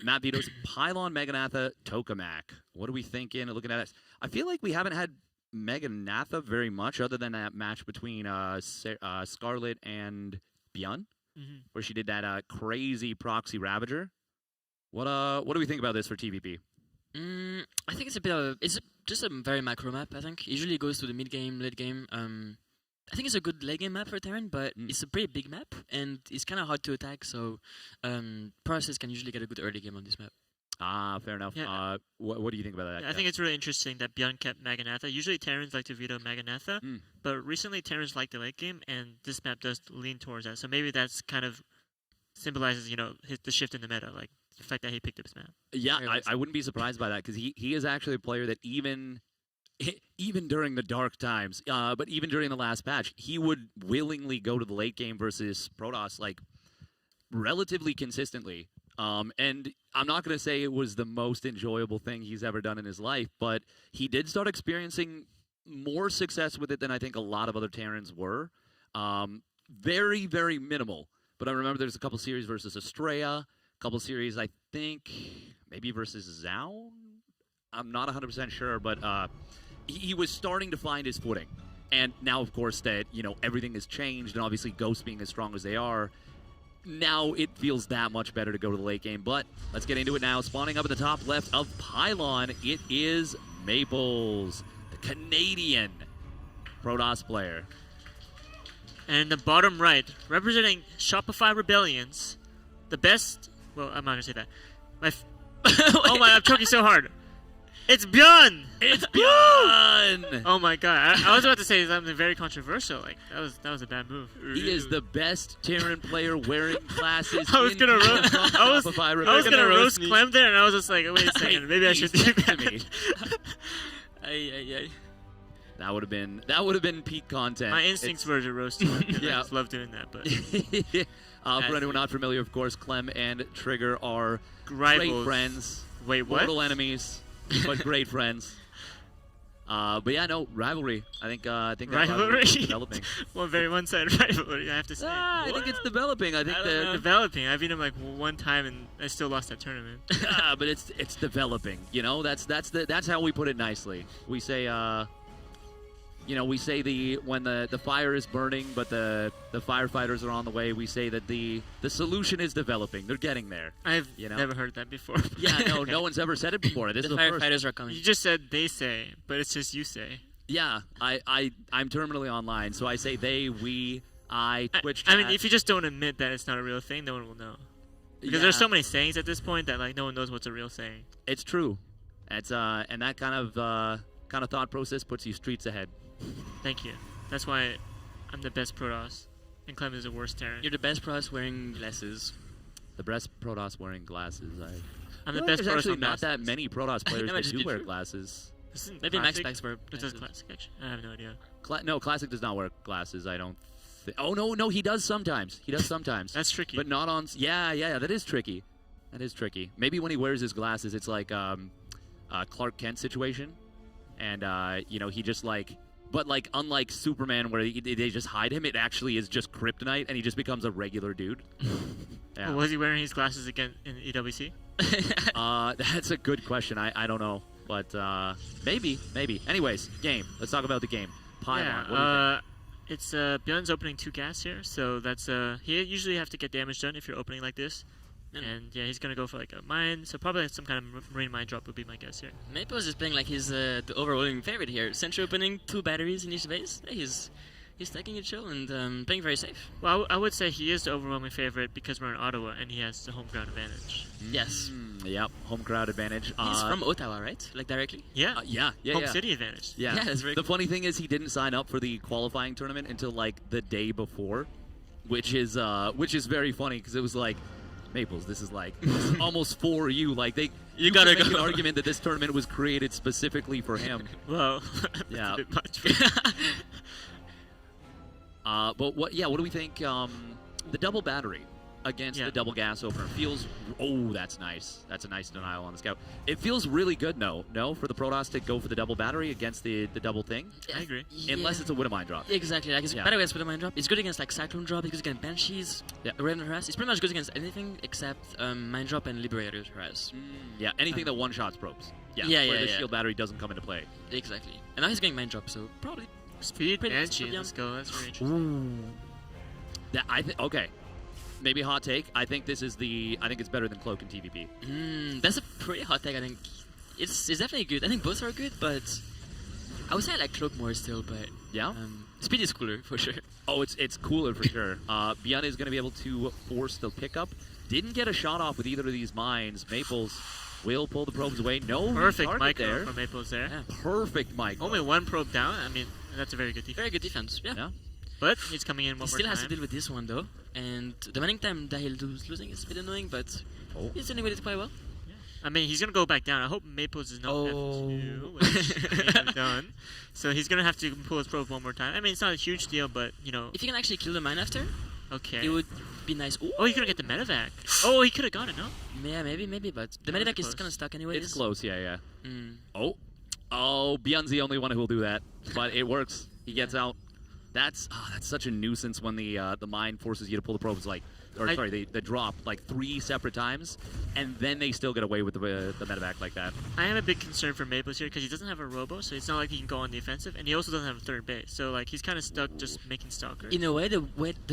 Map vetoes: Pylon, Meganatha, Tokamak. What are we thinking? Looking at it, I feel like we haven't had Meganatha very much, other than that match between Scarlett and Beyond, where she did that crazy proxy Ravager. What do we think about this for TVP? I think it's just a very macro map. I think usually it goes to the mid game, late game. I think it's a good late game map for Terran, but it's a pretty big map and it's kind of hard to attack. So Process can usually get a good early game on this map. Ah, fair enough. Yeah. What do you think about that? Yeah, I think it's really interesting that Beyond kept Maganatha. Usually Terrans like to veto Maganatha, but recently Terrans like the late game, and this map does lean towards that. So maybe that's kind of symbolizes, the shift in the meta, like the fact that he picked up this map. Yeah, I wouldn't be surprised by that because he is actually a player that even during the dark times, but even during the last patch, he would willingly go to the late game versus Protoss like relatively consistently. And I'm not going to say it was the most enjoyable thing he's ever done in his life, but he did start experiencing more success with it than I think a lot of other Terrans were. Very, very minimal. But I remember there's a couple series versus Estrella, a couple series, I think, maybe versus Zaun? I'm not 100% sure, but he was starting to find his footing. And now, of course, that, everything has changed, and obviously Ghosts being as strong as they are, now it feels that much better to go to the late game. But let's get into it now. Spawning up at the top left of Pylon, it is Maples, the Canadian Protoss player. And in the bottom right, representing Shopify Rebellions, the best. Well, I'm not gonna say that. Oh my! I'm choking so hard. It's Bjorn. It's Bjorn. Oh my god! I was about to say something very controversial. Like that was a bad move. He is the best Terran player wearing glasses. I was gonna roast. I was gonna roast me. Clem there, and I was just like, wait a second, maybe I should do He's next to that. me. That would have been peak content. My instincts were to roast you. Yeah. I just love doing that. But For anyone not familiar, of course, Clem and Trigger are Rivals. great friends. Wait, what? Mortal enemies, but great friends. But yeah, no rivalry. I think that Rivalry? is developing. Well, very one-sided rivalry, I have to say. I think it's developing. I think They're developing. I beat him like one time, and I still lost that tournament. but it's developing. You know, that's how we put it nicely. We say we say when the fire is burning, but the firefighters are on the way. We say that the solution is developing. They're getting there. I've never heard that before. Yeah, no one's ever said it before. This The is the firefighters first. are coming. You just said they say, but it's just you say. Yeah, I'm terminally online, so I say they, we, Twitch. I mean, chat. if you just don't admit that it's not a real thing, no one will know. Because there's so many sayings at this point that like no one knows what's a real saying. It's true. It's and that kind of thought process puts you streets ahead. Thank you. That's why I'm the best Protoss, and Clem is the worst Terran. You're the best Protoss wearing glasses. The best Protoss wearing glasses. I'm the best There's Protoss actually on not that glasses. many Protoss players That that might just do be wear true. glasses. Isn't Maybe Max Classic? Packs wear It does glasses. Classic, actually. I have no idea. No, Classic does not wear glasses. I don't. Oh no, he does sometimes. That's tricky. But not on. Yeah. That is tricky. Maybe when he wears his glasses, it's like Clark Kent situation, and he just like. But like unlike Superman, where they just hide him, it actually is just kryptonite, and he just becomes a regular dude. Yeah. Well, was he wearing his glasses again in EWC? That's a good question. I don't know, but maybe. Anyways, game. Let's talk about the game. Pylon. What do you think? Yeah. It's Bjorn's opening 2 gas here, so that's he usually have to get damage done if you're opening like this. And yeah, he's gonna go for like a mine, so probably some kind of marine mine drop would be my guess here. Maples is playing like he's the overwhelming favorite here. Central opening 2 batteries in each base. Yeah, he's taking it chill and playing very safe. Well, I would say he is the overwhelming favorite because we're in Ottawa and he has the home ground advantage. Yes. Yep, home crowd advantage. He's from Ottawa, right? Like directly? Yeah. Yeah. Home city advantage. Yeah, Yeah, that's very the cool. funny thing is he didn't sign up for the qualifying tournament until like the day before, which is very funny because it was like, Maples, this is like almost for you. Like you gotta could make go. an argument that this tournament was created specifically for him. Well, Yeah. a bit much. But what do we think? The double battery against the double gas opener feels. Oh, that's nice. That's a nice denial on the scout. It feels really good. No, for the Protoss to go for the double battery against the double thing. I agree. Unless it's a Widowmine drop. Exactly. Like it's Yeah. better against Widowmine drop. It's good against like Cyclone drop. It's good against Banshees. Yeah. Raven harass. It's pretty much good against anything except Mine drop and Liberator harass. Yeah, anything that one shots probes. Yeah, where the yeah. shield battery doesn't come into play. Exactly. And now he's getting Mine drop, so probably Speed Pretty- Banshee. pretty Let's go. That's very interesting. Okay. Maybe a hot take. I think it's better than Cloak and TVP. That's a pretty hot take. I think it's definitely good. I think both are good, but I would say I like Cloak more still. But Yeah. Speed is cooler for sure. Oh, it's cooler for sure. Beyond is going to be able to force the pickup. Didn't get a shot off with either of these mines. Maples will pull the probes away. No Perfect target micro there. from Maples there. Yeah. Perfect micro. Only one probe down. I mean, that's a very good defense. Very good defense. Yeah. Yeah. But he's coming in He one more still time. has to deal with this one though, and the running time that he's losing is a bit annoying, but he's dealing with it quite well. I mean, he's gonna go back down. I hope Maples is not F2, which he's done. So he's gonna have to pull his probe one more time. I mean, it's not a huge deal, but you know. If you can actually kill the mine after, Okay. it would be nice. Ooh. Oh, he's gonna get the medevac. Oh, he could have got it, no? Yeah, maybe, but the That was medevac is close. kind of stuck anyways. It's close, yeah. Mm. Oh, Beyond's the only one who will do that, but it works. He gets out. That's such a nuisance when the mine forces you to pull the probes the drop like 3 separate times, and then they still get away with the medevac like that. I am a big concern for Maples here because he doesn't have a robo, so it's not like he can go on the offensive, and he also doesn't have a third base. So like he's kind of stuck just making stalker. In a way, the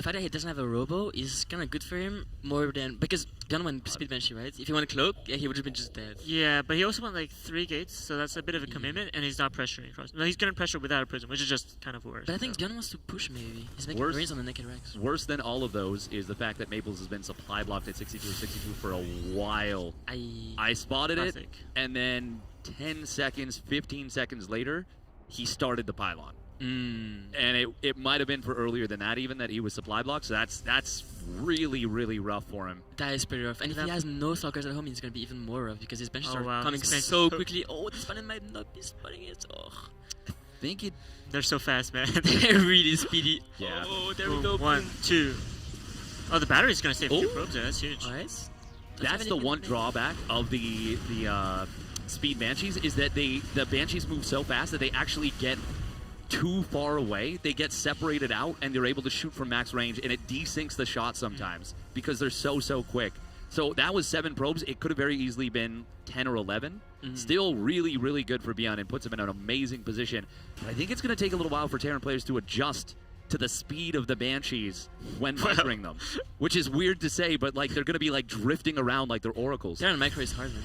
fact that he doesn't have a robo is kind of good for him more than because Beyond went speed Banshee, right? If he wanted Cloak, yeah, he would have been just dead. Yeah, but he also went like 3 gates, so that's a bit of a commitment, and he's not pressuring across. No, he's gonna pressure without a prism, which is just kind of worse. But I think so. Beyond wants to push maybe. He's making Worse- brains on the naked Rex. Worse than all of those is the fact that Maples has been supply blocked at 62 for a while. I spotted Classic. it, and then 10 seconds, 15 seconds later, he started the pylon. And it might have been for earlier than that even that he was supply blocked, so that's really, really rough for him. That is pretty rough. And if he has no stalkers at home, it's gonna be even more rough because his benches Oh, are wow. coming His bench is so so- quickly. Oh, this opponent might not be spotting it. Oh. think it. They're so fast, man. They're really speedy. Yeah. Oh, there we go. 1, 2. Oh, the battery's gonna save 2 Oh. probes there. That's huge. Nice. That's the one drawback of the speed Banshees is that the Banshees move so fast that they actually get too far away. They get separated out and they're able to shoot from max range, and it desyncs the shot sometimes because they're so quick. So that was 7 probes. It could have very easily been 10 or 11. Still really, really good for Beyond and puts him in an amazing position. But I think it's going to take a little while for Terran players to adjust to the speed of the Banshees when microing them, which is weird to say, but like they're going to be like drifting around like they're oracles. Terran micro is hard, man.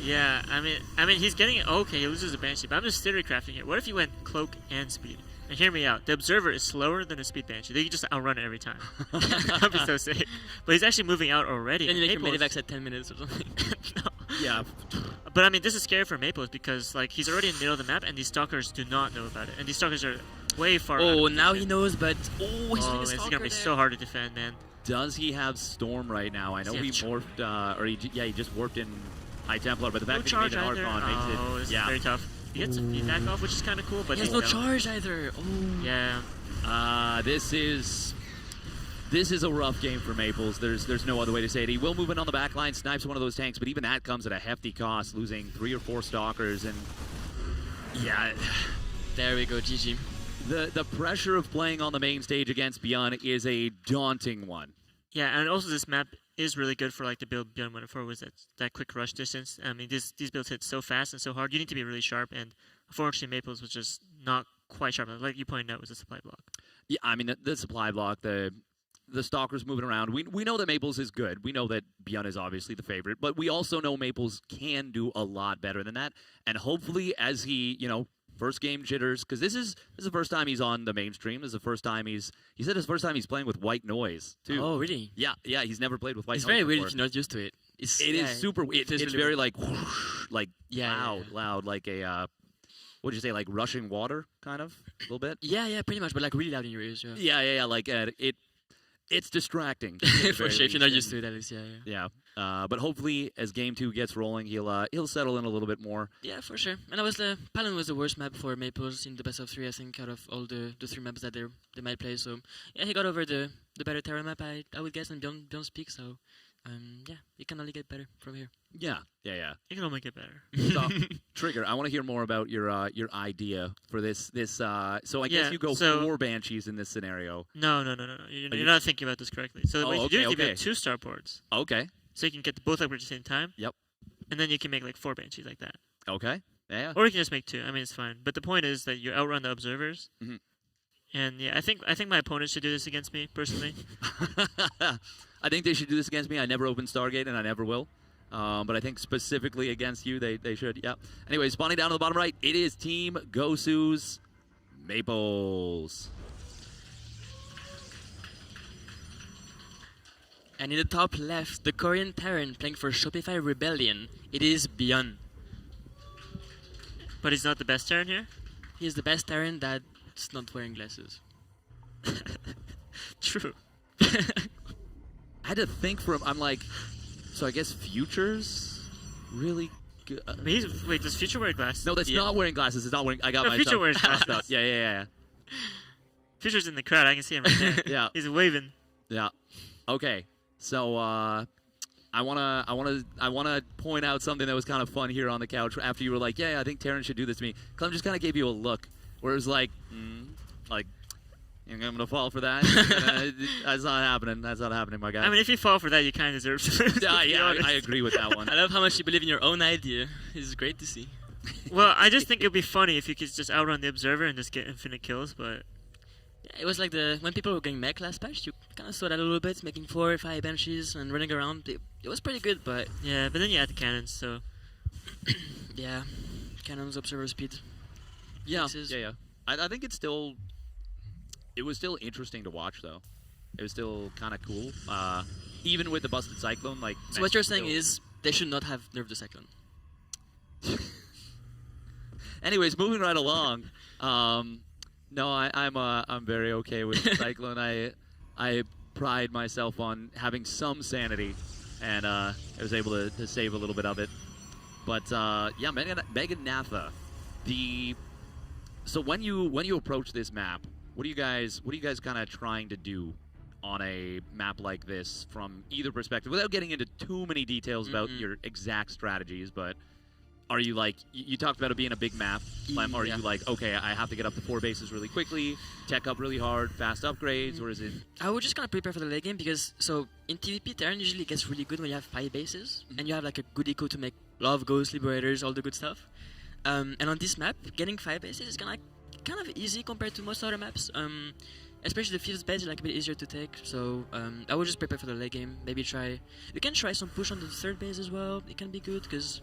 Yeah, I mean, he's getting okay. He loses a Banshee, but I'm just theory crafting here. What if he went cloak and speed? And hear me out. The Observer is slower than a speed Banshee. They can just outrun it every time. That'd be so sick. But he's actually moving out already. Then you make your Maple is- medivacs at 10 minutes or something. No. Yeah. But I mean, this is scary for Maples because like he's already in the middle of the map, and these stalkers do not know about it. And these stalkers are way far. out Oh, of now the he game. knows, but he's Oh, doing a it's stalker gonna be there. so hard to defend, man. Does he have Storm right now? I know Yeah, he morphed, or he just warped in High Templar, but the No fact that he made charge an either. Archon makes Oh, it, it's yeah. very tough. He gets a feedback off, which is kind of cool, but He has they no don't. charge either. Oh. Yeah. This is a rough game for Maples. There's no other way to say it. He will move in on the back line, snipes one of those tanks, but even that comes at a hefty cost, losing 3 or 4 stalkers, and yeah. There we go, GG. The pressure of playing on the main stage against Beyond is a daunting one. Yeah, and also this map is really good for like the build Beyond 104 was that quick rush distance. I mean, these builds hit so fast and so hard. You need to be really sharp, and unfortunately, Maples was just not quite sharp. Like you pointed out, was a supply block. Yeah, I mean the supply block, the stalkers moving around. We know that Maples is good. We know that Beyond is obviously the favorite, but we also know Maples can do a lot better than that. And hopefully, as he first game jitters, because this is the first time he's on the mainstream. This is the first time he said his first time he's playing with white noise too. Oh, really? Yeah, he's never played with white It's noise very weird before. if you're not used to it. It is super. It's really very weird. like whoosh, like loud, like a what'd you say, like rushing water, kind of a little bit. Yeah, pretty much, but like really loud in your ears. Yeah. Yeah. Like it's distracting For sure, if you're not used to it, at least. Yeah. But hopefully, as game 2 gets rolling, he'll settle in a little bit more. Yeah, for sure. And Palin was the worst map for Maples in the best of 3, I think, out of all the 3 maps that they might play. So yeah, he got over the better Terra map, I would guess, and Beyond Speak. So yeah, it can only get better from here. Yeah. You can only get better. So, Trigger, I want to hear more about your idea for this. So I guess you go 4 Banshees in this scenario. No. You're not thinking about this correctly. So what you do is you build 2 starboards. Okay. So you can get both upgrades at the same time. Yep. And then you can make like 4 Banshees like that. Okay. Yeah. Or you can just make 2. I mean, it's fine. But the point is that you outrun the observers. Mm-hmm. And yeah, I think my opponents should do this against me personally. I think they should do this against me. I never opened Stargate, and I never will. But I think specifically against you, they should. Yeah. Anyway, spawning down to the bottom right, it is Team Gosu's Maples. And in the top left, the Korean Terran playing for Shopify Rebellion. It is Beyond. But he's not the best Terran here? He is the best Terran that's not wearing glasses. True. I had to think for him. I'm like, so I guess Future's really good. Wait, does Future wear glasses? No, that's not wearing glasses. It's not wearing. I got No, my Future stuff. wears glasses. stuff. Yeah. Future's in the crowd. I can see him right there. Yeah. He's waving. Yeah. Okay. So I wanna point out something that was kind of fun here on the couch after you were like, yeah, I think Terran should do this to me. Clem just kind of gave you a look where it was like, I'm gonna fall for that. That's not happening. That's not happening, my guy. I mean, if you fall for that, you kind of deserve to lose. I agree with that one. I love how much you believe in your own idea. It's great to see. Well, I just think it would be funny if you could just outrun the observer and just get infinite kills, but Yeah, it was like when people were getting mech last patch, you kind of saw that a little bit, making 4 or 5 Banshees and running around. It was pretty good, but yeah, but then you add the cannons, so yeah, cannons, observer speed. Yeah. Fixes. Yeah. I think it was still interesting to watch, though. It was still kind of cool, even with the busted Cyclone. Like, So what you're saying is they should not have nerfed the Cyclone. anyways, moving right along. No, I'm very okay with Cyclone. I pride myself on having some sanity, and I was able to save a little bit of it. But yeah, Megan Natha, the So when you approach this map, what are you guys kind of trying to do on a map like this from either perspective, without getting into too many details about your exact strategies? But are you like, you talked about it being a big map, Clem, are you like, okay, I have to get up to 4 bases really quickly, tech up really hard, fast upgrades, or is it? I would just kind of prepare for the late game because, so in PvP, Terran usually gets really good when you have 5 bases and you have like a good eco to make a lot of ghosts, liberators, all the good stuff. And on this map, getting 5 bases is kind of easy compared to most other maps. Especially the 5th base is like a bit easier to take. So I would just prepare for the late game. Maybe you can try some push on the 3rd base as well. It can be good because,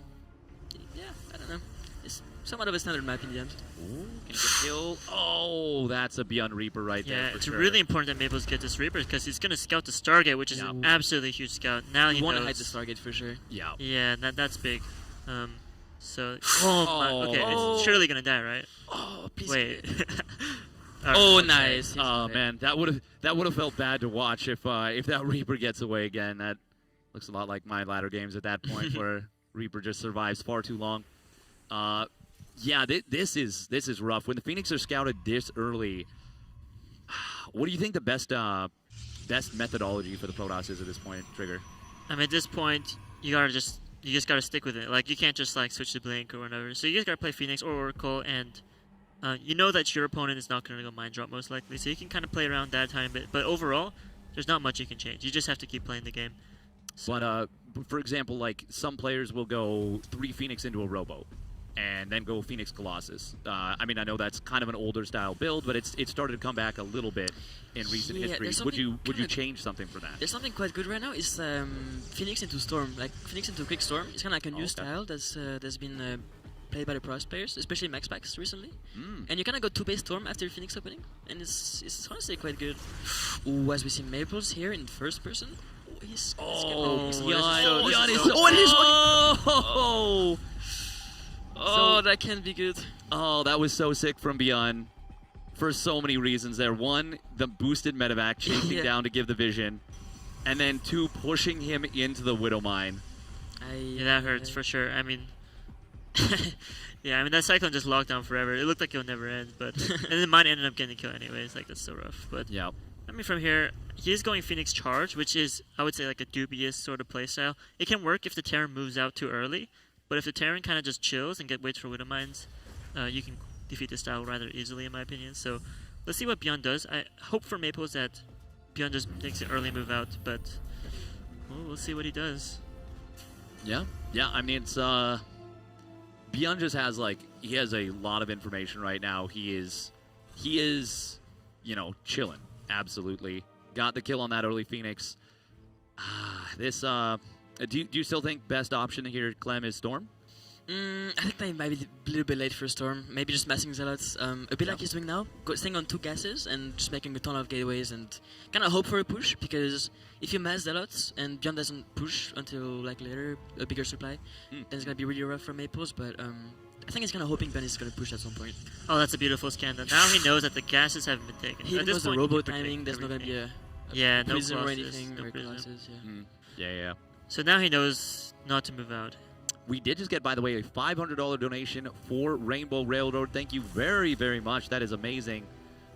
yeah, I don't know. It's somewhat of a standard map in the end. Ooh, can get kill. Oh, that's a Beyond Reaper right there. Yeah, for it's sure. really important that Maples get this Reaper because he's going to scout the Stargate, which is an absolutely huge scout. Now he You want to knows. hide the Stargate for sure. Yeah. Yeah, that's big. So, okay, it's surely going to die, right? Oh, please. Wait. Oh, nice. Oh man, that would have felt bad to watch if that Reaper gets away again. That looks a lot like my ladder games at that point, where Reaper just survives far too long. Yeah, this is rough. When the Phoenix are scouted this early, what do you think the best methodology for the Protoss is at this point, Trigger? I mean, at this point, you just gotta stick with it. Like, you can't just like switch to Blink or whatever. So you just gotta play Phoenix or Oracle, and you know that your opponent is not gonna go Mind Drop most likely. So you can kind of play around that time bit. But overall, there's not much you can change. You just have to keep playing the game. So, But for example, like some players will go 3 Phoenix into a Robo, and then go Phoenix Colossus. I mean, I know that's kind of an older style build, but it started to come back a little bit in recent history. Would you change something for that? There's something quite good right now. Is Phoenix into Storm, like Phoenix into Quick Storm. It's kind of like a new style that's been played by the pros players, especially Max Packs recently. And you kind of go 2-base Storm after Phoenix opening, and it's honestly quite good. Ooh, as we see Maples here in first person. Oh, that can be good. Oh, that was so sick from Beyond for so many reasons there. 1, the boosted medevac chasing down to give the vision, and then 2, pushing him into the Widow Mine. Yeah, that hurts for sure. I mean, yeah, I mean, that Cyclone just locked down forever. It looked like it would never end, but and then mine ended up getting killed anyways. Like, that's so rough. But yeah, I mean, from here, he is going Phoenix Charge, which is, I would say, like a dubious sort of playstyle. It can work if the Terran moves out too early, but if the Terran kind of just chills and waits for Widow Mines, you can defeat the style rather easily, in my opinion. So let's see what Beyond does. I hope for Maples that Beyond just takes an early move out, but we'll see what he does. Yeah. I mean, it's Beyond just has he has a lot of information right now. He is, chilling. Absolutely, got the kill on that early Phoenix. Do you still think best option here, Clem, is Storm? I think they might be a little bit late for Storm. Maybe just massing Zealots. A bit like he's doing now. Staying on 2 gases and just making a ton of gateways and kind of hope for a push. Because if you mass Zealots and Beyond doesn't push until later, a bigger supply, then it's going to be really rough for Maples. But I think he's kind of hoping Beyond is going to push at some point. Oh, that's a beautiful scan. Now he knows that the gases haven't been taken. He knows the robo timing. There's not going to be a no prism or Colossus, anything. no or prism. Colossus, Yeah. So now he knows not to move out. We did just get, by the way, a $500 donation for Rainbow Railroad. Thank you very, very much. That is amazing.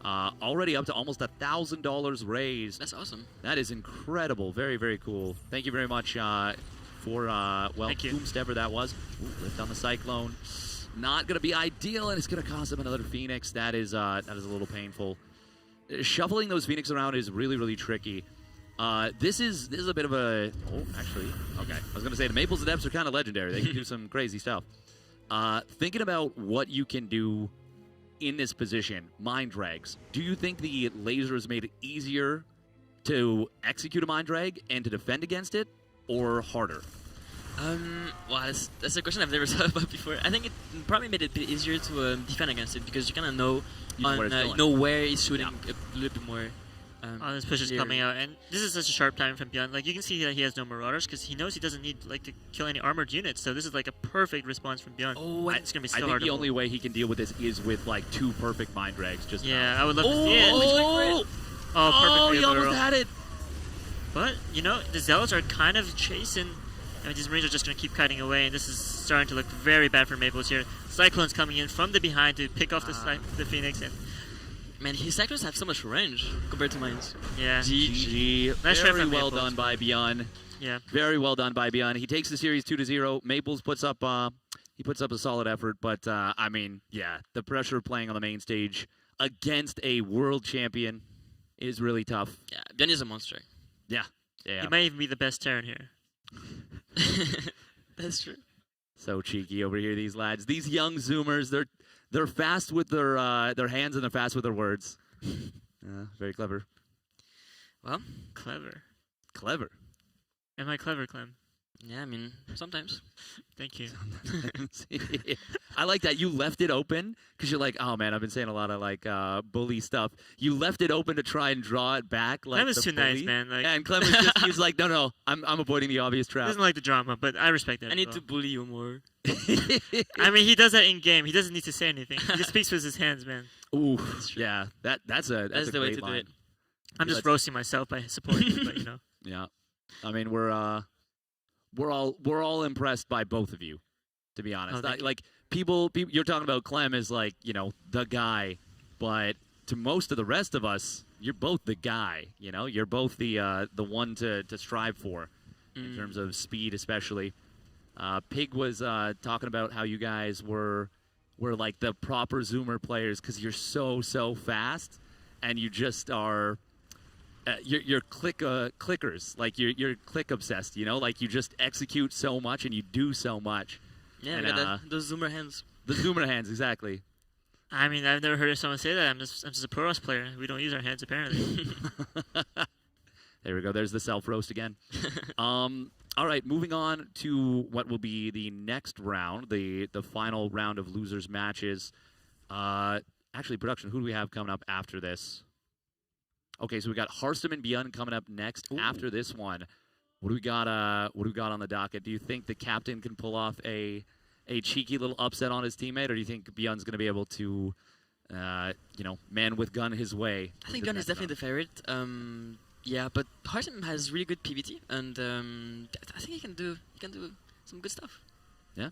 Already up to almost $1,000 raised. That's awesome. That is incredible. Very, very cool. Thank you very much for, whomstever that was. Ooh, lift on the Cyclone. Not going to be ideal, and it's going to cost him another Phoenix. That is a little painful. Shuffling those Phoenix around is really, really tricky. This is a bit of a... Oh, actually, okay. I was going to say the Maples Adepts are kind of legendary. They can do some crazy stuff. Thinking about what you can do in this position, Mind Drags. Do you think the lasers made it easier to execute a Mind Drag and to defend against it, or harder? Well, that's a question I've never thought about before. I think it probably made it a bit easier to defend against it because you kind of know where he's shooting a little bit more. This push is coming out, and this is such a sharp time from Beyond. Like, you can see that he has no Marauders because he knows he doesn't need to kill any armored units. So this is like a perfect response from Beyond. Oh, it's gonna be so I hard. think the only way he can deal with this is with 2 perfect Mind Drags. I would love to see it. Perfect. He almost had it. But the Zealots are kind of chasing I mean, these Marines are just going to keep kiting away, and this is starting to look very bad for Maples here. Cyclone's coming in from the behind to pick off the Phoenix. And Man, his Cyclones have so much range compared to mines. yeah, GG. Nice try Very from well Maples. done by Beyond. yeah. Very well done by Beyond. He takes the series 2-0. Maples puts up a solid effort, but I mean, yeah, the pressure of playing on the main stage against a world champion is really tough. Yeah, Bjorn is a monster. Yeah. He might even be the best Terran here. That's true. So cheeky over here, these lads. These young Zoomers, they're fast with their hands and they're fast with their words. Very clever. Well, Clever. Clever. Am I clever, Clem? yeah, I mean, sometimes. Thank you. I like that you left it open because you're like, oh man, I've been saying a lot of like bully stuff. You left it open to try and draw it back. Like Clem is the too bully. nice, man. Like, Yeah, and Clem was just, he was like, no, I'm avoiding the obvious he trap. doesn't like the drama, but I respect that. I as need well. to bully you more. I mean, he does that in game. He doesn't need to say anything. He just speaks with his hands, man. Ooh, yeah, that's a That's the way great to do line. it. I'm just roasting myself by supporting him, but you know. Yeah, I mean we're all impressed by both of you, to be honest. thank you. Like people, you're talking about Clem as like the guy, but to most of the rest of us, you're both the guy. You're both the one to strive for in terms of speed, especially. Pig was talking about how you guys were like the proper Zoomer players because you're so fast, and you just are. You're clickers, like you're click obsessed, like you just execute so much and you do so much. Yeah, And, we got those zoomer hands. The Zoomer hands, exactly. I mean, I've never heard someone say that. I'm just a Protoss player. We don't use our hands, apparently. There we go. There's the self roast again. All right, moving on to what will be the next round, the final round of losers matches. Actually, production, who do we have coming up after this? Okay, so we got Harstem and Beyond coming up next after this one. What do we got? What do we got on the docket? Do you think the captain can pull off a cheeky little upset on his teammate, or do you think Beyond's going to be able to, man with gun his way? I think Gun is definitely the favorite. Yeah, but Harstem has really good PvT, and I think he can do some good stuff. Yeah.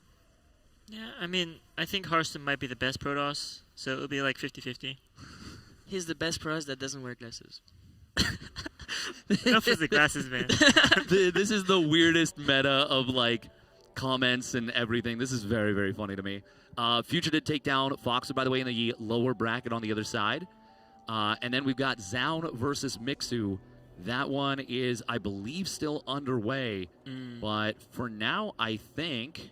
Yeah, I mean, I think Harstem might be the best Protoss, so it'll be like 50-50. He's the best Protoss that doesn't wear glasses. Enough with the glasses, man. This is the weirdest meta of like comments and everything. This is very, very funny to me. Future did take down Foxer, by the way, in the lower bracket on the other side. And then we've got Zaun versus Mixu. That one is, I believe, still underway. But for now, I think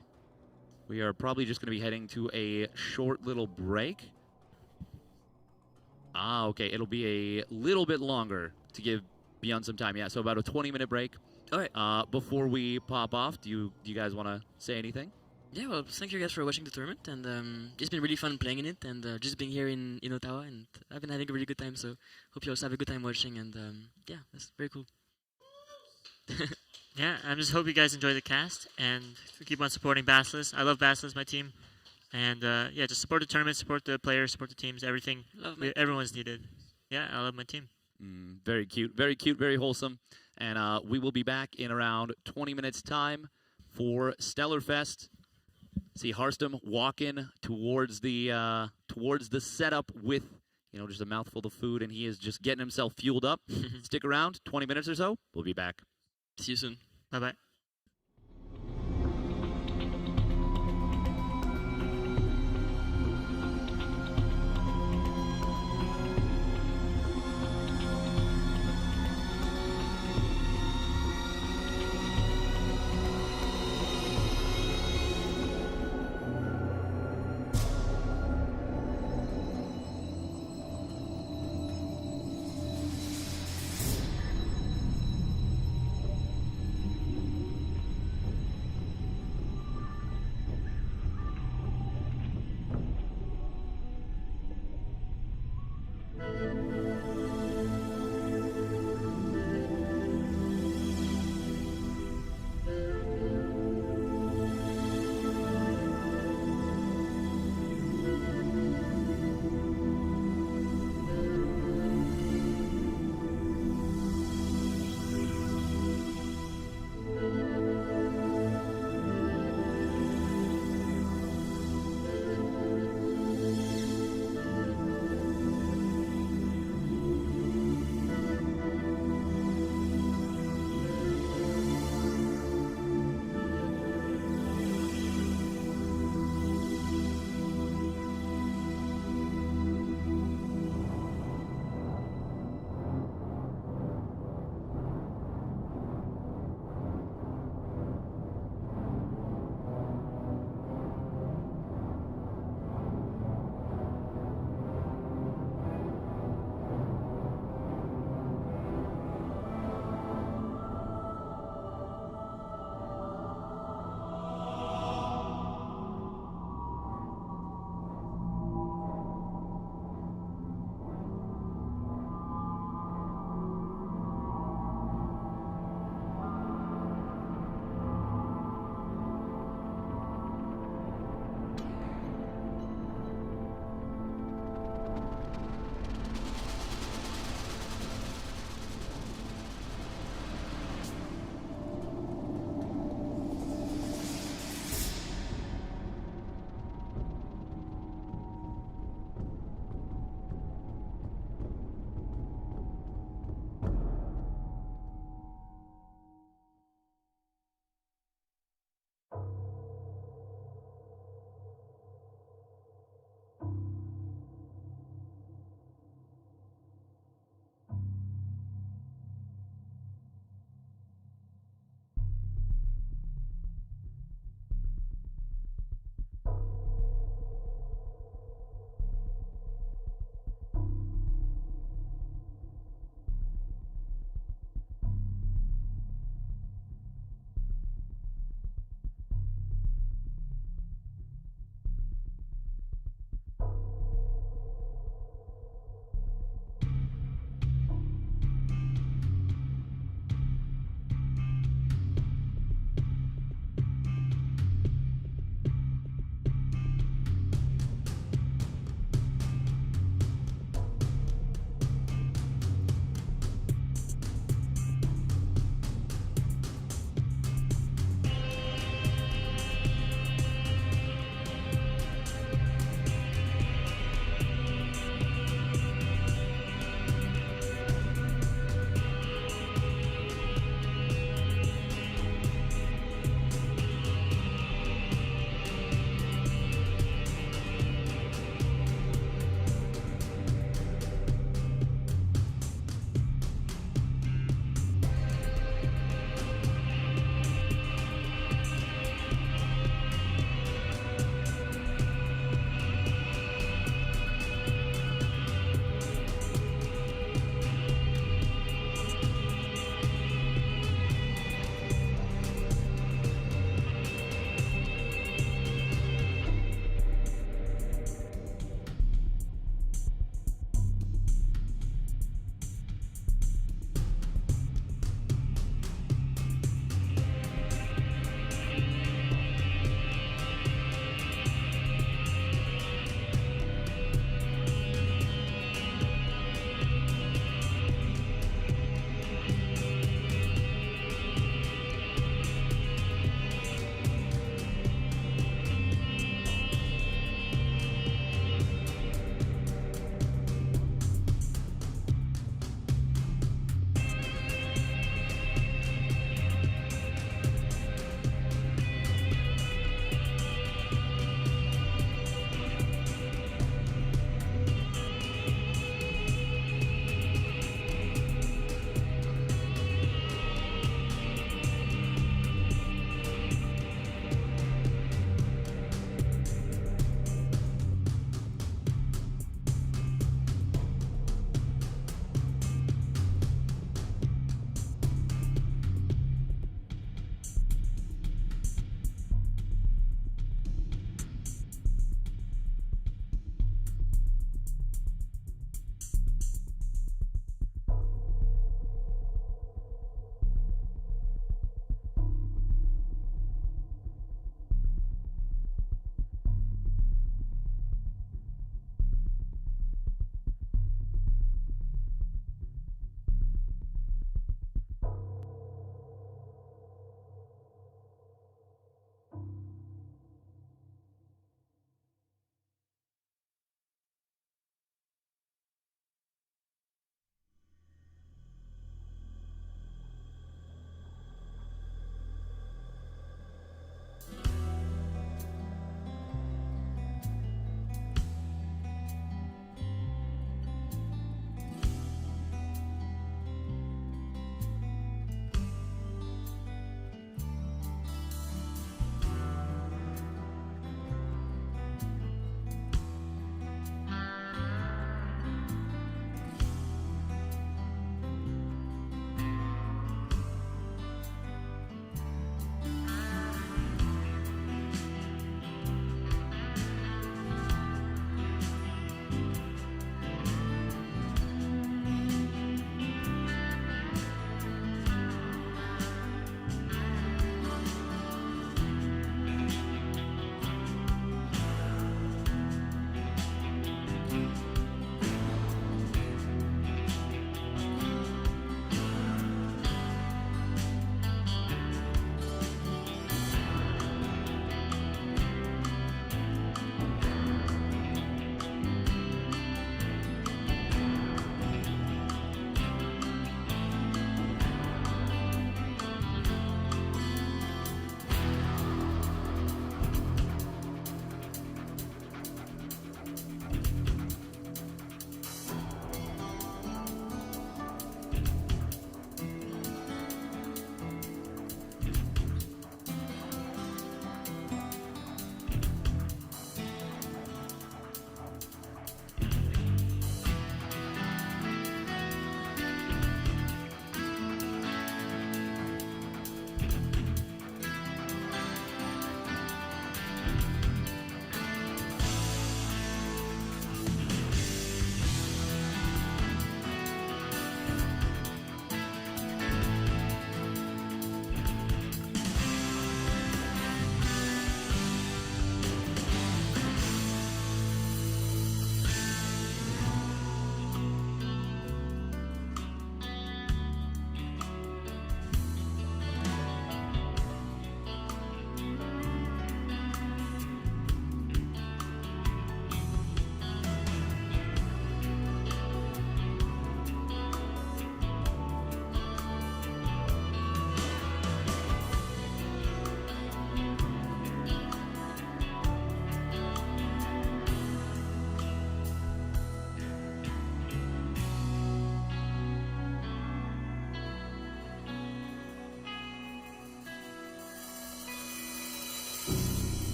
we are probably just going to be heading to a short little break. Okay. It'll be a little bit longer to give Beyond some time. Yeah, so about a 20-minute break. All right. Before we pop off, do you guys want to say anything? Yeah, well, thank you guys for watching the tournament, and it's been really fun playing in it, and just being here in Ottawa, and I've been having a really good time, so hope you also have a good time watching, and yeah, that's very cool. Yeah, I just hope you guys enjoy the cast, and keep on supporting Basilisk. I love Basilisk, my team. And yeah, just support the tournament, support the players, support the teams, everything. Everyone's needed. Yeah, I love my team. Very cute, very wholesome. And we will be back in around 20 minutes' time for Stellar Fest. See Harstem walking towards the setup with just a mouthful of food, and he is just getting himself fueled up. Stick around, 20 minutes or so. We'll be back. See you soon. Bye-bye.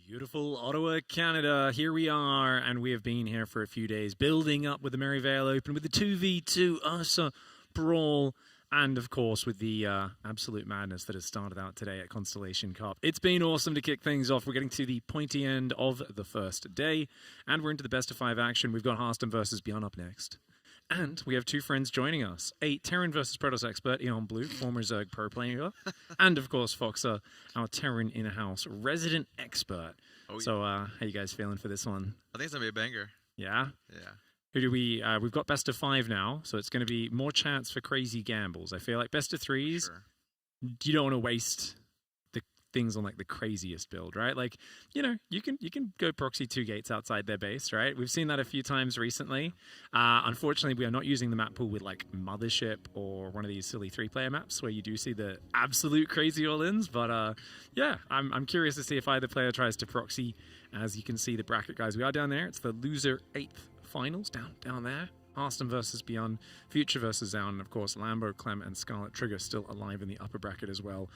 Beautiful Ottawa, Canada. Here we are, and we have been here for a few days, building up with the Maryvale Open, with the 2v2 Ursa Brawl, and of course with the absolute madness that has started out today at Constellation Cup. It's been awesome to kick things off. We're getting to the pointy end of the first day, and we're into the best of 5 action. We've got Harstem versus Beyond up next. And we have 2 friends joining us. A Terran versus Protoss expert, Eon Blue, former Zerg pro player. And, of course, Foxer, our Terran in-house resident expert. Oh, yeah. So, how you guys feeling for this one? I think it's going to be a banger. Yeah? Yeah. Who do we... we've got best of 5 now, so it's going to be more chance for crazy gambles. I feel like best of 3s, Sure. you don't want to waste the things on, like, the craziest build, right? Like, you know, you can go proxy 2 gates outside their base, right? We've seen that a few times recently. Unfortunately, we are not using the map pool with, like, Mothership or one of these silly 3-player maps where you do see the absolute crazy all-ins. But, yeah, I'm curious to see if either player tries to proxy. As you can see, the bracket guys, we are down there. It's the loser 8th finals down there. Harstem versus Beyond, Future versus Down, and of course Lambo, Clem, and Scarlett Trigger still alive in the upper bracket as well,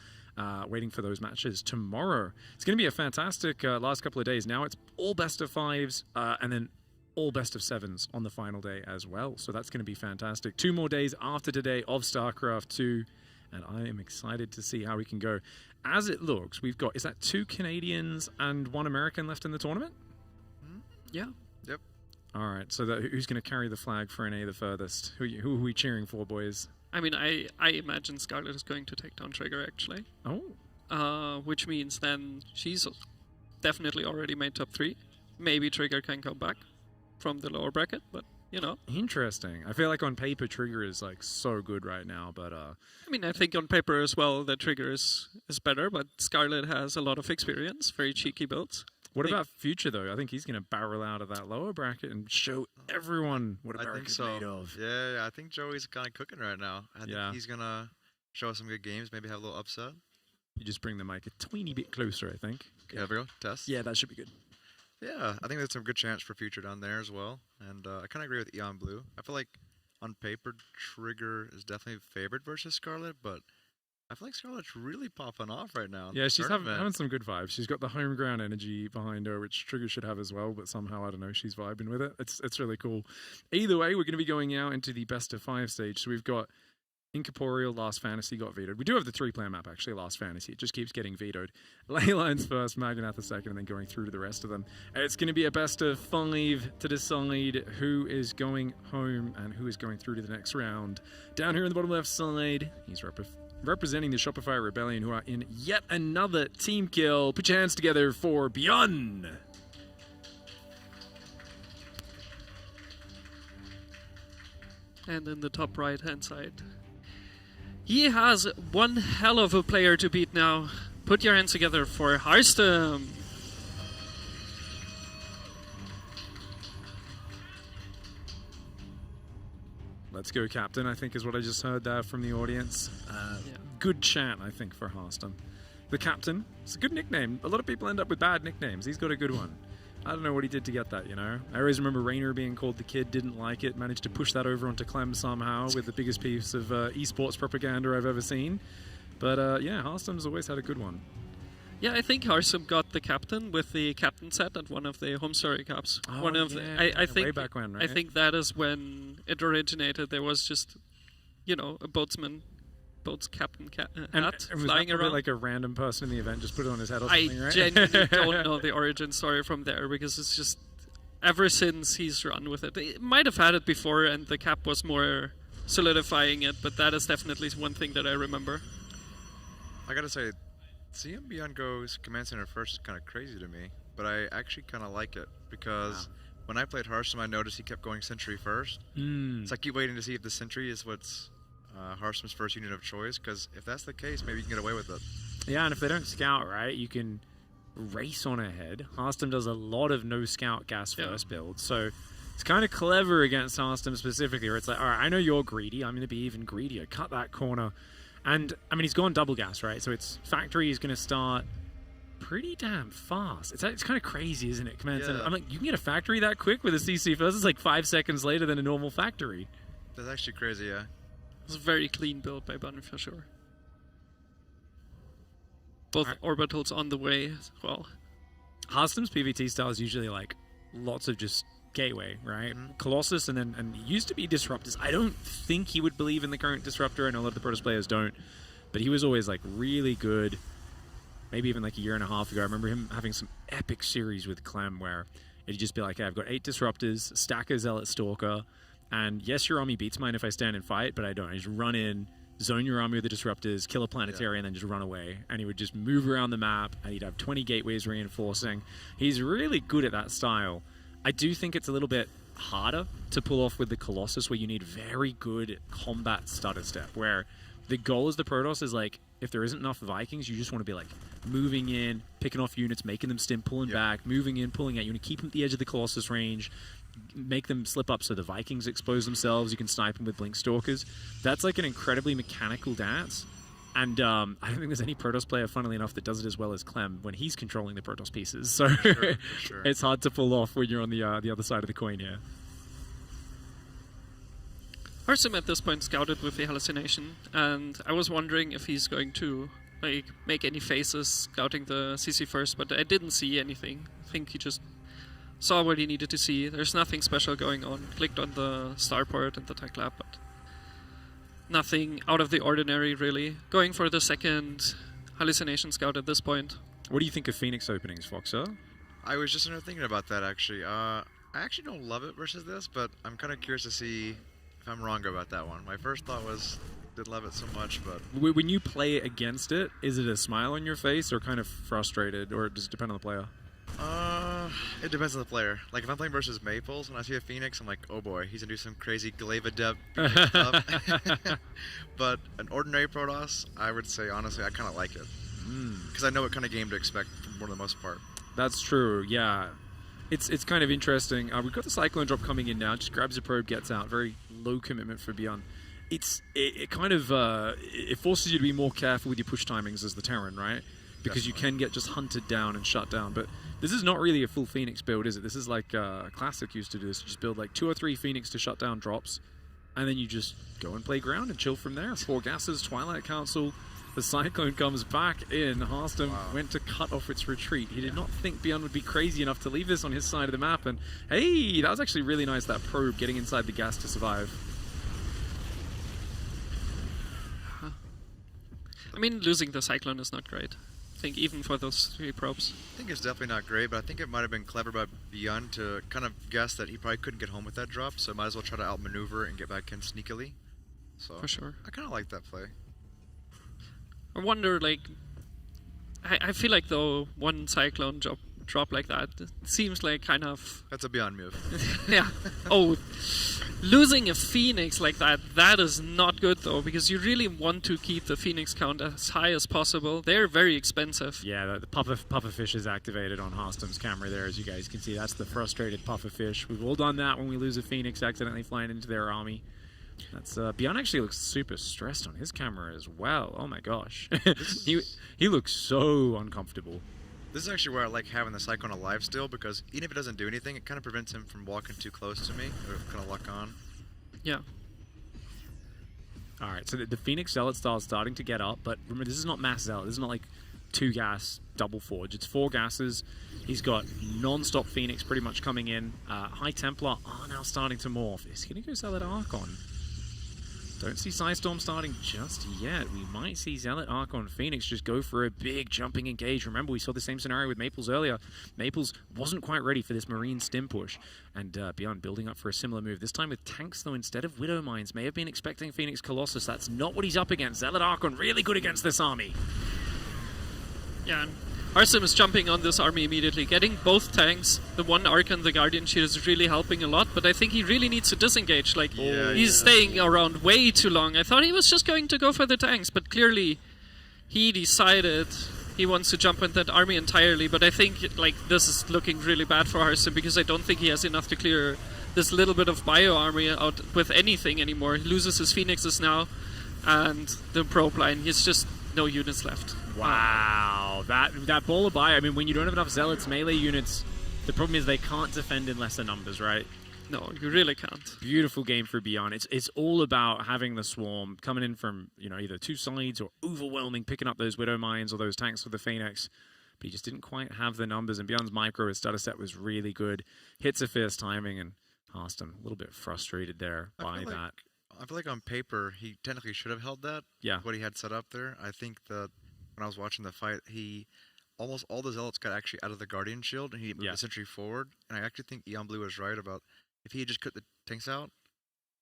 waiting for those matches tomorrow. It's going to be a fantastic last couple of days. Now it's all best of 5s, and then all best of 7s on the final day as well. So that's going to be fantastic. 2 more days after today of StarCraft 2, and I am excited to see how we can go. As it looks, we've got, is that 2 Canadians and 1 American left in the tournament? Yeah. Yep. All right, so who's going to carry the flag for NA the furthest? Who are we cheering for, boys? I mean, I imagine Scarlett is going to take down Trigger, actually. Oh. Which means then she's definitely already made top 3. Maybe Trigger can come back from the lower bracket, but, you know. Interesting. I feel like on paper, Trigger is, like, so good right now, but... I mean, I think on paper as well, that Trigger is better, but Scarlett has a lot of experience, very cheeky builds. What about Future, though? I think he's going to barrel out of that lower bracket and show everyone what a bracket is made of. Yeah, I think Joey's kind of cooking right now. I think he's going to show us some good games, maybe have a little upset. You just bring the mic a teeny bit closer, I think. Okay, there we go. Test. Yeah, that should be good. Yeah, I think there's some good chance for Future down there as well. And I kind of agree with Eon Blue. I feel like on paper, Trigger is definitely favored versus Scarlett, but I feel like Scarlett's really popping off right now. Yeah, she's having some good vibes. She's got the home ground energy behind her, which Trigger should have as well, but somehow, I don't know, she's vibing with it. It's really cool. Either way, we're going to be going out into the best of 5 stage. So we've got Incorporeal, Last Fantasy got vetoed. We do have the 3-player map, actually, Last Fantasy. It just keeps getting vetoed. Leylines first, Magnatha second, and then going through to the rest of them. It's going to be a best of 5 to decide who is going home and who is going through to the next round. Down here in the bottom left side, he's representing the Shopify Rebellion, who are in yet another team kill. Put your hands together for Beyond. And in the top right-hand side, he has one hell of a player to beat now. Put your hands together for Harstem. Let's go, Captain, I think is what I just heard there from the audience. Good chant, I think, for Harstem. The Captain, it's a good nickname. A lot of people end up with bad nicknames. He's got a good one. I don't know what he did to get that, you know? I always remember Rainer being called the Kid, didn't like it, managed to push that over onto Clem somehow with the biggest piece of esports propaganda I've ever seen. But yeah, Harstem's always had a good one. Yeah, I think Harstem got the captain with the captain set at one of the home story cups. Oh, one of I think way back when, right? I think that is when it originated. There was just, you know, a boat's captain hat flying around. Like a random person in the event just put it on his head or I something, right? genuinely don't know the origin story from there, because it's just ever since he's run with it. It might have had it before, and the cap was more solidifying it, but that is definitely one thing that I remember. I gotta say, seeing Beyond goes Command Center first is kind of crazy to me, but I actually kind of like it because when I played Harstem, I noticed he kept going Sentry first. So I keep waiting to see if the Sentry is what's Harstem's first unit of choice, because if that's the case, maybe you can get away with it. Yeah, and if they don't scout, right, you can race on ahead. Harstem does a lot of no scout gas first builds, so it's kind of clever against Harstem specifically, where it's like, all right, I know you're greedy, I'm going to be even greedier. Cut that corner. And, I mean, he's gone double gas, right? So it's factory is going to start pretty damn fast. It's kind of crazy, isn't it? Command Center. I'm like, you can get a factory that quick with a CC first? It's like 5 seconds later than a normal factory. That's actually crazy, yeah. It's a very clean build by Bunny for sure. Both orbitals on the way as well. Harstem's PvT style is usually like lots of just gateway, right? Colossus and he used to be disruptors. I don't think he would believe in the current disruptor, and a lot of the Protoss players don't. But he was always like really good. Maybe even like a year and a half ago, I remember him having some epic series with Clem where it'd just be like, hey, I've got 8 disruptors, Stacker, Zealot, Stalker, and yes, your army beats mine if I stand and fight, but I don't. I just run in, zone your army with the disruptors, kill a planetary, and then just run away. And he would just move around the map, and he'd have 20 gateways reinforcing. He's really good at that style. I do think it's a little bit harder to pull off with the Colossus, where you need very good combat stutter step, where the goal as the Protoss is like, if there isn't enough Vikings, you just want to be like moving in, picking off units, making them stim, pulling back, moving in, pulling out. You want to keep them at the edge of the Colossus range, make them slip up so the Vikings expose themselves. You can snipe them with Blink Stalkers. That's like an incredibly mechanical dance. And I don't think there's any Protoss player, funnily enough, that does it as well as Clem when he's controlling the Protoss pieces. So Sure. it's hard to pull off when you're on the other side of the coin here. Harstem at this point scouted with the hallucination, and I was wondering if he's going to like make any faces scouting the CC first, but I didn't see anything. I think he just saw what he needed to see. There's nothing special going on. Clicked on the starport and the tech lab, but nothing out of the ordinary really. Going for the second hallucination scout at this point. What do you think of Phoenix openings, Foxer? I was just thinking about that actually. I actually don't love it versus this, but I'm kind of curious to see if I'm wrong about that one. My first thought was didn't love it so much, but when you play against it, is it a smile on your face or kind of frustrated, or does it depend on the player? It depends on the player. Like if I'm playing versus Maples and I see a Phoenix, I'm like, oh boy, he's gonna do some crazy Glaive Adept stuff. But an ordinary Protoss, I would say honestly, I kind of like it because I know what kind of game to expect for the most part. That's true. Yeah, it's kind of interesting. We've got the Cyclone drop coming in now. Just grabs a probe, gets out. Very low commitment for Beyond. It kind of it forces you to be more careful with your push timings as the Terran, right? Because you can get just hunted down and shut down. But this is not really a full Phoenix build, is it? This is like Classic used to do this. You just build like 2 or 3 Phoenix to shut down drops, and then you just go and play ground and chill from there. 4 gases, Twilight Council. The Cyclone comes back in. Harstem went to cut off its retreat. He did not think Beyond would be crazy enough to leave this on his side of the map. And hey, that was actually really nice, that probe getting inside the gas to survive. I mean, losing the Cyclone is not great. I think even for those 3 probes. I think it's definitely not great, but I think it might have been clever by Beyond to kind of guess that he probably couldn't get home with that drop, so might as well try to outmaneuver and get back in sneakily. So For sure. I kind of like that play. I wonder, like, I feel like though one Cyclone drop like that, it seems like kind of... That's a Beyond move. Yeah. Oh, losing a Phoenix like that is not good though, because you really want to keep the Phoenix count as high as possible. They're very expensive. Yeah, the puffer fish is activated on Harstem's camera there, as you guys can see. That's the frustrated puffer fish. We've all done that when we lose a Phoenix accidentally flying into their army. That's Beyond actually looks super stressed on his camera as well. Oh my gosh. he looks so uncomfortable. This is actually where I like having the Cyclone alive still, because even if it doesn't do anything, it kind of prevents him from walking too close to me, or kind of lock on. Yeah. Alright, so the Phoenix Zealot style is starting to get up, but remember, this is not mass Zealot. This is not like 2 gas, double forge. It's 4 gases. He's got non-stop Phoenix pretty much coming in. High Templar are now starting to morph. Is he going to go Zealot Archon? Don't see Psystorm starting just yet. We might see Zealot Archon Phoenix just go for a big jumping engage. Remember, we saw the same scenario with Maples earlier. Maples wasn't quite ready for this Marine stim push. And Beyond building up for a similar move. This time with tanks, though, instead of Widow Mines. May have been expecting Phoenix Colossus. That's not what he's up against. Zealot Archon really good against this army. Yeah, and Harstem is jumping on this army immediately, getting both tanks. The one Archon, the Guardian Shield, is really helping a lot, but I think he really needs to disengage. Like, he's staying around way too long. I thought he was just going to go for the tanks, but clearly he decided he wants to jump on that army entirely. But I think, like, this is looking really bad for Harstem, because I don't think he has enough to clear this little bit of bio army out with anything anymore. He loses his Phoenixes now, and the probe line, he's just no units left. Wow, that ball of bio, I mean, when you don't have enough Zealots, melee units, the problem is they can't defend in lesser numbers, right? No, you really can't. Beautiful game for Beyond. It's all about having the swarm coming in from, either 2 sides or overwhelming, picking up those Widow Mines or those tanks with the Phoenix. but he just didn't quite have the numbers. And Bjorn's micro, his stutter set was really good. Hits a fierce timing, and Harstem a little bit frustrated there by that. I feel like on paper, he technically should have held that. Yeah. What he had set up there. I think that when I was watching the fight, almost all the zealots got actually out of the Guardian shield, and he moved the sentry forward. And I actually think Eon Blue was right about if he had just cut the tanks out,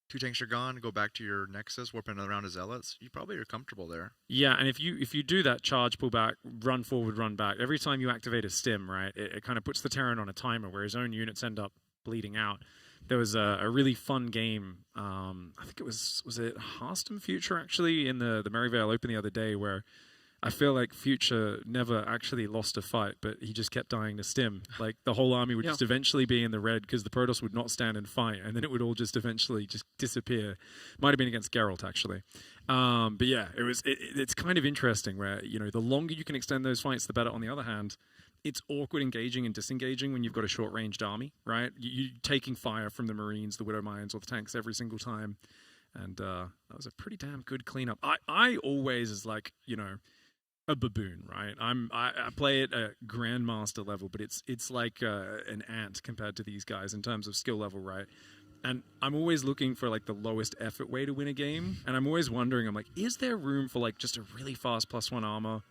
2 tanks are gone, go back to your Nexus, warping around his zealots, you probably are comfortable there. Yeah, and if you do that charge, pull back, run forward, run back, every time you activate a stim, right, it kind of puts the Terran on a timer where his own units end up bleeding out. There was a really fun game, I think it was it Harstem Future actually in the Maryvale Open the other day, where I feel like Future never actually lost a fight, but he just kept dying to stim. Like the whole army would just eventually be in the red because the Protoss would not stand and fight, and then it would all just eventually just disappear. Might have been against Gerald actually, but yeah, it's kind of interesting where the longer you can extend those fights, the better. On the other hand, it's awkward engaging and disengaging when you've got a short-ranged army, right? You're taking fire from the Marines, the Widow Mines, or the tanks every single time, and that was a pretty damn good cleanup. I always is like a baboon, right? I play it at grandmaster level, but it's like an ant compared to these guys in terms of skill level, right? And I'm always looking for like the lowest effort way to win a game, and I'm always wondering, I'm like, is there room for like just a really fast +1 armor?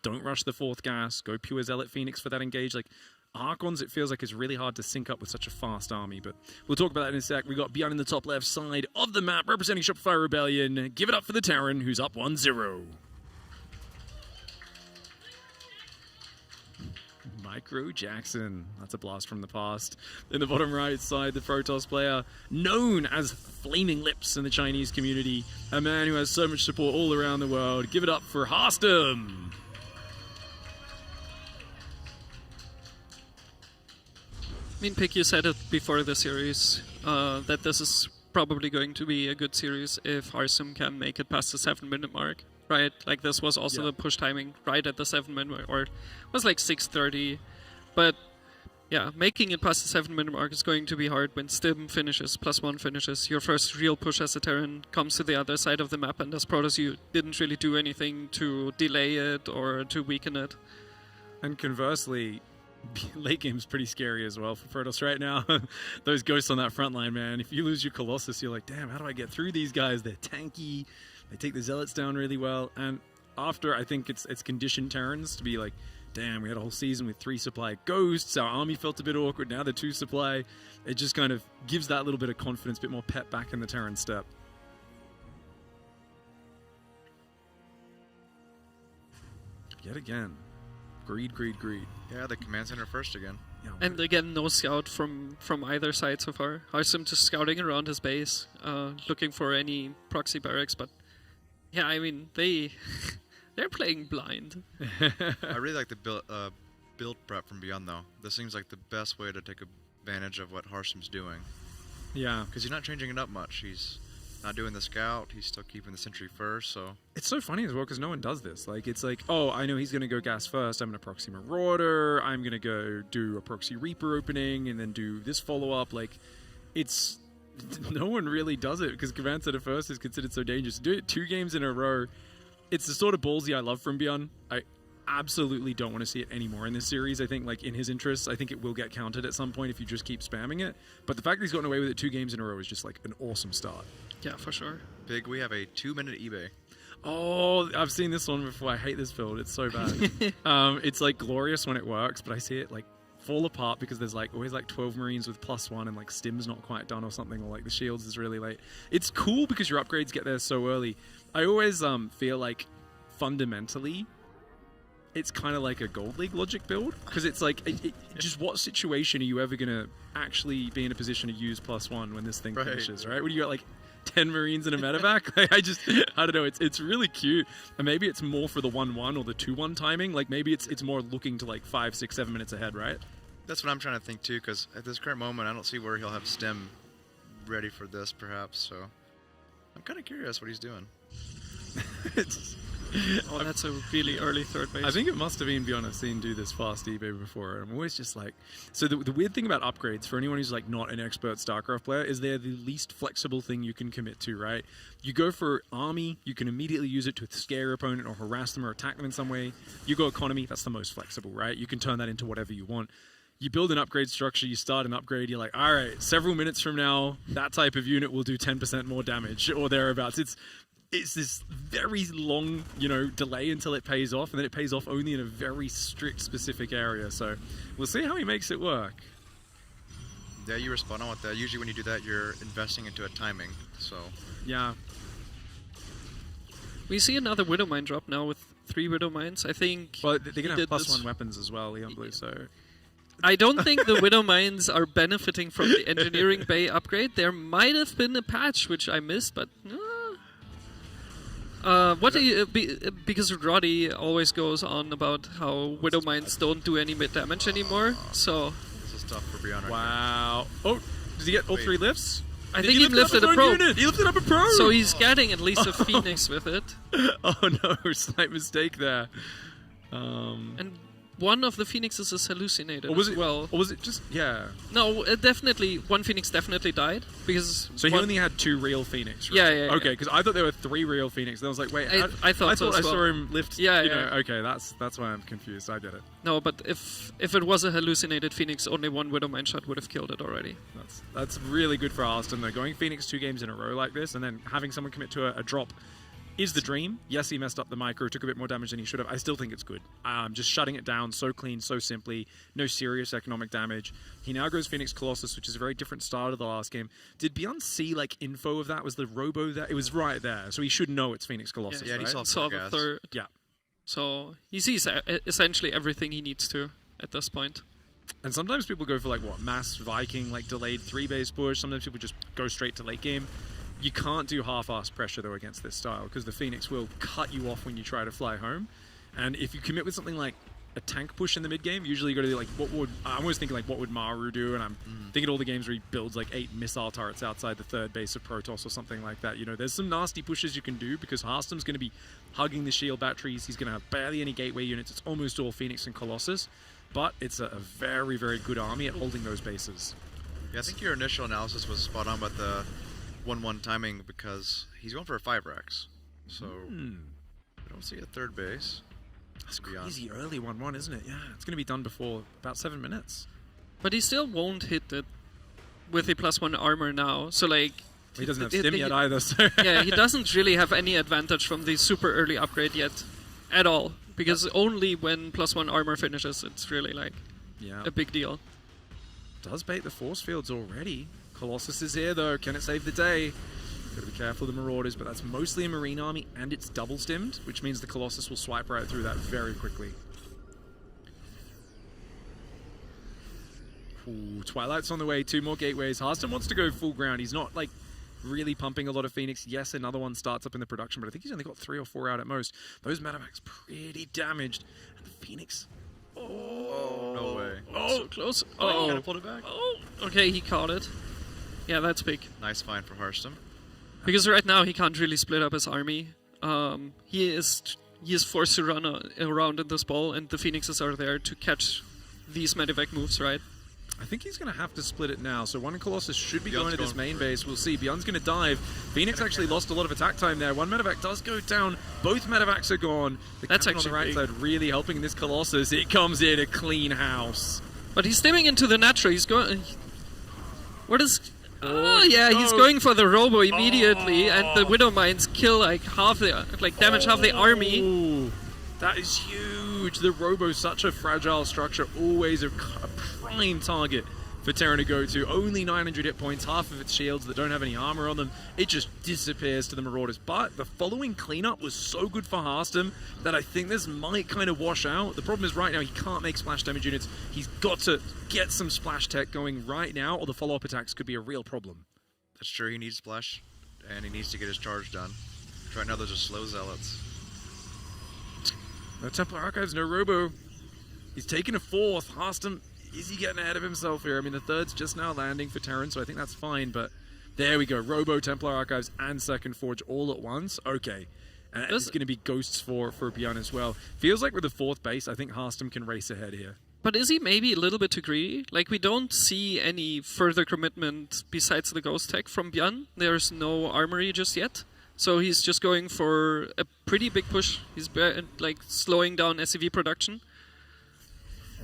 Don't rush the 4th gas. Go pure Zealot Phoenix for that engage. Like Archons, it feels like it's really hard to sync up with such a fast army, but we'll talk about that in a sec. We got Bjorn in the top left side of the map, representing Shopify Rebellion. Give it up for the Terran, who's up 1-0. Micro Jackson. That's a blast from the past. In the bottom right side, the Protoss player, known as Flaming Lips in the Chinese community. A man who has so much support all around the world. Give it up for Harstem. I mean, Pick, you said it before the series, that this is probably going to be a good series if Harstem can make it past the 7-minute mark, right? Like, this was also the push timing right at the 7-minute mark, or it was like 6:30. But, yeah, making it past the 7-minute mark is going to be hard when Stim finishes, +1 finishes. Your first real push as a Terran comes to the other side of the map, and as Protoss, you didn't really do anything to delay it or to weaken it. And conversely, late game's pretty scary as well for Protoss right now. Those ghosts on that front line, man. If you lose your Colossus, you're like, damn, how do I get through these guys? They're tanky. They take the Zealots down really well. And after, I think it's conditioned Terrans to be like, damn, we had a whole season with 3 supply ghosts. Our army felt a bit awkward. Now they're 2 supply. It just kind of gives that little bit of confidence, a bit more pep back in the Terran step. Yet again. Greed. Yeah, the command center first again. And again, no scout from either side so far. Harstem just scouting around his base, looking for any proxy barracks. But yeah, I mean, they're playing blind. I really like the build prep from Beyond, though. This seems like the best way to take advantage of what Harstem's doing. Yeah. Because he's not changing it up much. He's not doing the scout. He's still keeping the sentry first, so... It's so funny as well, because no one does this. Like, it's like, oh, I know he's going to go gas first. I'm going to proxy Marauder. I'm going to go do a proxy Reaper opening, and then do this follow-up. Like, it's... No one really does it, because Command Center first is considered so dangerous. Do it 2 games in a row. It's the sort of ballsy I love from Bjorn. I absolutely don't want to see it anymore in this series. I think, like, in his interests, I think it will get counted at some point if you just keep spamming it. But the fact that he's gotten away with it 2 games in a row is just, like, an awesome start. Yeah, for sure. Big, we have a 2-minute eBay. Oh, I've seen this one before. I hate this build. It's so bad. It's, like, glorious when it works, but I see it, like, fall apart because there's, like, always, like, 12 Marines with +1 and, like, Stim's not quite done or something, or, like, the Shields is really late. It's cool because your upgrades get there so early. I always feel like, fundamentally, it's kind of like a Gold League logic build, because it's like, just what situation are you ever going to actually be in a position to use +1 when this thing finishes, right? When you got like 10 Marines and a medevac? Like, I don't know, it's really cute. And maybe it's more for the 1-1 or the 2-1 timing. Like, maybe it's more looking to like 5, 6, 7 minutes ahead, right? That's what I'm trying to think too, because at this current moment, I don't see where he'll have Stem ready for this, perhaps, so I'm kind of curious what he's doing. Oh, that's a really early third base. I think it must have been beyond I've seen do this fast eBay before. I'm always just like, so the weird thing about upgrades for anyone who's like not an expert StarCraft player is they're the least flexible thing you can commit to, right? You go for army, you can immediately use it to scare your opponent or harass them or attack them in some way. You go economy, that's the most flexible, right? You can turn that into whatever you want. You build an upgrade structure, you start an upgrade, you're like, all right, several minutes from now, that type of unit will do 10% more damage or thereabouts. It's this very long, delay until it pays off, and then it pays off only in a very strict, specific area. So we'll see how he makes it work. Yeah, you were spot on with that. Usually when you do that, you're investing into a timing. So yeah. We see another Widowmine drop now with 3 Widowmines. I think. Well, they're going to have +1 weapons as well, Leon Blue, so. I don't think the Widowmines are benefiting from the Engineering Bay upgrade. There might have been a patch which I missed, but. What do you? Because Roddy always goes on about how Widowmines don't do any mid damage anymore. So. This is tough for Beyond. Wow. Oh, did he get all 3 lifts? I think he lifted a probe. He lifted up a probe. So he's getting at least a Phoenix with it. Oh no, slight mistake there. And one of the Phoenixes is hallucinated or was as it, well. Or was it just, yeah. No, definitely, one Phoenix definitely died. Because so he only had 2 real Phoenix, right? Yeah. Okay, because I thought there were 3 real Phoenix. And I was like, wait, I thought so I as well. saw him lift, Yeah. Okay, that's why I'm confused. I get it. No, but if it was a hallucinated Phoenix, only one Widowmine shot would have killed it already. That's really good for Harstem, though. Going Phoenix 2 games in a row like this, and then having someone commit to a drop is the dream. Yes, he messed up the micro, took a bit more damage than he should have. I still think it's good. Just shutting it down so clean, so simply, no serious economic damage. He now goes Phoenix Colossus, which is a very different style to the last game. Did Beyond see info of that? Was the Robo there? It was right there, so he should know it's Phoenix Colossus. Yeah, right? he saw the third. Yeah. So he sees essentially everything he needs to at this point. And sometimes people go for mass Viking, delayed 3-base push. Sometimes people just go straight to late game. You can't do half-ass pressure, though, against this style, because the Phoenix will cut you off when you try to fly home. And if you commit with something like a tank push in the mid-game, usually you got to do, I'm always thinking, what would Maru do? And I'm thinking all the games where he builds, 8 missile turrets outside the third base of Protoss or something like that. There's some nasty pushes you can do, because Harstem's going to be hugging the shield batteries. He's going to have barely any gateway units. It's almost all Phoenix and Colossus. But it's a very, very good army at holding those bases. Yeah, I think your initial analysis was spot on about the 1-1 timing, because he's going for a 5-Rex. So I don't see a third base. That's crazy early 1-1, isn't it? Yeah, it's going to be done before about 7 minutes. But he still won't hit it with a +1 armor now. So he doesn't have stim yet either. So yeah, he doesn't really have any advantage from the super early upgrade yet at all. Because only when +1 armor finishes, it's really a big deal. Does bait the force fields already. Colossus is here, though. Can it save the day? Gotta be careful of the Marauders, but that's mostly a Marine army, and it's double stimmed, which means the Colossus will swipe right through that very quickly. Ooh, Twilight's on the way. 2 more gateways. Harstem wants to go full ground. He's not, really pumping a lot of Phoenix. Yes, another one starts up in the production, but I think he's only got 3 or 4 out at most. Those Medevacs pretty damaged. And the Phoenix... Oh, no way. Oh, so close. Oh, gotta pull it back. Oh, okay, he caught it. Yeah, that's big. Nice find for Harstem. Because right now he can't really split up his army. He is forced to run around in this ball, and the Phoenixes are there to catch these medevac moves, right? I think he's going to have to split it now. So 1 Colossus should be Beyond's going to this main base. We'll see. Beyond's going to dive. Phoenix actually lost a lot of attack time there. 1 medevac does go down. Both medevacs are gone. The That's captain on the right big. side really helping this Colossus. It comes in a clean house. But he's stimming into the Natural. He's going... What is... Oh, yeah, he's going for the Robo immediately, and the Widowmines kill damage half the army. Ooh, that is huge. The Robo's such a fragile structure, always a prime target for Terran to go to. Only 900 hit points, half of its shields that don't have any armor on them. It just disappears to the Marauders. But the following cleanup was so good for Harstem that I think this might kind of wash out. The problem is right now he can't make splash damage units. He's got to get some splash tech going right now, or the follow-up attacks could be a real problem. That's true, he needs splash, and he needs to get his charge done. Right now, those are slow zealots. No Templar Archives, no Robo. He's taking a 4th. Harstem, is he getting ahead of himself here? I mean, the 3rd's just now landing for Terran, so I think that's fine, but there we go. Robo, Templar Archives, and Second Forge all at once. Okay. And it's going to be ghosts for Bjorn as well. Feels like with the 4th base, I think Harstem can race ahead here. But is he maybe a little bit too greedy? Like, we don't see any further commitment besides the ghost tech from Bjorn. There's no armory just yet. So he's just going for a pretty big push. He's like slowing down SCV production.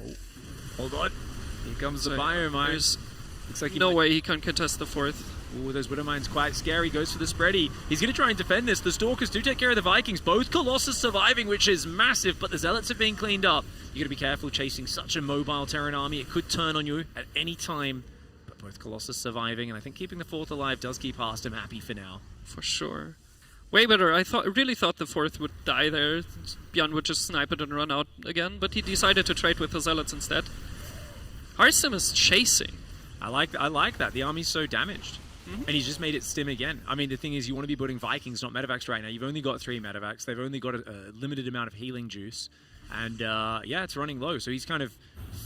Oh, hold on. Here comes the biomine. Looks like no way he can contest the 4th. Ooh, those Widow Mines quite scary. Goes for the spready. He's going to try and defend this. The Stalkers do take care of the Vikings. Both Colossus surviving, which is massive, but the Zealots have been cleaned up. You got to be careful chasing such a mobile Terran army. It could turn on you at any time. But both Colossus surviving, and I think keeping the 4th alive does keep Harstem happy for now. For sure. Way better. I really thought the 4th would die there. Bjorn would just snipe it and run out again, but he decided to trade with the Zealots instead. Harstem is chasing. I like that. The army's so damaged. And he's just made it stim again. I mean, the thing is, you want to be putting Vikings, not Medivacs right now. You've only got 3 Medivacs. They've only got a limited amount of healing juice. And, yeah, it's running low. So he's kind of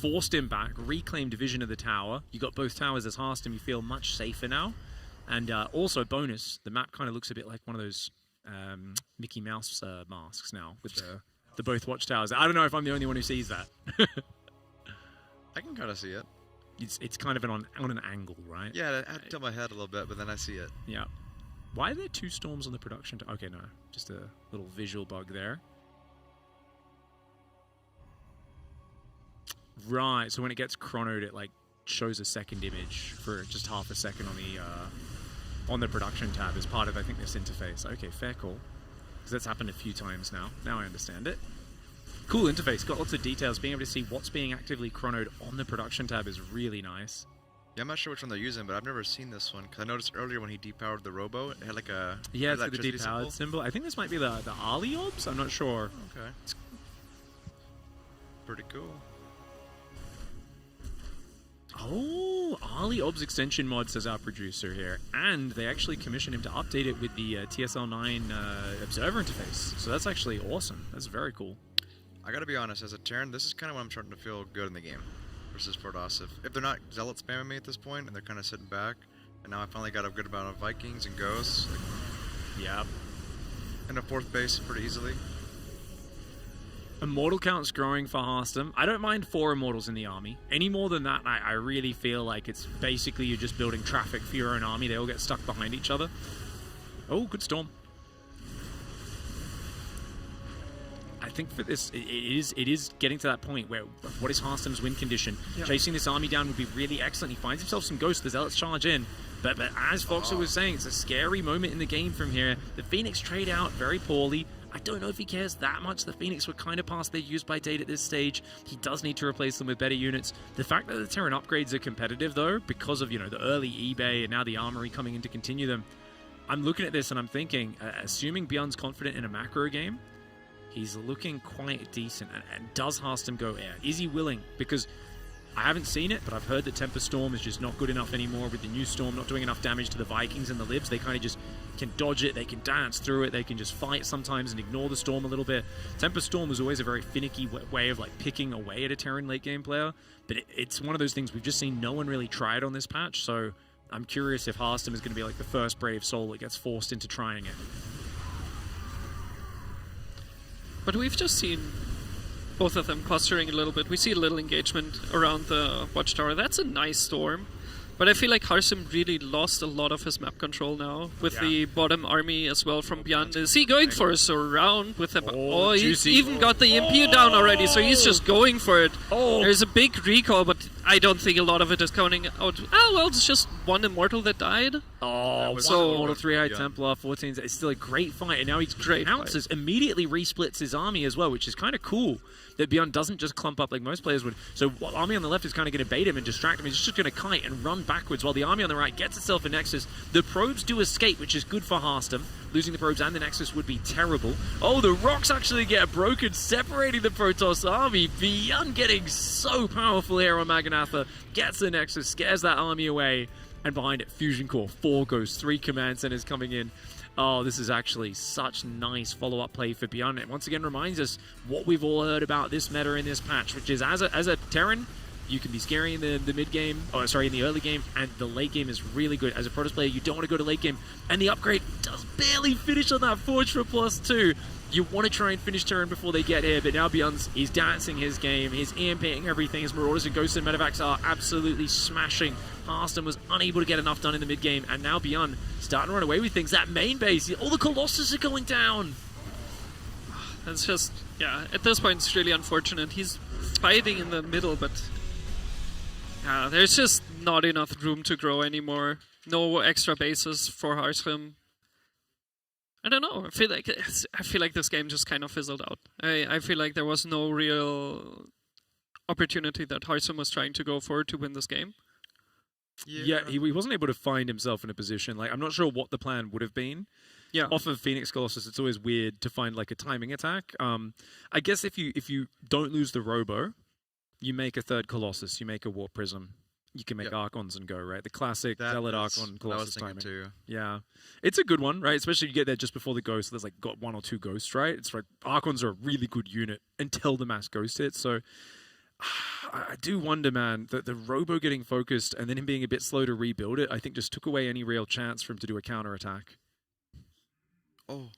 forced him back, reclaimed vision of the tower. You got both towers as Harstem. You feel much safer now. And also, bonus, the map kind of looks a bit like one of those Mickey Mouse masks now with the both watchtowers. I don't know if I'm the only one who sees that. I can kind of see it. It's kind of on an angle, right? Yeah, I had to tilt my head a little bit, but then I see it. Yeah. Why are there 2 storms on the production? Okay, no. Just a little visual bug there. Right, so when it gets chronoed, it like shows a second image for just half a second on the production tab as part of, I think, this interface. Okay, fair call. Because that's happened a few times now. Now I understand it. Cool interface, got lots of details. Being able to see what's being actively chronoed on the production tab is really nice. Yeah, I'm not sure which one they're using, but I've never seen this one. Because I noticed earlier when he depowered the robo, it had like a... Yeah, it's like the depowered symbol. I think this might be the Ali Obs? I'm not sure. Okay. Pretty cool. Oh, Ali Obs extension mod, says our producer here. And they actually commissioned him to update it with the TSL9 observer interface. So that's actually awesome. That's very cool. I gotta be honest, as a Terran, this is kind of when I'm starting to feel good in the game versus Fordos. If they're not Zealot spamming me at this point and they're kind of sitting back, and now I finally got a good amount of Vikings and Ghosts. Yeah. And a 4th base pretty easily. Immortal count's growing for Harstem. I don't mind 4 Immortals in the army. Any more than that, I really feel like it's basically you're just building traffic for your own army. They all get stuck behind each other. Oh, good storm. I think for this, it is getting to that point where what is Harstem's win condition? Yeah. Chasing this army down would be really excellent. He finds himself some ghosts. The Zealots charge in. But as Foxer was saying, it's a scary moment in the game from here. The Phoenix trade out very poorly. I don't know if he cares that much. The Phoenix were kind of past their use-by date at this stage. He does need to replace them with better units. The fact that the Terran upgrades are competitive, though, because of, the early eBay and now the Armory coming in to continue them, I'm looking at this and I'm thinking, assuming Bjorn's confident in a macro game, he's looking quite decent. And does Harstem go air? Is he willing? Because I haven't seen it, but I've heard that Tempest Storm is just not good enough anymore with the new Storm not doing enough damage to the Vikings and the Libs. They kind of just can dodge it, they can dance through it, they can just fight sometimes and ignore the Storm a little bit. Tempest Storm was always a very finicky way of like picking away at a Terran late game player, but it's one of those things we've just seen no one really try it on this patch, so I'm curious if Harstem is going to be like the first Brave Soul that gets forced into trying it. But we've just seen both of them clustering a little bit. We see a little engagement around the watchtower. That's a nice storm. But I feel like Harstem really lost a lot of his map control now with the bottom army as well from Bjorn. Is he going for a surround with them? Oh, he's even got the Impute down already, so he's just going for it. There's a big recall, but I don't think a lot of it is counting out. Oh, well, it's just one Immortal that died. Oh, so Immortal 3 Templar, 14. It's still a great fight, and now he pounces, immediately resplits his army as well, which is kind of cool. That Bjorn doesn't just clump up like most players would. So army on the left is kind of going to bait him and distract him. He's just going to kite and run backwards while the army on the right gets itself a Nexus. The probes do escape, which is good for Harstem. Losing the probes and the Nexus would be terrible. Oh, the rocks actually get broken, separating the Protoss army. Bjorn getting so powerful here on Maganatha. Gets the Nexus, scares that army away. And behind it, Fusion Core, 4 Ghosts, 3 Command Centers coming in. Oh, this is actually such nice follow-up play for Bjorn. It once again reminds us what we've all heard about this meta in this patch, which is as a Terran, You can be scary in the mid game, in the early game, and the late game is really good. As a Protoss player, you don't want to go to late game, and the upgrade does barely finish on that Forge for +2. You want to try and finish turn before they get here, but now Beyond's, he's dancing his game, he's EMPing everything. His Marauders and Ghosts and Medevacs are absolutely smashing. Harstem was unable to get enough done in the mid game, and now Beyond starting to run away with things. That main base, all the Colossus are going down. It's just, yeah, at this point it's really unfortunate. He's fighting in the middle, but yeah, there's just not enough room to grow anymore. No extra bases for Harstem. I don't know. I feel like this game just kind of fizzled out. I feel like there was no real opportunity that Harstem was trying to go for to win this game. Yeah, he wasn't able to find himself in a position. Like, I'm not sure what the plan would have been. Yeah. Off of Phoenix Colossus, it's always weird to find like a timing attack. I guess if you don't lose the Robo, you make a third Colossus, you make a Warp Prism. You can make Archons and go, right? The classic Zealot Archon Colossus timing. Too. Yeah. It's a good one, right? Especially you get there just before the Ghost. There's like got 1 or 2 Ghosts, right? It's like Archons are a really good unit until the mass Ghost hits. So I do wonder, man, that the Robo getting focused and then him being a bit slow to rebuild it, I think just took away any real chance for him to do a counterattack. Oh.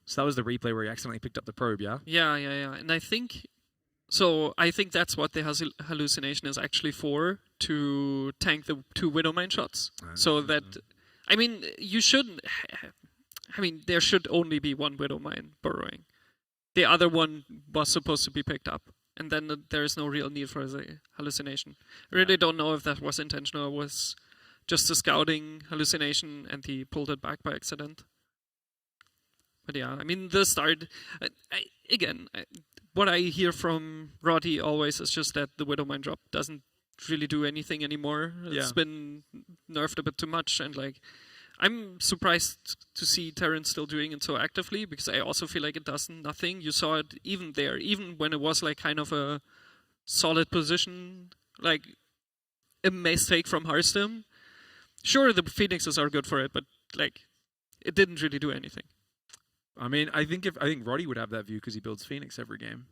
So that was the replay where he accidentally picked up the probe, yeah? Yeah. And I think that's what the hallucination is actually for, to tank the 2 Widowmine shots. So that, I mean, there should only be 1 Widowmine burrowing. The other one was supposed to be picked up. And then there is no real need for the hallucination. I really don't know if that was intentional or was just a scouting hallucination and he pulled it back by accident. But yeah, I mean, the start, what I hear from Roddy always is just that the Widowmine drop doesn't really do anything anymore. It's been nerfed a bit too much, and like, I'm surprised to see Terran still doing it so actively, because I also feel like it does nothing. You saw it even there, even when it was like kind of a solid position, like a mistake from Harstem. Sure, the Phoenixes are good for it, but like, it didn't really do anything. I mean, I think Roddy would have that view because he builds Phoenix every game.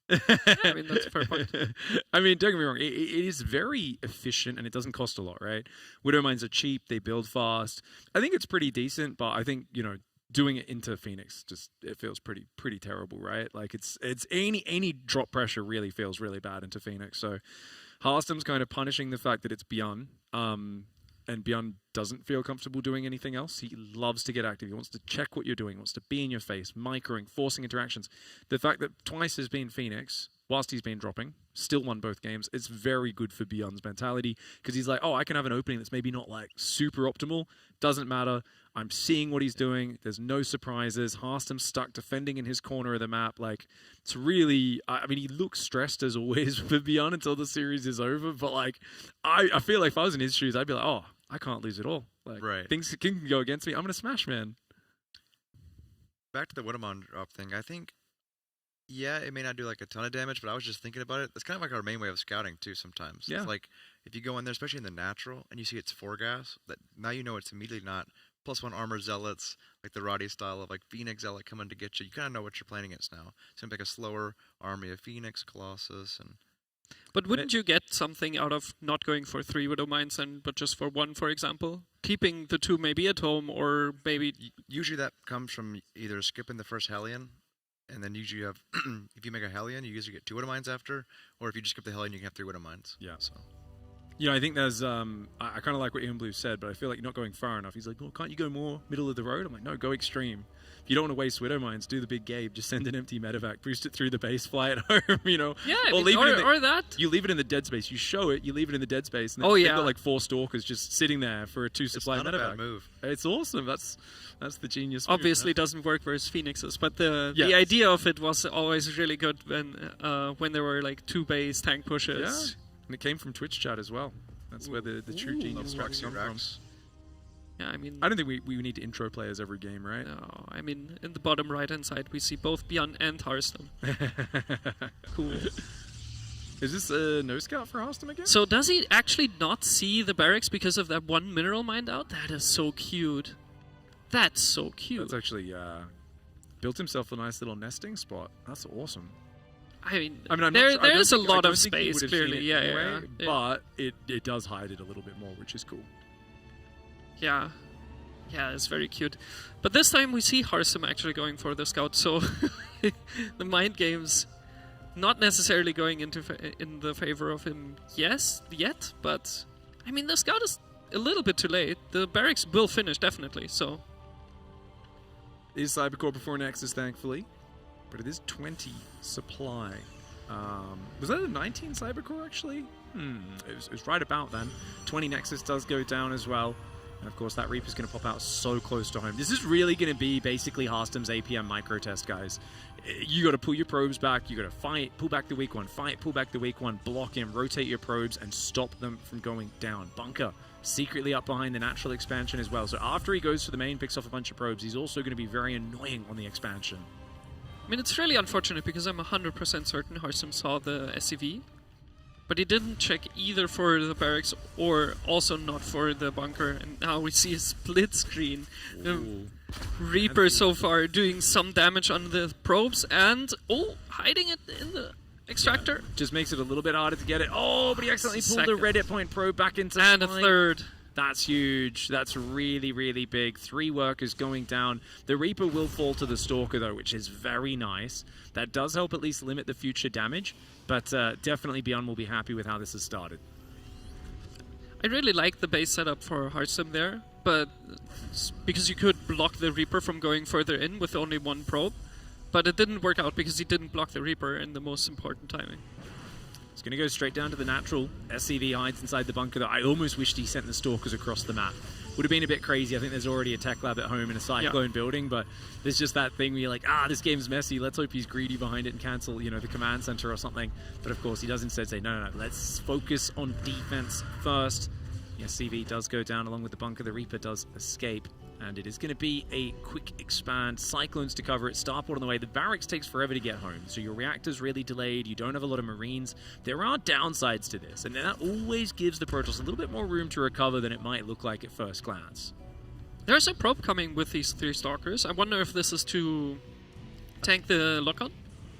I mean, that's a fair point. I mean, don't get me wrong, it is very efficient and it doesn't cost a lot, right? Widowmines are cheap, they build fast. I think it's pretty decent, but I think, doing it into Phoenix it feels pretty terrible, right? Like it's any drop pressure really feels really bad into Phoenix. So Harstem's kind of punishing the fact that it's Beyond. And Beyond doesn't feel comfortable doing anything else. He loves to get active. He wants to check what you're doing. He wants to be in your face, microing, forcing interactions. The fact that twice has been Phoenix, whilst he's been dropping, still won both games, it's very good for Beyond's mentality, because he's like, I can have an opening that's maybe not like super optimal. Doesn't matter. I'm seeing what he's doing. There's no surprises. Harstem's stuck defending in his corner of the map. Like, it's really, I mean, he looks stressed as always for Beyond until the series is over. But like, I feel like if I was in his shoes, I'd be like, I can't lose at all. Like, things can go against me. I'm going to smash, man. Back to the Widowmine drop thing. I think, it may not do like a ton of damage, but I was just thinking about it. It's kind of like our main way of scouting too sometimes. Yeah. It's like, if you go in there, especially in the natural, and you see it's 4 gas, that now you know it's immediately not +1 armor zealots, like the Roddy style of like Phoenix Zealot coming to get you. You kind of know what you're playing against now. It's going to be like a slower army of Phoenix, Colossus, and... But wouldn't you get something out of not going for 3 Widowmines but just for 1, for example? Keeping the 2 maybe at home, or maybe... Usually that comes from either skipping the first Hellion, and then usually you have... if you make a Hellion, you usually get 2 Widowmines after, or if you just skip the Hellion, you can have 3 Widowmines. Yeah. So... I think there's, I kind of like what Ian Blue said, but I feel like you're not going far enough. He's like, can't you go more middle of the road? I'm like, no, go extreme. If you don't want to waste Widowmines, do the big Gabe. Just send an empty medevac, boost it through the base, fly it home, Yeah, or that. You leave it in the dead space. You show it, you leave it in the dead space, and then you've got like 4 Stalkers just sitting there for a 2 supply medevac. It's not a bad move. It's awesome. That's the genius move. Obviously doesn't work versus Phoenixes, but the idea of it was always really good when there were like 2 base tank pushes. Yeah, and it came from Twitch chat as well. That's where the true genius strikes come from. Yeah, I mean... I don't think we need to intro players every game, right? No, I mean, in the bottom right-hand side, we see both Beyond and Harstem. Cool. Is this a no scout for Harstem again? So does he actually not see the barracks because of that 1 mineral mined out? That is so cute. That's so cute. That's actually built himself a nice little nesting spot. That's awesome. I mean, I'm not there sure- I don't there's a think- I lot don't of think he space, would have seen clearly. it Yeah, anyway, yeah. But it does hide it a little bit more, which is cool. Yeah. Yeah, it's very cute. But this time we see Harstem actually going for the scout, so the mind games not necessarily going in the favor of him yet, but I mean the scout is a little bit too late. The barracks will finish definitely, so Is Cybercore before Nexus, thankfully, but it is 20 supply. Was that a 19 Cybercore actually? It was right about then. 20 Nexus does go down as well. And of course, that Reaper's going to pop out so close to home. This is really going to be basically Harstem's APM micro test, guys. You got to pull your probes back. You got to fight, pull back the weak one, fight, pull back the weak one, block him, rotate your probes, and stop them from going down. Bunker secretly up behind the natural expansion as well. So after he goes for the main, picks off a bunch of probes, he's also going to be very annoying on the expansion. I mean it's really unfortunate because I'm 100% certain Harstem saw the SCV, but he didn't check either for the barracks or also not for the bunker, and now we see a split screen. Reaper so far doing some damage on the probes and hiding it in the extractor. Yeah, just makes it a little bit harder to get it. Oh, but he accidentally pulled the red hit point probe back into and a flight. third. That's huge. That's really, really big. 3 workers going down. The Reaper will fall to the Stalker, though, which is very nice. That does help at least limit the future damage, but definitely Beyond will be happy with how this has started. I really like the base setup for Harstem there, but because you could block the Reaper from going further in with only one probe, but it didn't work out because he didn't block the Reaper in the most important timing. It's going to go straight down to the natural. SCV hides inside the bunker, though. I almost wished he sent the Stalkers across the map. Would have been a bit crazy. I think there's already a tech lab at home in a Cyclone building, but there's just that thing where you're like, this game's messy. Let's hope he's greedy behind it and cancel, the command center or something. But of course, he does instead say, no, let's focus on defense first. Yes, CV does go down along with the bunker. The Reaper does escape. And it is going to be a quick expand. Cyclones to cover it. Starport on the way. The barracks takes forever to get home. So your reactor's really delayed. You don't have a lot of Marines. There are downsides to this. And that always gives the Protoss a little bit more room to recover than it might look like at first glance. There's a probe coming with these 3 Stalkers. I wonder if this is to tank the lock-on?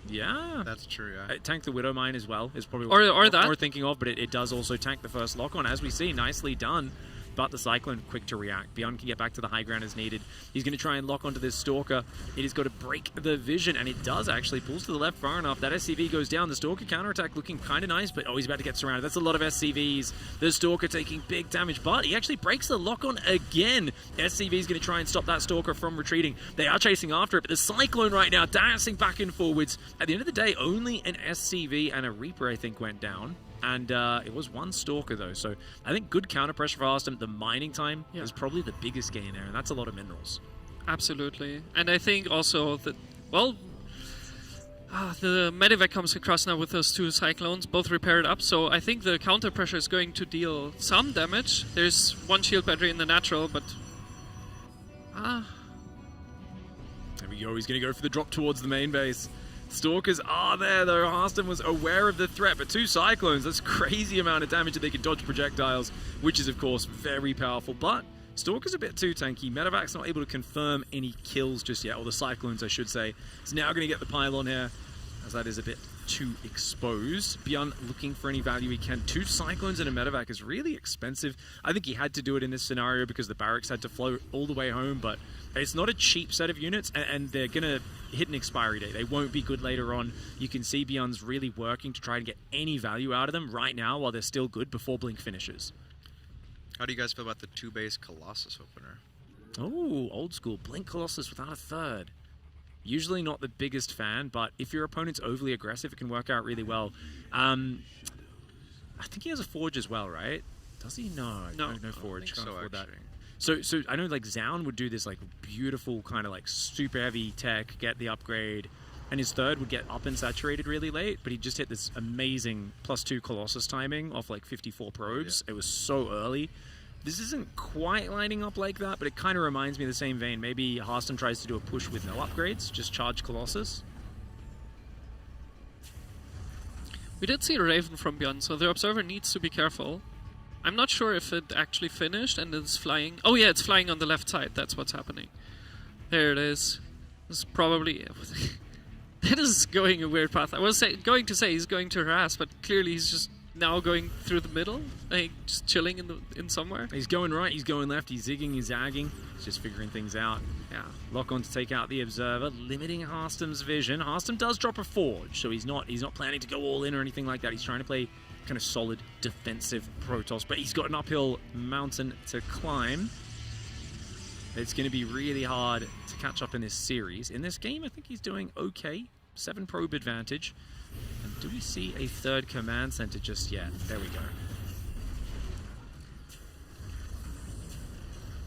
Yeah. That's true, yeah. Tank the Widow Mine as well is probably or what that. we're thinking of, but it does also tank the first lock-on, as we see. Nicely done. But the Cyclone quick to react. Beyond can get back to the high ground as needed. He's going to try and lock onto this Stalker. It has got to break the vision, and it does actually. Pulls to the left far enough. That SCV goes down. The Stalker counterattack looking kind of nice, but he's about to get surrounded. That's a lot of SCVs. The Stalker taking big damage, but he actually breaks the lock-on again. SCV is going to try and stop that Stalker from retreating. They are chasing after it, but the Cyclone right now dancing back and forwards. At the end of the day, only an SCV and a Reaper, I think, went down. And it was 1 Stalker, though. So I think good counter pressure for Harstem. The mining time is probably the biggest gain there, and that's a lot of minerals. Absolutely. And I think also that, the medevac comes across now with those 2 Cyclones, both repaired up. So I think the counter pressure is going to deal some damage. There's 1 shield battery in the natural, but... There we go. He's going to go for the drop towards the main base. Stalkers are there, though. Harstem was aware of the threat, but 2 Cyclones, that's crazy amount of damage that they can dodge projectiles, which is, of course, very powerful. But Stalker's a bit too tanky. Medevac's not able to confirm any kills just yet, or the Cyclones, I should say. He's now going to get the pylon here, as that is a bit too exposed. Beyond looking for any value he can. 2 Cyclones and a Medevac is really expensive. I think he had to do it in this scenario because the barracks had to flow all the way home, but it's not a cheap set of units, and they're going to hit an expiry date. They won't be good later on. You can see Beyond's really working to try and get any value out of them right now while they're still good before Blink finishes. How do you guys feel about the 2-base Colossus opener? Oh, old school. Blink Colossus without a third. Usually not the biggest fan, but if your opponent's overly aggressive, it can work out really well. I think he has a Forge as well, right? Does he? No Forge. Can't afford that. So I know like Zaun would do this like beautiful kind of like super heavy tech, get the upgrade, and his third would get up and saturated really late, but he just hit this amazing +2 Colossus timing off like 54 probes. Yeah. It was so early. This isn't quite lining up like that, but it kind of reminds me of the same vein. Maybe Harstem tries to do a push with no upgrades, just charge Colossus. We did see a Raven from Beyond, so the Observer needs to be careful. I'm not sure if it actually finished and it's flying. Oh yeah, it's flying on the left side. That's what's happening. There it is. It's probably... That is going a weird path. I was going to say he's going to harass, but clearly he's just now going through the middle, like just chilling in somewhere. He's going right, he's going left, he's zigging, he's zagging. He's just figuring things out. Yeah, lock on to take out the Observer, limiting Harstem's vision. Harstem does drop a Forge, so he's not planning to go all in or anything like that. He's trying to play kind of solid defensive Protoss, but he's got an uphill mountain to climb. It's going to be really hard to catch up in this series. In this game, I think he's doing okay. 7 probe advantage. And do we see a third command center just yet? There we go.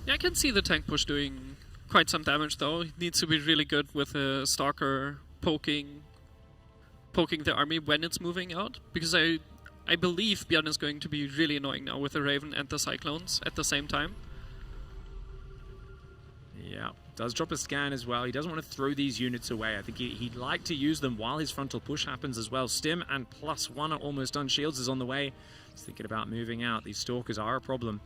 Yeah, I can see the tank push doing quite some damage, though. He needs to be really good with a Stalker poking the army when it's moving out, because I believe Bjorn is going to be really annoying now with the Raven and the Cyclones at the same time. Yeah, does drop a scan as well. He doesn't want to throw these units away. I think he'd like to use them while his frontal push happens as well. Stim and +1 are almost done. Shields is on the way. He's thinking about moving out. These Stalkers are a problem.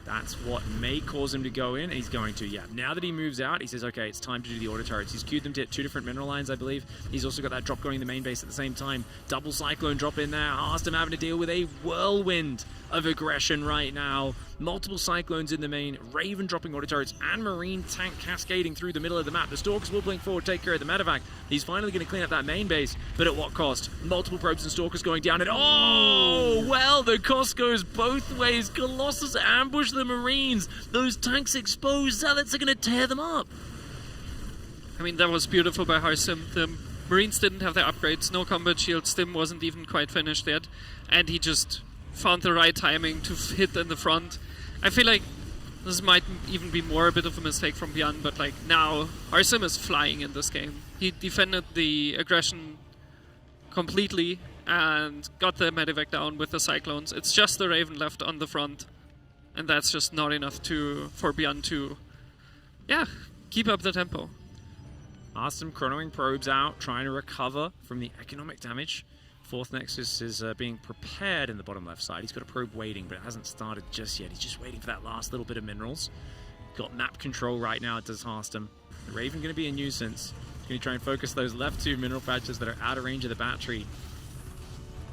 That's what may cause him to go in. He's going to, yeah. Now that he moves out, he says, okay, it's time to do the auto turrets. He's queued them to 2 different mineral lines, I believe. He's also got that drop going in the main base at the same time. Double Cyclone drop in there. Harstem having to deal with a whirlwind of aggression right now. Multiple Cyclones in the main. Raven dropping auto turrets and Marine tank cascading through the middle of the map. The Stalkers will blink forward, take care of the medevac. He's finally going to clean up that main base, but at what cost? Multiple probes and Stalkers going down, and oh, well, the cost goes both ways. Colossus ambush the Marines. Those tanks exposed. Zealots are going to tear them up. I mean, that was beautiful by Harstem. The Marines didn't have the upgrades, no combat shield. Stim wasn't even quite finished yet, and he just found the right timing to hit in the front. I feel like this might even be more a bit of a mistake from Bjorn, but like now Harstem is flying in this game. He defended the aggression completely and got the medevac down with the Cyclones. It's just the Raven left on the front, and that's just not enough for Bjorn to, yeah, keep up the tempo. Harstem chronoing probes out, trying to recover from the economic damage. Fourth Nexus is being prepared in the bottom left side. He's got a probe waiting, but it hasn't started just yet. He's just waiting for that last little bit of minerals. Got map control right now, it does Harstem. The Raven going to be a nuisance. He's going to try and focus those left 2 mineral patches that are out of range of the battery.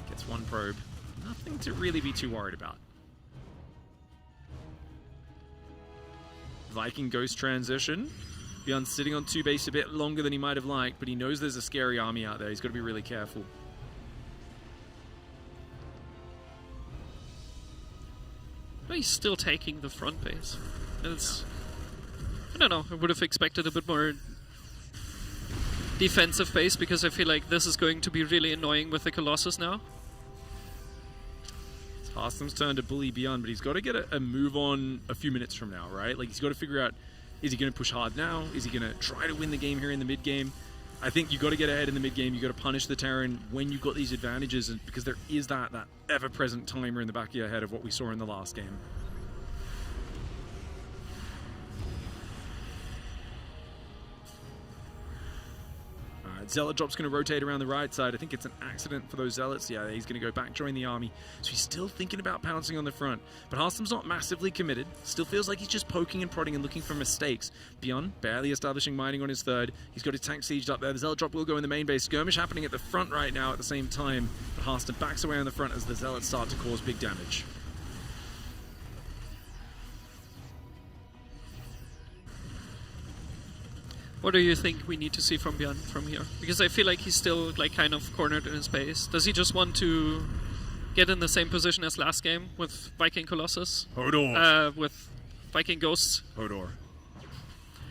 Gets 1 probe. Nothing to really be too worried about. Viking Ghost transition. Bjorn's sitting on 2 base a bit longer than he might have liked, but he knows there's a scary army out there. He's got to be really careful. But he's still taking the front base. And it's, I don't know, I would have expected a bit more defensive base, because I feel like this is going to be really annoying with the Colossus now. It's Harstem's turn to bully Bjorn, but he's got to get a move on a few minutes from now, right? Like, he's got to figure out, is he going to push hard now? Is he going to try to win the game here in the mid-game? I think you got to get ahead in the mid-game. You got to punish the Terran when you've got these advantages, and because there is that ever-present timer in the back of your head of what we saw in the last game. Zealot drop's going to rotate around the right side. I think it's an accident for those Zealots. Yeah, he's going to go back, join the army. So he's still thinking about pouncing on the front. But Harstem's not massively committed. Still feels like he's just poking and prodding and looking for mistakes. Bjorn barely establishing mining on his 3rd. He's got his tank sieged up there. The Zealot drop will go in the main base. Skirmish happening at the front right now at the same time. But Harstem backs away on the front as the Zealots start to cause big damage. What do you think we need to see from Bjorn from here? Because I feel like he's still like kind of cornered in his base. Does he just want to get in the same position as last game with Viking Colossus? Hodor. With Viking Ghosts? Hodor.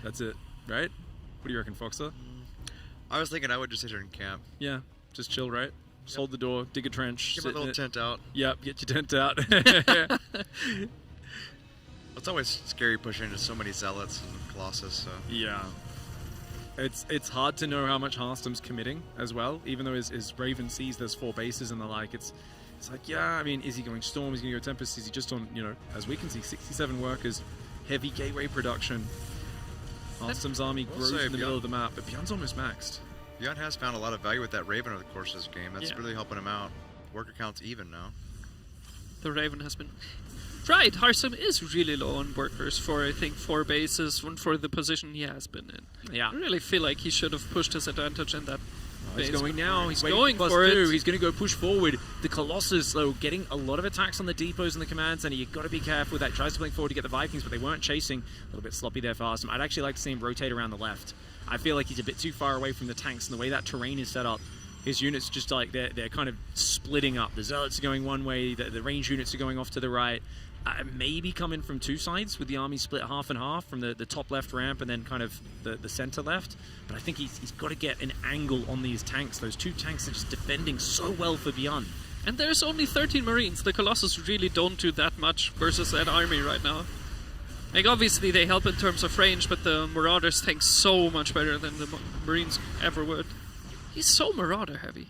That's it, right? What do you reckon, Foxer? I was thinking I would just sit here and camp. Yeah, just chill, right? Just hold the door, dig a trench. Get my little tent out. Yep, get your tent out. It's always scary pushing into so many Zealots and Colossus, so. Yeah. It's hard to know how much Harstem's committing as well, even though his Raven sees there's 4 bases and the like. It's like, yeah, I mean, is he going Storm? Is he going to go Tempest? Is he just on, as we can see, 67 workers, heavy gateway production. Harstem's army grows in the middle of the map, but Bjorn's almost maxed. Bjorn has found a lot of value with that Raven over the course of this game. That's really helping him out. Worker count's even now. The Raven has been... right, Harstem is really low on workers for, I think, 4 bases, and for the position he has been in. Yeah. I really feel like he should have pushed his advantage in that He's base going now. He's going waiting for it. He's going to go push forward. The Colossus, though, getting a lot of attacks on the depots and the command center. You've got to be careful with that. Tries to blink forward to get the Vikings, but they weren't chasing. A little bit sloppy there for Harstem. I'd actually like to see him rotate around the left. I feel like he's a bit too far away from the tanks, and the way that terrain is set up, his units just like they're kind of splitting up. The Zealots are going one way, the range units are going off to the right. Maybe coming from 2 sides with the army split half and half from the top left ramp and then kind of the center left. But I think he's got to get an angle on these tanks. Those 2 tanks are just defending so well for Beyond. And there's only 13 Marines. The Colossus really don't do that much versus that army right now. Like, obviously they help in terms of range, but the Marauders tank so much better than the Marines ever would. He's so Marauder heavy.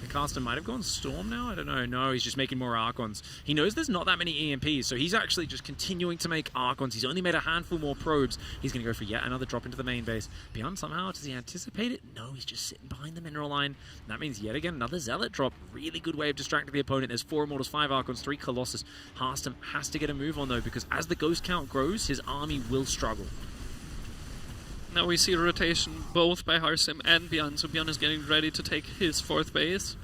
The caster might have gone Storm now? I don't know. No, he's just making more Archons. He knows there's not that many EMPs, so he's actually just continuing to make Archons. He's only made a handful more probes. He's going to go for yet another drop into the main base. Beyond somehow, does he anticipate it? No, he's just sitting behind the mineral line. That means yet again another Zealot drop. Really good way of distracting the opponent. There's 4 Immortals, 5 Archons, 3 Colossus. Harstem has to get a move on though, because as the ghost count grows, his army will struggle. Now we see a rotation both by Harstem and Beyond, so Beyond is getting ready to take his 4th base.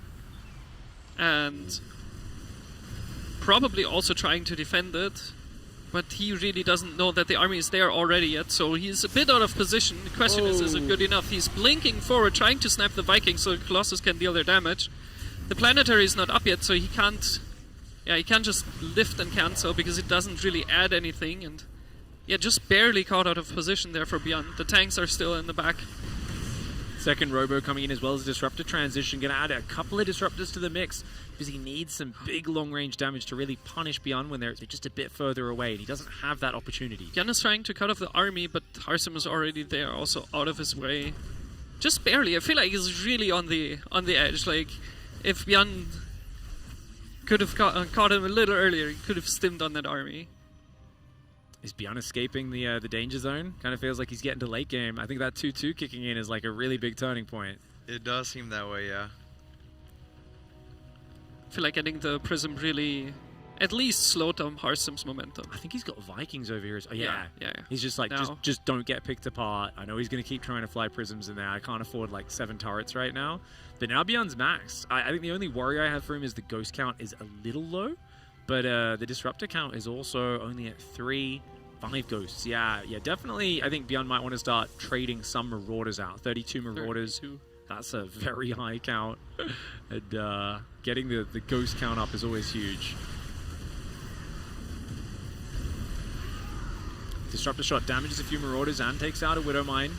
And probably also trying to defend it, but he really doesn't know that the army is there already yet, so he's a bit out of position. The question is it good enough? He's blinking forward, trying to snap the Vikings so the Colossus can deal their damage. The planetary is not up yet, so he can't just lift and cancel because it doesn't really add anything, and just barely caught out of position there for Beyond. The tanks are still in the back. Second Robo coming in as well as a Disruptor transition. Going to add a couple of Disruptors to the mix because he needs some big long-range damage to really punish Beyond when they're just a bit further away, and he doesn't have that opportunity. Beyond is trying to cut off the army, but Harstem is already there, also out of his way. Just barely. I feel like he's really on the edge. Like, if Beyond could have caught him a little earlier, he could have stimmed on that army. Is Beyond escaping the danger zone? Kind of feels like he's getting to late game. I think that 2-2 kicking in is like a really big turning point. It does seem that way, yeah. I feel like getting the Prism really at least slowed down Harstem's momentum. I think he's got Vikings over here. Yeah. He's just like, just don't get picked apart. I know he's going to keep trying to fly Prisms in there. I can't afford like 7 turrets right now. But now Beyond's maxed. I think the only worry I have for him is the ghost count is a little low. But the Disruptor count is also only at 5 ghosts. Yeah, definitely. I think Beyond might want to start trading some Marauders out. 32 Marauders. 32. That's a very high count. And getting the ghost count up is always huge. Disruptor shot damages a few Marauders and takes out a Widow Mine.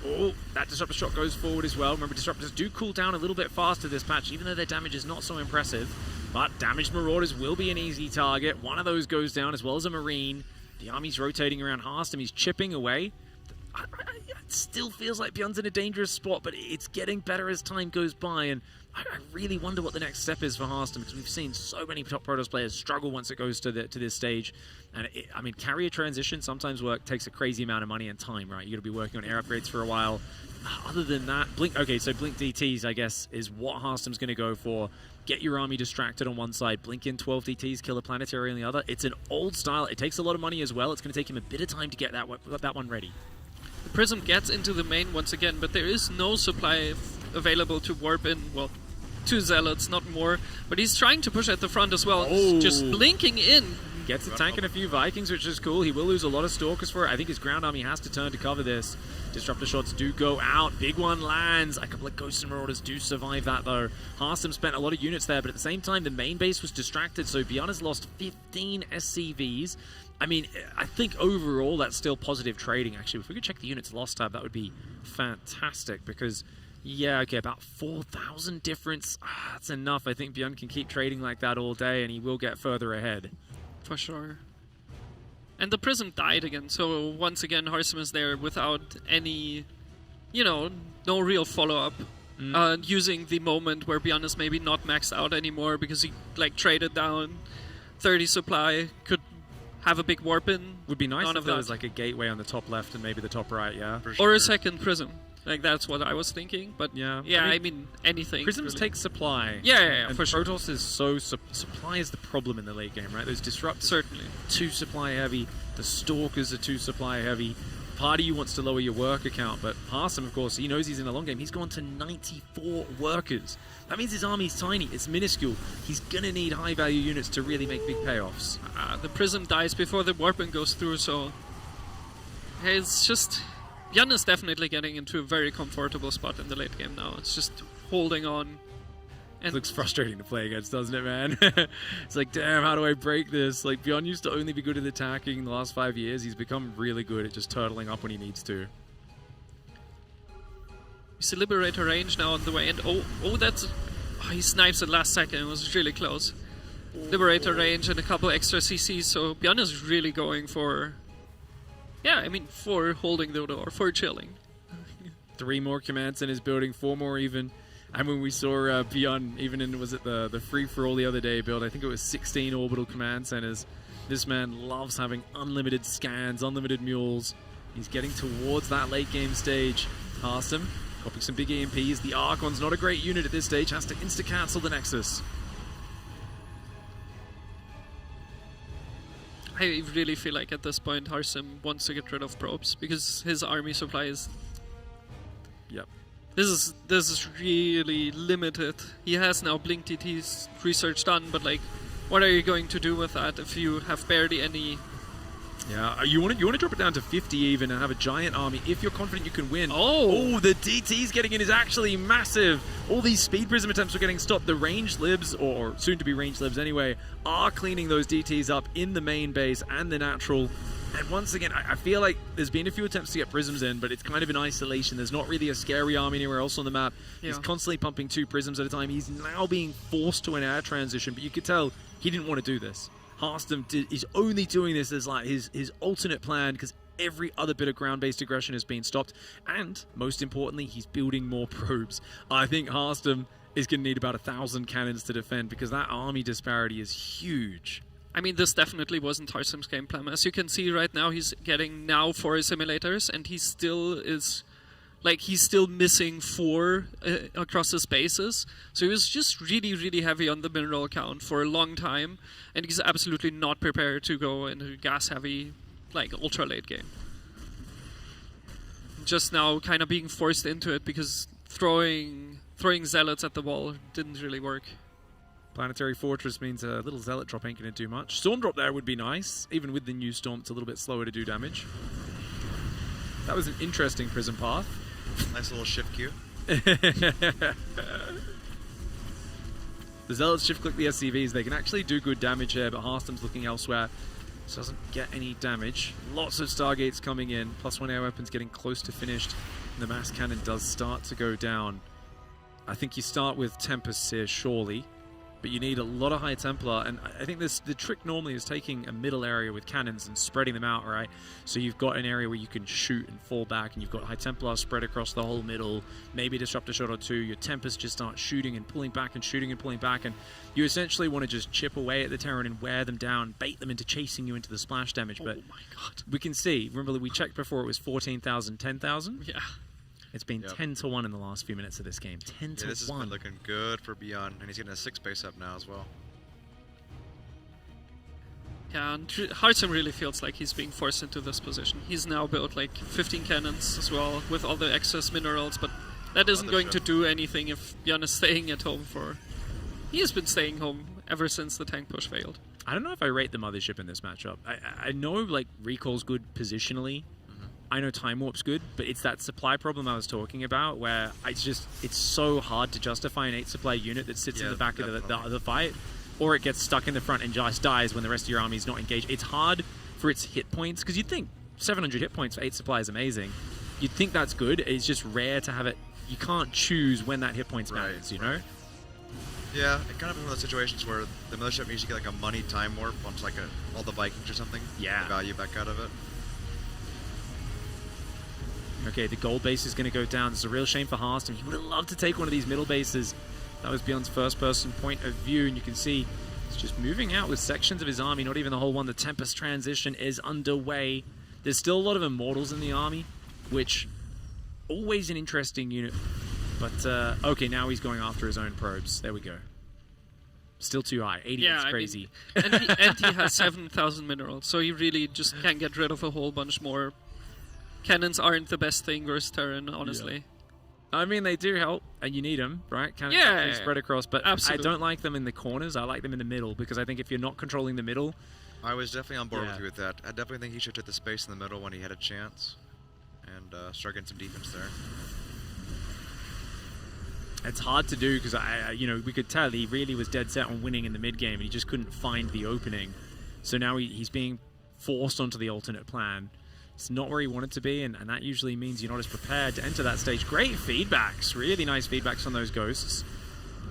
Oh, that Disruptor shot goes forward as well. Remember, Disruptors do cool down a little bit faster this patch, even though their damage is not so impressive. But damaged Marauders will be an easy target. One of those goes down, as well as a Marine. The army's rotating around Harstem. He's chipping away. It still feels like Beyond's in a dangerous spot, but it's getting better as time goes by. And I really wonder what the next step is for Harstem, because we've seen so many top Protoss players struggle once it goes to this stage. And carrier transition sometimes takes a crazy amount of money and time, right? You got to be working on air upgrades for a while. Other than that, Blink DTs, I guess, is what Harstem's going to go for. Get your army distracted on one side, blink in 12 DTs, kill a planetary on the other. It's an old style. It takes a lot of money as well. It's going to take him a bit of time to get that one ready. The Prism gets into the main once again, but there is no supply available to warp in. Well, 2 Zealots, not more. But he's trying to push at the front as well. Just blinking in. Gets a tank and a few Vikings, which is cool. He will lose a lot of Stalkers for it. I think his ground army has to turn to cover this. Disruptor shots do go out. Big one lands. A couple of Ghosts and Marauders do survive that, though. Harstem spent a lot of units there, but at the same time, the main base was distracted, so Beyond has lost 15 SCVs. I mean, I think overall that's still positive trading, actually. If we could check the units lost tab, that would be fantastic, because, about 4,000 difference. That's enough. I think Beyond can keep trading like that all day, and he will get further ahead. For sure. And the Prism died again, so once again Harstem is there without any, no real follow-up. Using the moment where Beyond is maybe not maxed out anymore because he traded down 30 supply, could have a big warp in. Would be nice if there was like a gateway on the top left and maybe the top right, yeah? Or a second Prism. Like, that's what I was thinking. But Yeah. yeah, I I mean, mean anything. Prisms really. take supply. Yeah, and for sure. Protoss is so supply is the problem in the late game, right? Those disruptors Certainly. too supply heavy. The stalkers are too supply heavy. Part of you wants to lower your worker count, but Harstem, of course, he knows he's in a long game. He's gone to 94 workers. That means his army's tiny. It's minuscule. He's gonna need high value units to really make big payoffs. The Prism dies before the Warping goes through, so it's just... Bjorn is definitely getting into a very comfortable spot in the late game now. It's just holding on. It looks frustrating to play against, doesn't it, man? It's like, damn, how do I break this? Like, Bjorn used to only be good at attacking in the last 5 years. He's become really good at just turtling up when he needs to. You see Liberator range now on the way, and that's... Oh, he snipes at last second, it was really close. Liberator range and a couple extra CCs, so Bjorn is really going for... Yeah, I mean, for holding the door, for chilling. 3 more commands in his building, 4 more even. And when we saw Bjorn, even in, was it the free-for-all the other day build, I think it was 16 orbital command centers. This man loves having unlimited scans, unlimited mules. He's getting towards that late game stage. Harstem, popping some big EMPs. The Archon's not a great unit at this stage, has to insta-cancel the Nexus. I really feel like at this point Harstem wants to get rid of probes, because his army supply is... Yep. This is really limited. He has now Blink DT's research done, but like, what are you going to do with that if you have barely any? Yeah, you want to drop it down to 50 even and have a giant army if you're confident you can win. Oh, the DT's getting in is actually massive. All these speed prism attempts are getting stopped. The ranged libs, or soon to be ranged libs anyway, are cleaning those DTs up in the main base and the natural. And once again, I feel like there's been a few attempts to get prisms in, but it's kind of in isolation. There's not really a scary army anywhere else on the map. Yeah. He's constantly pumping 2 prisms at a time. He's now being forced to an air transition, but you could tell he didn't want to do this. Harstem is only doing this as like his alternate plan, because every other bit of ground-based aggression has been stopped. And most importantly, he's building more probes. I think Harstem is going to need about 1,000 cannons to defend, because that army disparity is huge. I mean, this definitely wasn't Harstem's game plan. As you can see right now, he's getting now 4 assimilators, and he still is... Like, he's still missing 4 across his bases. So he was just really, really heavy on the mineral count for a long time, and he's absolutely not prepared to go into gas-heavy, like, ultra-late game. Just now kind of being forced into it because throwing zealots at the wall didn't really work. Planetary Fortress means a little Zealot drop ain't going to do much. Storm drop there would be nice. Even with the new Storm, it's a little bit slower to do damage. That was an interesting Prism path. Nice little shift queue. The Zealots shift click the SCVs. They can actually do good damage here, but Harstem's looking elsewhere. So doesn't get any damage. Lots of Stargates coming in. +1 air weapons getting close to finished. And the mass cannon does start to go down. I think you start with Tempest here, surely. But you need a lot of High Templar, and I think the trick normally is taking a middle area with cannons and spreading them out, right? So you've got an area where you can shoot and fall back, and you've got High Templar spread across the whole middle, maybe disrupt a shot or 2. Your Tempest just start shooting and pulling back and shooting and pulling back, and you essentially want to just chip away at the Terran and wear them down, bait them into chasing you into the splash damage. But oh my god. We can see, remember we checked before, it was 14,000, 10,000? Yeah. It's been 10-1 in the last few minutes of this game. 10-1. Yeah, this has been looking good for Beyond, and he's getting a 6 base up now as well. Yeah, and Harstem really feels like he's being forced into this position. He's now built like 15 cannons as well with all the excess minerals, but that isn't going to do anything if Bjorn is staying at home for... He has been staying home ever since the tank push failed. I don't know if I rate the Mothership in this matchup. I know like Recall's good positionally. I know Time Warp's good, but it's that supply problem I was talking about where it's so hard to justify an 8 supply unit that sits in the back of the fight, or it gets stuck in the front and just dies when the rest of your army is not engaged. It's hard for its hit points, because you'd think 700 hit points for 8 supply is amazing. You'd think that's good. It's just rare to have it. You can't choose when that hit points matters, you know? Yeah, it kind of one of those situations where the Mothership needs to get like a money Time Warp onto like all the Vikings or something. Yeah. The value back out of it. Okay, the gold base is going to go down. It's a real shame for Harstem. He would have loved to take one of these middle bases. That was Bjorn's first-person point of view, and you can see he's just moving out with sections of his army, not even the whole one. The Tempest transition is underway. There's still a lot of Immortals in the army, which always an interesting unit. But, okay, now he's going after his own probes. There we go. Still too high. 80 is crazy. And he has 7,000 minerals, so he really just can't get rid of a whole bunch more. Cannons aren't the best thing versus Terran, honestly. Yeah. I mean, they do help, and you need them, right? Kind of spread across, but absolutely. I don't like them in the corners. I like them in the middle, because I think if you're not controlling the middle... I was definitely on board with you with that. I definitely think he should take the space in the middle when he had a chance, and start getting some defense there. It's hard to do because we could tell he really was dead set on winning in the mid game, and he just couldn't find the opening. So now he's being forced onto the alternate plan. It's not where he wanted to be, and that usually means you're not as prepared to enter that stage. Great feedbacks, really nice feedbacks on those ghosts.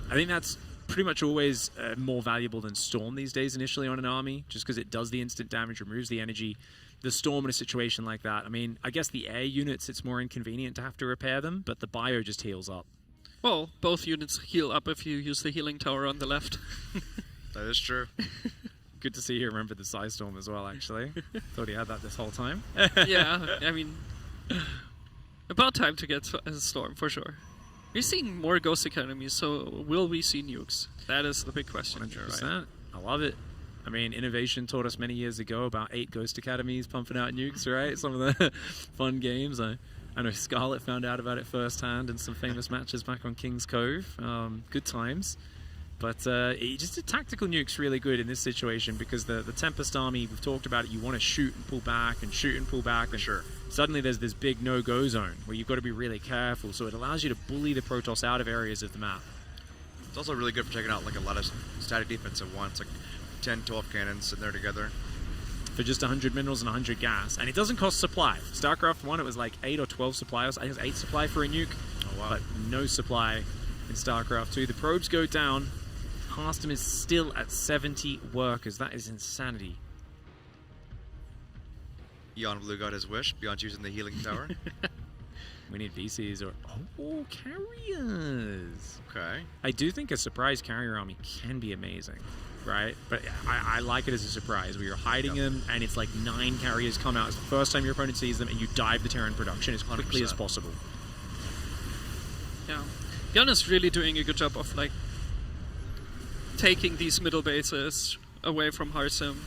I think that's pretty much always more valuable than Storm these days initially on an army, just because it does the instant damage, removes the energy. The Storm in a situation like that, I mean, I guess the air units, it's more inconvenient to have to repair them, but the bio just heals up. Well, both units heal up if you use the healing tower on the left. That is true. Good to see you remember the Psy Storm as well, actually. Thought he had that this whole time. Yeah, I mean, about time to get a Storm, for sure. We're seeing more Ghost Academies, so will we see nukes? That is the big question. 100%. Right? I love it. I mean, Innovation taught us many years ago about 8 Ghost Academies pumping out nukes, right? Some of the fun games. I know Scarlett found out about it firsthand in some famous matches back on King's Cove. Good times. But just a tactical nuke's really good in this situation because the Tempest army, we've talked about it, you want to shoot and pull back and shoot and pull back. And suddenly there's this big no-go zone where you've got to be really careful. So it allows you to bully the Protoss out of areas of the map. It's also really good for taking out like a lot of static defense at once, like 10, 12 cannons sitting there together. For just 100 minerals and 100 gas. And it doesn't cost supply. StarCraft 1, it was like 8 or 12 supply. I think it was 8 supply for a nuke. Oh, wow. But no supply in StarCraft 2. The probes go down. Harstem is still at 70 workers. That is insanity. Eon Blue got his wish. Beyond using the healing tower. We need VCs or... Oh, carriers. Okay. I do think a surprise carrier army can be amazing. Right? But I like it as a surprise where you're hiding them and it's like 9 carriers come out. It's the first time your opponent sees them and you dive the Terran production as quickly 100%. as possible. Yeah. Yana's really doing a good job of like taking these middle bases away from Harstem.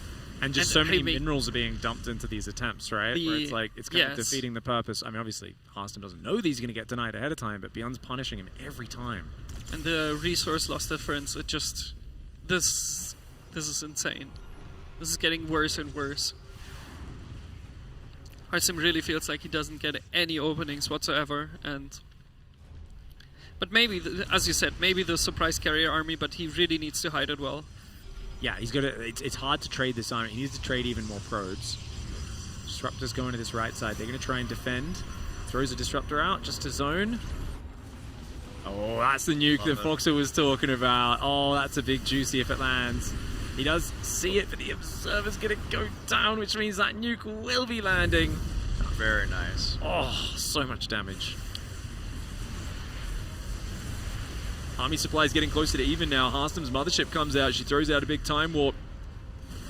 And just so many minerals are being dumped into these attempts, right? Where it's like, it's kind of defeating the purpose. I mean, obviously, Harstem doesn't know that he's going to get denied ahead of time, but Beyond's punishing him every time. And the resource loss difference, it just... This is insane. This is getting worse and worse. Harstem really feels like he doesn't get any openings whatsoever, but maybe, as you said, maybe the surprise carrier army, but he really needs to hide it well. Yeah, he's got to. It's hard to trade this army. He needs to trade even more probes. Disruptor's going to this right side. They're going to try and defend. Throws a disruptor out just to zone. Oh, that's the nuke that Foxer was talking about. Oh, that's a big juicy if it lands. He does see it, but the observer's going to go down, which means that nuke will be landing. Very nice. Oh, so much damage. Army supply is getting closer to even now. Harstem's mothership comes out. She throws out a big time warp.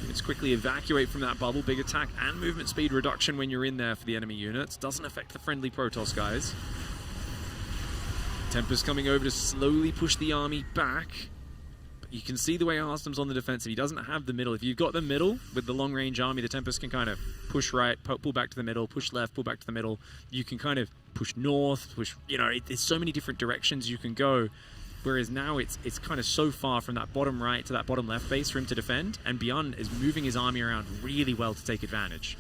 Units quickly evacuate from that bubble. Big attack and movement speed reduction when you're in there for the enemy units. Doesn't affect the friendly Protoss guys. Tempest coming over to slowly push the army back. But you can see the way Harstem's on the defensive. He doesn't have the middle. If you've got the middle with the long-range army, the Tempest can kind of push right, pull back to the middle, push left, pull back to the middle. You can kind of push north, push, there's so many different directions you can go. Whereas now it's kind of so far from that bottom right to that bottom left base for him to defend, and Beyond is moving his army around really well to take advantage.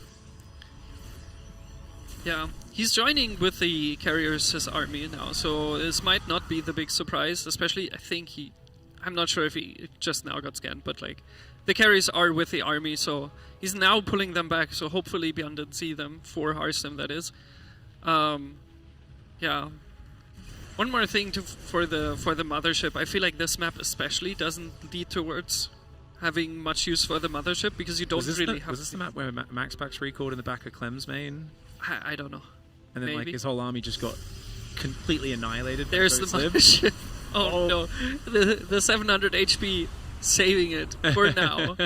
Yeah, he's joining with the carriers' army now, so this might not be the big surprise, especially I'm not sure if he just now got scanned, but like, the carriers are with the army, so he's now pulling them back, so hopefully Beyond didn't see them, for Harstem that is. Yeah. One more thing for the mothership, I feel like this map especially doesn't lead towards having much use for the mothership, because you don't really have... Was this the map where Max Pax recalled in the back of Clem's main? I don't know. And then Maybe. like his whole army just got completely annihilated. There's the mothership. Oh no, the 700 HP saving it for now.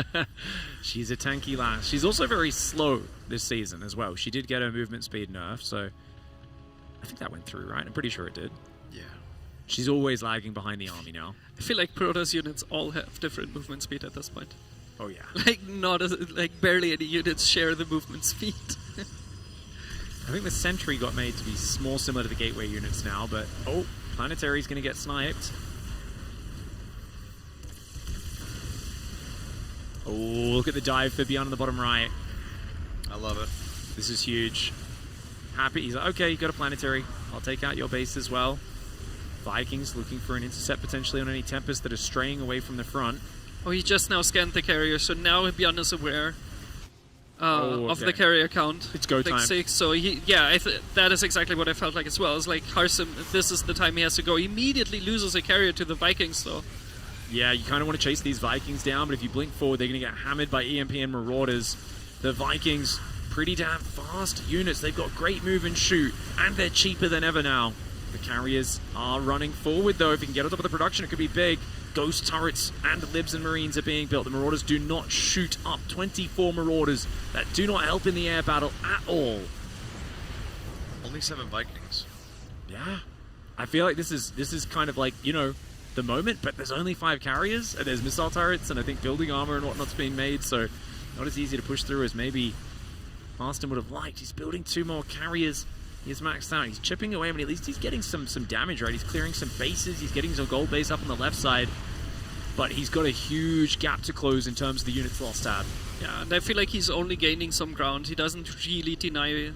She's a tanky lass. She's also very slow this season as well. She did get her movement speed nerf, so I think that went through, right? I'm pretty sure it did. Yeah. She's always lagging behind the army now. I feel like Protoss units all have different movement speed at this point. Oh yeah. Like barely any units share the movement speed. I think the Sentry got made to be more similar to the Gateway units now, but Planetary's going to get sniped. Oh, look at the dive for Beyond on the bottom right. I love it. This is huge. Happy. He's like, okay, you got a Planetary. I'll take out your base as well. Vikings looking for an intercept potentially on any Tempests that are straying away from the front. Oh, he just now scanned the carrier, so now Bjorn is aware of the carrier count. It's go time. 6, so that is exactly what I felt like as well. It's like Harstem, this is the time he has to go. He immediately loses a carrier to the Vikings, though. Yeah, you kind of want to chase these Vikings down, but if you blink forward, they're going to get hammered by EMP and Marauders. The Vikings, pretty damn fast units. They've got great move and shoot, and they're cheaper than ever now. The carriers are running forward, though. If you can get on top of the production, it could be big. Ghost turrets and Libs and Marines are being built. The Marauders do not shoot up. 24 Marauders that do not help in the air battle at all. Only 7 Vikings. Yeah. I feel like this is kind of like, you know, the moment, but there's only 5 carriers, and there's missile turrets, and I think building armor and whatnot's being made, so not as easy to push through as maybe Harstem would have liked. He's building 2 more carriers. He's maxed out. He's chipping away, but at least he's getting some damage, right? He's clearing some bases. He's getting some gold base up on the left side. But he's got a huge gap to close in terms of the units lost at. Yeah, and I feel like he's only gaining some ground. He doesn't really deny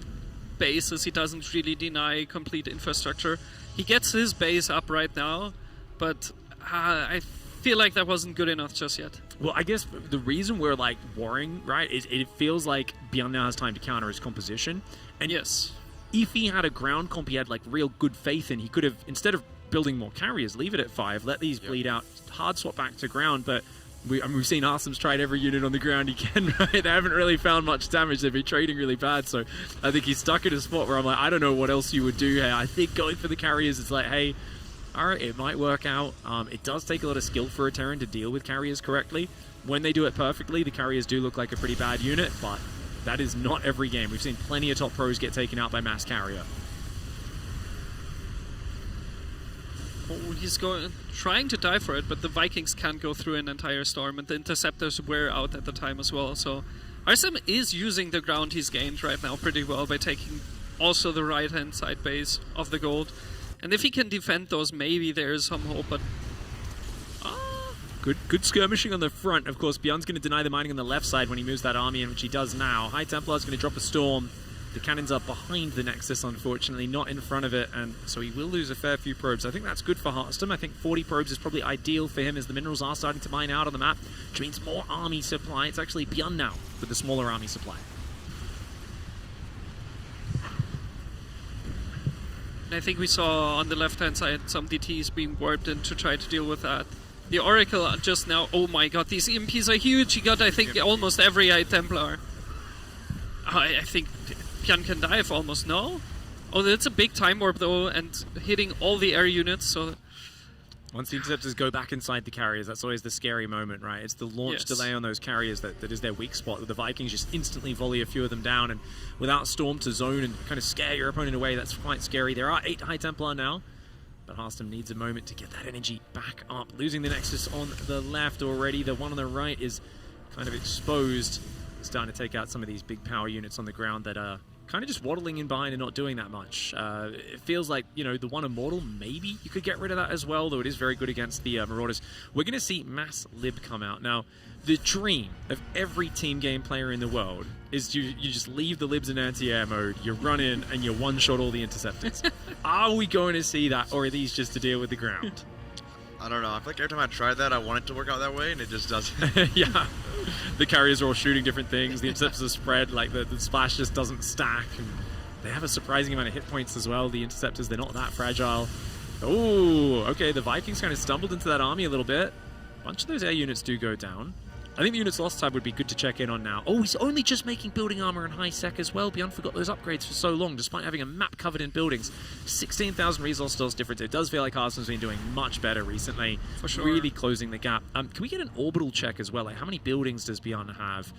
bases. He doesn't really deny complete infrastructure. He gets his base up right now, but I feel like that wasn't good enough just yet. Well, I guess the reason we're, like, worrying, right, is it feels like Beyond now has time to counter his composition. And yes, if he had a ground comp he had like real good faith in, he could have, instead of building more carriers, leave it at 5, let these bleed out, hard swap back to ground. But we've seen Harstem's tried every unit on the ground he can, right? They haven't really found much damage. They've been trading really bad. So I think he's stuck in a spot where I'm like, I don't know what else you would do here. I think going for the carriers, it's like, hey, all right, it might work out. It does take a lot of skill for a Terran to deal with carriers correctly. When they do it perfectly, the carriers do look like a pretty bad unit, but that is not every game. We've seen plenty of top pros get taken out by mass carrier. Oh, he's trying to die for it, but the Vikings can't go through an entire storm, and the interceptors were out at the time as well. So Harstem is using the ground he's gained right now pretty well by taking also the right-hand side base of the gold. And if he can defend those, maybe there is some hope, but Good skirmishing on the front. Of course, Bjorn's going to deny the mining on the left side when he moves that army in, which he does now. High Templar's going to drop a storm. The cannons are behind the Nexus, unfortunately, not in front of it, and so he will lose a fair few probes. I think that's good for Harstem. I think 40 probes is probably ideal for him as the minerals are starting to mine out on the map, which means more army supply. It's actually Bjorn now with the smaller army supply. I think we saw on the left-hand side some DTs being warped in to try to deal with that. The Oracle just now, oh my god, these EMPs are huge. He got, I think, almost every High Templar. I think Bjorn can dive almost, no? Oh, that's a big time warp though, and hitting all the air units, so... Once the interceptors go back inside the carriers, that's always the scary moment, right? It's the launch delay on those carriers that is their weak spot. The Vikings just instantly volley a few of them down, and without Storm to zone and kind of scare your opponent away, that's quite scary. There are 8 High Templar now, but Harstem needs a moment to get that energy back up. Losing the Nexus on the left already. The one on the right is kind of exposed. Starting to take out some of these big power units on the ground that are kind of just waddling in behind and not doing that much. It feels like, you know, the one Immortal, maybe you could get rid of that as well, though it is very good against the Marauders. We're going to see Mass Lib come out. Now, the dream of every team game player in the world is you just leave the Libs in anti-air mode, you run in, and you one-shot all the interceptors. Are we going to see that, or are these just to deal with the ground? I don't know. I feel like every time I try that, I want it to work out that way, and it just doesn't. Yeah. The carriers are all shooting different things. The interceptors are spread. Like, the splash just doesn't stack. And they have a surprising amount of hit points as well. The interceptors, they're not that fragile. Oh, okay. The Vikings kind of stumbled into that army a little bit. A bunch of those air units do go down. I think the units lost time would be good to check in on now. Oh, he's only just making building armor and high sec as well. Beyond forgot those upgrades for so long, despite having a map covered in buildings. 16,000 resource stores difference. It does feel like Harstem's been doing much better recently. For sure. Really closing the gap. Can we get an orbital check as well? Like, how many buildings does Beyond have?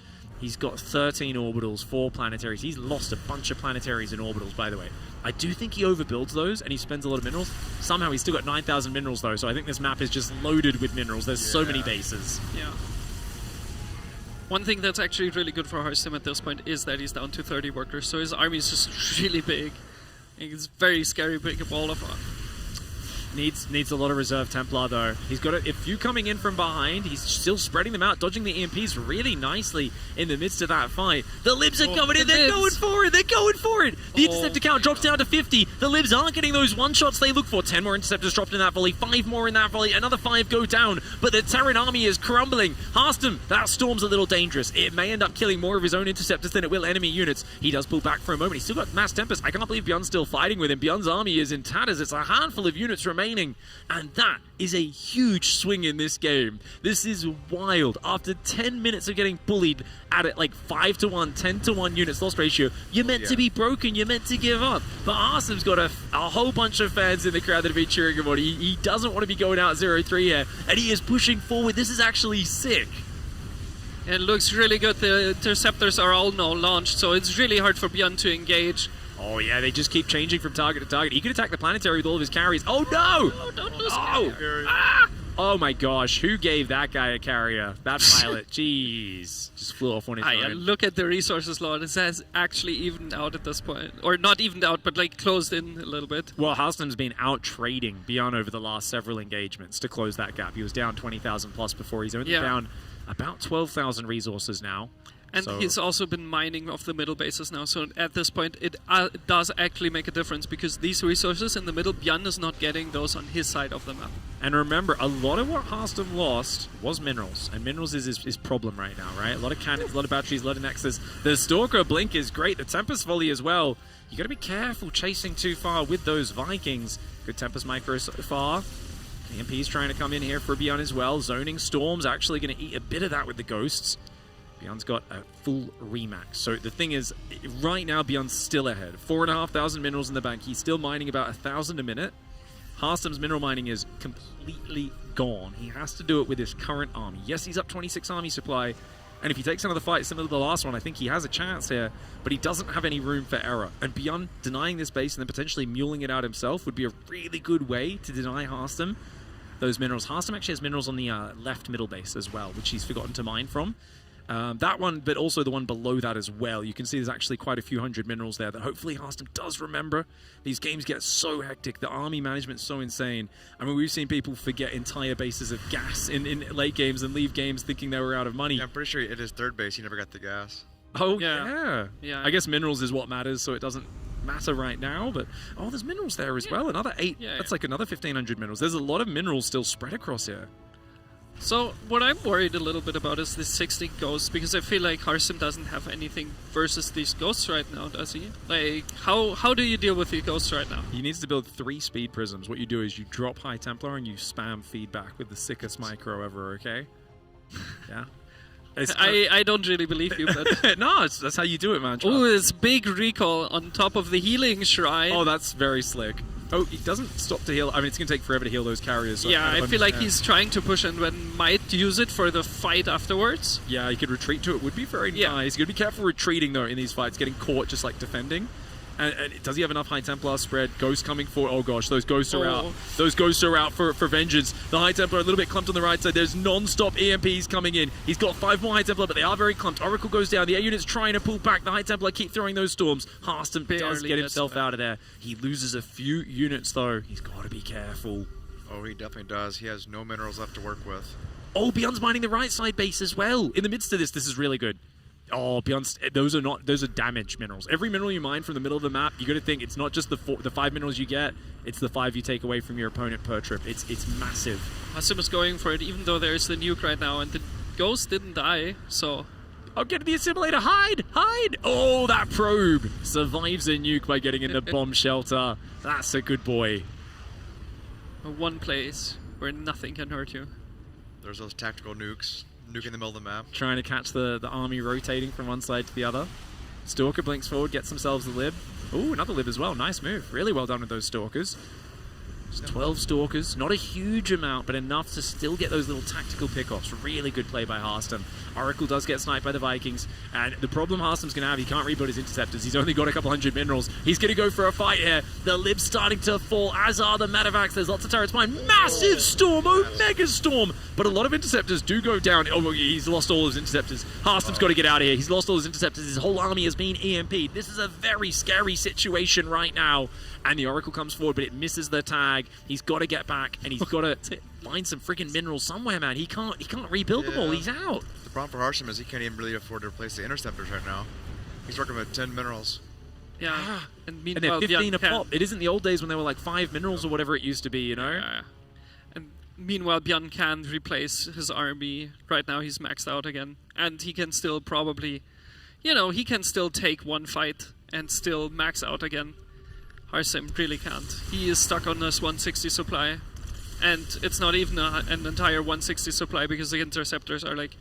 He's got 13 orbitals, 4 planetaries. He's lost a bunch of planetaries and orbitals, by the way. I do think he overbuilds those, and he spends a lot of minerals. Somehow he's still got 9,000 minerals, though, so I think this map is just loaded with minerals. There's so many bases. Yeah. One thing that's actually really good for Harstem at this point is that he's down to 30 workers, so his army is just really big. It's very scary big wall of Needs a lot of reserve Templar, though. He's got a few coming in from behind. He's still spreading them out, dodging the EMPs really nicely in the midst of that fight. The Libs are coming in. They're going for it. They're going for it. The interceptor count drops down to 50. The Libs aren't getting those one-shots they look for. 10 more interceptors dropped in that volley. 5 more in that volley. Another 5 go down. But the Terran army is crumbling. Harstem, that storm's a little dangerous. It may end up killing more of his own interceptors than it will enemy units. He does pull back for a moment. He's still got Mass Tempest. I can't believe Bjorn's still fighting with him. Bjorn's army is in tatters. It's a handful of units remaining. And that is a huge swing in this game. This is wild. After 10 minutes of getting bullied at it like 5-1, 10-1 units loss ratio, you're meant to be broken. You're meant to give up. But Harstem's got a whole bunch of fans in the crowd that have been cheering him on. He doesn't want to be going out 0-3 here, and he is pushing forward. This is actually sick. It looks really good. The interceptors are all now launched, so it's really hard for Bjorn to engage. Oh, yeah, they just keep changing from target to target. He could attack the planetary with all of his carriers. Oh, no! Oh, don't lose Oh, my gosh. Who gave that guy a carrier? That pilot. Jeez. Just flew off on his own. Look at the resources load. It says actually evened out at this point. Or not evened out, but like closed in a little bit. Well, Harstem's been out trading Bjorn over the last several engagements to close that gap. He was down 20,000 plus before. He's only down about 12,000 resources now. And he's also been mining off the middle bases now, so at this point it does actually make a difference, because these resources in the middle, Bjorn is not getting those on his side of the map. And remember, a lot of what Harstem lost was minerals, and minerals is his problem right now, right? A lot of cannons, a lot of batteries, a lot of nexus. The Stalker Blink is great, the Tempest Volley as well. You got to be careful chasing too far with those Vikings. Good Tempest Micro so far. EMP's trying to come in here for Bjorn as well. Zoning Storm's actually going to eat a bit of that with the Ghosts. Bjorn's got a full remax. So the thing is, right now Bjorn's still ahead. 4,500 minerals in the bank. He's still mining about 1,000 a minute. Harstem's mineral mining is completely gone. He has to do it with his current army. Yes, he's up 26 army supply. And if he takes another fight similar to the last one, I think he has a chance here. But he doesn't have any room for error. And Bjorn denying this base and then potentially muling it out himself would be a really good way to deny Harstem those minerals. Harstem actually has minerals on the left middle base as well, which he's forgotten to mine from. That one, but also the one below that as well. You can see there's actually quite a few hundred minerals there that hopefully Harstem does remember. These games get so hectic. The army management's so insane. I mean, we've seen people forget entire bases of gas in late games and leave games thinking they were out of money. Yeah, I'm pretty sure at his third base, he never got the gas. Oh, yeah. I guess minerals is what matters, so it doesn't matter right now. But, oh, there's minerals there as well. Another 8. That's like another 1,500 minerals. There's a lot of minerals still spread across here. So what I'm worried a little bit about is the 60 ghosts, because I feel like Harstem doesn't have anything versus these ghosts right now, does he? Like, how do you deal with the ghosts right now? He needs to build 3 speed prisms. What you do is you drop High Templar and you spam feedback with the sickest micro ever, okay? Yeah. I don't really believe you, but... No, that's how you do it, man. Oh, this big recall on top of the healing shrine. Oh, that's very slick. Oh, he doesn't stop to heal. I mean, it's going to take forever to heal those carriers. So yeah, I feel like he's trying to push and then might use it for the fight afterwards. Yeah, he could retreat to it. Would be very nice. You got to be careful retreating, though, in these fights. Getting caught just like defending. And does he have enough High Templar spread? Ghosts coming forward. Oh gosh, those ghosts are out. Those ghosts are out for vengeance. The High Templar a little bit clumped on the right side. There's non-stop EMPs coming in. He's got 5 more High Templar, but they are very clumped. Oracle goes down. The air unit's trying to pull back. The High Templar keep throwing those storms. Harstem does get himself out of there. He loses a few units though. He's got to be careful. Oh, he definitely does. He has no minerals left to work with. Oh, Bjorn's mining the right side base as well. In the midst of this is really good. Oh, those are damage minerals. Every mineral you mine from the middle of the map, you got to think it's not just the 5 minerals you get, it's the 5 you take away from your opponent per trip. It's massive. Harstem is going for it, even though there's the nuke right now, and the ghost didn't die, so... Oh, get to the assimilator! Hide! Oh, that probe survives a nuke by getting in the bomb shelter. That's a good boy. One place where nothing can hurt you. There's those tactical nukes. Nuking the middle of the map. Trying to catch the army rotating from one side to the other. Stalker blinks forward, gets themselves the lib. Ooh, another lib as well. Nice move. Really well done with those Stalkers. 12 Stalkers, not a huge amount, but enough to still get those little tactical pickoffs. Really good play by Harstem. Oracle does get sniped by the Vikings, and the problem Harstem's going to have, he can't rebuild his interceptors. He's only got a couple hundred minerals. He's going to go for a fight here. The lib's starting to fall, as are the medevacs. There's lots of turrets behind. Massive storm, mega storm, but a lot of interceptors do go down. Oh, he's lost all his interceptors. Harstem's got to get out of here. He's lost all his interceptors. His whole army has been EMP'd. This is a very scary situation right now. And the Oracle comes forward, but it misses the tag. He's got to get back, and he's got to find some freaking minerals somewhere, man. He can't rebuild them all. He's out. The problem for Harstem is he can't even really afford to replace the interceptors right now. He's working with 10 minerals. Yeah, and And they're meanwhile, 15 a Bjorn pop. It isn't the old days when they were like 5 minerals or whatever it used to be, you know? Yeah. And meanwhile, Bjorn can replace his army. Right now, he's maxed out again, and he can still probably, he can still take one fight and still max out again. Harstem really can't. He is stuck on this 160 supply, and it's not even an entire 160 supply because the interceptors are like.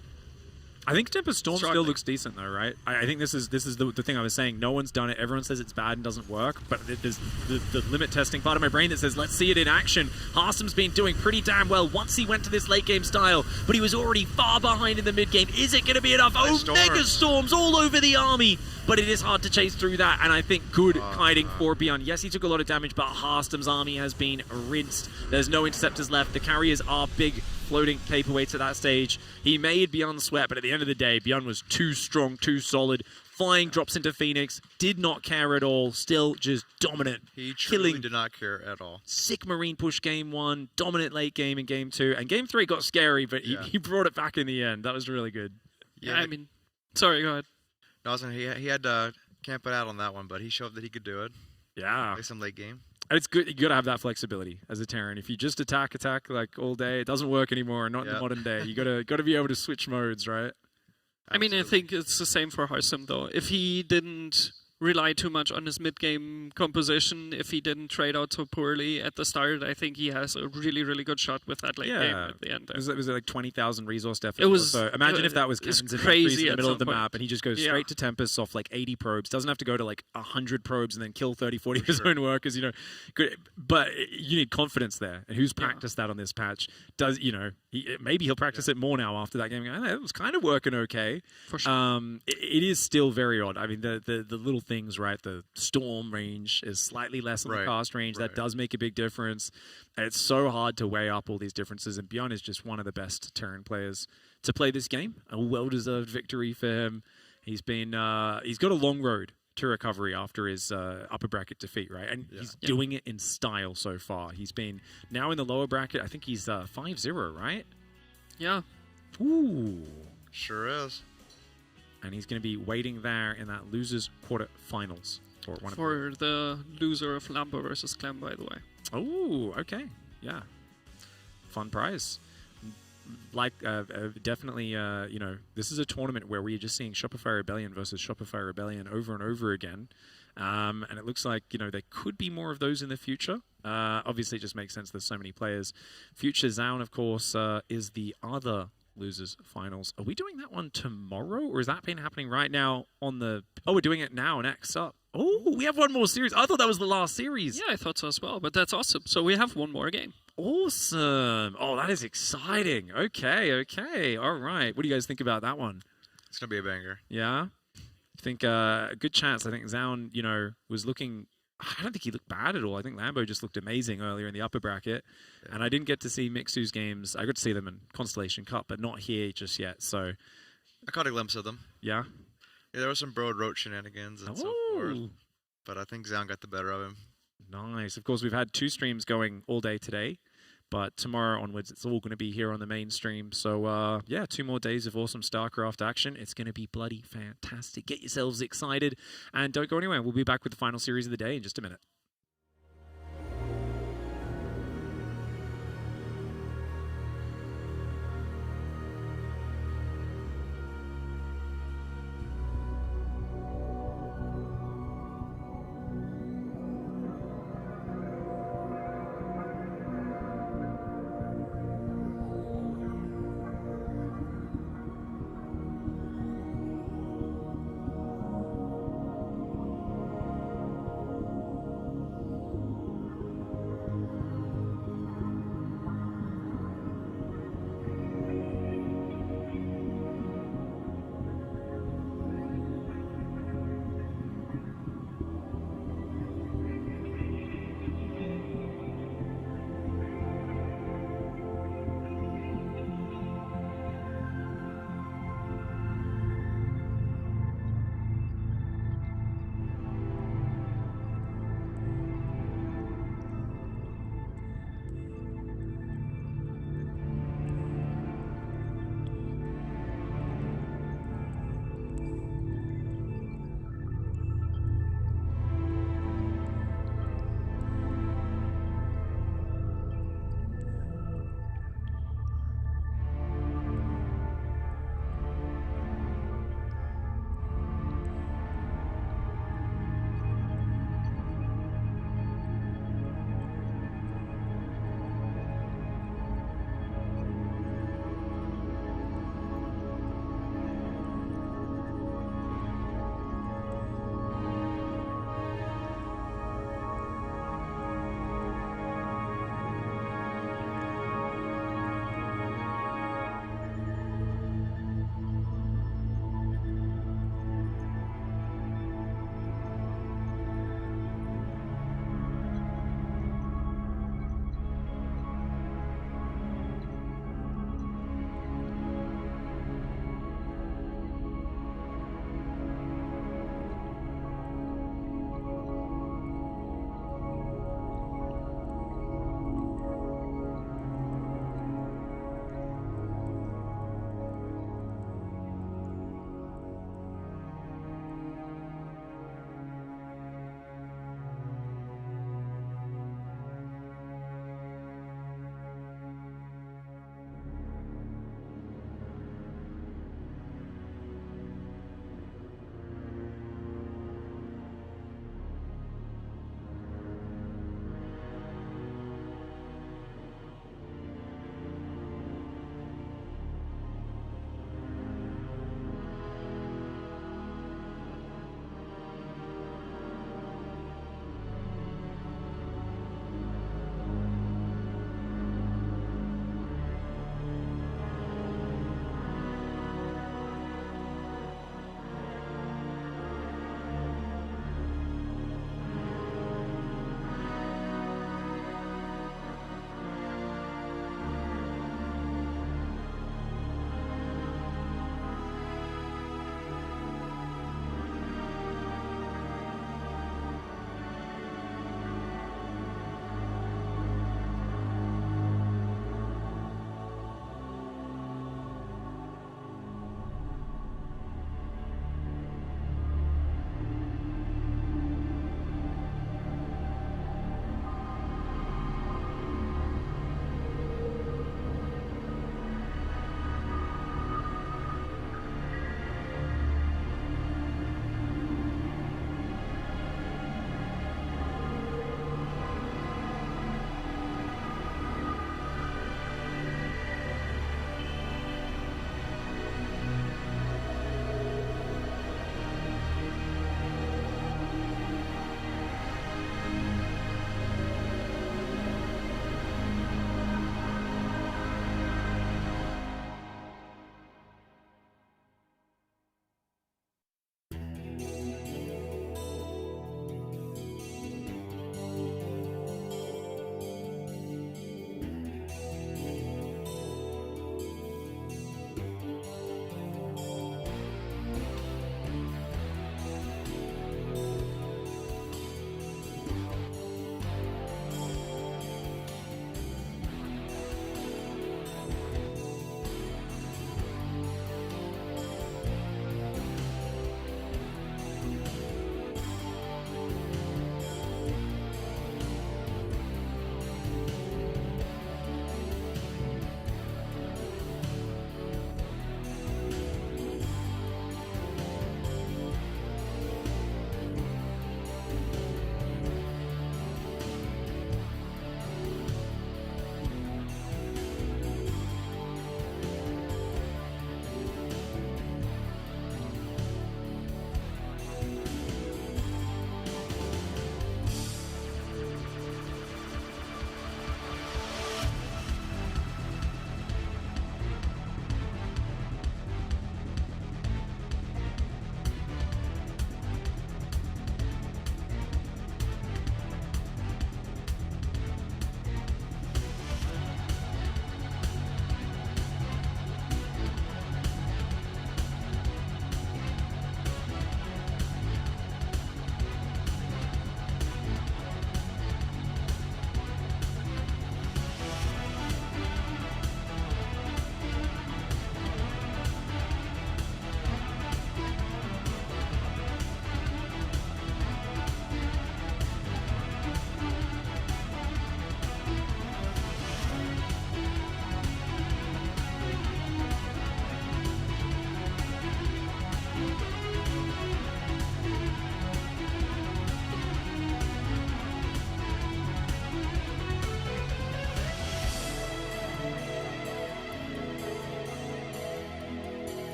I think Tempest Storm still struggling. looks decent though, right? I think this is the thing I was saying. No one's done it. Everyone says it's bad and doesn't work, but there's the limit testing part of my brain that says let's see it in action. Harstem's been doing pretty damn well once he went to this late game style, but he was already far behind in the mid game. Is it going to be enough? Oh, mega storms all over the army, but it is hard to chase through that. And I think good kiting for Beyond. Yes, he took a lot of damage, but Harstem's army has been rinsed. There's no interceptors left. The carriers are big floating paperweights at that stage. He made Beyond sweat, but at the end of the day, Beyond was too strong, too solid. Flying drops into Phoenix, did not care at all, still just dominant. He truly killing did not care at all. sick Marine push game 1, dominant late game in game 2, and game 3 got scary, but he brought it back in the end. That was really good. Yeah, I mean, sorry, go ahead. No, I was saying he had to camp it out on that one, but he showed that he could do it. Yeah. Play some late game. It's good. You got to have that flexibility as a Terran. If you just attack like all day, it doesn't work anymore. Not in the modern day. You got to be able to switch modes, right? I mean, I think it's the same for Harstem, though. If he didn't rely too much on his mid-game composition, if he didn't trade out so poorly at the start, I think he has a really, really good shot with that late game at the end. There. Was it like 20,000 resource deficit? It was. So imagine if that was it's cannons and crazy in the at middle some of the point. map, and he just goes straight to Tempest off like 80 probes. Doesn't have to go to like 100 probes and then kill 30, 40 of his own workers. Good. But you need confidence there. And who's practiced that on this patch? Maybe he'll practice it more now after that game. It was kind of working okay. For sure. It is still very odd. I mean, the little things, right? The storm range is slightly less than the cast range. That does make a big difference. And it's so hard to weigh up all these differences. And Bjorn is just one of the best Terran players to play this game. A well-deserved victory for him. He's got a long road to recovery after his upper bracket defeat, right? And he's doing it in style so far. He's been now in the lower bracket. I think he's 5-0, right? Yeah. Ooh. Sure is. And he's going to be waiting there in that losers quarterfinals. For the loser of Lambo versus Clem, by the way. Oh, okay. Yeah. Fun prize. Like, definitely, this is a tournament where we're just seeing Shopify Rebellion versus Shopify Rebellion over and over again. And it looks like, there could be more of those in the future. Obviously, it just makes sense. There's so many players. Future Zaun, of course, is the other losers finals. Are we doing that one tomorrow, or is that been happening right now on the... Oh, we're doing it now, next up. Oh, we have one more series. I thought that was the last series. Yeah, I thought so as well, but that's awesome. So we have one more game. Awesome. Oh, that is exciting. Okay. All right. What do you guys think about that one? It's going to be a banger. Yeah? I think a good chance. I think Zaun, was looking... I don't think he looked bad at all. I think Lambo just looked amazing earlier in the upper bracket. Yeah. And I didn't get to see Mixu's games. I got to see them in Constellation Cup, but not here just yet. So I caught a glimpse of them. Yeah? Yeah, there was some Broad Roach shenanigans and so forth. But I think Zaun got the better of him. Nice. Of course, we've had 2 streams going all day today. But tomorrow onwards, it's all going to be here on the main stream. So, 2 more days of awesome StarCraft action. It's going to be bloody fantastic. Get yourselves excited. And don't go anywhere. We'll be back with the final series of the day in just a minute.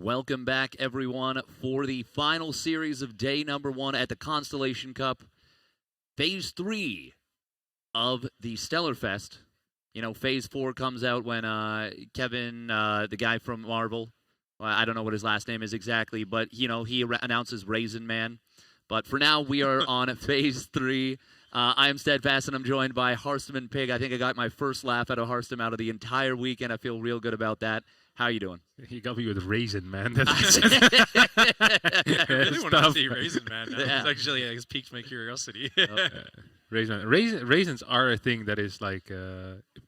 Welcome back, everyone, for the final series of day number 1 at the Constellation Cup. Phase 3 of the Stellar Fest. You know, Phase 4 comes out when Kevin, the guy from Marvel, well, I don't know what his last name is exactly, but, you know, he announces Raisin Man. But for now, we are on Phase 3. I am Steadfast, and I'm joined by Harstem and Pig. I think I got my first laugh out of Harstem out of the entire weekend. I feel real good about that. How are you doing? He got me with Raisin Man. That's I really want to see Raisin Man now. Yeah. It's actually it's piqued my curiosity. Raisins are a thing that is like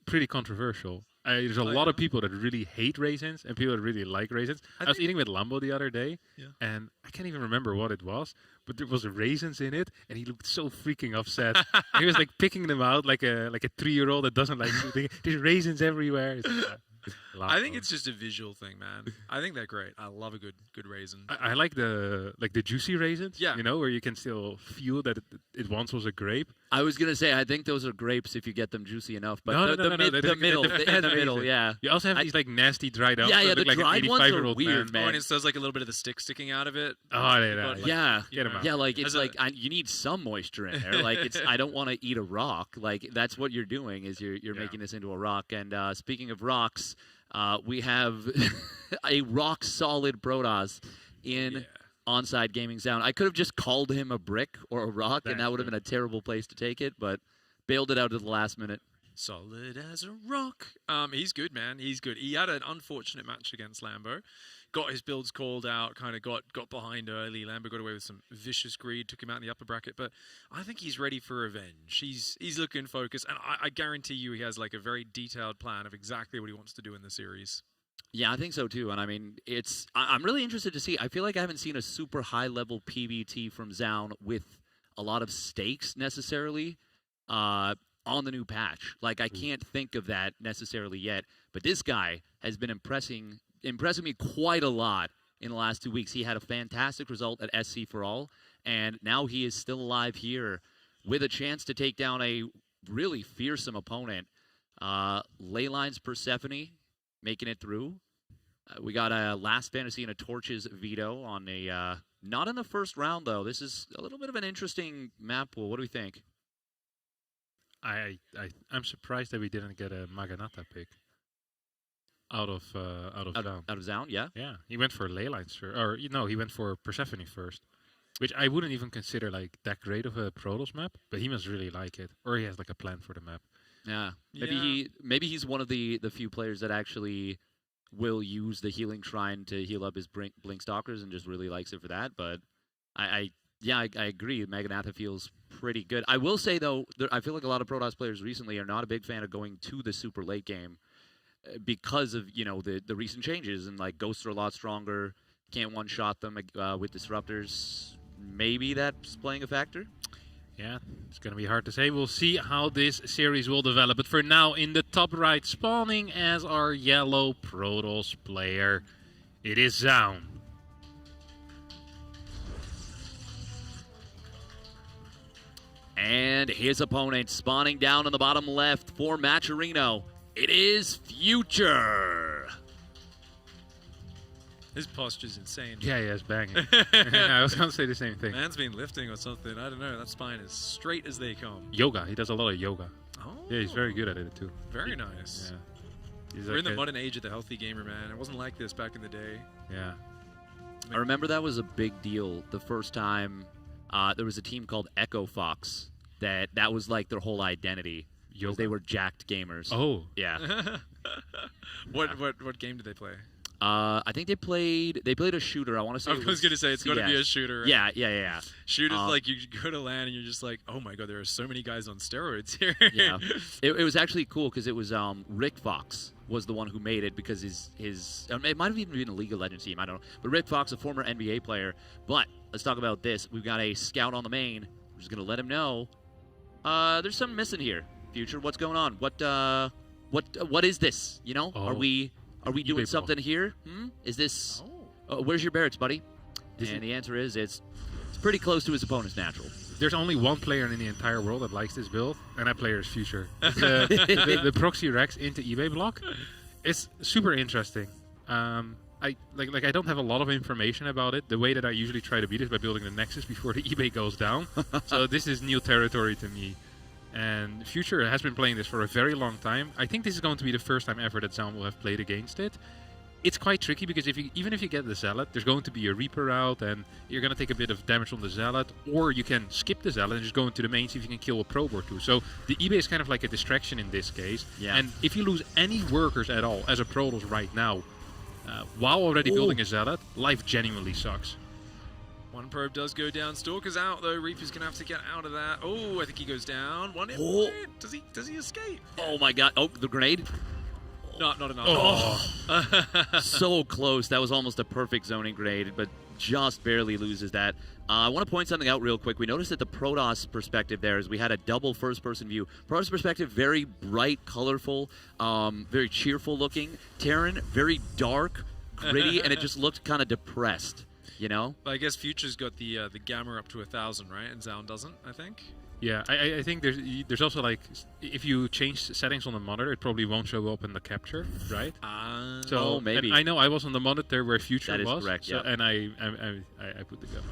pretty controversial. There's a lot of people that really hate raisins and people that really like raisins. I was eating with Lambo the other day, and I can't even remember what it was, but there was raisins in it, and he looked so freaking upset. He was like picking them out like a 3-year-old that doesn't like something. There's raisins everywhere. I think it's just a visual thing, man. I think they're great. I love a good raisin. I like the juicy raisins. Yeah. You know, where you can still feel that it once was a grape. I was gonna say I think those are grapes if you get them juicy enough, but No, the middle, yeah. You also have these like nasty dried out. Yeah, that the look like dried an ones are 85-year-old weird, man. Oh, and it still has like a little bit of the stick sticking out of it. Oh, Yeah, Get 'em out. yeah, like it's like you need some moisture in there. Like it's I don't want to eat a rock. Like that's what you're doing is you're making this into a rock. And speaking of rocks, we have a rock solid Protoss in Onside Gaming Sound. I could have just called him a brick or a rock, and that would have been a terrible place to take it, but bailed it out at the last minute. Solid as a rock. He's good, man. He's good. He had an unfortunate match against Lambo. Got his builds called out, kind of got behind early. Lambo got away with some vicious greed, took him out in the upper bracket. But I think he's ready for revenge. He's looking focused, and I guarantee you he has like a very detailed plan of exactly what he wants to do in the series. Yeah, I think so too. And I mean, I'm really interested to see. I feel like I haven't seen a super high level PBT from Zaun with a lot of stakes necessarily on the new patch. Like I can't think of that necessarily yet. But this guy has been impressing me quite a lot in the last 2 weeks. He had a fantastic result at SC for All, and now he is still alive here with a chance to take down a really fearsome opponent. Leyline's Persephone making it through. We got a Last Fantasy and a Torches veto on a not in the first round though. This is a little bit of an interesting map pool. What do we think? I'm surprised that we didn't get a Maganata pick. Out of Zaun. Out of Zaun, yeah. Yeah, he went for Leylines first, or he went for Persephone first, which I wouldn't even consider like that great of a Protoss map, but he must really like it, or he has like a plan for the map. Yeah, maybe he's one of the few players that actually will use the healing shrine to heal up his blink stalkers and just really likes it for that. But I agree. Maganatha feels pretty good. I will say though, I feel like a lot of Protoss players recently are not a big fan of going to the super late game. Because of the recent changes and like ghosts are a lot stronger, can't one-shot them with disruptors. Maybe that's playing a factor. Yeah, it's gonna be hard to say. We'll see how this series will develop. But for now, in the top right, spawning as our yellow Protoss player, it is Zaun. And his opponent spawning down on the bottom left for Maturino. It is Future. His posture's insane. Yeah, it's banging. I was going to say the same thing. Man's been lifting or something. I don't know. That spine is straight as they come. Yoga. He does a lot of yoga. Oh. Yeah, he's very good at it too. Very nice. Yeah. We're in the modern age of the healthy gamer, man. It wasn't like this back in the day. Yeah. I remember that was a big deal the first time there was a team called Echo Fox that was like their whole identity. They were jacked gamers. Oh. Yeah. What game did they play? I think they played a shooter. I want to say. I was going to say it's going to be a shooter. Right? Yeah. Shooters like you go to LAN and you're just like, oh my god, there are so many guys on steroids here. Yeah, it was actually cool because it was Rick Fox was the one who made it because his it might have even been a League of Legends team. I don't know, but Rick Fox, a former NBA player. But let's talk about this. We've got a scout on the main. We're just going to let him know. There's something missing here. Future, what's going on? What is this? Are we doing something here? Is this? Where's your barracks, buddy? And the answer is it's pretty close to his opponent's natural. There's only one player in the entire world that likes this build, and that player is Future. The proxy Rex into eBay block. It's super interesting. I don't have a lot of information about it. The way that I usually try to beat it is by building the Nexus before the eBay goes down. So this is new territory to me. And Future has been playing this for a very long time. I think this is going to be the first time ever that Zaun will have played against it. It's quite tricky because even if you get the Zealot, there's going to be a Reaper out and you're going to take a bit of damage on the Zealot, or you can skip the Zealot and just go into the main, see if you can kill a probe or two. So the eBay is kind of like a distraction in this case. Yeah. And if you lose any workers at all as a Protoss right now, while already building a Zealot, life genuinely sucks. One probe does go down. Stalker's out though. Reaper's gonna have to get out of that. Oh, I think he goes down. One hit. Oh. Does he escape? Oh my god. Oh, the grenade. Not enough. Oh. So close. That was almost a perfect zoning grade, but just barely loses that. I want to point something out real quick. We noticed that the Protoss perspective there is we had a double first-person view. Protoss perspective, very bright, colorful, very cheerful looking. Terran, very dark, gritty, and it just looked kind of depressed, you know? But I guess Future's got the gamma up to 1,000, right? And Zaun doesn't, I think. Yeah, I think there's also like, if you change settings on the monitor, it probably won't show up in the capture, right? So maybe. I know I was on the monitor where Future That is was, correct, so, yeah. and I put the gamma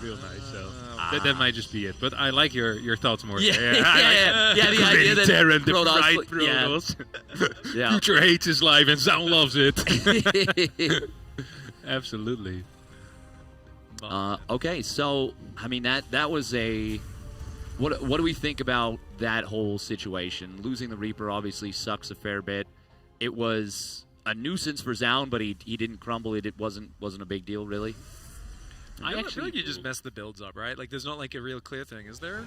real nice, so that might just be it. But I like your thoughts more. Yeah, I like the idea that Terran, the Protoss- bright yeah. Protoss. Yeah. Future hates his life and Zaun loves it. Absolutely. Okay, so I mean that was a. What do we think about that whole situation? Losing the Reaper obviously sucks a fair bit. It was a nuisance for Zaun, but he didn't crumble. It wasn't a big deal really. I feel like you just mess the builds up, right? Like there's not like a real clear thing, is there?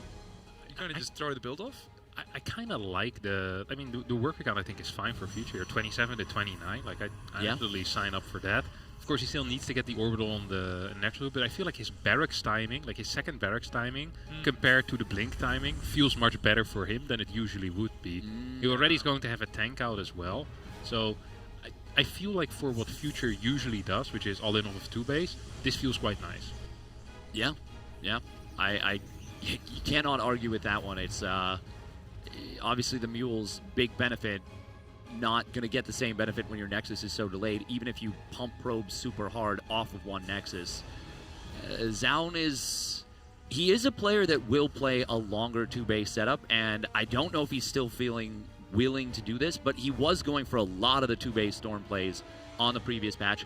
You kind of just throw the build off. I kind of like the worker count I think is fine for Future, 27 to 29. Like I absolutely sign up for that. Of course, he still needs to get the orbital on the natural, but I feel like his barracks timing, like his second barracks timing, compared to the blink timing, feels much better for him than it usually would be. He already is going to have a tank out as well, so I feel like for what Future usually does, which is all in off of 2 base, this feels quite nice. Yeah. I you cannot argue with that one. It's obviously the Mule's big benefit. Not going to get the same benefit when your Nexus is so delayed, even if you pump probes super hard off of one Nexus. Zaun is a player that will play a longer 2-base setup, and I don't know if he's still feeling willing to do this, but he was going for a lot of the 2-base Storm plays on the previous patch.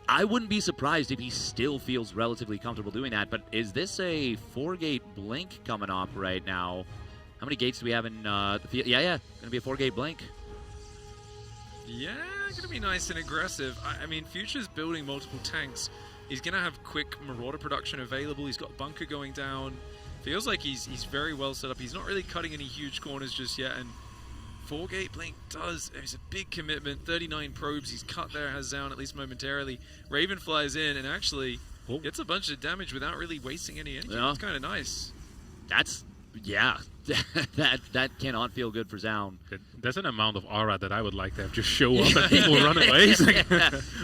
I wouldn't be surprised if he still feels relatively comfortable doing that, but is this a 4-gate blink coming up right now? How many gates do we have in the field? Yeah, going to be a 4-gate blink. Yeah, gonna be nice and aggressive. I mean, Future's building multiple tanks. He's gonna have quick Marauder production available. He's got a bunker going down. Feels like he's very well set up. He's not really cutting any huge corners just yet. And 4-gate blink it's a big commitment. 39 probes. He's cut there, has Zaun at least momentarily. Raven flies in and actually gets a bunch of damage without really wasting any energy. That's kind of nice. That cannot feel good for Zaun. There's an amount of aura that I would like to have just show up and people run away. It's like,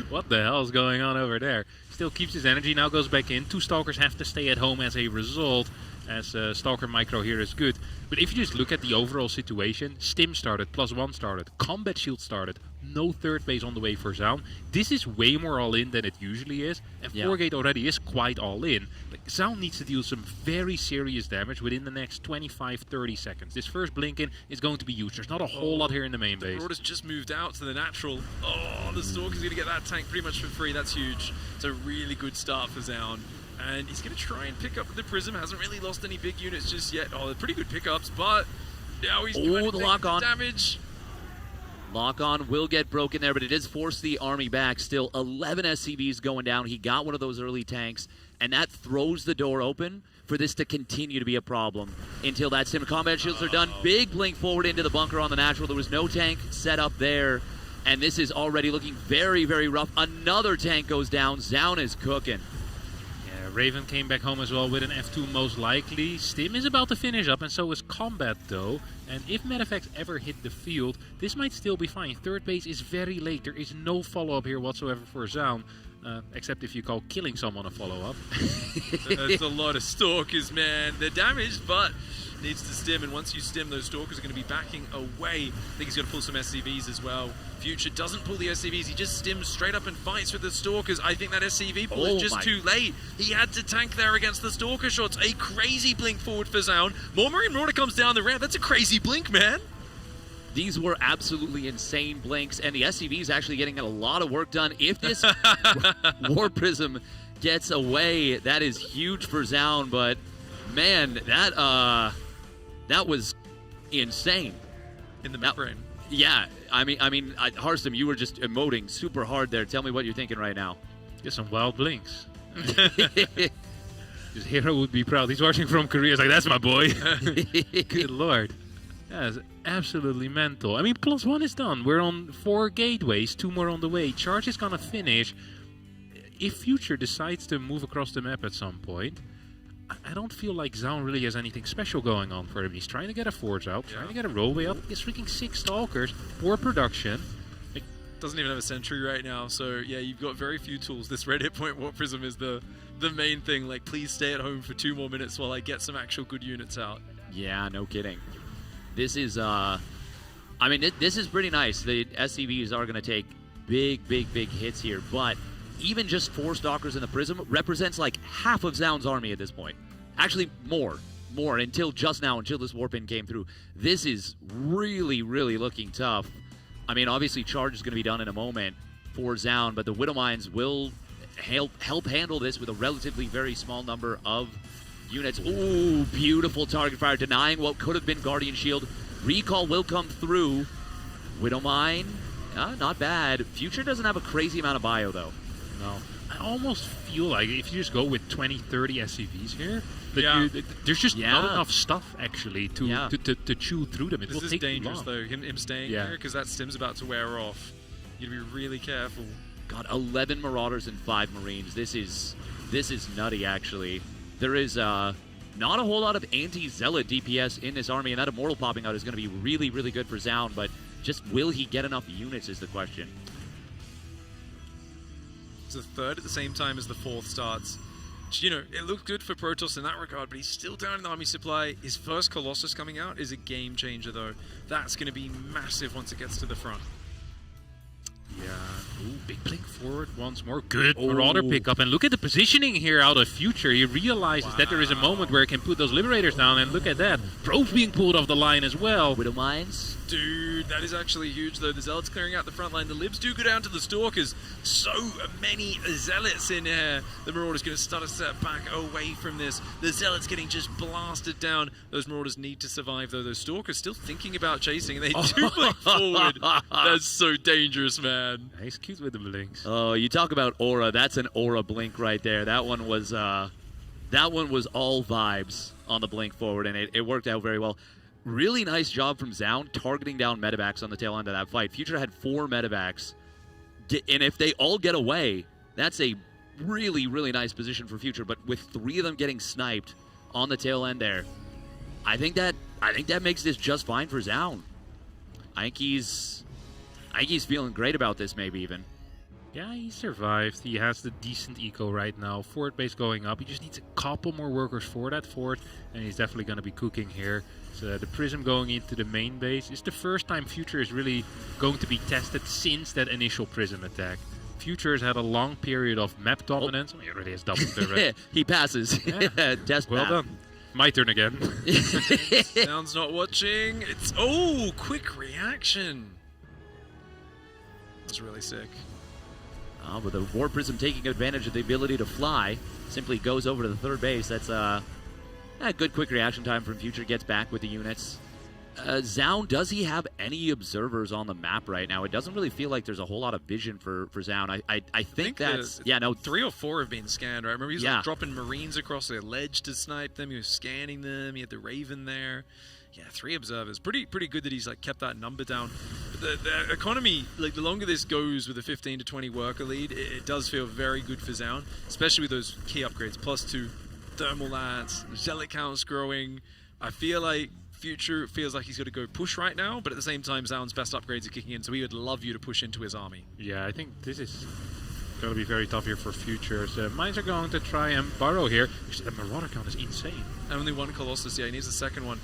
what the hell is going on over there? Still keeps his energy, now goes back in. 2 Stalkers have to stay at home as a result, as Stalker Micro here is good. But if you just look at the overall situation, Stim started, +1 started, Combat Shield started, no 3rd base on the way for Zaun. This is way more all-in than it usually is, and 4-gate already is quite all-in. Like, Zaun needs to deal some very serious damage within the next 25-30 seconds. This first blink in is going to be huge. There's not a whole lot here in the main base. Marauder's just moved out to the natural. Oh, the Stalker's going to get that tank pretty much for free. That's huge. It's a really good start for Zaun. And he's going to try and pick up the Prism. Hasn't really lost any big units just yet. Oh, they're pretty good pickups, but now he's doing the lock on damage. Lock on will get broken there, but it does force the army back. Still 11 SCVs going down. He got one of those early tanks, and that throws the door open for this to continue to be a problem until that Stim combat shields are done. Big blink forward into the bunker on the natural. There was no tank set up there, and this is already looking very, very rough. Another tank goes down. Zaun is cooking. Raven came back home as well with an F2 most likely. Stim is about to finish up, and so is Combat though. And if Medivacs ever hit the field, this might still be fine. 3rd base is very late. There is no follow-up here whatsoever for Zaun, except if you call killing someone a follow-up. There's a lot of Stalkers, man. They're damaged, but needs to stim, and once you stim, those Stalkers are going to be backing away. I think he's going to pull some SCVs as well. Future doesn't pull the SCVs, he just stims straight up and fights with the Stalkers. I think that SCV pull is just too late. He had to tank there against the Stalker shots. A crazy blink forward for Zound. More Marine Marauder comes down the ramp. That's a crazy blink, man. These were absolutely insane blinks, and the SCV is actually getting a lot of work done. If this War Prism gets away, that is huge for Zound, but man, that was insane. In the mid-brain. Yeah, I mean, Harstem, you were just emoting super hard there. Tell me what you're thinking right now. Get some wild blinks. His hero would be proud. He's watching from Korea. He's like, that's my boy. Good lord. That is absolutely mental. I mean, +1 is done. We're on 4 gateways, 2 more on the way. Charge is gonna finish. If Future decides to move across the map at some point, I don't feel like Zound really has anything special going on for him. He's trying to get a Forge out, trying to get a rollway up. He's freaking 6 Stalkers, 4 production. Doesn't even have a sentry right now, so yeah, you've got very few tools. This red hit point Warp Prism is the main thing. Like, please stay at home for 2 more minutes while I get some actual good units out. Yeah, no kidding. This is, this is pretty nice. The SCVs are going to take big hits here, but even just 4 Stalkers in the Prism represents like half of Zound's army at this point. Actually, more until just now, until this Warp In came through. This is really looking tough. I mean, obviously, Charge is going to be done in a moment for Zound, but the Widow Mines will help handle this with a relatively very small number of units. Ooh, beautiful target fire, denying what could have been Guardian Shield. Recall will come through. Widow Mine, not bad. Future doesn't have a crazy amount of bio, though. No. I almost feel like if you just go with 20, 30 SCVs here, there's just not enough stuff, actually, to chew through them. It will this take is dangerous, too long. though, him staying here, because that stim's about to wear off. You'd be really careful. God, 11 Marauders and 5 Marines. This is nutty, actually. There is not a whole lot of anti-Zealot DPS in this army, and that Immortal popping out is going to be really good for Zound, but just will he get enough units is the question. It's the 3rd at the same time as the 4th starts. You know, it looked good for Protoss in that regard, but he's still down in the army supply. His first Colossus coming out is a game changer, though. That's going to be massive once it gets to the front. Yeah. Ooh, big blink forward once more. Good Marauder pickup. And look at the positioning here out of Future. He realizes that there is a moment where he can put those Liberators down, and look at that. Probes being pulled off the line as well. Widow Mines. Dude, that is actually huge, though. The Zealots clearing out the front line. The Libs do go down to the Stalkers. So many Zealots in here. The Marauders going to start a step back away from this. The Zealots getting just blasted down. Those Marauders need to survive, though. Those Stalkers still thinking about chasing, and they do blink forward. That's so dangerous, man. He's cute with the blinks. Oh, you talk about aura. That's an aura blink right there. That one was all vibes on the blink forward, and it worked out very well. Really nice job from Zound targeting down medevacs on the tail end of that fight. Future had 4 medevacs, and if they all get away, that's a really nice position for Future. But with 3 of them getting sniped on the tail end there, I think that makes this just fine for Zound. I think he's feeling great about this, maybe even. Yeah, he survived. He has the decent eco right now. Fort base going up. He just needs a couple more workers for that fort, and he's definitely going to be cooking here. So the Prism going into the main base is the first time Future is really going to be tested since that initial Prism attack. Future has had a long period of map dominance. He already has double turret. He passes. Yeah. Test well map. done. My turn again. Sound's not watching. It's quick reaction. That's really sick. With the War Prism taking advantage of the ability to fly, simply goes over to the 3rd base. That's a good quick reaction time from Future. Gets back with the units. Zound, does he have any observers on the map right now? It doesn't really feel like there's a whole lot of vision for Zound. I think that's... 3 or 4 have been scanned, right? I remember he was like, dropping Marines across the ledge to snipe them. He was scanning them. He had the Raven there. Yeah, 3 observers. Pretty good that he's like kept that number down. But the economy, like the longer this goes with a 15 to 20 worker lead, it does feel very good for Zound, especially with those key upgrades. +2 thermal lats, zealot counts growing. I feel like Future feels like he's got to go push right now, but at the same time, Zound's best upgrades are kicking in, so he would love you to push into his army. Yeah, I think this is going to be very tough here for Futures. Mines are going to try and burrow here. The Marauder count is insane. Only one Colossus, yeah, he needs a second one.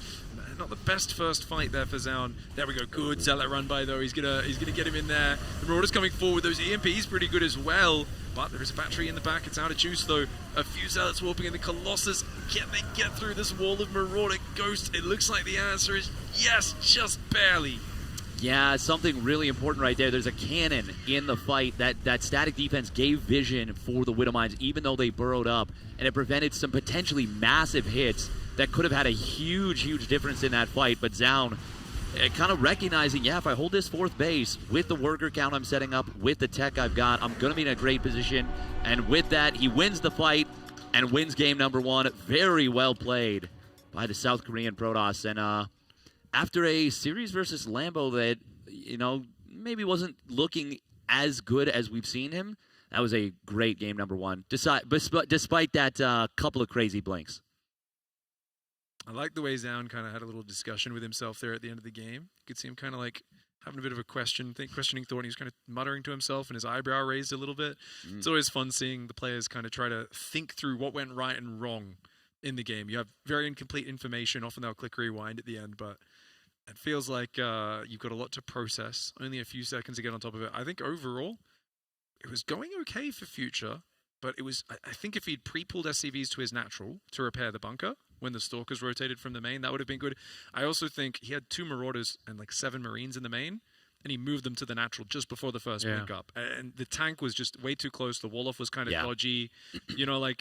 Not the best first fight there for Zaun. There we go, good Zealot run by though. He's gonna get him in there. The Marauder's coming forward. Those EMPs pretty good as well. But there is a battery in the back. It's out of juice though. A few Zealots warping in the Colossus. Can they get through this wall of Marauder Ghost? It looks like the answer is yes, just barely. Yeah, something really important right there. There's a cannon in the fight. That static defense gave vision for the Widowmines, even though they burrowed up, and it prevented some potentially massive hits that could have had a huge difference in that fight. But Zaun kind of recognizing, yeah, if I hold this fourth base with the worker count I'm setting up, with the tech I've got, I'm going to be in a great position. And with that, he wins the fight and wins game number 1. Very well played by the South Korean Protoss. And after a series versus Lambo that, maybe wasn't looking as good as we've seen him, that was a great game number 1, despite that couple of crazy blinks. I like the way Zaun kind of had a little discussion with himself there at the end of the game. You could see him kind of like having a bit of a questioning thought, and he was kind of muttering to himself, and his eyebrow raised a little bit. It's always fun seeing the players kind of try to think through what went right and wrong in the game. You have very incomplete information. Often they'll click rewind at the end, but it feels like you've got a lot to process. Only a few seconds to get on top of it. I think overall, it was going okay for Future, but it was, I think if he'd pre-pulled SCVs to his natural to repair the bunker when the Stalkers rotated from the main, that would have been good. I also think he had 2 Marauders and like 7 Marines in the main, and he moved them to the natural just before the first blink up. And the tank was just way too close. The Wolof was kind of dodgy. I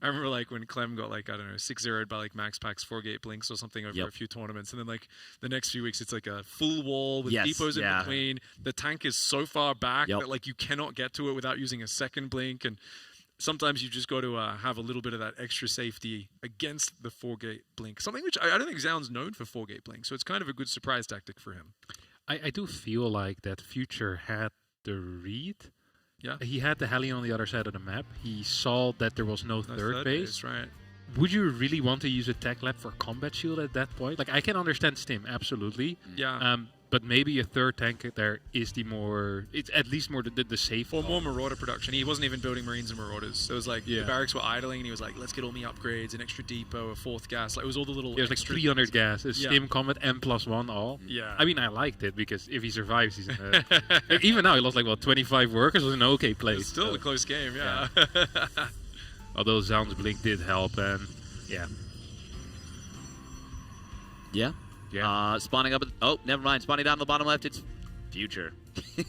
remember like when Clem got 6-0'd by like Max Pack's 4-gate blinks or something over a few tournaments. And then like the next few weeks, it's like a full wall with depots in between. The tank is so far back that like you cannot get to it without using a second blink. And sometimes you just got to have a little bit of that extra safety against the 4-gate blink. Something which I don't think Zaun's known for 4-gate blink. So it's kind of a good surprise tactic for him. I do feel like that Future had the read. Yeah. He had the heli on the other side of the map. He saw that there was no third base. Right. Would you really want to use a tech lab for combat shield at that point? Like, I can understand Stim, absolutely. Yeah. But maybe a third tank there is it's at least more the safe. For more Marauder production. He wasn't even building Marines and Marauders. So it was like the barracks were idling, and he was like, let's get all me upgrades, an extra depot, a 4th gas. Like, it was all the little There's like 300 gas, a Stim combat, M+1 all. Yeah. I mean, I liked it, because if he survives, he's in a... Even now, he lost 25 workers, was an okay place. It's still a close game, yeah. Although Zaun's blink did help, and Spawning up. Never mind. Spawning down the bottom left. It's Future.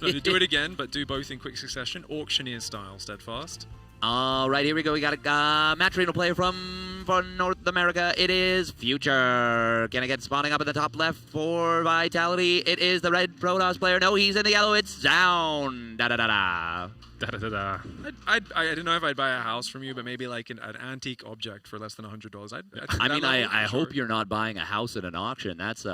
So to do it again, but do both in quick succession, auctioneer style, Steadfast. All right, here we go. We got a match arena player from North America. It is Future. Gonna get spawning up at the top left for Vitality. It is the red Protoss player. No, he's in the yellow. It's Zaun. Da-da-da-da. Da-da-da-da. I don't know if I'd buy a house from you, but maybe like an antique object for less than $100. I hope you're not buying a house at an auction. That's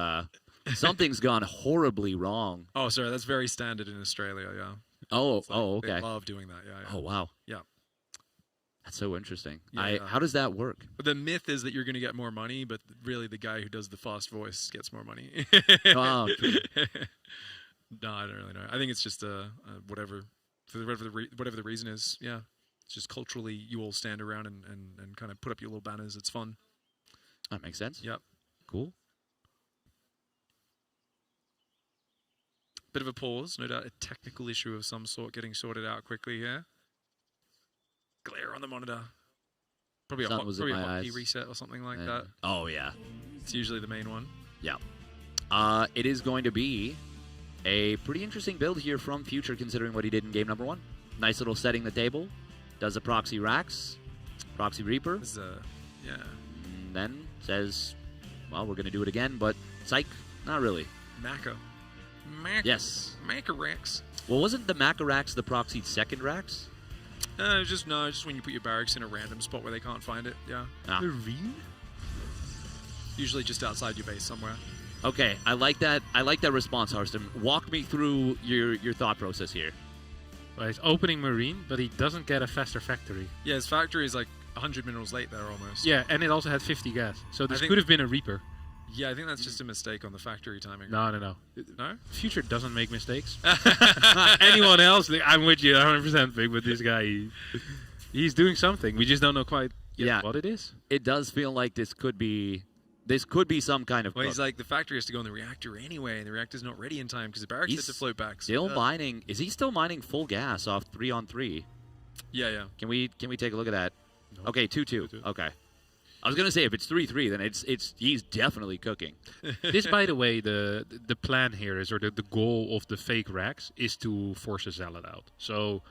something's gone horribly wrong. Oh, sorry, that's very standard in Australia. Yeah. Okay. They love doing that. Yeah. Oh wow. Yeah. That's so interesting. Yeah. How does that work? But the myth is that you're going to get more money, but really the guy who does the fast voice gets more money. Oh, true. No, I don't really know. I think it's just whatever the reason is. Yeah, it's just culturally you all stand around and kind of put up your little banners. It's fun. That makes sense. Yep. Cool. Bit of a pause. No doubt a technical issue of some sort getting sorted out quickly here. Glare on the monitor. Probably a hotkey reset or something like that. Oh, yeah. It's usually the main one. Yeah. It is going to be a pretty interesting build here from Future, considering what he did in game number 1. Nice little setting the table. Does a proxy Rax. Proxy Reaper. Yeah. And then says, well, we're going to do it again, but psych, not really. Maka. Yes. Maka Rax. Well, wasn't the Maka Rax the proxy second Rax? Just when you put your barracks in a random spot where they can't find it. Yeah. Marine? Usually just outside your base somewhere. Okay, I like that. I like that response, Harstem. Walk me through your thought process here. Well, he's opening Marine, but he doesn't get a faster factory. Yeah, his factory is like 100 minerals late there almost. Yeah, and it also had 50 gas, so this could have been a Reaper. Yeah, I think that's just a mistake on the factory timing. No. No? Future doesn't make mistakes. Anyone else? I'm with you 100% big, but this guy, he's doing something. We just don't know quite yet what it is. It does feel like this could be some kind of. Well, he's like, the factory has to go in the reactor anyway, and the reactor's not ready in time because the barracks had to float back. Still mining. Is he still mining full gas off 3-on-3? Yeah. Can we take a look at that? No. Okay, 2-2. Okay. I was gonna say if it's 3-3, then it's he's definitely cooking. This, by the way, the plan here is, or the goal of the fake racks is to force a zealot out. So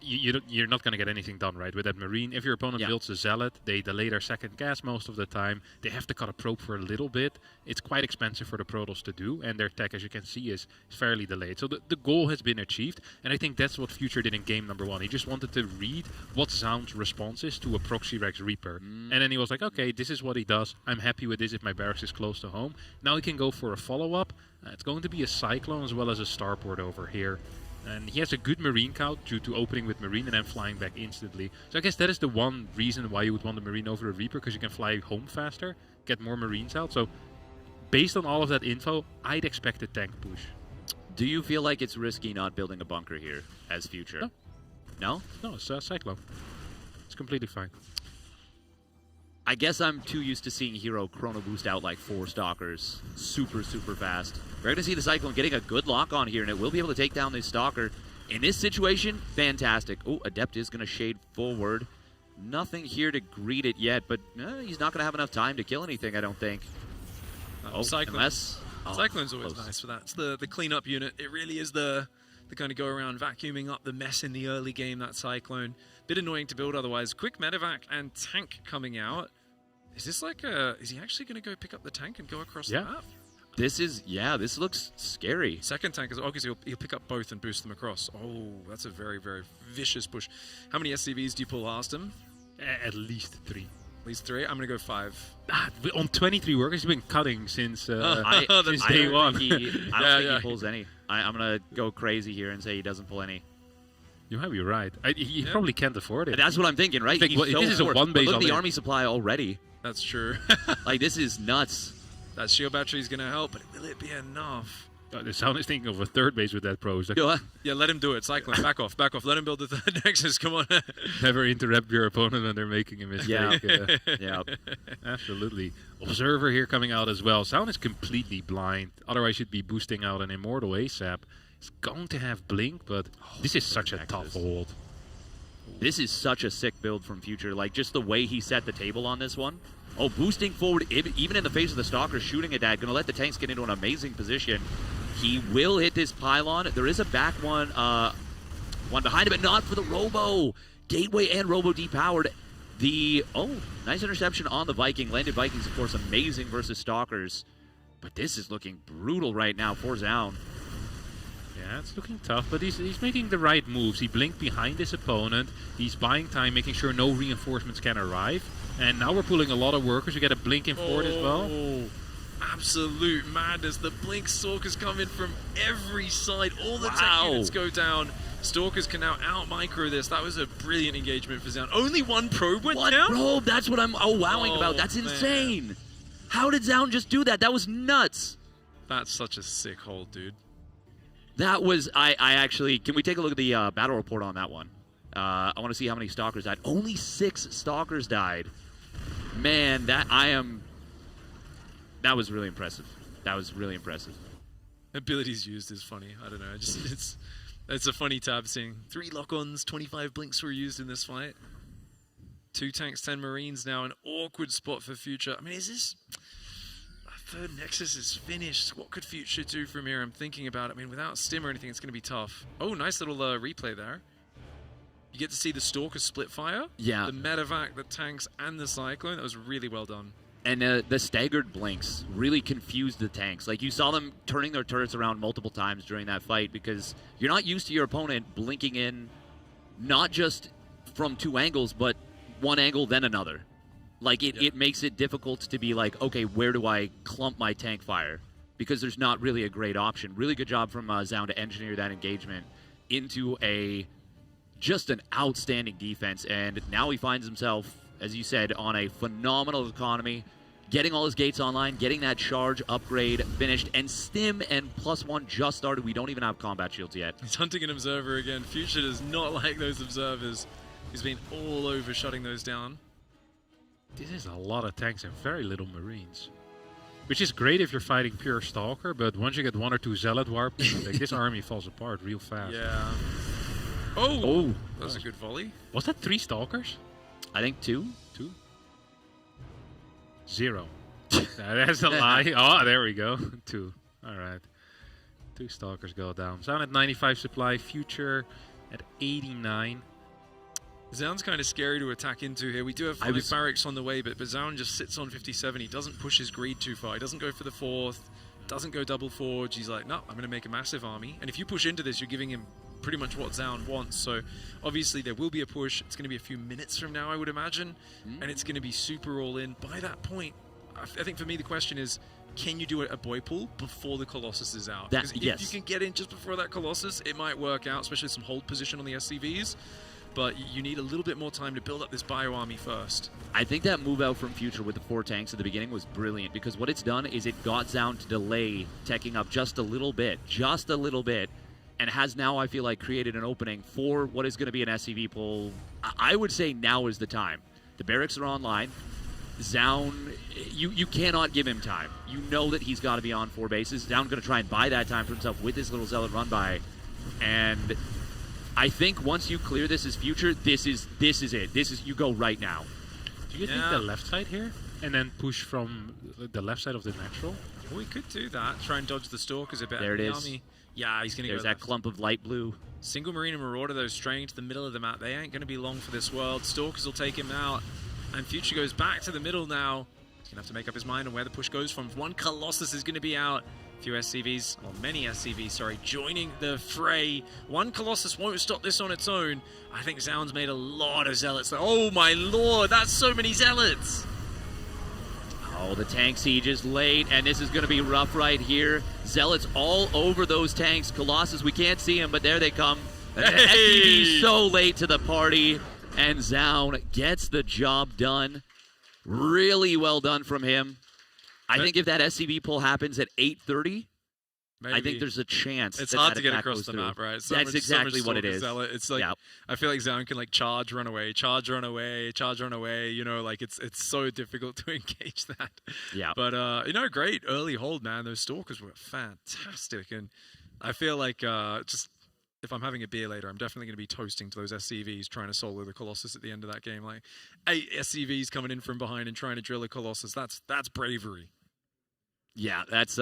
you're not going to get anything done, right, with that Marine. If your opponent builds a zealot, they delay their second gas most of the time. They have to cut a probe for a little bit. It's quite expensive for the Protoss to do, and their tech, as you can see, is fairly delayed. So the goal has been achieved, and I think that's what Future did in game number 1. He just wanted to read what Zaun's response is to a Proxy Rex Reaper. And then he was like, okay, this is what he does. I'm happy with this if my barracks is close to home. Now he can go for a follow-up. It's going to be a Cyclone as well as a Starport over here. And he has a good Marine count due to opening with Marine and then flying back instantly. So I guess that is the one reason why you would want a Marine over a Reaper, because you can fly home faster, get more Marines out. So based on all of that info, I'd expect a tank push. Do you feel like it's risky not building a bunker here as Future? No? No, it's a Cyclone. It's completely fine. I guess I'm too used to seeing Hero Chrono Boost out like 4 Stalkers super, super fast. We're going to see the Cyclone getting a good lock on here, and it will be able to take down this Stalker. In this situation, fantastic. Oh, Adept is going to shade forward. Nothing here to greet it yet, but he's not going to have enough time to kill anything, I don't think. Cyclone's always nice for that. It's the cleanup unit. It really is the kind of go around vacuuming up the mess in the early game, that Cyclone. Bit annoying to build otherwise. Quick medevac and tank coming out. Is this like is he actually going to go pick up the tank and go across the map? This looks scary. Second tank is obviously he'll pick up both and boost them across. Oh, that's a very, very vicious push. How many SCVs do you pull, Harstem? At least 3. At least 3? I'm going to go 5. On 23 workers, he's been cutting since day 1. I don't think he pulls any. I'm going to go crazy here and say he doesn't pull any. You might be right. He probably can't afford it. That's what I'm thinking, right? This is a one base. Look at the army supply already. That's true. Like, this is nuts. That shield battery is going to help, but will it be enough? The Sound is thinking of a third base with that pro. Yeah, let him do it. Cyclone, back off. Let him build the third Nexus. Come on. Never interrupt your opponent when they're making a mistake. Yeah. Absolutely. Observer here coming out as well. Sound is completely blind. Otherwise, you'd be boosting out an Immortal ASAP. It's going to have Blink, but this is such a tough hold. This is such a sick build from Future. Like, just the way he set the table on this one. Oh, boosting forward, even in the face of the Stalker, shooting at that. Going to let the tanks get into an amazing position. He will hit this pylon. There is a back one behind him, but not for the Robo. Gateway and Robo depowered. Nice interception on the Viking. Landed Vikings, of course, amazing versus Stalkers. But this is looking brutal right now for Zaun. Yeah, it's looking tough, but he's making the right moves. He blinked behind his opponent. He's buying time, making sure no reinforcements can arrive. And now we're pulling a lot of workers. We get a blink in forward as well. Absolute madness. The blink Stalkers come in from every side. All the tech units go down. Stalkers can now out-micro this. That was a brilliant engagement for Zaun. Only one probe went down? One probe? That's what I'm wowing about. That's insane. Man. How did Zaun just do that? That was nuts. That's such a sick hold, dude. That was, I actually, can we take a look at the battle report on that one? I want to see how many Stalkers died. Only 6 Stalkers died. Man, that was really impressive. Abilities used is funny. I don't know. It's a funny tab seeing 3 lock-ons, 25 blinks were used in this fight. 2 tanks, 10 Marines now. An awkward spot for Future. I mean, is this... Third Nexus is finished. What could Future do from here? I'm thinking about it. I mean, without Stim or anything, it's going to be tough. Oh, nice little replay there. You get to see the Stalker split fire. Yeah. The medevac, the tanks, and the Cyclone. That was really well done. And the staggered blinks really confused the tanks. Like, you saw them turning their turrets around multiple times during that fight because you're not used to your opponent blinking in not just from 2 angles, but one angle, then another. Like, it makes it difficult to be like, okay, where do I clump my tank fire? Because there's not really a great option. Really good job from Zaun to engineer that engagement into just an outstanding defense. And now he finds himself, as you said, on a phenomenal economy, getting all his gates online, getting that charge upgrade finished, and Stim and +1 just started. We don't even have combat shields yet. He's hunting an observer again. Future does not like those observers. He's been all over shutting those down. This is a lot of tanks and very little Marines. Which is great if you're fighting pure Stalker, but once you get 1 or 2 Zealot warping, like this army falls apart real fast. Yeah. Oh! That was a good volley. Was that 3 Stalkers? I think 2. 2? 0. That's a lie. Oh, there we go. 2. All right. 2 Stalkers go down. Sound at 95 supply. Future at 89. Zaun's kind of scary to attack into here. We do have 5 barracks on the way, but Zaun just sits on 57. He doesn't push his greed too far. He doesn't go for the 4th. Doesn't go double forge. He's like, no, I'm going to make a massive army. And if you push into this, you're giving him pretty much what Zaun wants. So obviously there will be a push. It's going to be a few minutes from now, I would imagine. And it's going to be super all in. By that point, I think for me the question is, can you do a boy pull before the Colossus is out? Because if you can get in just before that Colossus, it might work out, especially some hold position on the SCVs. But you need a little bit more time to build up this bio army first. I think that move out from Future with the 4 tanks at the beginning was brilliant, because what it's done is it got Zaun to delay teching up just a little bit, and has now, I feel like, created an opening for what is going to be an SCV pull. I would say now is the time. The barracks are online. Zaun, you cannot give him time. You know that he's got to be on 4 bases. Zaun's going to try and buy that time for himself with his little Zealot run by, and I think once you clear this as Future, this is it. You go right now. Do you think the left side here? And then push from the left side of the natural? We could do that. Try and dodge the Stalkers a bit. There it is. Army. Yeah, he's going to go There's that clump of light blue. Single Marine and Marauder, though, straying to the middle of the map. They ain't going to be long for this world. Stalkers will take him out. And Future goes back to the middle now. He's going to have to make up his mind on where the push goes from. 1 Colossus is going to be out. Few SCVs, or many SCVs, sorry, joining the fray. 1 Colossus won't stop this on its own. I think Zaun's made a lot of Zealots. Oh my lord, that's so many Zealots! Oh, the tank siege is late, and this is going to be rough right here. Zealots all over those tanks. Colossus, we can't see them, but there they come. The SCV so late to the party, and Zaun gets the job done. Really well done from him. I think if that SCV pull happens at 8:30, I think there's a chance. It's hard to get across the map, right? That's exactly what it is. Zealot. It's like I feel like Zaun can like charge, run away, charge, run away, charge, run away. You know, like it's so difficult to engage that. Yeah. But you know, great early hold, man. Those Stalkers were fantastic, and I feel like just if I'm having a beer later, I'm definitely going to be toasting to those SCVs trying to solo the Colossus at the end of that game. Like 8 SCVs coming in from behind and trying to drill a Colossus. That's bravery. Yeah, that's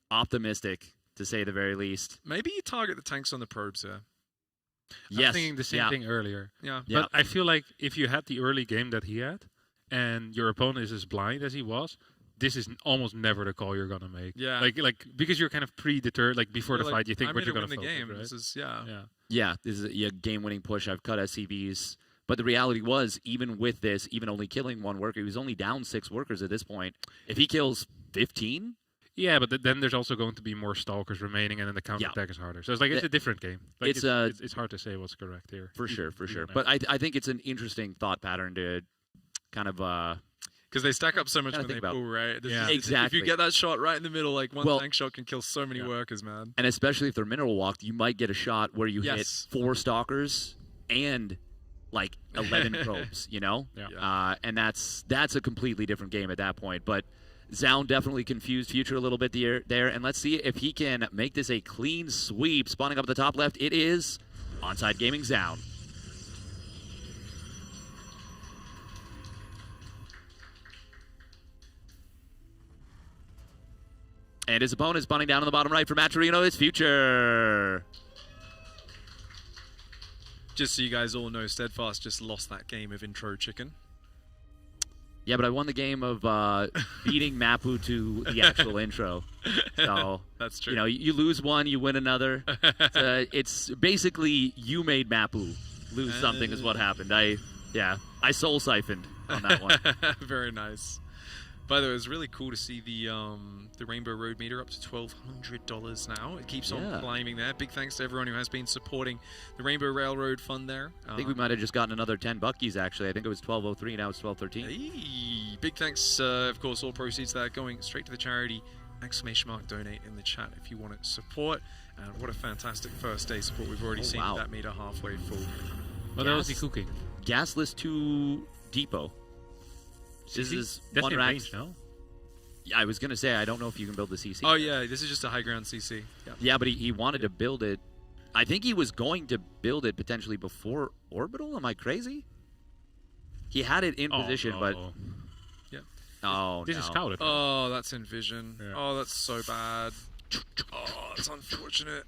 optimistic, to say the very least. Maybe you target the tanks on the probes there. Yes. I'm thinking the same thing earlier. Yeah. But I feel like if you had the early game that he had, and your opponent is as blind as he was, this is almost never the call you're gonna make. Yeah. Like because you're kind of predetermined. Like before the fight, you think what you're gonna win the focus, game. right? This is Yeah, this is a game-winning push. I've cut SCVs. But the reality was, even with this, even only killing 1 worker, he was only down 6 workers at this point. If he kills 15? Yeah, but then there's also going to be more Stalkers remaining, and then the counterattack is harder. So it's like it's a different game. Like it's hard to say what's correct here. For sure. But I think it's an interesting thought pattern to kind of... because they stack up so much when they pull, right? Exactly. If you get that shot right in the middle, like one tank shot can kill so many workers, man. And especially if they're mineral walked, you might get a shot where you hit 4 Stalkers and like 11 probes, you know? Yeah. And that's a completely different game at that point. But Zaun definitely confused Future a little bit there. And let's see if he can make this a clean sweep. Spawning up at the top left, it is Onside Gaming Zaun. And his opponent is bunning down on the bottom right for Maturino. It's Future. Just so you guys all know, Steadfast just lost that game of intro chicken. Yeah, but I won the game of beating Mapu to the actual intro. So that's true. You know, you lose one, you win another. It's basically you made Mapu lose something is what happened. I soul siphoned on that one. Very nice. By the way, it's really cool to see the Rainbow Road meter up to $1,200 now. It keeps on climbing there. Big thanks to everyone who has been supporting the Rainbow Railroad Fund there. I think we might have just gotten another 10 buckies, actually. I think it was 12.03, now it's 12.13. Hey, big thanks, of course, all proceeds there going straight to the charity. ! Donate in the chat if you want to support. And what a fantastic first day support. We've already seen that meter halfway full. What else is he cooking? Gasless to depot. This is That's one rack. range, no? Yeah, I was going to say, I don't know if you can build the CC. Oh, yeah, this is just a high ground CC. Yeah, but he wanted to build it. I think he was going to build it potentially before Orbital. Am I crazy? He had it in position, but... Yeah. Oh, This is scouted. Oh, that's in vision. Yeah. Oh, that's so bad. Oh, it's unfortunate.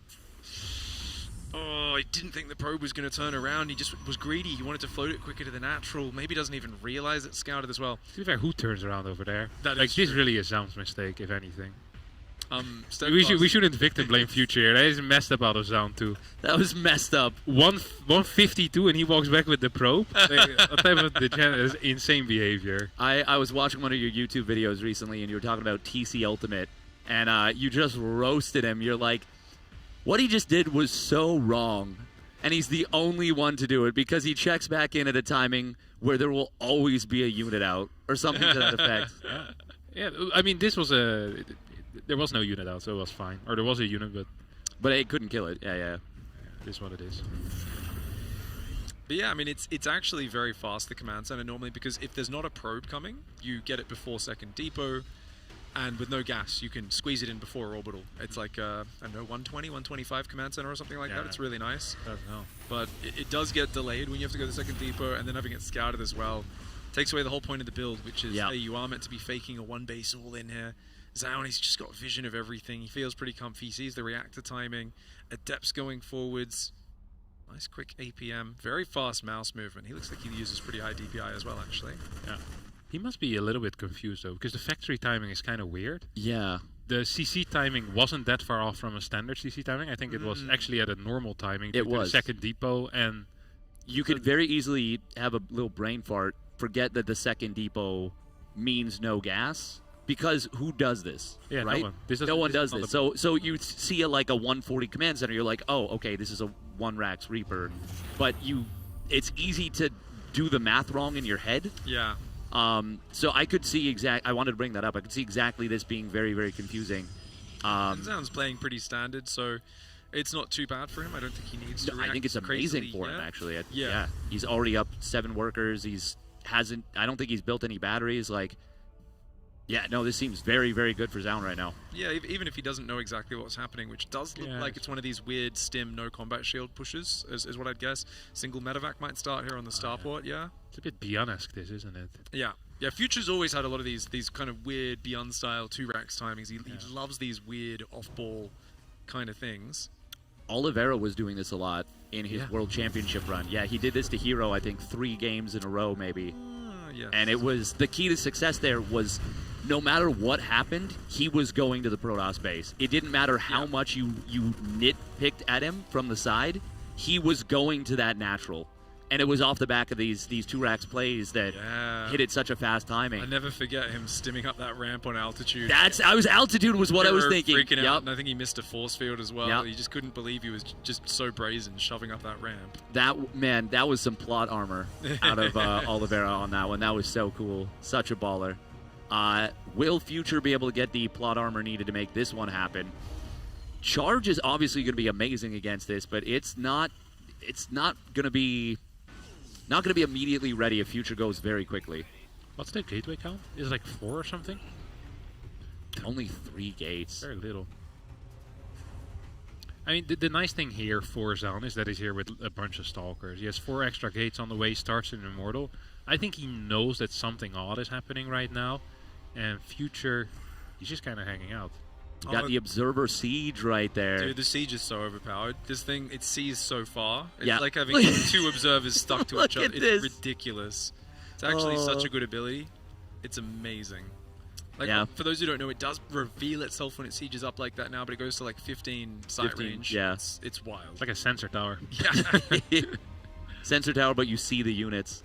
Oh, I didn't think the probe was going to turn around. He just was greedy. He wanted to float it quicker to the natural. Maybe doesn't even realize it's scouted as well. To be fair, who turns around over there? That like is this true. really is Zound's mistake, if anything. We We shouldn't victim blame Future here. That is messed up out of Zound too. That was messed up. 152 and he walks back with the probe. That type of is insane behavior. I was watching one of your YouTube videos recently, and you were talking about TC Ultimate, and you just roasted him. You're like, what he just did was so wrong, and he's the only one to do it because he checks back in at a timing where there will always be a unit out or something to that effect. Yeah, I mean, this was there was no unit out, so it was fine. Or there was a unit, but it couldn't kill it. Yeah. It is what it is. But yeah, I mean, it's actually very fast, the command center, normally, because if there's not a probe coming, you get it before second depot, and with no gas, you can squeeze it in before orbital. It's like, I don't know, 120, 125 command center or something like that. It's really nice. But it does get delayed when you have to go to the second depot, and then having it scouted as well takes away the whole point of the build, which is, hey, you are meant to be faking a one base all in here. Zound, he's just got vision of everything. He feels pretty comfy. He sees the reactor timing. Adepts going forwards. Nice quick APM. Very fast mouse movement. He looks like he uses pretty high DPI as well, actually. Yeah. He must be a little bit confused, though, because the factory timing is kind of weird. Yeah. The CC timing wasn't that far off from a standard CC timing. I think it was actually at a normal timing. It was. The second depot, and... You could very easily have a little brain fart, forget that the second depot means no gas. Because who does this? Yeah, right? No one. Does this. So you see like a 140 command center, you're like, oh, okay, this is a one Rax Reaper, but it's easy to do the math wrong in your head. Yeah. So I could see I wanted to bring that up. I could see exactly this being very, very confusing. And Zound's playing pretty standard, so it's not too bad for him. I don't think he needs to react I think it's amazing for him, actually. Yeah. He's already up 7 workers. I don't think he's built any batteries. Yeah, no, this seems very, very good for Zound right now. Yeah, even if he doesn't know exactly what's happening, which does look like it's one of these weird stim no combat shield pushes, is what I'd guess. Single medevac might start here on the starport, It's a bit Beyond-esque, this, isn't it? Yeah. Future's always had a lot of these kind of weird Beyond style 2-Rax timings. He loves these weird off-ball kind of things. Oliveira was doing this a lot in his World Championship run. Yeah, he did this to Hero, I think, 3 games in a row, maybe. Yes. And it was the key to success there was no matter what happened, he was going to the Protoss base. It didn't matter how much you nitpicked at him from the side, he was going to that natural. And it was off the back of these 2-Rax plays that hit it such a fast timing. I never forget him stimming up that ramp on altitude. Altitude was what I was thinking. Freaking out, and I think he missed a force field as well. He just couldn't believe he was just so brazen shoving up that ramp. That was some plot armor out of Oliveira on that one. That was so cool. Such a baller. Will Future be able to get the plot armor needed to make this one happen? Charge is obviously going to be amazing against this, but it's not going to be immediately ready if Future goes very quickly. What's the gateway count? Is it like 4 or something? Only 3 gates. Very little. I mean, the nice thing here for Zound is that he's here with a bunch of Stalkers. He has 4 extra gates on the way, starts in Immortal. I think he knows that something odd is happening right now. And Future, he's just kind of hanging out. You got the Observer Siege right there. Dude, the Siege is so overpowered. This thing, it sees so far. It's like having 2 observers stuck to each other. It's ridiculous. It's actually such a good ability. It's amazing. For those who don't know, it does reveal itself when it sieges up like that now, but it goes to like 15 sight range. Yeah. It's wild. It's like a sensor tower. Yeah. Sensor tower, but you see the units.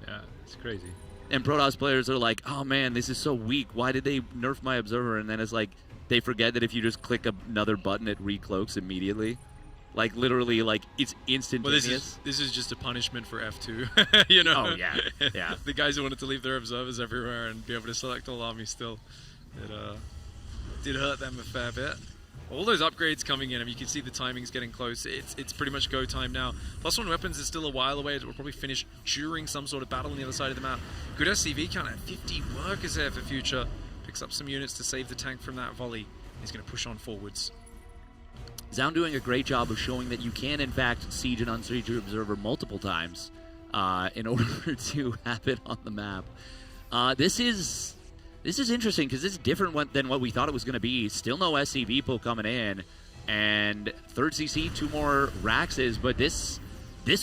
Yeah, it's crazy. And Protoss players are like, oh man, this is so weak. Why did they nerf my Observer? And then it's like, they forget that if you just click another button, it recloaks immediately. Like, literally, like, it's Well, instantaneous. this is just a punishment for F2. You know? Oh, yeah. Yeah. The guys who wanted to leave their observers everywhere and be able to select all armies still. It did hurt them a fair bit. All those upgrades coming in, I mean, you can see the timing's getting close. It's pretty much go time now. +1 weapons is still a while away. It will probably finish during some sort of battle on the other side of the map. Good SCV count at 50 workers there for Future. Picks up some units to save the tank from that volley. He's going to push on forwards. Zound doing a great job of showing that you can, in fact, siege and unsiege your Observer multiple times in order to have it on the map. This is interesting because it's different than what we thought it was going to be. Still no SCV pull coming in, and third CC, 2 more Raxes, but this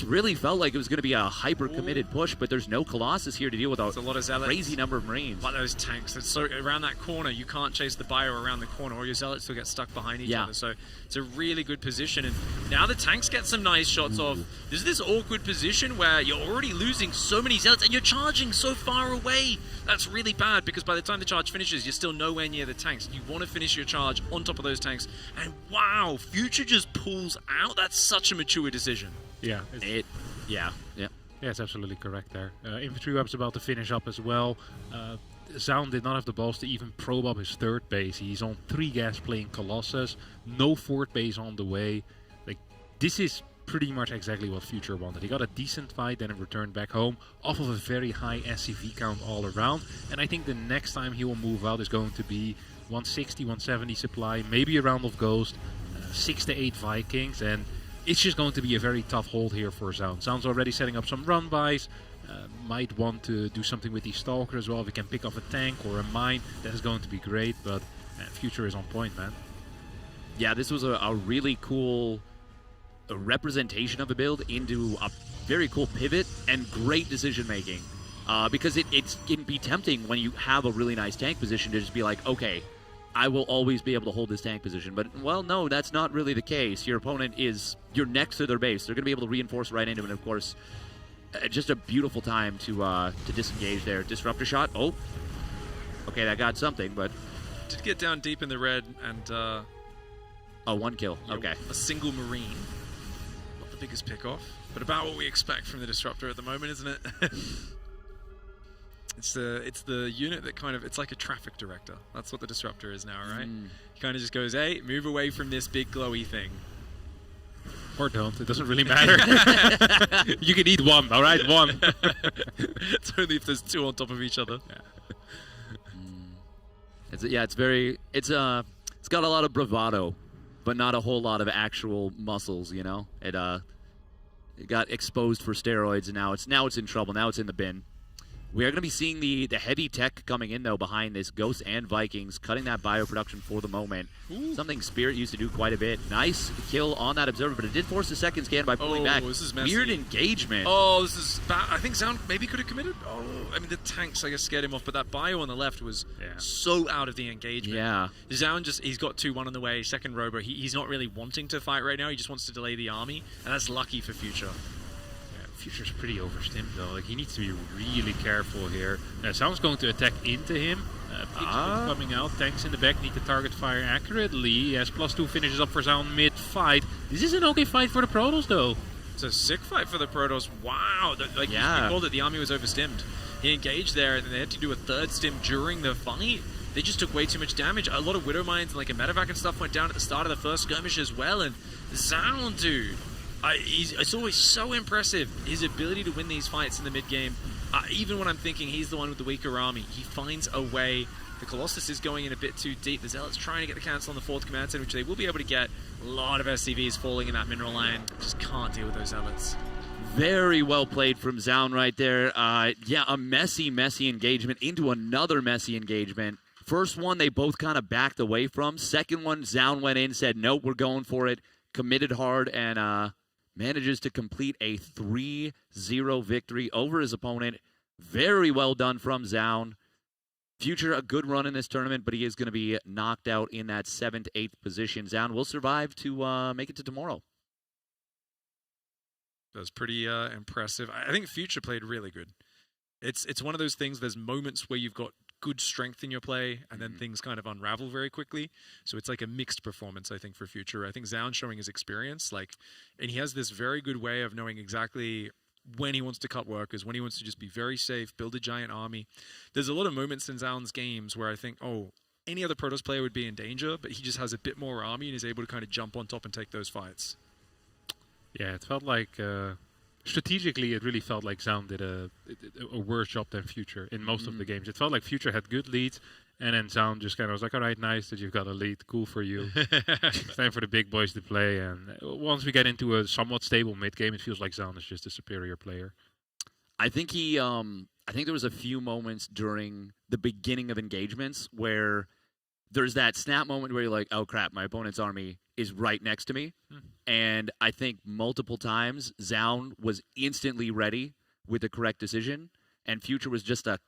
really felt like it was going to be a hyper-committed push, but there's no Colossus here to deal with a lot of Zealots. crazy number of Marines. But those tanks, it's so around that corner, you can't chase the bio around the corner, or your Zealots will get stuck behind each other. So it's a really good position. And now the tanks get some nice shots off. There's this awkward position where you're already losing so many Zealots, and you're charging so far away. That's really bad, because by the time the charge finishes, you're still nowhere near the tanks. You want to finish your charge on top of those tanks. And wow, Future just pulls out. That's such a mature decision. Yeah. Yeah, it's absolutely correct there. Infantry web's about to finish up as well. Zound did not have the balls to even probe up his third base. He's on 3 gas playing Colossus. No fourth base on the way. Like, this is pretty much exactly what Future wanted. He got a decent fight, then returned back home off of a very high SCV count all around. And I think the next time he will move out is going to be 160, 170 supply, maybe a round of Ghost, 6 to 8 Vikings, and it's just going to be a very tough hold here for Zound. Zound's already setting up some run-bys. Might want to do something with these Stalkers as well. If he can pick off a tank or a mine, that is going to be great. But Future is on point, man. Yeah, this was a really cool representation of a build into a very cool pivot and great decision-making. Because it can be tempting when you have a really nice tank position to just be like, okay, I will always be able to hold this tank position. But, well, no, that's not really the case. Your opponent you're next to their base. They're going to be able to reinforce right into it. And, of course, just a beautiful time to disengage there. Disruptor shot. Oh. Okay, that got something, but... Did get down deep in the red and... 1 kill. Okay. A single Marine. Not the biggest pick-off, but about what we expect from the Disruptor at the moment, isn't it? It's the unit that kind of, it's like a traffic director. That's what the Disruptor is now, right? He kind of just goes, hey, move away from this big glowy thing. Or don't. It doesn't really matter. You can eat 1, all right? 1. It's only if there's 2 on top of each other. Yeah. It's got a lot of bravado, but not a whole lot of actual muscles, you know? It got exposed for steroids, and now it's in trouble. Now it's in the bin. We are going to be seeing the heavy tech coming in, though, behind this. Ghosts and Vikings, cutting that bioproduction for the moment. Something Spirit used to do quite a bit. Nice kill on that Observer, but it did force the second scan by pulling back. This is messy. Weird engagement. Oh, this is bad. I think Zound maybe could have committed. Oh, I mean, the tanks, I guess, scared him off, but that bio on the left was so out of the engagement. Yeah. Zound he's got 2-1 on the way, second robo. He's not really wanting to fight right now. He just wants to delay the army, and that's lucky for Future. Future's pretty overstimmed though. Like, he needs to be really careful here. Zound's going to attack into him. Coming out. Tanks in the back need to target fire accurately. As +2 finishes up for Zound mid-fight. This is an okay fight for the Protoss though. It's a sick fight for the Protoss. Wow. Like, you called it, the army was overstimmed. He engaged there, and they had to do a third stim during the fight. They just took way too much damage. A lot of Widow Mines and like a medevac and stuff went down at the start of the first skirmish as well. And Zound, dude. It's always so impressive, his ability to win these fights in the mid-game. Even when I'm thinking he's the one with the weaker army, he finds a way. The Colossus is going in a bit too deep. The Zealots trying to get the cancel on the 4th command center, which they will be able to get. A lot of SCVs falling in that mineral line. Just can't deal with those Zealots. Very well played from Zound right there. A messy engagement into another messy engagement. First one, they both kind of backed away from. Second one, Zound went in, said, nope, we're going for it. Committed hard, and manages to complete a 3-0 victory over his opponent. Very well done from Zound. Future, a good run in this tournament, but he is going to be knocked out in that 7th, 8th position. Zound will survive to make it to tomorrow. That was pretty impressive. I think Future played really good. it's one of those things. There's moments where you've got good strength in your play, and then things kind of unravel very quickly. So it's like a mixed performance, I think, for Future. I think Zaun showing his experience, and he has this very good way of knowing exactly when he wants to cut workers, when he wants to just be very safe, build a giant army. There's a lot of moments in Zaun's games where I think, any other Protoss player would be in danger, but he just has a bit more army and is able to kind of jump on top and take those fights. Yeah, it felt like strategically, it really felt like Zaun did a worse job than Future in most of the games. It felt like Future had good leads, and then Zaun just kind of was like, all right, nice that you've got a lead, cool for you. It's time for the big boys to play. And once we get into a somewhat stable mid game, it feels like Zaun is just a superior player. I think I think there was a few moments during the beginning of engagements where there's that snap moment where you're like, oh crap, my opponent's army is right next to me. And I think multiple times Zaun was instantly ready with the correct decision, and Future was just a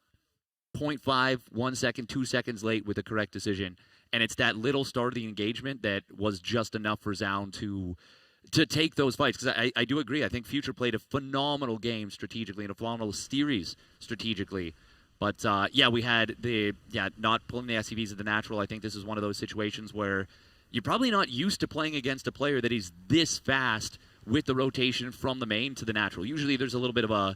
0.5, 1 second, 2 seconds late with the correct decision. And it's that little start of the engagement that was just enough for Zaun to take those fights. Because I do agree. I think Future played a phenomenal game strategically and a phenomenal series strategically. But, we had not pulling the SCVs at the natural. I think this is one of those situations where you're probably not used to playing against a player that is this fast with the rotation from the main to the natural. Usually there's a little bit of a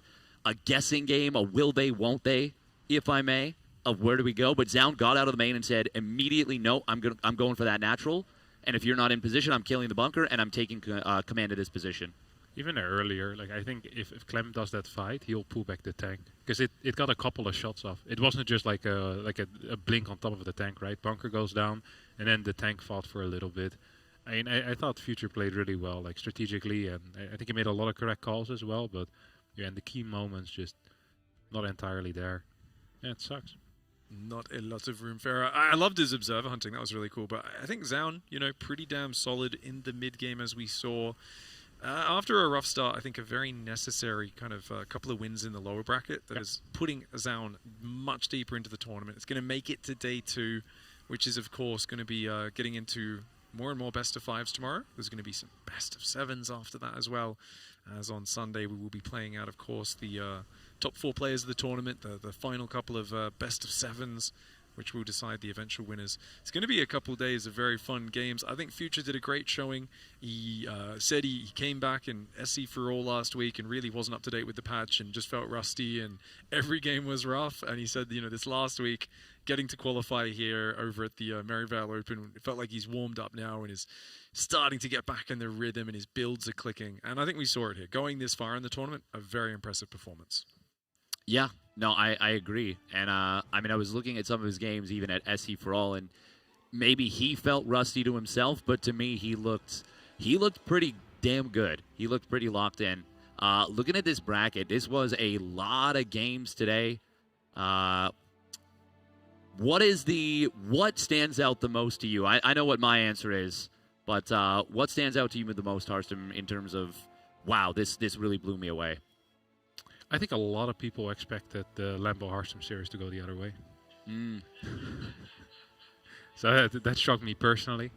guessing game, a will they, won't they, if I may, of where do we go. But Zaun got out of the main and said immediately, no, I'm going for that natural. And if you're not in position, I'm killing the bunker, and I'm taking command of this position. Even earlier, I think if Clem does that fight, he'll pull back the tank. Because it got a couple of shots off. It wasn't just like a blink on top of the tank, right? Bunker goes down, and then the tank fought for a little bit. I mean, I thought Future played really well, strategically, and I think he made a lot of correct calls as well. But yeah, in the key moments, just not entirely there. Yeah, it sucks. Not a lot of room for error. I loved his observer hunting. That was really cool. But I think Zaun, pretty damn solid in the mid game, as we saw. After a rough start, I think a very necessary kind of couple of wins in the lower bracket that is putting Zaun much deeper into the tournament. It's going to make it to day 2, which is, of course, going to be getting into more and more best of 5s tomorrow. There's going to be some best of 7s after that as well. As on Sunday, we will be playing out, of course, the top 4 players of the tournament, the final couple of best of 7s, which will decide the eventual winners. It's going to be a couple of days of very fun games. I think Future did a great showing. He said he came back in SC for All last week and really wasn't up to date with the patch and just felt rusty, and every game was rough. And he said, this last week, getting to qualify here over at the Merivale Open, it felt like he's warmed up now and is starting to get back in the rhythm, and his builds are clicking. And I think we saw it here. Going this far in the tournament, a very impressive performance. Yeah, no, I agree. And I was looking at some of his games even at SC for All, and maybe he felt rusty to himself, but to me he looked pretty damn good. He looked pretty locked in. Looking at this bracket, this was a lot of games today. What stands out the most to you? I know what my answer is, but what stands out to you the most, Harstem, in terms of, wow, this really blew me away? I think a lot of people expected the Lambo Harstem series to go the other way. So that shocked me personally,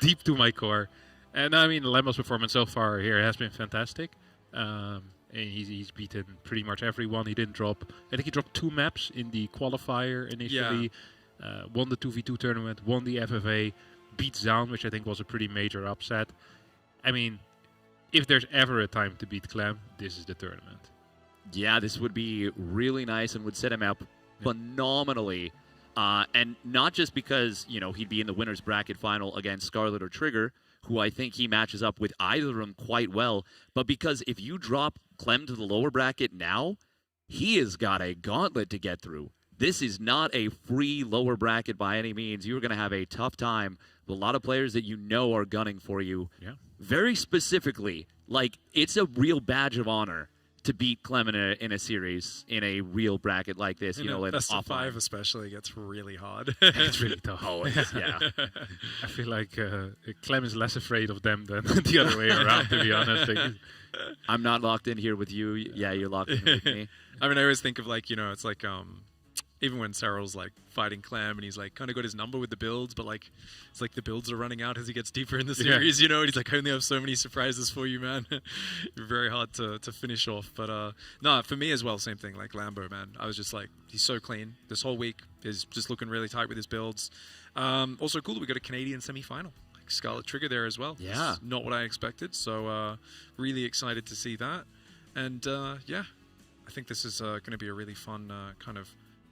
deep to my core. And I mean, Lambo's performance so far here has been fantastic. And he's beaten pretty much everyone. He didn't drop. I think he dropped 2 maps in the qualifier initially. Yeah. Won the 2v2 tournament. Won the FFA. Beat Zaun, which I think was a pretty major upset. I mean, if there's ever a time to beat Clem, this is the tournament. Yeah, this would be really nice and would set him up phenomenally. And not just because, he'd be in the winner's bracket final against Scarlett or Trigger, who I think he matches up with either of them quite well, but because if you drop Clem to the lower bracket now, he has got a gauntlet to get through. This is not a free lower bracket by any means. You're going to have a tough time with a lot of players that are gunning for you. Yeah. Very specifically, it's a real badge of honor to beat Clem in a series in a real bracket like this. Best of 5 especially gets really hard. It's really tough. Oh, yeah. I feel like Clem is less afraid of them than the other way around, to be honest. I'm not locked in here with you. Yeah, you're locked in with me. I mean, I always think of it's like Even when Cyril's like fighting Clem and he's like kind of got his number with the builds, but like it's like the builds are running out as he gets deeper in the series, you know. And he's like, I only have so many surprises for you, man. You're very hard to finish off. But no, for me as well, same thing. Like Lambo, man, I was just like, he's so clean. This whole week is just looking really tight with his builds. Also cool that we got a Canadian semi-final. Like Scarlett Trigger there as well. Yeah, it's not what I expected. So really excited to see that. And yeah, I think this is going to be a really fun kind of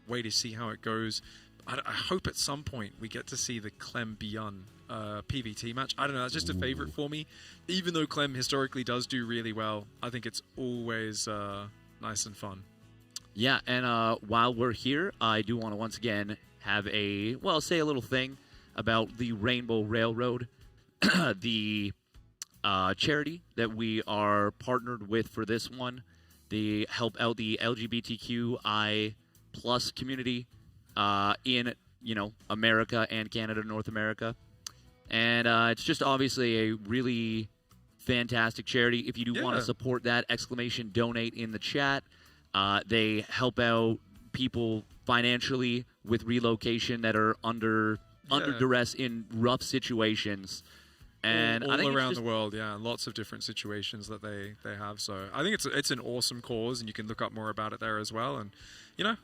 way to see how it goes. I hope at some point we get to see the Clem Beyond PVT match. I don't know, that's just a favorite for me. Even though Clem historically does do really well, I think it's always nice and fun. Yeah, and while we're here, I do want to once again have say a little thing about the Rainbow Railroad, the charity that we are partnered with for this one. They help out the LGBTQI plus community in America and Canada, North America, and it's just obviously a really fantastic charity. If you do want to support that, !donate in the chat. They help out people financially with relocation that are under duress in rough situations. And all I think around the world, lots of different situations that they have. So I think it's an awesome cause, and you can look up more about it there as well. And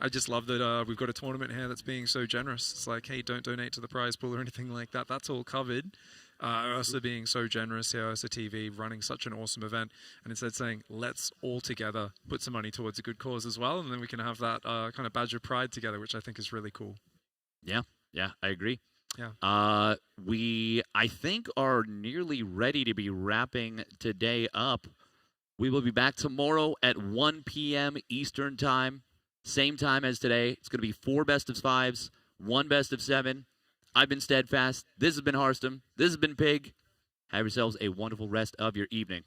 I just love that we've got a tournament here that's being so generous. It's like, hey, don't donate to the prize pool or anything like that. That's all covered. Ursa being so generous here, Ursa TV running such an awesome event, and instead saying, let's all together put some money towards a good cause as well, and then we can have that kind of badge of pride together, which I think is really cool. Yeah, I agree. Yeah. We, I think, are nearly ready to be wrapping today up. We will be back tomorrow at 1 p.m. Eastern Time, same time as today. It's going to be 4 best of 5s, 1 best of 7. I've been Steadfast. This has been Harstem. This has been Pig. Have yourselves a wonderful rest of your evening.